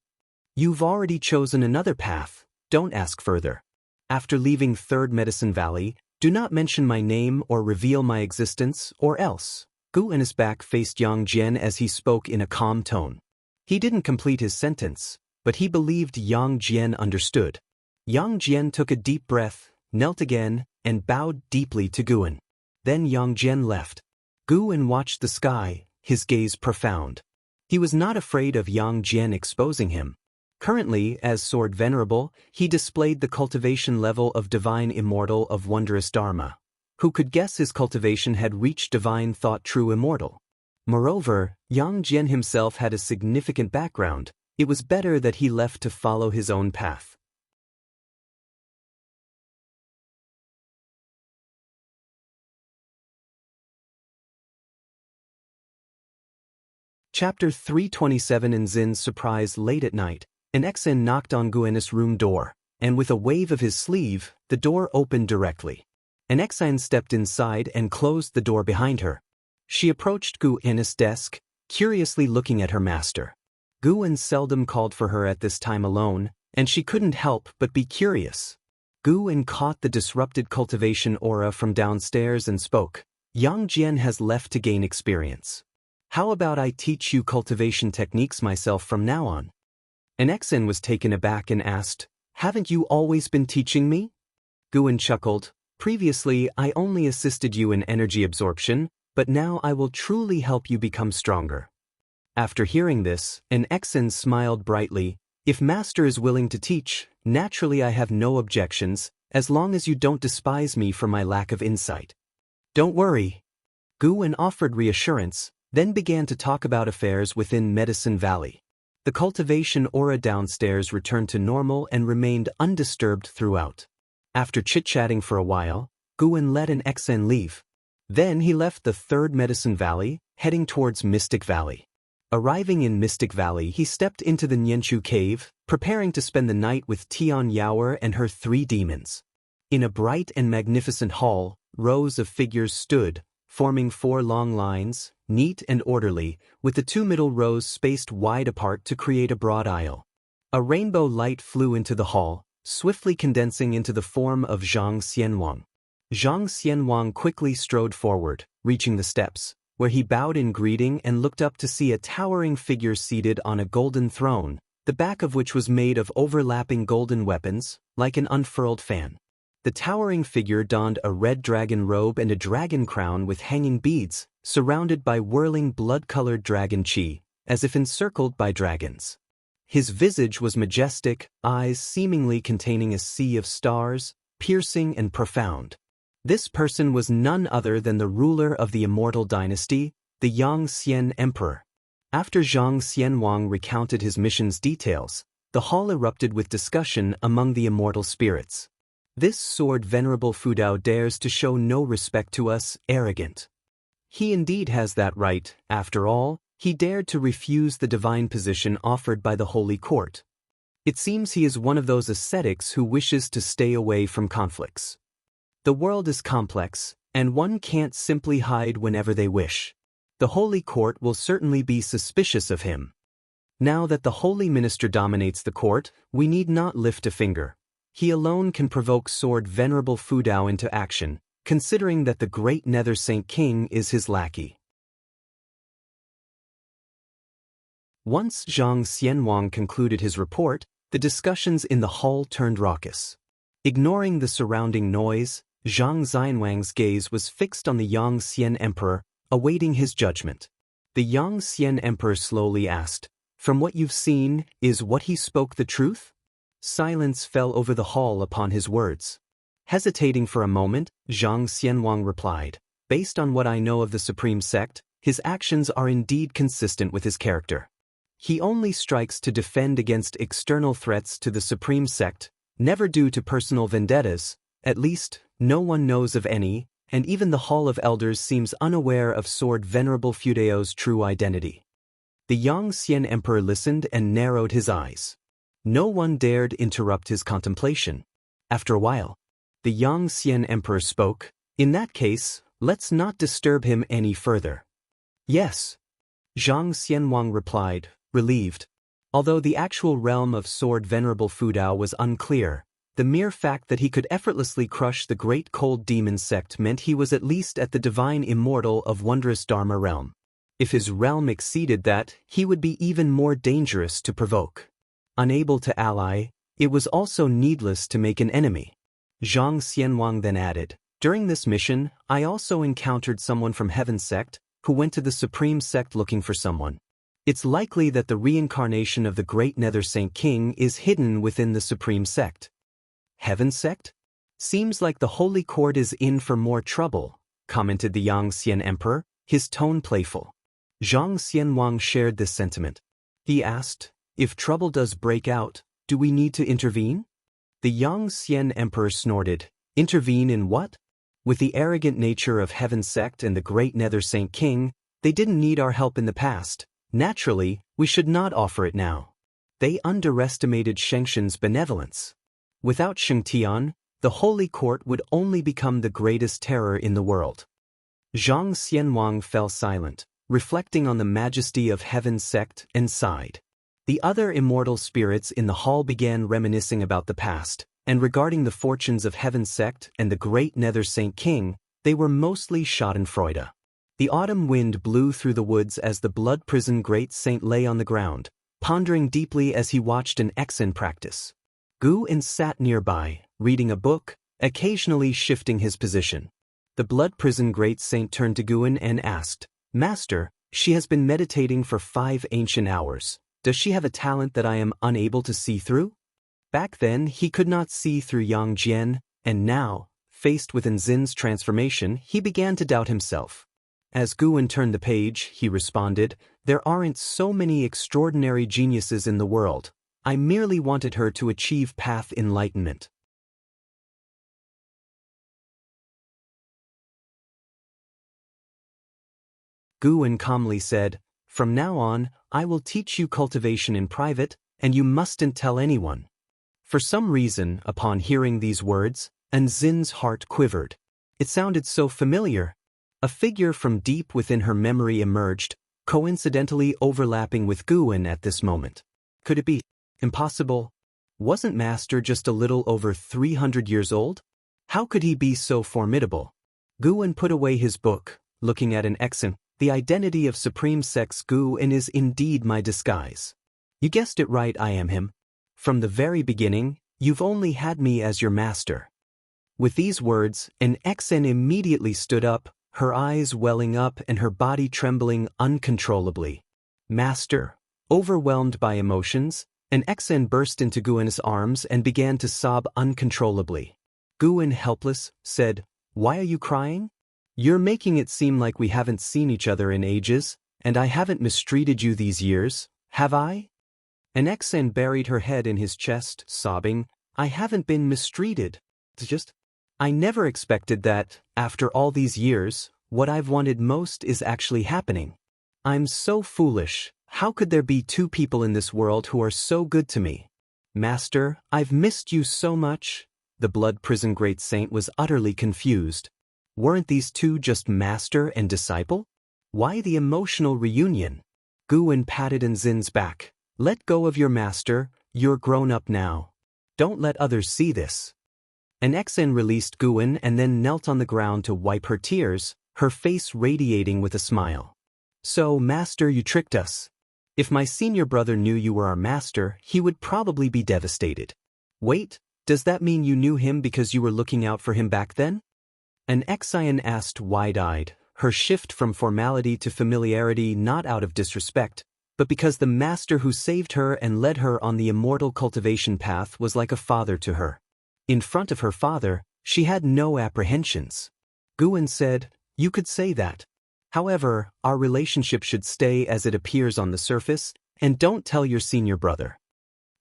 You've already chosen another path, don't ask further. After leaving Third Medicine Valley, do not mention my name or reveal my existence, or else. Gu and his back faced Yang Jian as he spoke in a calm tone. He didn't complete his sentence, but he believed Yang Jian understood. Yang Jian took a deep breath, knelt again, and bowed deeply to Guan. Then Yang Jian left. Guan watched the sky, his gaze profound. He was not afraid of Yang Jian exposing him. Currently, as Sword Venerable, he displayed the cultivation level of Divine Immortal of Wondrous Dharma. Who could guess his cultivation had reached Divine Thought True Immortal? Moreover, Yang Jian himself had a significant background. It was better that he left to follow his own path. Chapter 327. In Zin's surprise late at night, an Exen knocked on Guan's room door, and with a wave of his sleeve, the door opened directly. An Exen stepped inside and closed the door behind her. She approached Guan's desk, curiously looking at her master. Guan seldom called for her at this time alone, and she couldn't help but be curious. Guan caught the disrupted cultivation aura from downstairs and spoke. Yang Jian has left to gain experience. How about I teach you cultivation techniques myself from now on? An Exen was taken aback and asked, Haven't you always been teaching me? Guan chuckled. Previously, I only assisted you in energy absorption, but now I will truly help you become stronger. After hearing this, an Exen smiled brightly. If Master is willing to teach, naturally I have no objections, as long as you don't despise me for my lack of insight. Don't worry. Guan offered reassurance, then began to talk about affairs within Medicine Valley. The cultivation aura downstairs returned to normal and remained undisturbed throughout. After chit-chatting for a while, Guan let an Exen leave. Then he left the Third Medicine Valley, heading towards Mystic Valley. Arriving in Mystic Valley, he stepped into the Nianchu cave, preparing to spend the night with Tian Yaoer and her 3 demons. In a bright and magnificent hall, rows of figures stood, forming 4 long lines, neat and orderly, with the 2 middle rows spaced wide apart to create a broad aisle. A rainbow light flew into the hall, swiftly condensing into the form of Zhang Xianwang. Zhang Xianwang quickly strode forward, reaching the steps, where he bowed in greeting and looked up to see a towering figure seated on a golden throne, the back of which was made of overlapping golden weapons, like an unfurled fan. The towering figure donned a red dragon robe and a dragon crown with hanging beads, surrounded by whirling blood-colored dragon chi, as if encircled by dragons. His visage was majestic, eyes seemingly containing a sea of stars, piercing and profound. This person was none other than the ruler of the Immortal dynasty, the Yang Xian Emperor. After Zhang Xianwang recounted his mission's details, the hall erupted with discussion among the immortal spirits. This Sword Venerable Fudao dares to show no respect to us, arrogant. He indeed has that right, after all. He dared to refuse the divine position offered by the Holy Court. It seems he is one of those ascetics who wishes to stay away from conflicts. The world is complex, and one can't simply hide whenever they wish. The Holy Court will certainly be suspicious of him. Now that the Holy Minister dominates the court, we need not lift a finger. He alone can provoke Sword Venerable Fudao into action, considering that the great Nether Saint King is his lackey. Once Zhang Xianwang concluded his report, the discussions in the hall turned raucous. Ignoring the surrounding noise, Zhang Xianwang's gaze was fixed on the Yang Xian Emperor, awaiting his judgment. The Yang Xian Emperor slowly asked, "From what you've seen, is what he spoke the truth?" Silence fell over the hall upon his words. Hesitating for a moment, Zhang Xianwang replied, "Based on what I know of the Supreme Sect, his actions are indeed consistent with his character. He only strikes to defend against external threats to the Supreme Sect, never due to personal vendettas. At least, no one knows of any, and even the Hall of Elders seems unaware of Sword Venerable Fudeo's true identity." The Yangxian Emperor listened and narrowed his eyes. No one dared interrupt his contemplation. After a while, the Yangxian Emperor spoke, "In that case, let's not disturb him any further." "Yes," Zhang Xianwang replied, relieved. Although the actual realm of Sword Venerable Fudao was unclear, the mere fact that he could effortlessly crush the great cold demon sect meant he was at least at the divine immortal of wondrous Dharma realm. If his realm exceeded that, he would be even more dangerous to provoke. Unable to ally, it was also needless to make an enemy. Zhang Xianwang then added, "During this mission, I also encountered someone from Heaven Sect, who went to the Supreme Sect looking for someone. It's likely that the reincarnation of the great Nether Saint King is hidden within the Supreme Sect." "Heaven Sect? Seems like the Holy Court is in for more trouble," commented the Yangxian Emperor, his tone playful. Zhang Xianwang shared this sentiment. He asked, "If trouble does break out, do we need to intervene?" The Yangxian Emperor snorted, "Intervene in what?" With the arrogant nature of Heaven Sect and the great Nether Saint King, they didn't need our help in the past. Naturally, we should not offer it now. They underestimated Shengshan's benevolence. Without Shengtian, the Holy Court would only become the greatest terror in the world. Zhang Xianwang fell silent, reflecting on the majesty of Heaven's Sect, and sighed. The other immortal spirits in the hall began reminiscing about the past, and regarding the fortunes of Heaven's Sect and the great Nether Saint King, they were mostly schadenfreude. The autumn wind blew through the woods as the blood prison great saint lay on the ground, pondering deeply as he watched an Exen practice. Guan sat nearby, reading a book, occasionally shifting his position. The blood prison great saint turned to Guan and asked, "Master, she has been meditating for 5 ancient hours. Does she have a talent that I am unable to see through?" Back then he could not see through Yang Jian, and now, faced with Nzin's transformation, he began to doubt himself. As Guan turned the page, he responded, "There aren't so many extraordinary geniuses in the world. I merely wanted her to achieve path enlightenment." Guan calmly said, "From now on, I will teach you cultivation in private, and you mustn't tell anyone." For some reason, upon hearing these words, Nzin's heart quivered. It sounded so familiar. A figure from deep within her memory emerged, coincidentally overlapping with Guan at this moment. Could it be impossible? Wasn't Master just a little over 300 years old? How could he be so formidable? Guan put away his book, looking at an Exen. "The identity of Supreme Sect's Guan is indeed my disguise. You guessed it right, I am him. From the very beginning, you've only had me as your master." With these words, an Exen immediately stood up, her eyes welling up and her body trembling uncontrollably. "Master." Overwhelmed by emotions, an Exen burst into Guan's arms and began to sob uncontrollably. Guan, helpless, said, "Why are you crying? You're making it seem like we haven't seen each other in ages, and I haven't mistreated you these years, have I?" An Exen buried her head in his chest, sobbing, "I haven't been mistreated. I never expected that, after all these years, what I've wanted most is actually happening. I'm so foolish. How could there be 2 people in this world who are so good to me? Master, I've missed you so much." The blood prison great saint was utterly confused. Weren't these 2 just master and disciple? Why the emotional reunion? Guan patted Nzin's back. "Let go of your master, you're grown up now. Don't let others see this." An Exen released Guan and then knelt on the ground to wipe her tears, her face radiating with a smile. "So, Master, you tricked us. If my senior brother knew you were our master, he would probably be devastated. Wait, does that mean you knew him because you were looking out for him back then?" An Exen asked wide-eyed, her shift from formality to familiarity not out of disrespect, but because the master who saved her and led her on the immortal cultivation path was like a father to her. In front of her father, she had no apprehensions. Guan said, "You could say that. However, our relationship should stay as it appears on the surface, and don't tell your senior brother."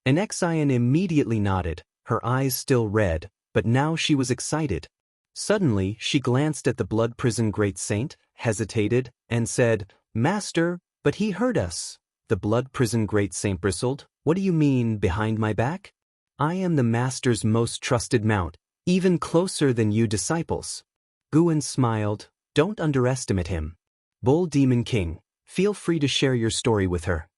An Xian immediately nodded, her eyes still red, but now she was excited. Suddenly, she glanced at the blood prison great saint, hesitated, and said, "Master, but he heard us." The blood prison great saint bristled. "What do you mean, behind my back? I am the master's most trusted mount, even closer than you disciples." Guan smiled. "Don't underestimate him. Bull Demon King, feel free to share your story with her."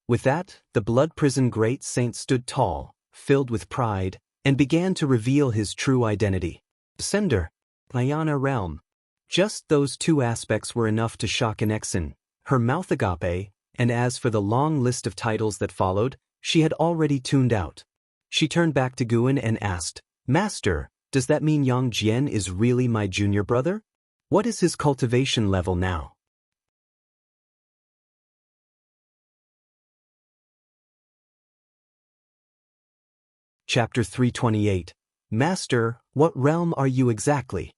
With that, the blood prison great saint stood tall, filled with pride, and began to reveal his true identity. Sender, Ayana realm. Just those two aspects were enough to shock an Exen, her mouth agape, and as for the long list of titles that followed, she had already tuned out. She turned back to Guan and asked, "Master, does that mean Yang Jian is really my junior brother? What is his cultivation level now?" Chapter 328. Master, what realm are you exactly?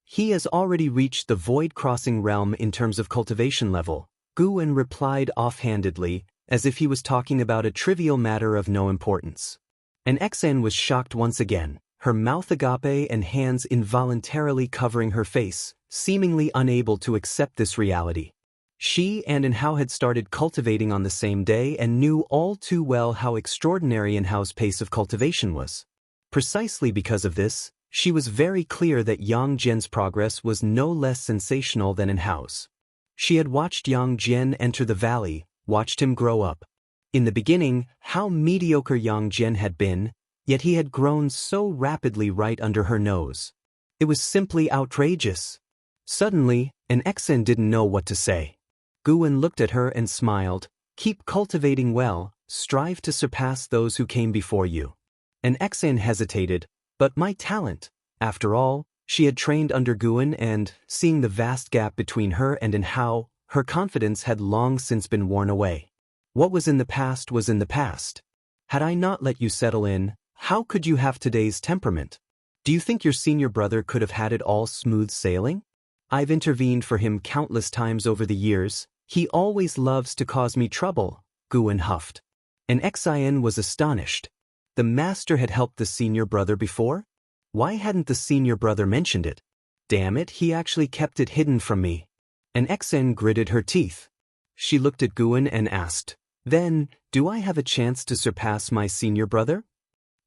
He has already reached the void-crossing realm in terms of cultivation level, Guan replied offhandedly, as if he was talking about a trivial matter of no importance. An Xen was shocked once again, her mouth agape and hands involuntarily covering her face, seemingly unable to accept this reality. She and Inhao had started cultivating on the same day and knew all too well how extraordinary Inhao's pace of cultivation was. Precisely because of this, she was very clear that Yang Jian's progress was no less sensational than Inhao's. She had watched Yang Jian enter the valley, watched him grow up. In the beginning, how mediocre Yang Jian had been, yet he had grown so rapidly right under her nose. It was simply outrageous. Suddenly, an Xen didn't know what to say. Guan looked at her and smiled. "Keep cultivating well, strive to surpass those who came before you." An Xen hesitated, "But my talent." After all, she had trained under Guan and, seeing the vast gap between her and Inhao, her confidence had long since been worn away. What was in the past was in the past. Had I not let you settle in, how could you have today's temperament? Do you think your senior brother could have had it all smooth sailing? I've intervened for him countless times over the years. He always loves to cause me trouble, Guan huffed. An Xian was astonished. The master had helped the senior brother before? Why hadn't the senior brother mentioned it? Damn it, he actually kept it hidden from me. An Xen gritted her teeth. She looked at Guan and asked, "Then, do I have a chance to surpass my senior brother?"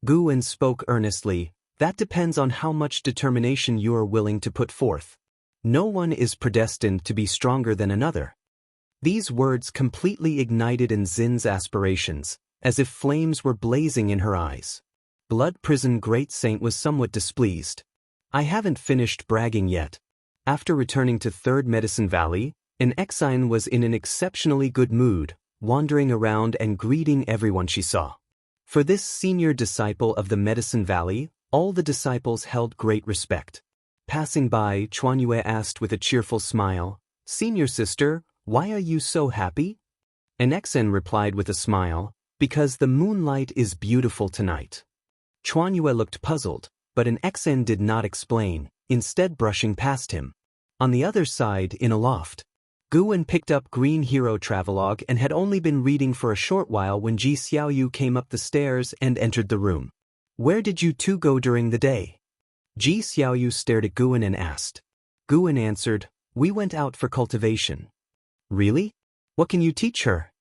Guan spoke earnestly. "That depends on how much determination you are willing to put forth. No one is predestined to be stronger than another." These words completely ignited Nzin's aspirations, as if flames were blazing in her eyes. Blood Prison Great Saint was somewhat displeased. "I haven't finished bragging yet." After returning to Third Medicine Valley, an Xine was in an exceptionally good mood, wandering around and greeting everyone she saw. For this senior disciple of the Medicine Valley, all the disciples held great respect. Passing by, Chuanyue asked with a cheerful smile, "Senior sister, why are you so happy?" An Xen replied with a smile, "Because the moonlight is beautiful tonight." Chuanyue looked puzzled, but an Xen did not explain, instead brushing past him. On the other side, in a loft, Guan picked up Green Hero Travelogue and had only been reading for a short while when Ji Xiaoyu came up the stairs and entered the room. "Where did you two go during the day?" Ji Xiaoyu stared at Guan and asked. Guan answered, "We went out for cultivation." "Really? What can you teach her?"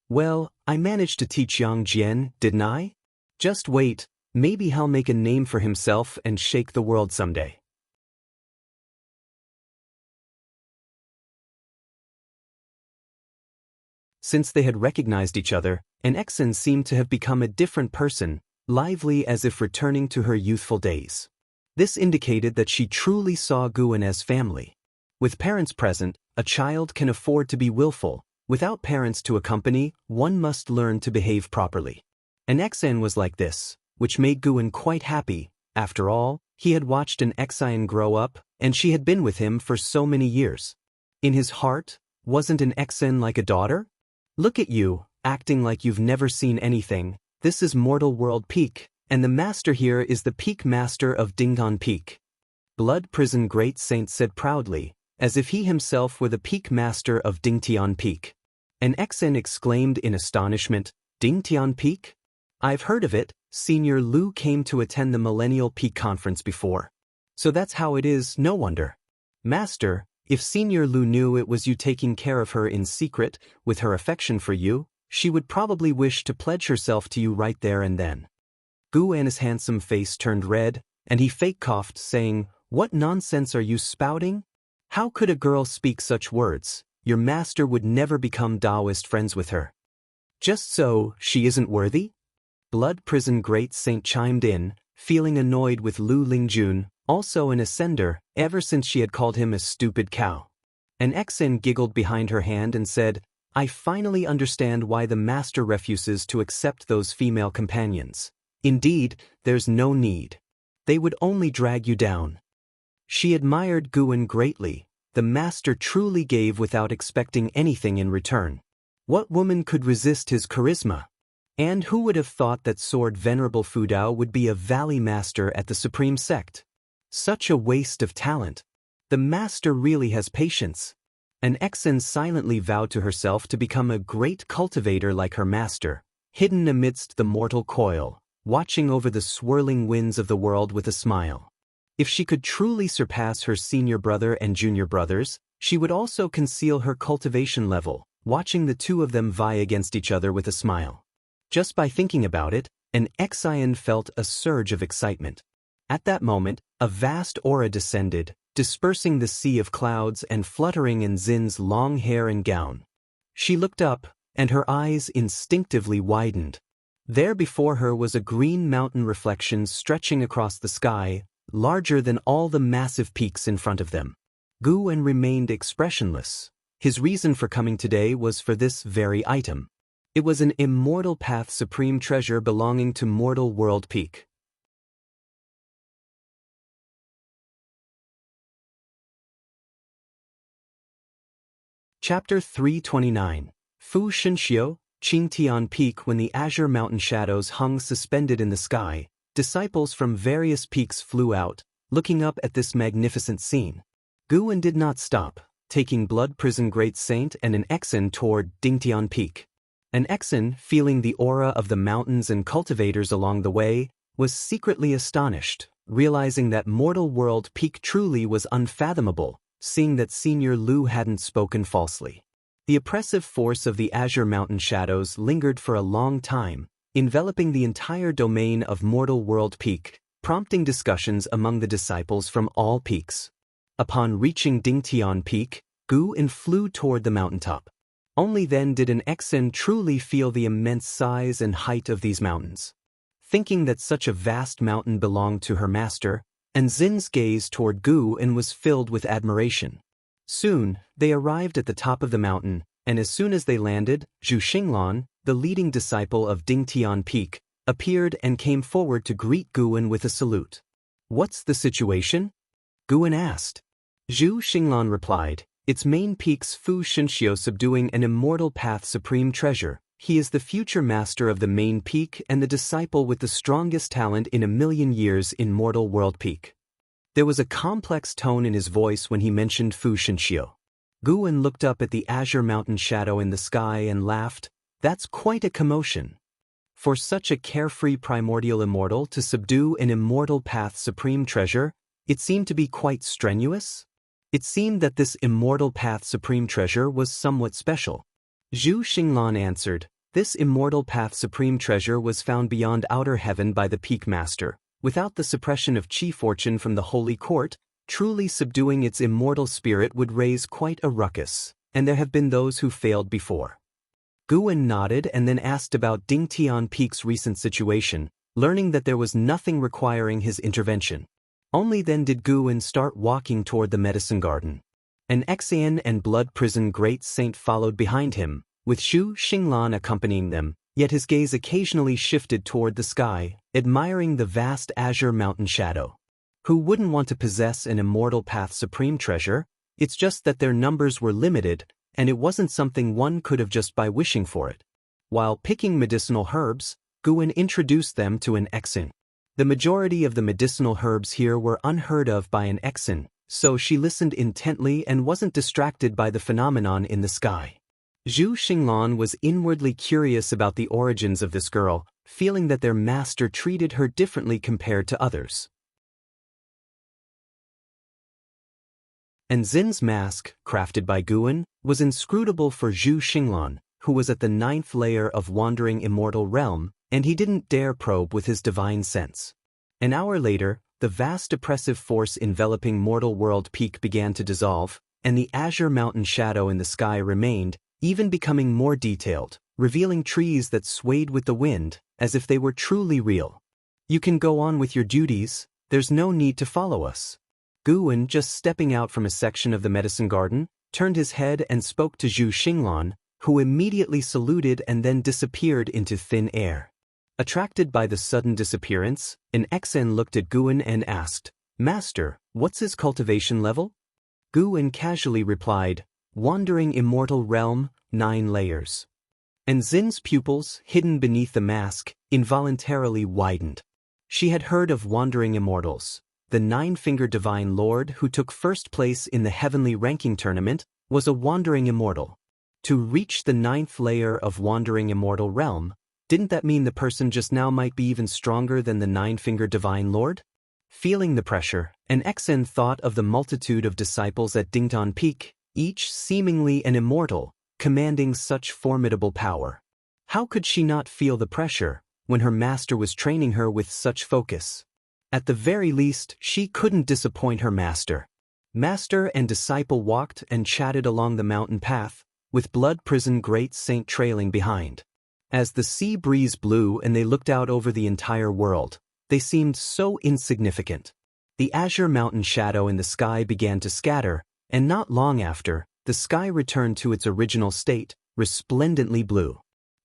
"Well, I managed to teach Yang Jian, didn't I? Just wait, maybe he'll make a name for himself and shake the world someday." Since they had recognized each other, an Xen seemed to have become a different person, lively as if returning to her youthful days. This indicated that she truly saw Guan as family. With parents present, a child can afford to be willful. Without parents to accompany, one must learn to behave properly. An Xen was like this, which made Guan quite happy. After all, he had watched an Xen grow up, and she had been with him for so many years. In his heart, wasn't an Xen like a daughter? Look at you, acting like you've never seen anything. This is Mortal World Peak, and the master here is the Peak Master of Dingtan Peak. Blood Prison Great Saint said proudly, as if he himself were the Peak Master of Dingtian Peak. An Exen exclaimed in astonishment, Dingtian Peak? I've heard of it, Senior Lu came to attend the Millennial Peak Conference before. So that's how it is, no wonder. Master, if Senior Lu knew it was you taking care of her in secret, with her affection for you, she would probably wish to pledge herself to you right there and then. Gu An's handsome face turned red, and he fake coughed, saying, What nonsense are you spouting? How could a girl speak such words? Your master would never become Taoist friends with her. Just so, she isn't worthy? Blood Prison Great Saint chimed in, feeling annoyed with Lu Lingjun, also an ascender, ever since she had called him a stupid cow. An Exen giggled behind her hand and said, I finally understand why the master refuses to accept those female companions. Indeed, there's no need. They would only drag you down. She admired Guan greatly. The master truly gave without expecting anything in return. What woman could resist his charisma? And who would have thought that Sword Venerable Fudao would be a valley master at the Supreme Sect? Such a waste of talent. The master really has patience. An Exen silently vowed to herself to become a great cultivator like her master, hidden amidst the mortal coil, watching over the swirling winds of the world with a smile. If she could truly surpass her senior brother and junior brothers, she would also conceal her cultivation level, watching the two of them vie against each other with a smile. Just by thinking about it, an Exian felt a surge of excitement. At that moment, a vast aura descended, dispersing the sea of clouds and fluttering in Zin's long hair and gown. She looked up, and her eyes instinctively widened. There before her was a green mountain reflection stretching across the sky, larger than all the massive peaks in front of them. Guan remained expressionless. His reason for coming today was for this very item. It was an Immortal Path Supreme Treasure belonging to Mortal World Peak. Chapter 329. Fu Shenxiu, Qingtian Peak. When the azure mountain shadows hung suspended in the sky, disciples from various peaks flew out, looking up at this magnificent scene. Guan did not stop, taking Blood Prison Great Saint and an Exen toward Dingtian Peak. An Exen, feeling the aura of the mountains and cultivators along the way, was secretly astonished, realizing that Mortal World Peak truly was unfathomable, seeing that Senior Lu hadn't spoken falsely. The oppressive force of the azure mountain shadows lingered for a long time, enveloping the entire domain of Mortal World Peak, prompting discussions among the disciples from all peaks. Upon reaching Dingtian Peak, Guan flew toward the mountaintop. Only then did an Exen truly feel the immense size and height of these mountains. Thinking that such a vast mountain belonged to her master, and Zin's gaze toward Guan was filled with admiration. Soon, they arrived at the top of the mountain, and as soon as they landed, Zhu Xinglan, the leading disciple of Dingtian Peak, appeared and came forward to greet Guan with a salute. What's the situation? Guan asked. Zhu Xinglan replied, its main peaks Fu Shenxiu subduing an Immortal Path Supreme Treasure. He is the future master of the main peak and the disciple with the strongest talent in 1,000,000 years in Mortal World Peak. There was a complex tone in his voice when he mentioned Fu Shenxiu. Guan looked up at the azure mountain shadow in the sky and laughed. That's quite a commotion. For such a carefree primordial immortal to subdue an Immortal Path Supreme Treasure, it seemed to be quite strenuous. It seemed that this Immortal Path Supreme Treasure was somewhat special. Zhu Xinglan answered, this Immortal Path Supreme Treasure was found beyond outer heaven by the Peak Master, without the suppression of Qi fortune from the Holy Court. Truly subduing its immortal spirit would raise quite a ruckus, and there have been those who failed before. Guan nodded and then asked about Dingtian Peak's recent situation, learning that there was nothing requiring his intervention. Only then did Guan start walking toward the medicine garden. An Exian and Blood Prison Great Saint followed behind him, with Zhu Xinglan accompanying them, yet his gaze occasionally shifted toward the sky, admiring the vast azure mountain shadow. Who wouldn't want to possess an Immortal Path Supreme Treasure? It's just that their numbers were limited, and it wasn't something one could have just by wishing for it. While picking medicinal herbs, Guwen introduced them to an Exin. The majority of the medicinal herbs here were unheard of by an Exin, so she listened intently and wasn't distracted by the phenomenon in the sky. Zhu Xinglan was inwardly curious about the origins of this girl, feeling that their master treated her differently compared to others. And Zin's mask, crafted by Guwen, was inscrutable for Zhu Xinglan, who was at the 9th layer of Wandering Immortal Realm, and he didn't dare probe with his divine sense. An hour later, the vast oppressive force enveloping Mortal World Peak began to dissolve, and the azure mountain shadow in the sky remained, even becoming more detailed, revealing trees that swayed with the wind, as if they were truly real. "You can go on with your duties, there's no need to follow us." Guwen, just stepping out from a section of the medicine garden, turned his head and spoke to Zhu Xinglan, who immediately saluted and then disappeared into thin air. Attracted by the sudden disappearance, an Exen looked at Guwen and asked, "Master, what's his cultivation level?" Guwen casually replied, "Wandering Immortal Realm, 9 layers." And Zin's pupils, hidden beneath the mask, involuntarily widened. She had heard of Wandering Immortals. The 9-Finger Divine Lord who took first place in the Heavenly Ranking Tournament was a Wandering Immortal. To reach the 9th layer of Wandering Immortal Realm, didn't that mean the person just now might be even stronger than the 9-Finger Divine Lord? Feeling the pressure, an Exen thought of the multitude of disciples at Dingtan Peak, each seemingly an immortal, commanding such formidable power. How could she not feel the pressure, when her master was training her with such focus? At the very least, she couldn't disappoint her master. Master and disciple walked and chatted along the mountain path, with Blood Prison Great Saint trailing behind. As the sea breeze blew and they looked out over the entire world, they seemed so insignificant. The azure mountain shadow in the sky began to scatter, and not long after, the sky returned to its original state, resplendently blue.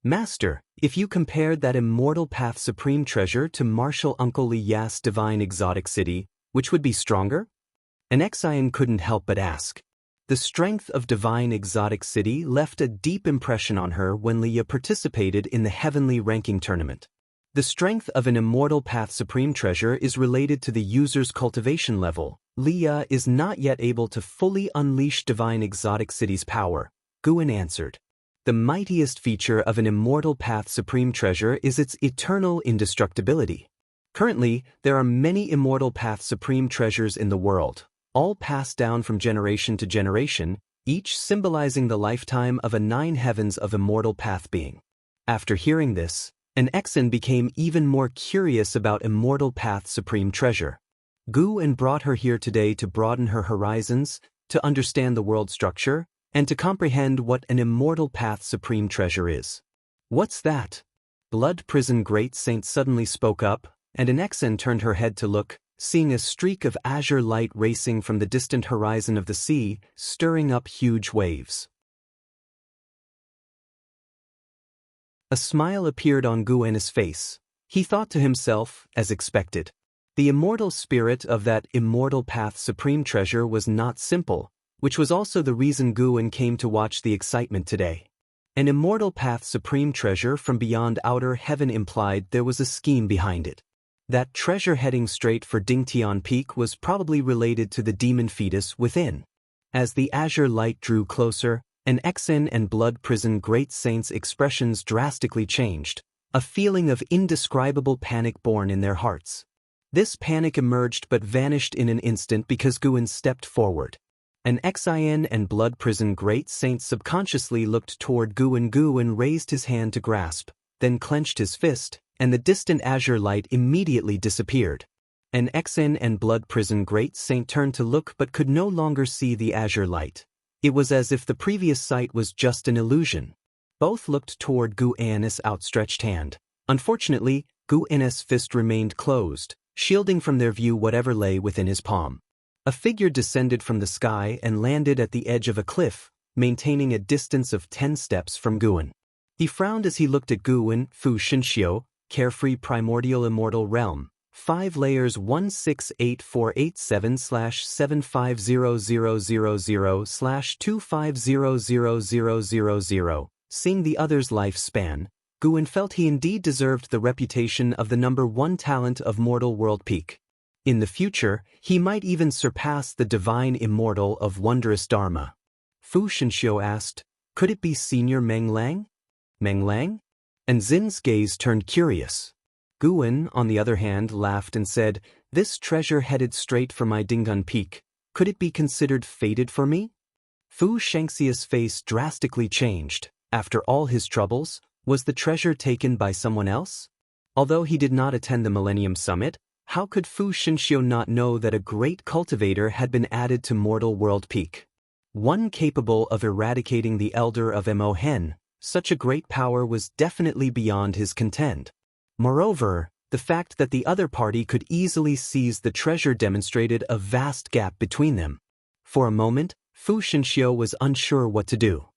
"Master, if you compared that Immortal Path Supreme Treasure to Martial Uncle Li Yas' Divine Exotic City, which would be stronger?" An Exian couldn't help but ask. The strength of Divine Exotic City left a deep impression on her when Leia participated in the Heavenly Ranking Tournament. The strength of an Immortal Path Supreme Treasure is related to the user's cultivation level. Leia is not yet able to fully unleash Divine Exotic City's power, Guwen answered. The mightiest feature of an Immortal Path Supreme Treasure is its eternal indestructibility. Currently, there are many Immortal Path Supreme Treasures in the world, all passed down from generation to generation, each symbolizing the lifetime of a 9 heavens of Immortal Path being. After hearing this, an Exen became even more curious about Immortal Path Supreme Treasure. Guwen brought her here today to broaden her horizons, to understand the world structure, and to comprehend what an Immortal Path Supreme Treasure is. "What's that?" Blood Prison Great Saint suddenly spoke up, and an Exen turned her head to look, seeing a streak of azure light racing from the distant horizon of the sea, stirring up huge waves. A smile appeared on Guwen's face. He thought to himself, as expected. The immortal spirit of that Immortal Path Supreme Treasure was not simple, which was also the reason Guwen came to watch the excitement today. An Immortal Path Supreme Treasure from beyond outer heaven implied there was a scheme behind it. That treasure heading straight for Dingtian Peak was probably related to the demon fetus within. As the azure light drew closer, an Exen and Blood Prison Great Saint's expressions drastically changed, a feeling of indescribable panic born in their hearts. This panic emerged but vanished in an instant because Guwen stepped forward. An Exien and Blood Prison Great Saint subconsciously looked toward Guwen. Guwen raised his hand to grasp, then clenched his fist, and the distant azure light immediately disappeared. An Exen and Blood Prison Great Saint turned to look but could no longer see the azure light. It was as if the previous sight was just an illusion. Both looked toward Guwen's outstretched hand. Unfortunately, Guwen's fist remained closed, shielding from their view whatever lay within his palm. A figure descended from the sky and landed at the edge of a cliff, maintaining a distance of 10 steps from Guwen. He frowned as he looked at Guwen. "Fu Shinxiu, carefree primordial immortal realm, 5 layers 1684877/75000/250000. Seeing the other's lifespan, Guwen felt he indeed deserved the reputation of the #1 talent of mortal world peak. In the future, he might even surpass the divine immortal of wondrous Dharma. Fu Shenxiu asked, could it be Senior Meng Lang? Meng Lang? And Zin's gaze turned curious. Guwen, on the other hand, laughed and said, this treasure headed straight for my Dingun Peak. Could it be considered fated for me? Fu Shengxia's face drastically changed. After all his troubles, was the treasure taken by someone else? Although he did not attend the Millennium Summit, how could Fu Shenxiu not know that a great cultivator had been added to mortal world peak? One capable of eradicating the elder of Mo Hen, such a great power was definitely beyond his contend. Moreover, the fact that the other party could easily seize the treasure demonstrated a vast gap between them. For a moment, Fu Shenxiu was unsure what to do.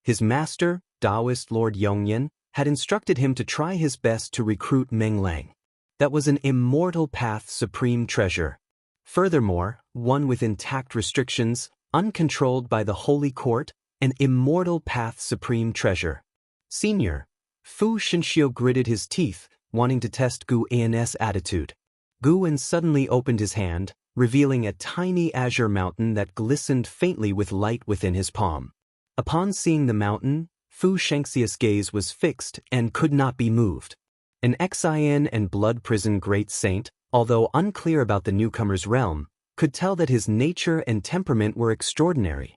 His master, Taoist Lord Yongyan, had instructed him to try his best to recruit Meng Lang. That was an immortal path supreme treasure. Furthermore, one with intact restrictions, uncontrolled by the Holy Court, an immortal path supreme treasure. Senior. Fu Shenxiu gritted his teeth, wanting to test Gu An's attitude. Guwen suddenly opened his hand, revealing a tiny azure mountain that glistened faintly with light within his palm. Upon seeing the mountain, Fu Shengxia's gaze was fixed and could not be moved. An Xian and blood prison great saint, although unclear about the newcomer's realm, could tell that his nature and temperament were extraordinary.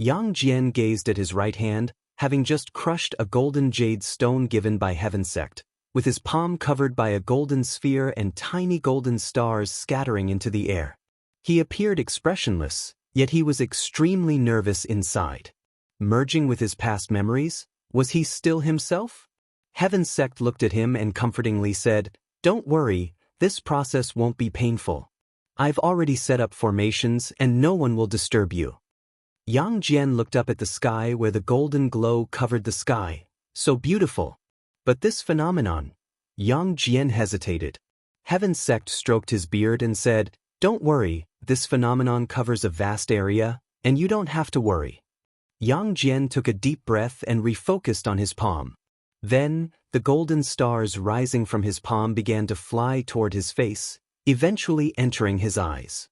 Yang Jian gazed at his right hand, having just crushed a golden jade stone given by Heaven Sect, with his palm covered by a golden sphere and tiny golden stars scattering into the air. He appeared expressionless, yet he was extremely nervous inside. Merging with his past memories, was he still himself? Heaven Sect looked at him and comfortingly said, don't worry, this process won't be painful. I've already set up formations and no one will disturb you. Yang Jian looked up at the sky where the golden glow covered the sky. So beautiful. But this phenomenon. Yang Jian hesitated. Heaven Sect stroked his beard and said, don't worry, this phenomenon covers a vast area, and you don't have to worry. Yang Jian took a deep breath and refocused on his palm. Then, the golden stars rising from his palm began to fly toward his face, eventually entering his eyes.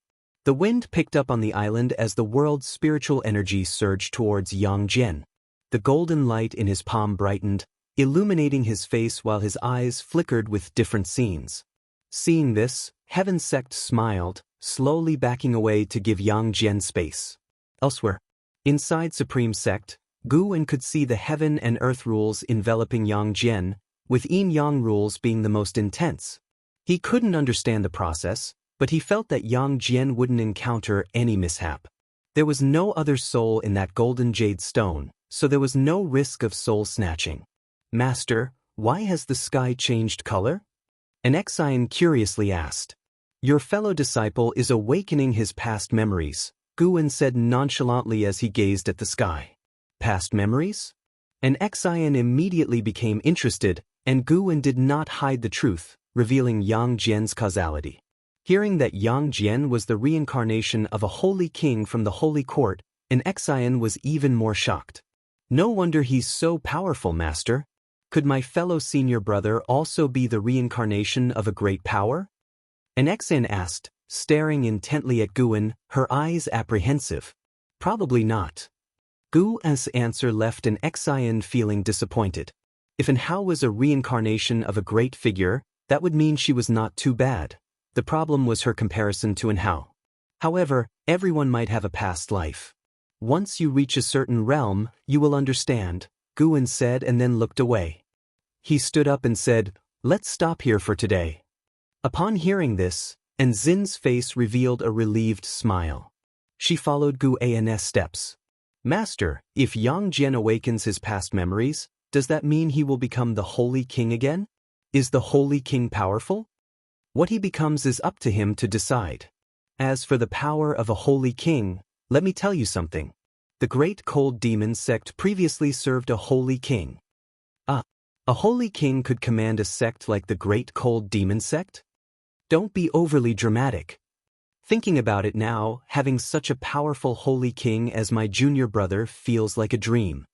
The wind picked up on the island as the world's spiritual energy surged towards Yang Jian. The golden light in his palm brightened, illuminating his face while his eyes flickered with different scenes. Seeing this, Heaven Sect smiled, slowly backing away to give Yang Jian space. Elsewhere, inside Supreme Sect, Guwen could see the heaven and earth rules enveloping Yang Jian, with Yin Yang rules being the most intense. He couldn't understand the process, but he felt that Yang Jian wouldn't encounter any mishap. There was no other soul in that golden jade stone, so there was no risk of soul snatching. Master, why has the sky changed color? An Xian curiously asked. Your fellow disciple is awakening his past memories, Guwen said nonchalantly as he gazed at the sky. Past memories? An Xian immediately became interested, and Guwen did not hide the truth, revealing Yang Jian's causality. Hearing that Yang Jian was the reincarnation of a holy king from the holy court, an Xian was even more shocked. No wonder he's so powerful, Master. Could my fellow senior brother also be the reincarnation of a great power? An Xian asked, staring intently at Guwen, her eyes apprehensive. Probably not. Guwen's answer left an Xian feeling disappointed. If An Hao was a reincarnation of a great figure, that would mean she was not too bad. The problem was her comparison to An Hao. However, everyone might have a past life. Once you reach a certain realm, you will understand, Guwen said and then looked away. He stood up and said, let's stop here for today. Upon hearing this, and Zin's face revealed a relieved smile. She followed Gu An's steps. Master, if Yang Jian awakens his past memories, Does that mean he will become the Holy King again? Is the Holy King powerful? What he becomes is up to him to decide. As for the power of a Holy King, let me tell you something. The Great Cold Demon sect previously served a Holy King. A Holy King could command a sect like the Great Cold Demon sect? Don't be overly dramatic. Thinking about it now, having such a powerful Holy King as my junior brother feels like a dream.